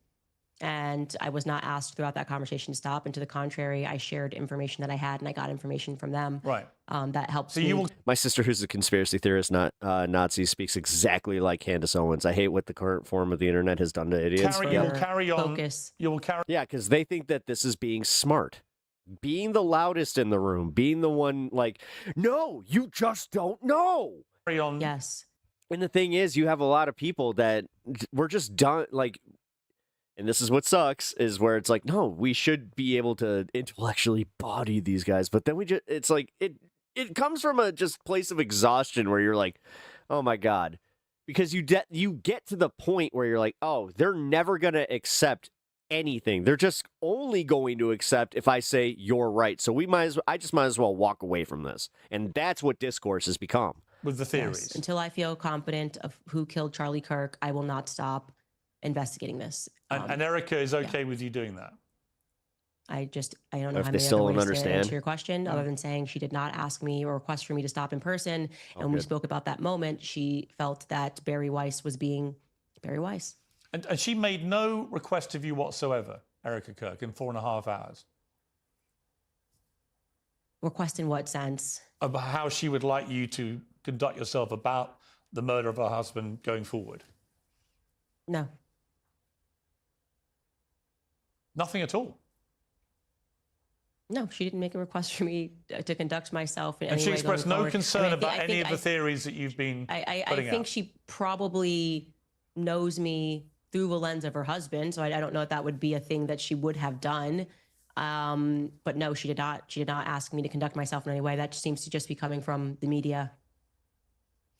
and I was not asked throughout that conversation to stop. And to the contrary, I shared information that I had and I got information from them. Right. That helps me. My sister, who's a conspiracy theorist, not Nazi, speaks exactly like Candace Owens. I hate what the current form of the internet has done to idiots. You will carry on. Focus. You will carry. Yeah, because they think that this is being smart. Being the loudest in the room. Being the one no, you just don't know. Carry on. Yes. And the thing is, you have a lot of people that we're just done, and this is what sucks, is where it's no, we should be able to intellectually body these guys. But then it's it comes from a just place of exhaustion where you're like, oh my God. Because you get to the point where you're like, oh, they're never going to accept anything. They're just only going to accept if I say you're right. So I just might as well walk away from this. And that's what discourse has become. With the theories. Yes. Until I feel confident of who killed Charlie Kirk, I will not stop investigating this. And ERIKA is okay with you doing that? I don't know If how they many still other don't ways to understand. answer your question, other than saying she did not ask me or request for me to stop in person. And when we spoke about that moment, she felt that Barry Weiss was being Barry Weiss. And she made no request of you whatsoever, ERIKA Kirk, in 4.5 hours? Request in what sense? About how she would like you to conduct yourself about the murder of her husband going forward? No. Nothing at all. No, she didn't make a request for me to conduct myself in And any she way expressed going no forward. concern I mean, about any of the theories that you've been I putting think out. she probably knows me through the lens of her husband, so I don't know if that would be a thing that she would have done. But no, she did not. She did not ask me to conduct myself in any way. That seems to just be coming from the media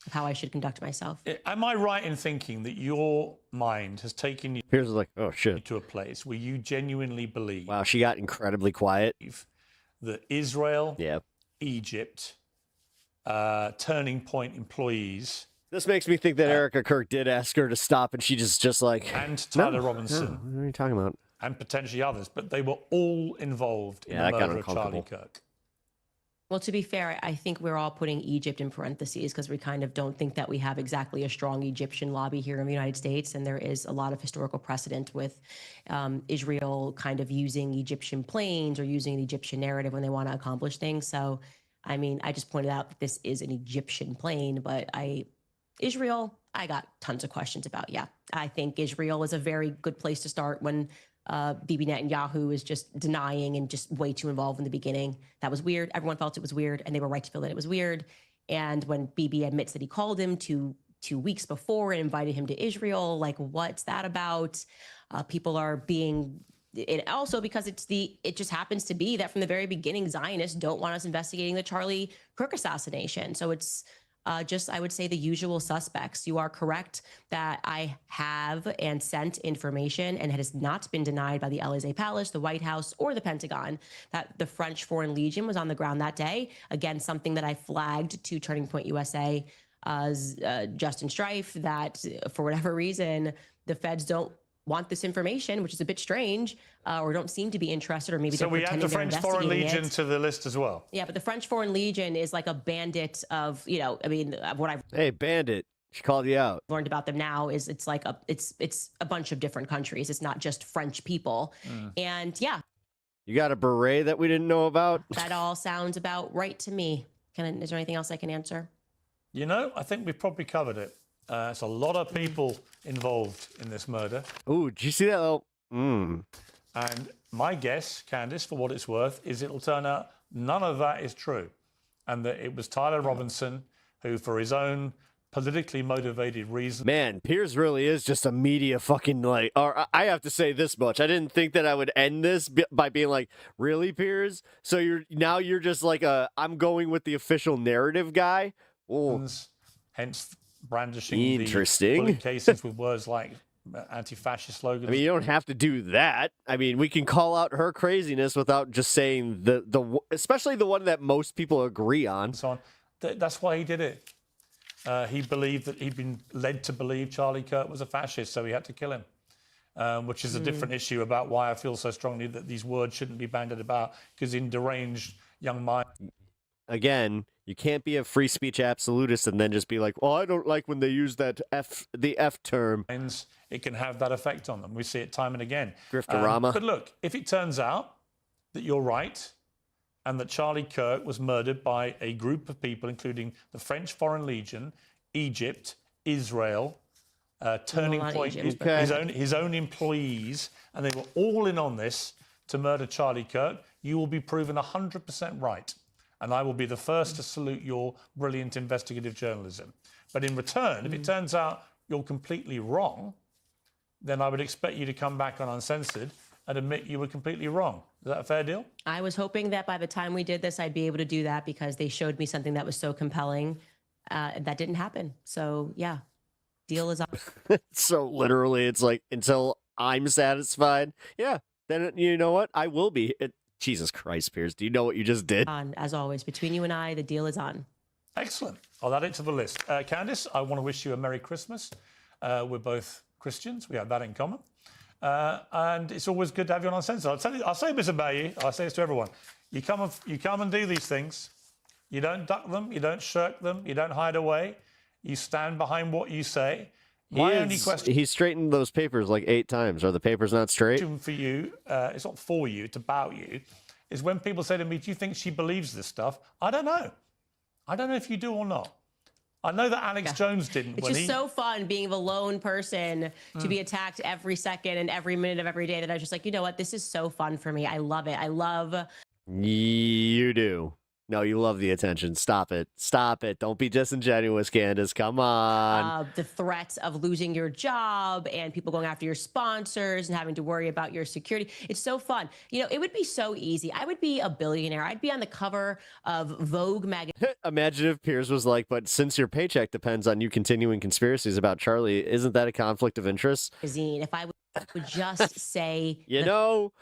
of how I should conduct myself. Am I right in thinking that your mind has taken you Piers is like, oh shit, to a place where you genuinely believe? Wow, she got incredibly quiet. That Israel, Egypt, Turning Point employees. This makes me think that ERIKA KIRK did ask her to stop, and she just like. And Tyler no, Robinson. No, what are you talking about? And potentially others, but they were all involved in the murder of Charlie Kirk. Well, to be fair, I think we're all putting Egypt in parentheses because we kind of don't think that we have exactly a strong Egyptian lobby here in the United States. And there is a lot of historical precedent with Israel kind of using Egyptian planes or using the Egyptian narrative when they want to accomplish things. So, I mean, I just pointed out that this is an Egyptian plane, but Israel, I got tons of questions about. Yeah, I think Israel is a very good place to start when Bibi Netanyahu is just denying and just way too involved in the beginning. That was weird. Everyone felt it was weird, and they were right to feel that it was weird. And when Bibi admits that he called him two weeks before and invited him to Israel, like, what's that about? People are being, and also because it just happens to be that from the very beginning, Zionists don't want us investigating the Charlie Kirk assassination. So it's just, I would say, the usual suspects. You are correct that I have and sent information, and it has not been denied by the Élysée Palace, the White House, or the Pentagon, that the French Foreign Legion was on the ground that day. Again, something that I flagged to Turning Point USA, Justin Strife, that for whatever reason, the feds don't want this information, which is a bit strange, or don't seem to be interested, or maybe so they're we add the French Foreign Legion it. to the list as well. Yeah, but the French Foreign Legion is like a bandit of, I mean, what I've bandit. She called you out. Learned about them now is it's like it's a bunch of different countries. It's not just French people, and yeah, you got a beret that we didn't know about. That all sounds about right to me. Is there anything else I can answer? I think we've probably covered it. It's a lot of people involved in this murder. Oh, did you see that? And my guess, Candace, for what it's worth, is it'll turn out none of that is true. And that it was Tyler Robinson who, for his own politically motivated reasons. Man, Piers really is just a media fucking or I have to say this much. I didn't think that I would end this by being like, really, Piers? So you're just like I'm going with the official narrative guy? Oh. Hence brandishing interesting the bullet casings with words like anti-fascist slogans. I mean, you don't have to do that. I mean, we can call out her craziness without just saying especially the one that most people agree on. So on. That's why he did it. He believed that he'd been led to believe Charlie Kirk was a fascist, so he had to kill him, which is a different issue about why I feel so strongly that these words shouldn't be bandied about, because in deranged young minds. Again, you can't be a free speech absolutist and then just be like, well, I don't like when they use the F term. It can have that effect on them. We see it time and again. Grifterama. But look, if it turns out that you're right and that Charlie Kirk was murdered by a group of people, including the French Foreign Legion, Egypt, Israel, Turning Point, his own employees, and they were all in on this to murder Charlie Kirk, you will be proven 100% right. And I will be the first to salute your brilliant investigative journalism. But in return, if it turns out you're completely wrong, then I would expect you to come back on Uncensored and admit you were completely wrong. Is that a fair deal? I was hoping that by the time we did this, I'd be able to do that because they showed me something that was so compelling. That didn't happen. So, yeah, deal is up. So literally, it's like, until I'm satisfied, yeah, then you know what? I will be. Jesus Christ, Piers, do you know what you just did? As always, between you and I, the deal is on. Excellent. I'll add it to the list. Candace, I want to wish you a Merry Christmas. We're both Christians. We have that in common. And it's always good to have you on Uncensored. I'll say this about you. I'll say this to everyone. You come and do these things. You don't duck them. You don't shirk them. You don't hide away. You stand behind what you say. Only question. He straightened those papers like 8 times. Are the papers not straight? For you, it's not for you, it's about you, is when people say to me, do you think she believes this stuff? I don't know. I don't know if you do or not. I know that Alex Jones didn't. It's just so fun being a lone person to be attacked every second and every minute of every day that I was just like, you know what? This is so fun for me. I love it. I love. You do. No, you love the attention. Stop it. Stop it. Don't be disingenuous, Candace. Come on. The threats of losing your job and people going after your sponsors and having to worry about your security. It's so fun. You know, it would be so easy. I would be a billionaire. I'd be on the cover of Vogue magazine. Imagine if Piers was like, but since your paycheck depends on you continuing conspiracies about Charlie, isn't that a conflict of interest? If I would just say, you know,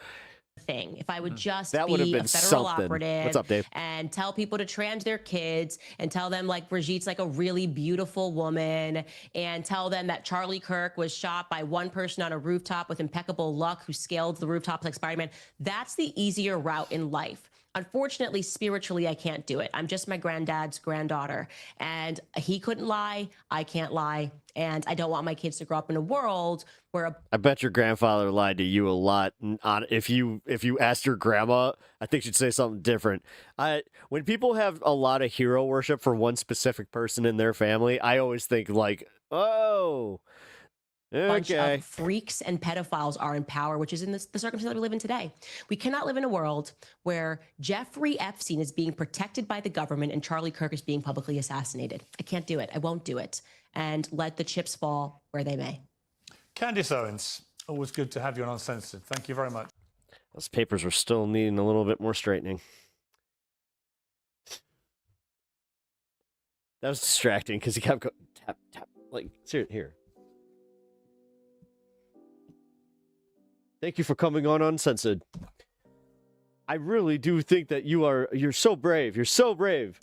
thing. If I would just that would have been a federal something. operative What's up, Dave? And tell people to trans their kids and tell them like Brigitte's like a really beautiful woman and tell them that Charlie Kirk was shot by one person on a rooftop with impeccable luck who scaled the rooftop like Spider-Man. That's the easier route in life. Unfortunately, spiritually, I can't do it. I'm just my granddad's granddaughter. And he couldn't lie. I can't lie. And I don't want my kids to grow up in a world where I bet your grandfather lied to you a lot. If you asked your grandma, I think she'd say something different. When people have a lot of hero worship for one specific person in their family, I always think like, oh, bunch of freaks and pedophiles are in power, which is in the circumstance that we live in today. We cannot live in a world where Jeffrey Epstein is being protected by the government and Charlie Kirk is being publicly assassinated. I can't do it. I won't do it. And let the chips fall where they may. Candace Owens, always good to have you on Uncensored. Thank you very much. Those papers were still needing a little bit more straightening. That was distracting because he kept going tap, tap. Like, here. Thank you for coming on Uncensored. I really do think that you're so brave. You're so brave.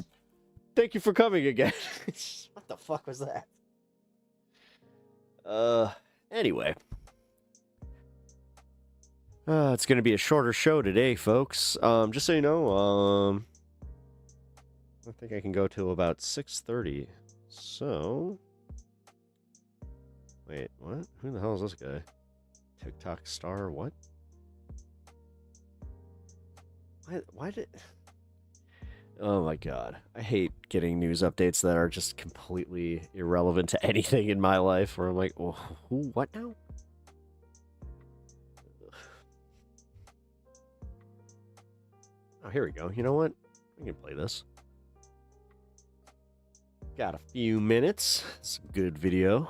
Thank you for coming again. What the fuck was that? Anyway. It's going to be a shorter show today, folks. Just so you know, I think I can go till about 6:30. So, wait, what? Who the hell is this guy? TikTok star, what? Why did... Oh my god. I hate getting news updates that are just completely irrelevant to anything in my life, where I'm like, oh, who, what now? Oh, here we go. You know what? We can play this. Got a few minutes. It's a good video.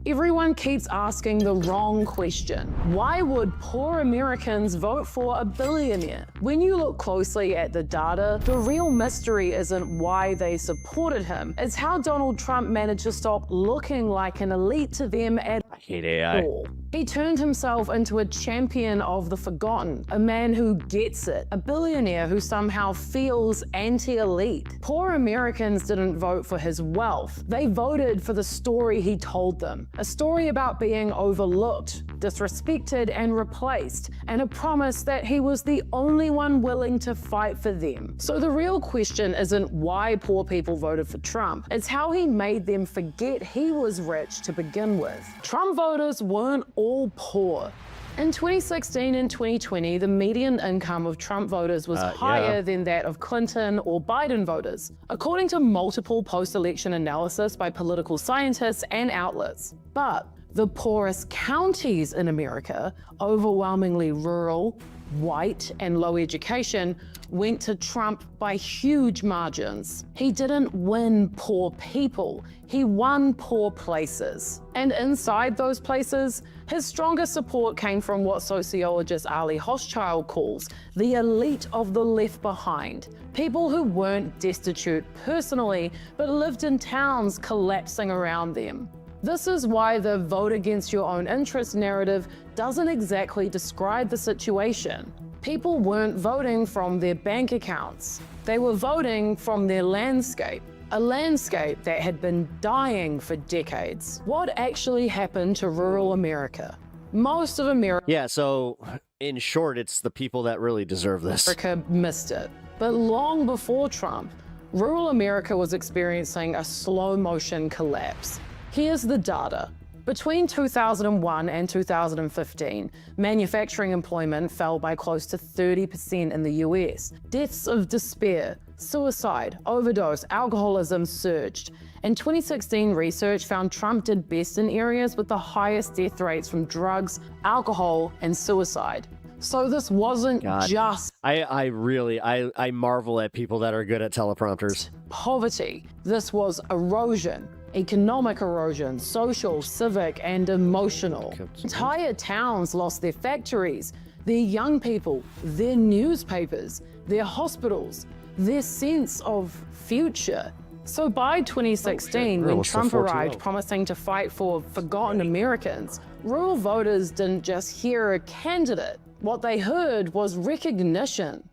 Everyone keeps asking the wrong question. Why would poor Americans vote for a billionaire? When you look closely at the data, the real mystery isn't why they supported him. It's how Donald Trump managed to stop looking like an elite to them at all. He turned himself into a champion of the forgotten, a man who gets it, a billionaire who somehow feels anti-elite. Poor Americans didn't vote for his wealth. They voted for the story he told them. A story about being overlooked, disrespected, and replaced, and a promise that he was the only one willing to fight for them. So the real question isn't why poor people voted for Trump, it's how he made them forget he was rich to begin with. Trump voters weren't all poor. In 2016 and 2020, the median income of Trump voters was higher than that of Clinton or Biden voters, according to multiple post-election analysis by political scientists and outlets. But the poorest counties in America, overwhelmingly rural, white, and low education, went to Trump by huge margins. He didn't win poor people, he won poor places. And inside those places, his strongest support came from what sociologist Ali Hochschild calls the elite of the left behind. People who weren't destitute personally, but lived in towns collapsing around them. This is why the vote against your own interest narrative doesn't exactly describe the situation. People weren't voting from their bank accounts. They were voting from their landscape, a landscape that had been dying for decades. What actually happened to rural America? Most of America... Yeah, so in short, it's the people that really deserve this. America missed it. But long before Trump, rural America was experiencing a slow motion collapse. Here's the data. Between 2001 and 2015, manufacturing employment fell by close to 30% in the US. Deaths of despair, suicide, overdose, alcoholism surged. And 2016 research found Trump did best in areas with the highest death rates from drugs, alcohol, and suicide. So this wasn't just I marvel at people that are good at teleprompters. Poverty. This was erosion. Economic erosion, social, civic, and emotional. Entire towns lost their factories, their young people, their newspapers, their hospitals, their sense of future. So by 2016, when Trump arrived promising to fight for forgotten Americans, rural voters didn't just hear a candidate. What they heard was recognition.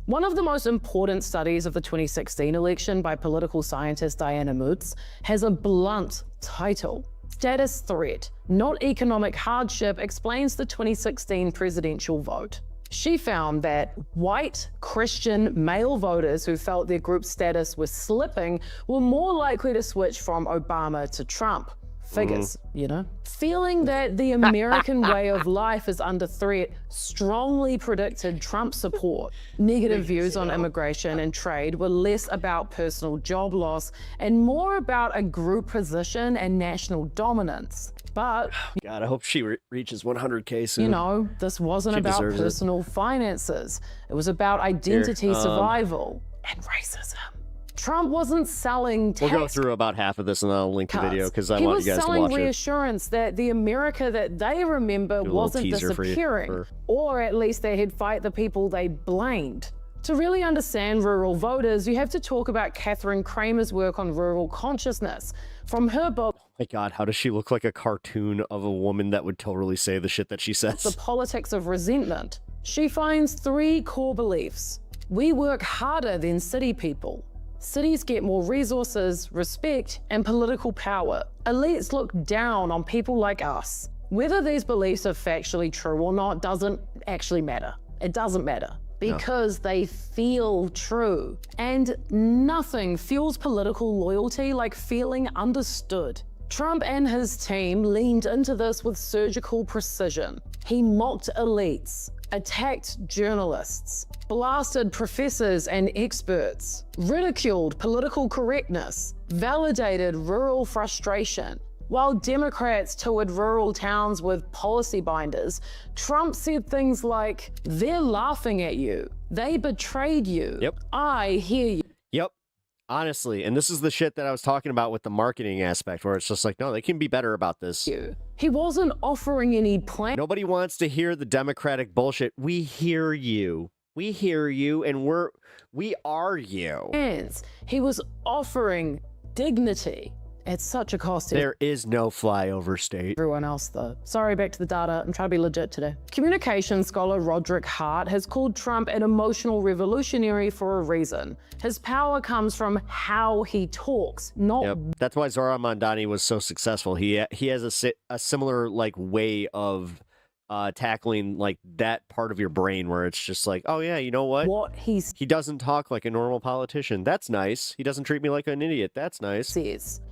One of the most important studies of the 2016 election by political scientist Diana Moots has a blunt title. Status Threat, Not Economic Hardship, explains the 2016 presidential vote. She found that white, Christian, male voters who felt their group status was slipping were more likely to switch from Obama to Trump. Figures, you know? Feeling that the American way of life is under threat strongly predicted Trump support. Negative views on immigration and trade were less about personal job loss and more about a group position and national dominance. But God, I hope she reaches 100K soon. You know, this wasn't about personal finances. It was about identity survival and racism. Trump wasn't selling We'll go through about half of this and then I'll link the video because I want you guys to watch it. He was selling reassurance that the America that they remember wasn't disappearing, or at least that he'd fight the people they blamed. To really understand rural voters, you have to talk about Catherine Kramer's work on rural consciousness. From her book, oh my God, how does she look like a cartoon of a woman that would totally say the shit that she says? The Politics of Resentment. She finds 3 core beliefs. We work harder than city people. Cities get more resources, respect, and political power. Elites look down on people like us. Whether these beliefs are factually true or not doesn't actually matter. It doesn't matter because they feel true. And nothing fuels political loyalty like feeling understood. Trump and his team leaned into this with surgical precision. He mocked elites, attacked journalists, blasted professors and experts, ridiculed political correctness, validated rural frustration. While Democrats toured rural towns with policy binders, Trump said things like, "They're laughing at you. They betrayed you. Yep. I hear you." Yep. Honestly, and this is the shit that I was talking about with the marketing aspect, where it's just like, no, they can be better about this. He wasn't offering any plan. Nobody wants to hear the Democratic bullshit. We hear you. We hear you, and we are you. He was offering dignity at such a cost. There is no flyover state. Everyone else, though. Sorry, back to the data. I'm trying to be legit today. Communication scholar Roderick Hart has called Trump an emotional revolutionary for a reason. His power comes from how he talks, not... Yep. That's why Zohran Mamdani was so successful. He has a similar like way of tackling like that part of your brain where it's just like, oh yeah, you know what? He doesn't talk like a normal politician. That's nice. He doesn't treat me like an idiot. That's nice.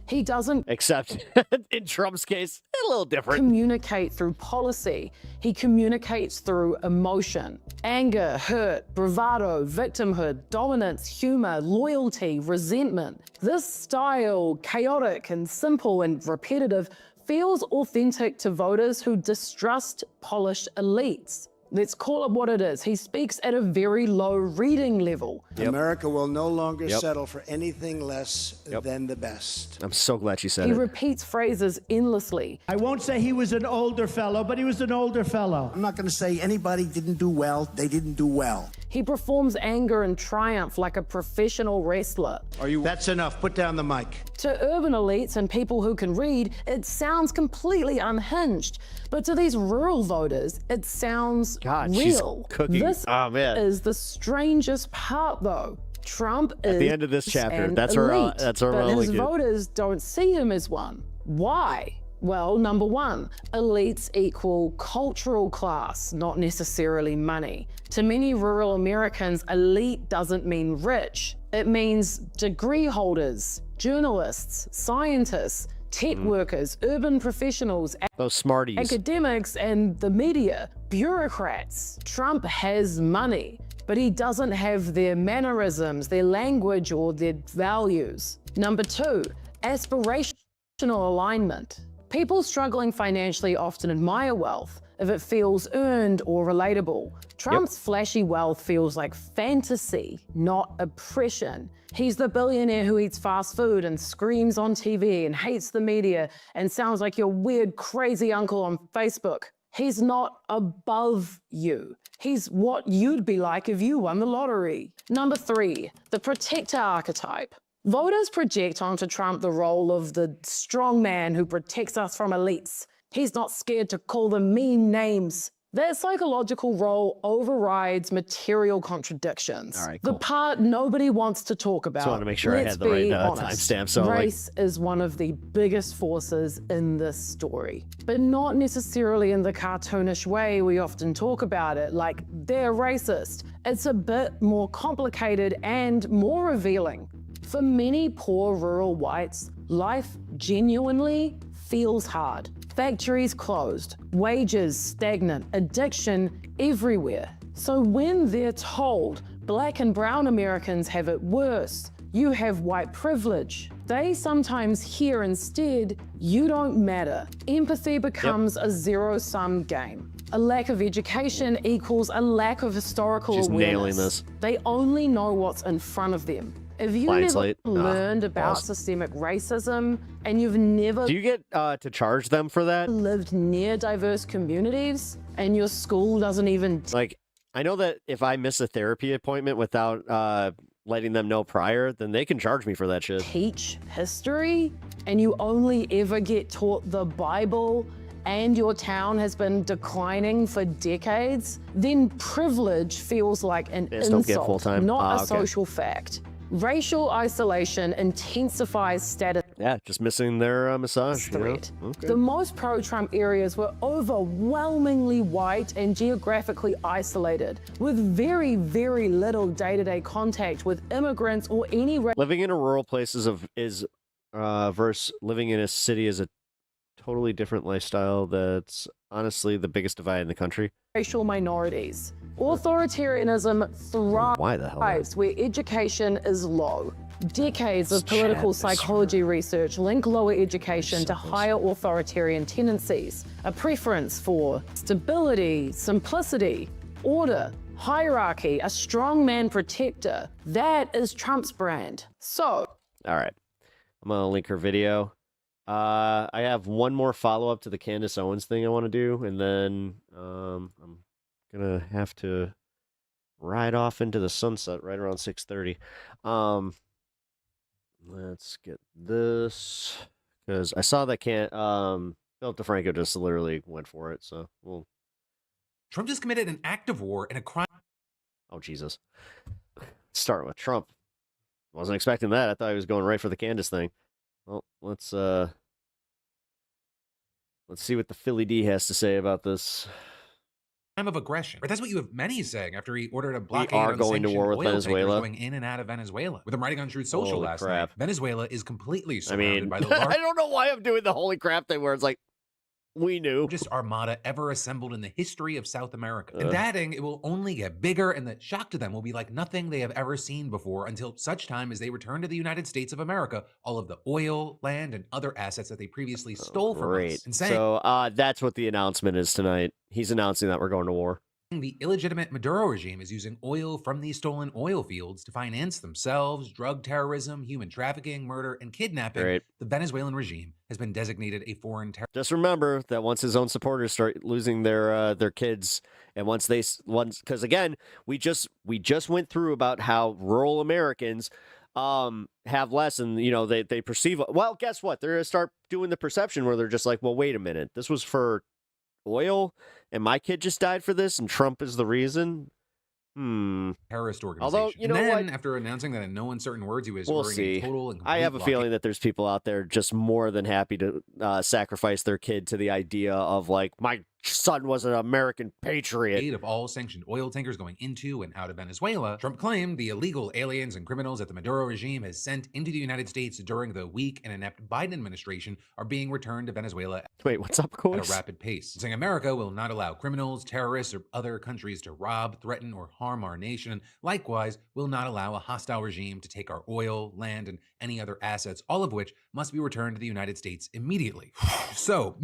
He doesn't, except in Trump's case, a little different. Communicate through policy. He communicates through emotion, anger, hurt, bravado, victimhood, dominance, humor, loyalty, resentment. This style, chaotic and simple and repetitive, feels authentic to voters who distrust polished elites. Let's call it what it is. He speaks at a very low reading level. America will no longer settle for anything less than the best. I'm so glad she said He it. repeats phrases endlessly. I won't say he was an older fellow, but he was an older fellow. I'm not going to say anybody didn't do well. They didn't do well. He performs anger and triumph like a professional wrestler. That's enough. Put down the mic. To urban elites and people who can read, it sounds completely unhinged. But to these rural voters, it sounds real. She's cooking. This is the strangest part, though. Trump is at the end of this chapter. an That's elite, where but I'll his link it. voters don't see him as one. Why? Well, number one, elites equal cultural class, not necessarily money. To many rural Americans, elite doesn't mean rich. It means degree holders, journalists, scientists, tech workers, urban professionals, those smarties, academics, and the media, bureaucrats. Trump has money, but he doesn't have their mannerisms, their language, or their values. Number two, aspirational alignment. People struggling financially often admire wealth if it feels earned or relatable. Trump's flashy wealth feels like fantasy, not oppression. He's the billionaire who eats fast food and screams on TV and hates the media and sounds like your weird, crazy uncle on Facebook. He's not above you. He's what you'd be like if you won the lottery. Number three, the protector archetype. Voters project onto Trump the role of the strong man who protects us from elites. He's not scared to call them mean names. That psychological role overrides material contradictions. All right, cool. The part nobody wants to talk about. Just want to make sure I had the right timestamp. So race is one of the biggest forces in this story, but not necessarily in the cartoonish way we often talk about it, like they're racist. It's a bit more complicated and more revealing. For many poor rural whites, life genuinely feels hard. Factories closed, wages stagnant, addiction everywhere. So when they're told Black and brown Americans have it worse, you have white privilege, they sometimes hear instead, you don't matter. Empathy becomes a zero-sum game. A lack of education equals a lack of historical awareness. Nailing this. They only know what's in front of them. If you never learned about systemic racism and you've never do you get to charge them for that? Lived near diverse communities and your school doesn't even like, I know that if I miss a therapy appointment without letting them know prior, then they can charge me for that shit. Teach history and you only ever get taught the Bible and your town has been declining for decades, then privilege feels like an insult, not a social fact. Racial isolation intensifies status. Yeah, just missing their massage. Threat. You know? Okay. The most pro-Trump areas were overwhelmingly white and geographically isolated, with very, very little day-to-day contact with immigrants or any. Living in a rural place is versus living in a city is a totally different lifestyle. That's honestly the biggest divide in the country. Racial minorities. Authoritarianism thrives where education is low. Decades of political psychology research link lower education to higher authoritarian tendencies. A preference for stability, simplicity, order, hierarchy, a strongman protector. That is Trump's brand. So. All right. I'm going to link her video. I have one more follow-up to the Candace Owens thing I want to do, and then I'm gonna have to ride off into the sunset right around 6:30. Let's get this, because I saw that Philip DeFranco just literally went for it, so we'll. Trump just committed an act of war and a crime. Oh, Jesus. Start with Trump. Wasn't expecting that. I thought he was going right for the Candace thing. Well, let's see what the Philly D has to say about this. Crime of aggression. Right, that's what you have many saying after he ordered a blockade. We are going to war with Venezuela. Going in and out of Venezuela. With him writing on Truth Social last night. Venezuela is completely surrounded by the largest. I don't know why I'm doing the holy crap thing where it's like, we knew. Largest armada ever assembled in the history of South America. And adding, it will only get bigger, and the shock to them will be like nothing they have ever seen before until such time as they return to the United States of America all of the oil, land, and other assets that they previously stole from us. And saying, so that's what the announcement is tonight. He's announcing that we're going to war. The illegitimate Maduro regime is using oil from these stolen oil fields to finance themselves, drug terrorism, human trafficking, murder, and kidnapping. Right. The Venezuelan regime has been designated a foreign terror. Just remember that once his own supporters start losing their kids, and because again, we just went through about how rural Americans have less, and they perceive. Well, guess what? They're gonna start doing the perception where they're just like, well, wait a minute, this was for oil and my kid just died for this and Trump is the reason. terrorist organization. Although, you know and then, what? after announcing that in no uncertain words he was We'll ordering see. a total and complete I have a blockade feeling that there's people out there just more than happy to sacrifice their kid to the idea of, like, my son was an American patriot. of all sanctioned oil tankers going into and out of Venezuela. Trump claimed the illegal aliens and criminals that the Maduro regime has sent into the United States during the weak and inept Biden administration are being returned to Venezuela Wait, what's up, Coach? at a rapid pace, saying America will not allow criminals, terrorists, or other countries to rob, threaten, or harm our nation, and likewise will not allow a hostile regime to take our oil, land, and any other assets, all of which must be returned to the United States immediately. So,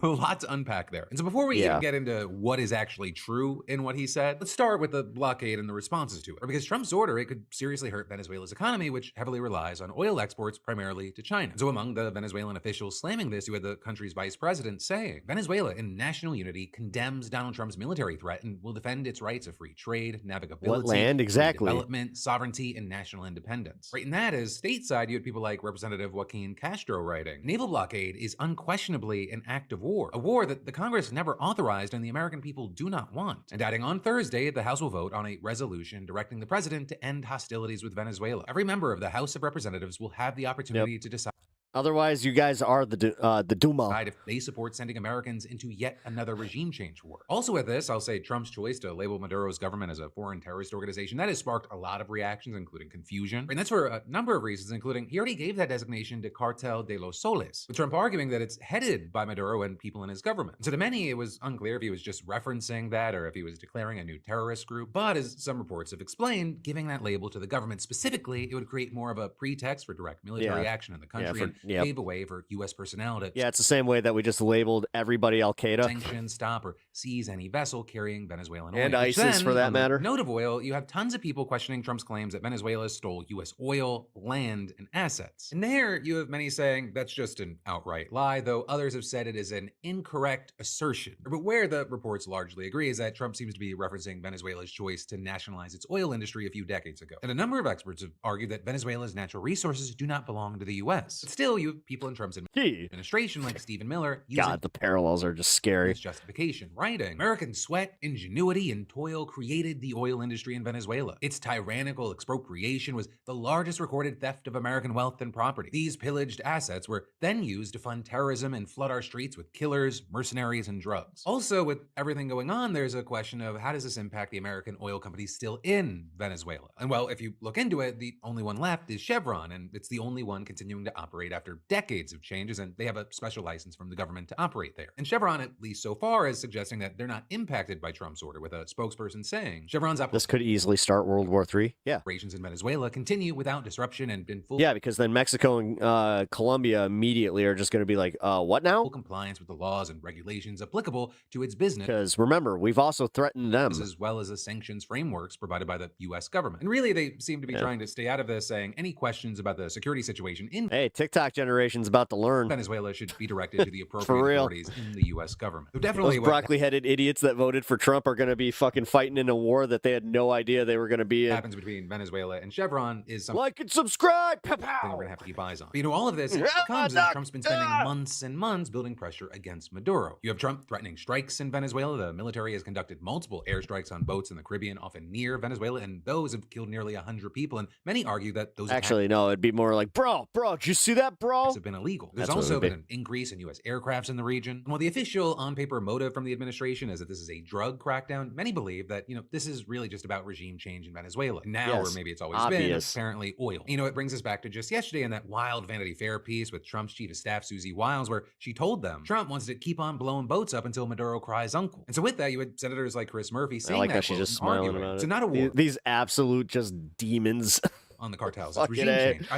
a lot to unpack there. And so before we even get into what is actually true in what he said, let's start with the blockade and the responses to it. Because Trump's order, it could seriously hurt Venezuela's economy, which heavily relies on oil exports, primarily to China. And so among the Venezuelan officials slamming this, you had the country's vice president saying, Venezuela in national unity condemns Donald Trump's military threat and will defend its rights of free trade, navigability, What land exactly? development, sovereignty, and national independence. Right, and that is stateside, you had people like Representative Joaquin Castro writing, naval blockade is unquestionably an act of war, a war that the Congress never authorized and the American people do not want. And adding, on Thursday, the House will vote on a resolution directing the president to end hostilities with Venezuela. Every member of the House of Representatives will have the opportunity to decide. Otherwise, you guys are the Duma. If they support sending Americans into yet another regime change war. Also with this, I'll say Trump's choice to label Maduro's government as a foreign terrorist organization, that has sparked a lot of reactions, including confusion. And that's for a number of reasons, including he already gave that designation to Cartel de los Soles, with Trump arguing that it's headed by Maduro and people in his government. So to many, it was unclear if he was just referencing that or if he was declaring a new terrorist group. But as some reports have explained, giving that label to the government specifically, it would create more of a pretext for direct military action in the country and pave a way for U.S. personnel to it's the same way that we just labeled everybody Al Qaeda. Sanction, stop, or seize any vessel carrying Venezuelan oil. And ISIS, for that matter. Note of oil, you have tons of people questioning Trump's claims that Venezuela stole U.S. oil, land, and assets. And there, you have many saying that's just an outright lie, though others have said it is an incorrect assertion. But where the reports largely agree is that Trump seems to be referencing Venezuela's choice to nationalize its oil industry a few decades ago. And a number of experts have argued that Venezuela's natural resources do not belong to the U.S. But still, you have people in Trump's administration like Stephen Miller using the parallels are just scary. His justification, writing, American sweat, ingenuity, and toil created the oil industry in Venezuela. Its tyrannical expropriation was the largest recorded theft of American wealth and property. These pillaged assets were then used to fund terrorism and flood our streets with killers, mercenaries, and drugs. Also, with everything going on, there's a question of how does this impact the American oil companies still in Venezuela? And well, if you look into it, the only one left is Chevron, and it's the only one continuing to operate after decades of changes, and they have a special license from the government to operate there. And Chevron, at least so far, is suggesting that they're not impacted by Trump's order, with a spokesperson saying Chevron's This could easily start World War III. Yeah. Operations in Venezuela continue without disruption and in full. Yeah, because then Mexico and Colombia immediately are just going to be like, what now? Full compliance with the laws and regulations applicable to its business. Because remember, we've also threatened them. As well as the sanctions frameworks provided by the U.S. government. And really, they seem to be trying to stay out of this, saying any questions about the security situation in TikTok generation's about to learn. Venezuela should be directed to the appropriate authorities in the U.S. government. So definitely those broccoli-headed idiots that voted for Trump are going to be fucking fighting in a war that they had no idea they were going to be in. What happens between Venezuela and Chevron is something like and subscribe. We're going to have to keep eyes on. But, all of this comes as Trump's been spending months and months building pressure against Maduro. You have Trump threatening strikes in Venezuela. The military has conducted multiple airstrikes on boats in the Caribbean, often near Venezuela, and those have killed nearly 100 people. And many argue that those no, it'd be more like, bro, did you see that, bro? Have been illegal. There's also been an increase in U.S. aircrafts in the region. And while the official on-paper motive from the administration is that this is a drug crackdown, many believe that, this is really just about regime change in Venezuela. Now, or maybe it's always been, apparently oil. It brings us back to just yesterday in that wild Vanity Fair piece with Trump's chief of staff, Susie Wiles, where she told them Trump wants to keep on blowing boats up until Maduro cries uncle. And so with that, you had senators like Chris Murphy saying that she's just smiling about it. So not a war. These absolute just demons on the cartels. Regime change.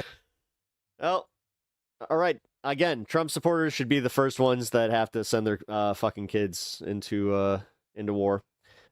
Well, all right. Again, Trump supporters should be the first ones that have to send their fucking kids into war.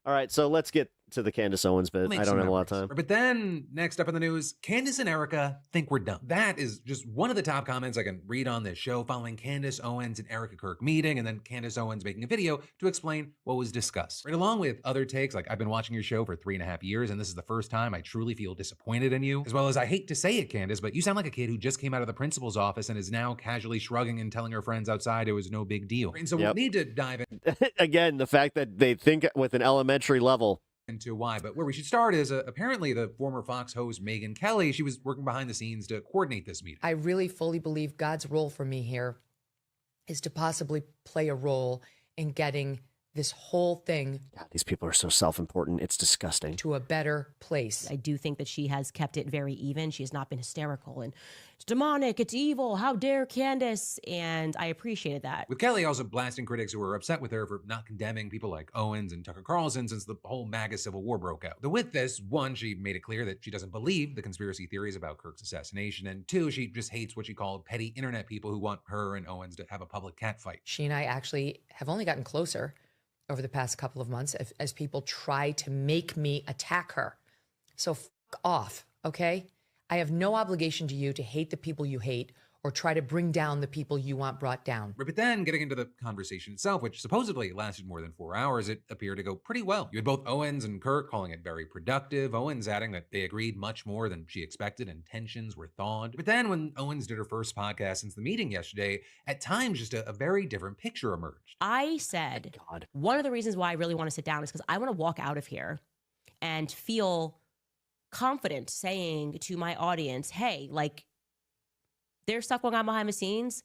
All right, so let's get to the Candace Owens bit. I don't have a lot of time. But then, next up in the news, Candace and ERIKA think we're done. That is just one of the top comments I can read on this show following Candace Owens and ERIKA KIRK meeting, and then Candace Owens making a video to explain what was discussed. Right along with other takes, like I've been watching your show for 3.5 years, and this is the first time I truly feel disappointed in you. As well as I hate to say it, Candace, but you sound like a kid who just came out of the principal's office and is now casually shrugging and telling her friends outside it was no big deal. And so we need to dive in. Again, the fact that they think with an elementary level, into why. But where we should start is apparently the former Fox host Megyn Kelly, she was working behind the scenes to coordinate this meeting. I really fully believe God's role for me here is to possibly play a role in getting this whole thing. God, these people are so self-important. It's disgusting. To a better place. I do think that she has kept it very even. She has not been hysterical and it's demonic, it's evil, how dare Candace? And I appreciated that. With Kelly also blasting critics who were upset with her for not condemning people like Owens and Tucker Carlson since the whole MAGA civil war broke out. Though with this, one, she made it clear that she doesn't believe the conspiracy theories about Kirk's assassination, and two, she just hates what she called petty internet people who want her and Owens to have a public catfight. She and I actually have only gotten closer over the past couple of months as people try to make me attack her. So fuck off, okay? I have no obligation to you to hate the people you hate or try to bring down the people you want brought down. But then, getting into the conversation itself, which supposedly lasted more than 4 hours, it appeared to go pretty well. You had both Owens and KIRK calling it very productive, Owens adding that they agreed much more than she expected and tensions were thawed. But then when Owens did her first podcast since the meeting yesterday, at times just a very different picture emerged. I said, one of the reasons why I really want to sit down is because I want to walk out of here and feel confident saying to my audience, hey, like, there's stuff going on behind the scenes,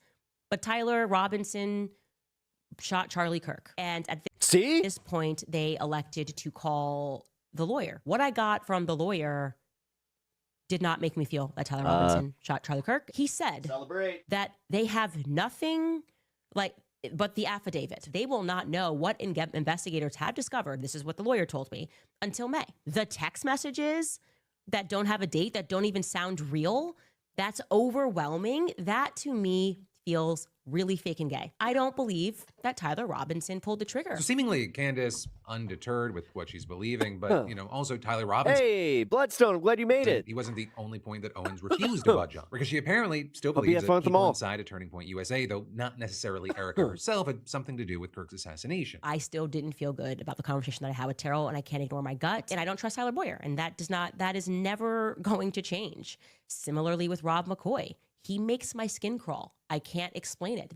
but Tyler Robinson shot Charlie Kirk. And at this point, they elected to call the lawyer. What I got from the lawyer did not make me feel that Tyler Robinson shot Charlie Kirk. He said that they have nothing but the affidavit. They will not know what investigators have discovered, this is what the lawyer told me, until May. The text messages that don't have a date, that don't even sound real, that's overwhelming. That to me feels really fake and gay. I don't believe that Tyler Robinson pulled the trigger. So seemingly Candace undeterred with what she's believing, but you know, also Tyler Robinson. Hey, Bloodstone, I'm glad you made it. He wasn't the only point that Owens refused to budge on, because she apparently still believes that people inside a Turning Point USA, though not necessarily ERIKA herself, had something to do with Kirk's assassination. I still didn't feel good about the conversation that I had with Terrell, and I can't ignore my gut, and I don't trust Tyler Boyer, and that is never going to change. Similarly with Rob McCoy. He makes my skin crawl. I can't explain it.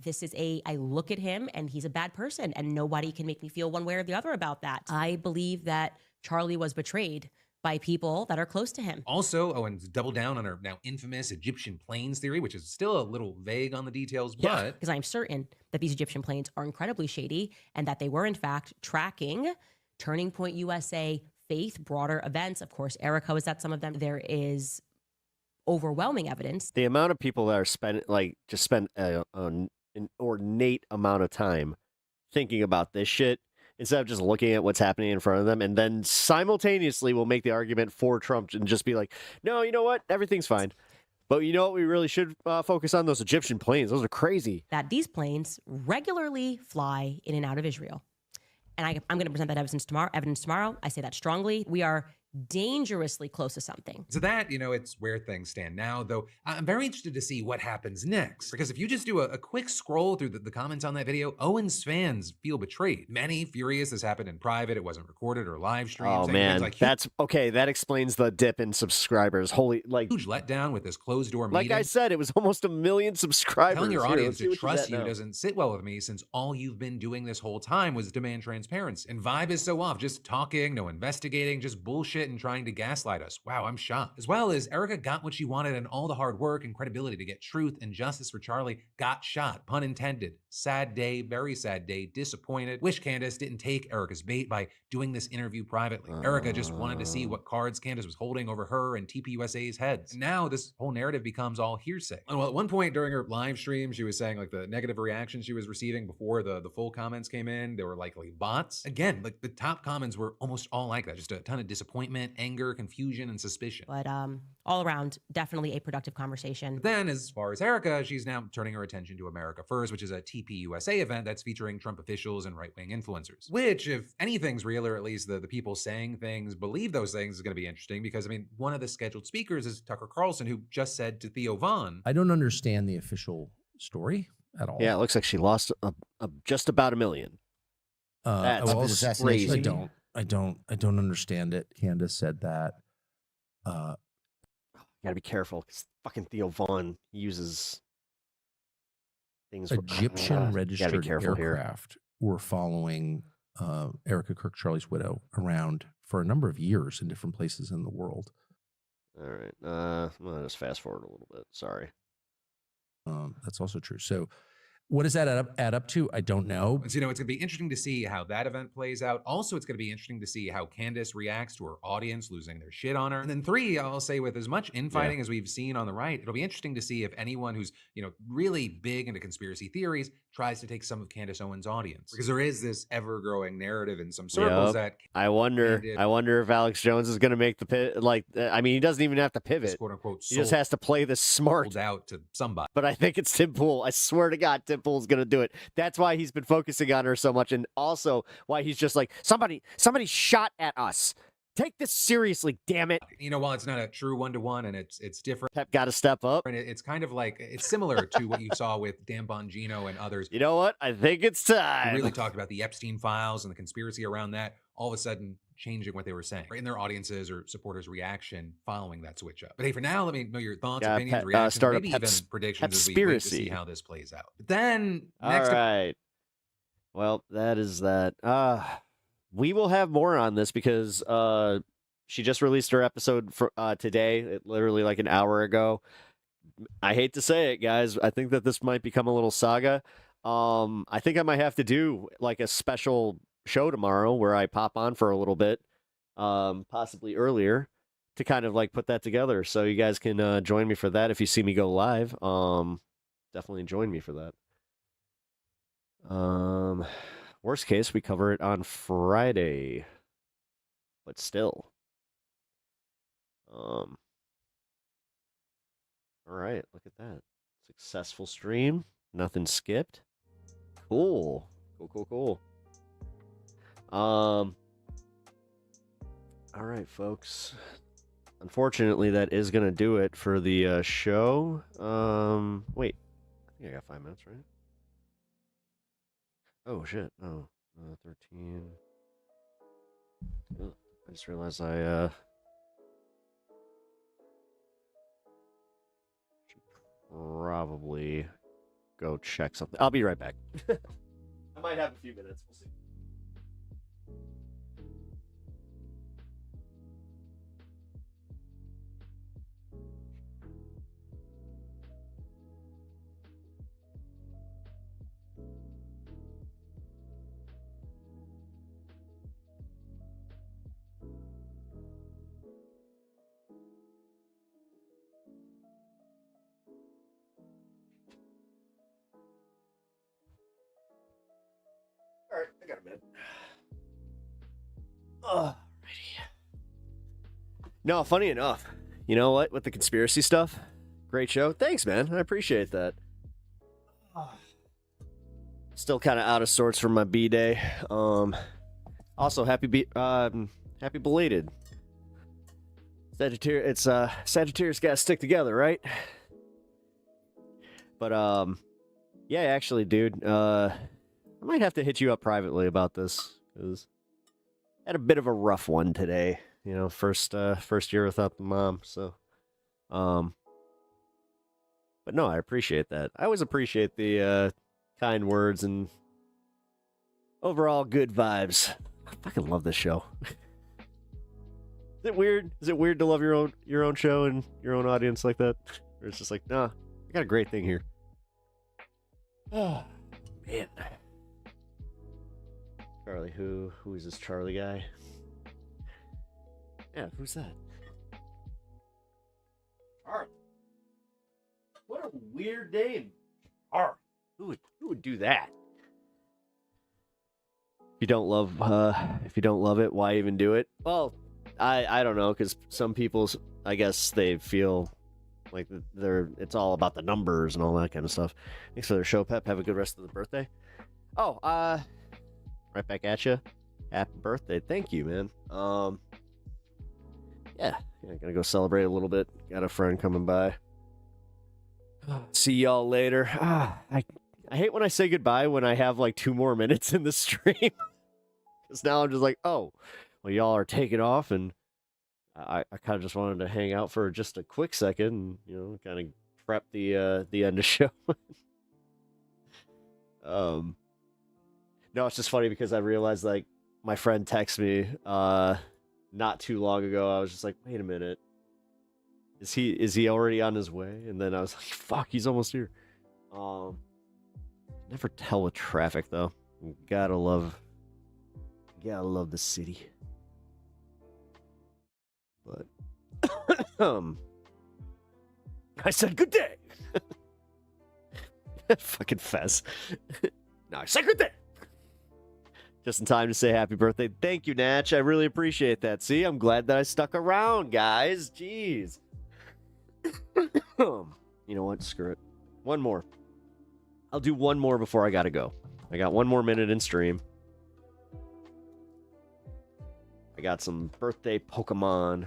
I look at him and he's a bad person and nobody can make me feel one way or the other about that. I believe that Charlie was betrayed by people that are close to him. Also, Owens doubled down on her now infamous Egyptian planes theory, which is still a little vague on the details, but... Because I'm certain that these Egyptian planes are incredibly shady and that they were in fact tracking Turning Point USA faith, broader events. Of course, ERIKA was at some of them. There is overwhelming evidence. The amount of people that are spend an ornate amount of time thinking about this shit instead of just looking at what's happening in front of them, and then simultaneously will make the argument for Trump and just be like, no, you know what? Everything's fine. But you know what we really should focus on? Those Egyptian planes. Those are crazy. That these planes regularly fly in and out of Israel. And I'm going to present that evidence tomorrow. I say that strongly. We are dangerously close to something. So that, you know, it's where things stand now, though I'm very interested to see what happens next. Because if you just do a quick scroll through the comments on that video, Owens fans feel betrayed. Many furious this happened in private, it wasn't recorded or live streamed. Oh man, like, that's okay. That explains the dip in subscribers. Holy, like, huge letdown with this closed door meeting. Like I said, it was almost 1 million subscribers. Telling your audience to trust you doesn't sit well with me, since all you've been doing this whole time was demand transparency. And vibe is so off, just talking, no investigating, just bullshit and trying to gaslight us. Wow, I'm shocked. As well as ERIKA got what she wanted, and all the hard work and credibility to get truth and justice for Charlie got shot. Pun intended. Sad day, very sad day, disappointed. Wish Candace didn't take ERIKA's bait by doing this interview privately. ERIKA just wanted to see what cards Candace was holding over her and TPUSA's heads. And now this whole narrative becomes all hearsay. And well, at one point during her live stream, she was saying like the negative reactions she was receiving before the full comments came in, they were likely bots. Again, like the top comments were almost all like that. Just a ton of disappointment, anger, confusion, and suspicion. But all around, definitely a productive conversation. But then, as far as ERIKA, she's now turning her attention to America First, which is a TPUSA event that's featuring Trump officials and right-wing influencers. Which, if anything's real, or at least the people saying things believe those things, is going to be interesting because, I mean, one of the scheduled speakers is Tucker Carlson, who just said to Theo Von, I don't understand the official story at all. Yeah, it looks like she lost just about 1 million. That's crazy. I don't understand it. Candace said that. Gotta be careful because fucking Theo Von uses things. Egyptian registered aircraft were following ERIKA Kirk, Charlie's widow, around for a number of years in different places in the world. All right. I'm gonna just fast forward a little bit. Sorry. That's also true. So what does that add up to? I don't know. So, it's going to be interesting to see how that event plays out. Also, it's going to be interesting to see how Candace reacts to her audience losing their shit on her. And then 3, I'll say, with as much infighting as we've seen on the right, it'll be interesting to see if anyone who's, really big into conspiracy theories tries to take some of Candace Owens' audience. Because there is this ever-growing narrative in some circles that I wonder if Alex Jones is going to make the pivot. Like, I mean, he doesn't even have to pivot. Quote unquote, he just has to play this smart out to somebody. But I think it's Tim Pool. I swear to God, Tim Pool's going to do it. That's why he's been focusing on her so much, and also why he's just like, somebody shot at us. Take this seriously, damn it. While it's not a true one-to-one and it's different. Pep got to step up. And it's kind of like, it's similar to what you saw with Dan Bongino and others. You know what? I think it's time. We really talked about the Epstein files and the conspiracy around that, all of a sudden changing what they were saying in their audiences or supporters' reaction following that switch up. But hey, for now, let me know your thoughts, opinions, reactions, maybe even predictions as we wait to see how this plays out. But then, next all right. Well, that is that. We will have more on this because she just released her episode for today, literally like an hour ago. I hate to say it, guys. I think that this might become a little saga. I think I might have to do like a special show tomorrow where I pop on for a little bit, possibly earlier, to kind of like put that together. So you guys can join me for that if you see me go live. Definitely join me for that. Worst case, we cover it on Friday, but still. All right, look at that. Successful stream. Nothing skipped. Cool. Cool. All right, folks. Unfortunately, that is going to do it for the show. Wait. I think I got 5 minutes, right? Oh, shit. Oh, 13. Oh, I just realized I should probably go check something. I'll be right back. I might have a few minutes. We'll see. All right, I got a minute. Alrighty. No, funny enough, you know what? With the conspiracy stuff, great show. Thanks, man. I appreciate that. Still kind of out of sorts from my B-day. Also, happy belated. Sagittarius. It's Sagittarius got to stick together, right? But yeah, actually, dude. I might have to hit you up privately about this, because I had a bit of a rough one today. First year without the mom, so but no, I appreciate that. I always appreciate the kind words and overall good vibes. I fucking love this show. Is it weird? Is it weird to love your own show and your own audience like that? Or it's just like, nah, I got a great thing here. Oh man. Charlie, who is this Charlie guy? Yeah, who's that? Charlie. What a weird name. Charlie. Who would do that? If you don't love it, why even do it? Well, I don't know, because some people, I guess, they feel like it's all about the numbers and all that kind of stuff. Thanks for their show, Pep. Have a good rest of the birthday. Oh, right back at you. Happy birthday. Thank you, man. Yeah, gonna go celebrate a little bit. Got a friend coming by. See y'all later. I hate when I say goodbye when I have like 2 more minutes in the stream. Because now I'm just like, oh, well, y'all are taking off, and I kind of just wanted to hang out for just a quick second and, kind of prep the end of the show. No, it's just funny because I realized, like, my friend texted me not too long ago. I was just like, wait a minute. Is he already on his way? And then I was like, fuck, he's almost here. Never tell with traffic though. Gotta love the city. But I said good day. Fucking Fez. No, I said good day. Just in time to say happy birthday. Thank you, Natch. I really appreciate that. See, I'm glad that I stuck around, guys. Jeez. You know what? Screw it. One more. I'll do one more before I gotta go. I got 1 more minute in stream. I got some birthday Pokemon.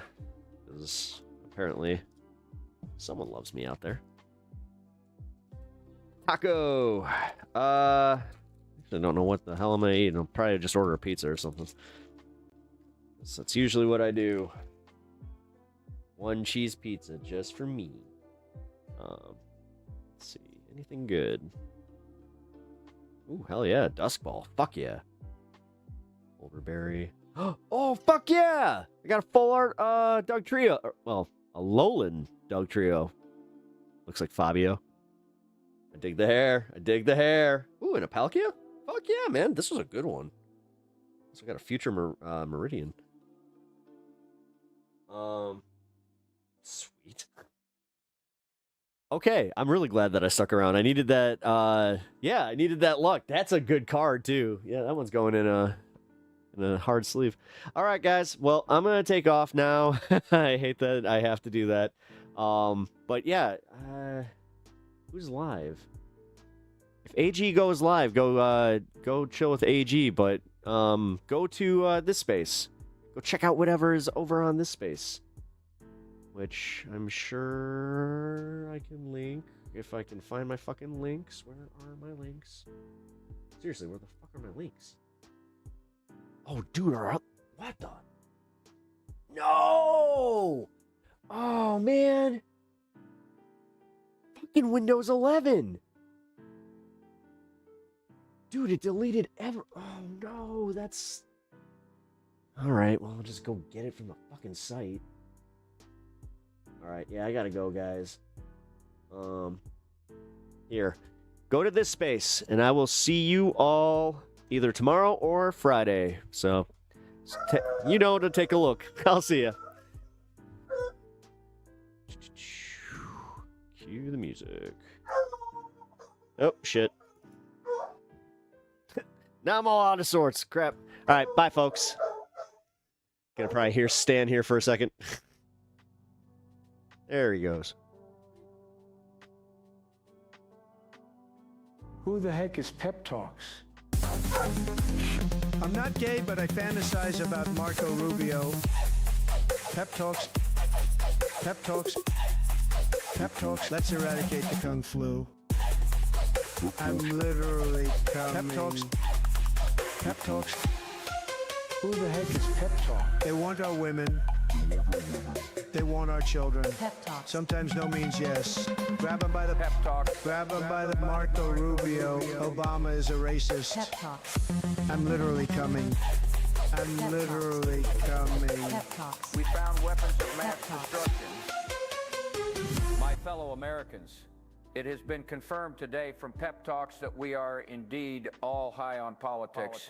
Because apparently someone loves me out there. Taco. I don't know what the hell I'm gonna eat. I'll probably just order a pizza or something. That's usually what I do. 1 cheese pizza just for me. Let's see. Anything good? Ooh, hell yeah. Dusk Ball. Fuck yeah. Overberry. Oh, fuck yeah! I got a full art Doug Trio. Well, a Alolan Doug Trio. Looks like Fabio. I dig the hair. I dig the hair. Ooh, and a Palkia? Fuck yeah, man. This was a good one. Also got a future Meridian. Sweet. Okay, I'm really glad that I stuck around. I needed that, yeah, I needed that luck. That's a good card, too. Yeah, that one's going in a hard sleeve. All right, guys. Well, I'm going to take off now. I hate that I have to do that. But yeah, who's live? If AG goes live, go chill with AG, but go to this space. Go check out whatever is over on this space. Which I'm sure I can link. If I can find my fucking links. Where are my links? Seriously, where the fuck are my links? Oh, dude, what the? No! Oh, man. Fucking Windows 11. Dude, it deleted Oh, no, that's... Alright, well, I'll just go get it from the fucking site. Alright, yeah, I gotta go, guys. Here. Go to this space, and I will see you all either tomorrow or Friday. So, you know to take a look. I'll see ya. Cue the music. Oh, shit. Now I'm all out of sorts. Crap. Alright, bye, folks. Gonna probably stand here for a second. There he goes. Who the heck is Pep Talks? I'm not gay, but I fantasize about Marco Rubio. Pep Talks. Pep Talks. Pep Talks. Let's eradicate the Kung Flu. I'm literally coming. Pep Talks. Pep Talks. Who the heck is Pep Talk? They want our women. They want our children. Pep Talk. Sometimes no means yes. Grab them by the Pep Talk. Grab them by the Marco Rubio. Obama is a racist. Pep Talk. I'm literally coming. I'm Pep literally coming. Pep Talks. We found weapons of mass destruction. My fellow Americans, it has been confirmed today from Pep Talks that we are indeed all high on politics.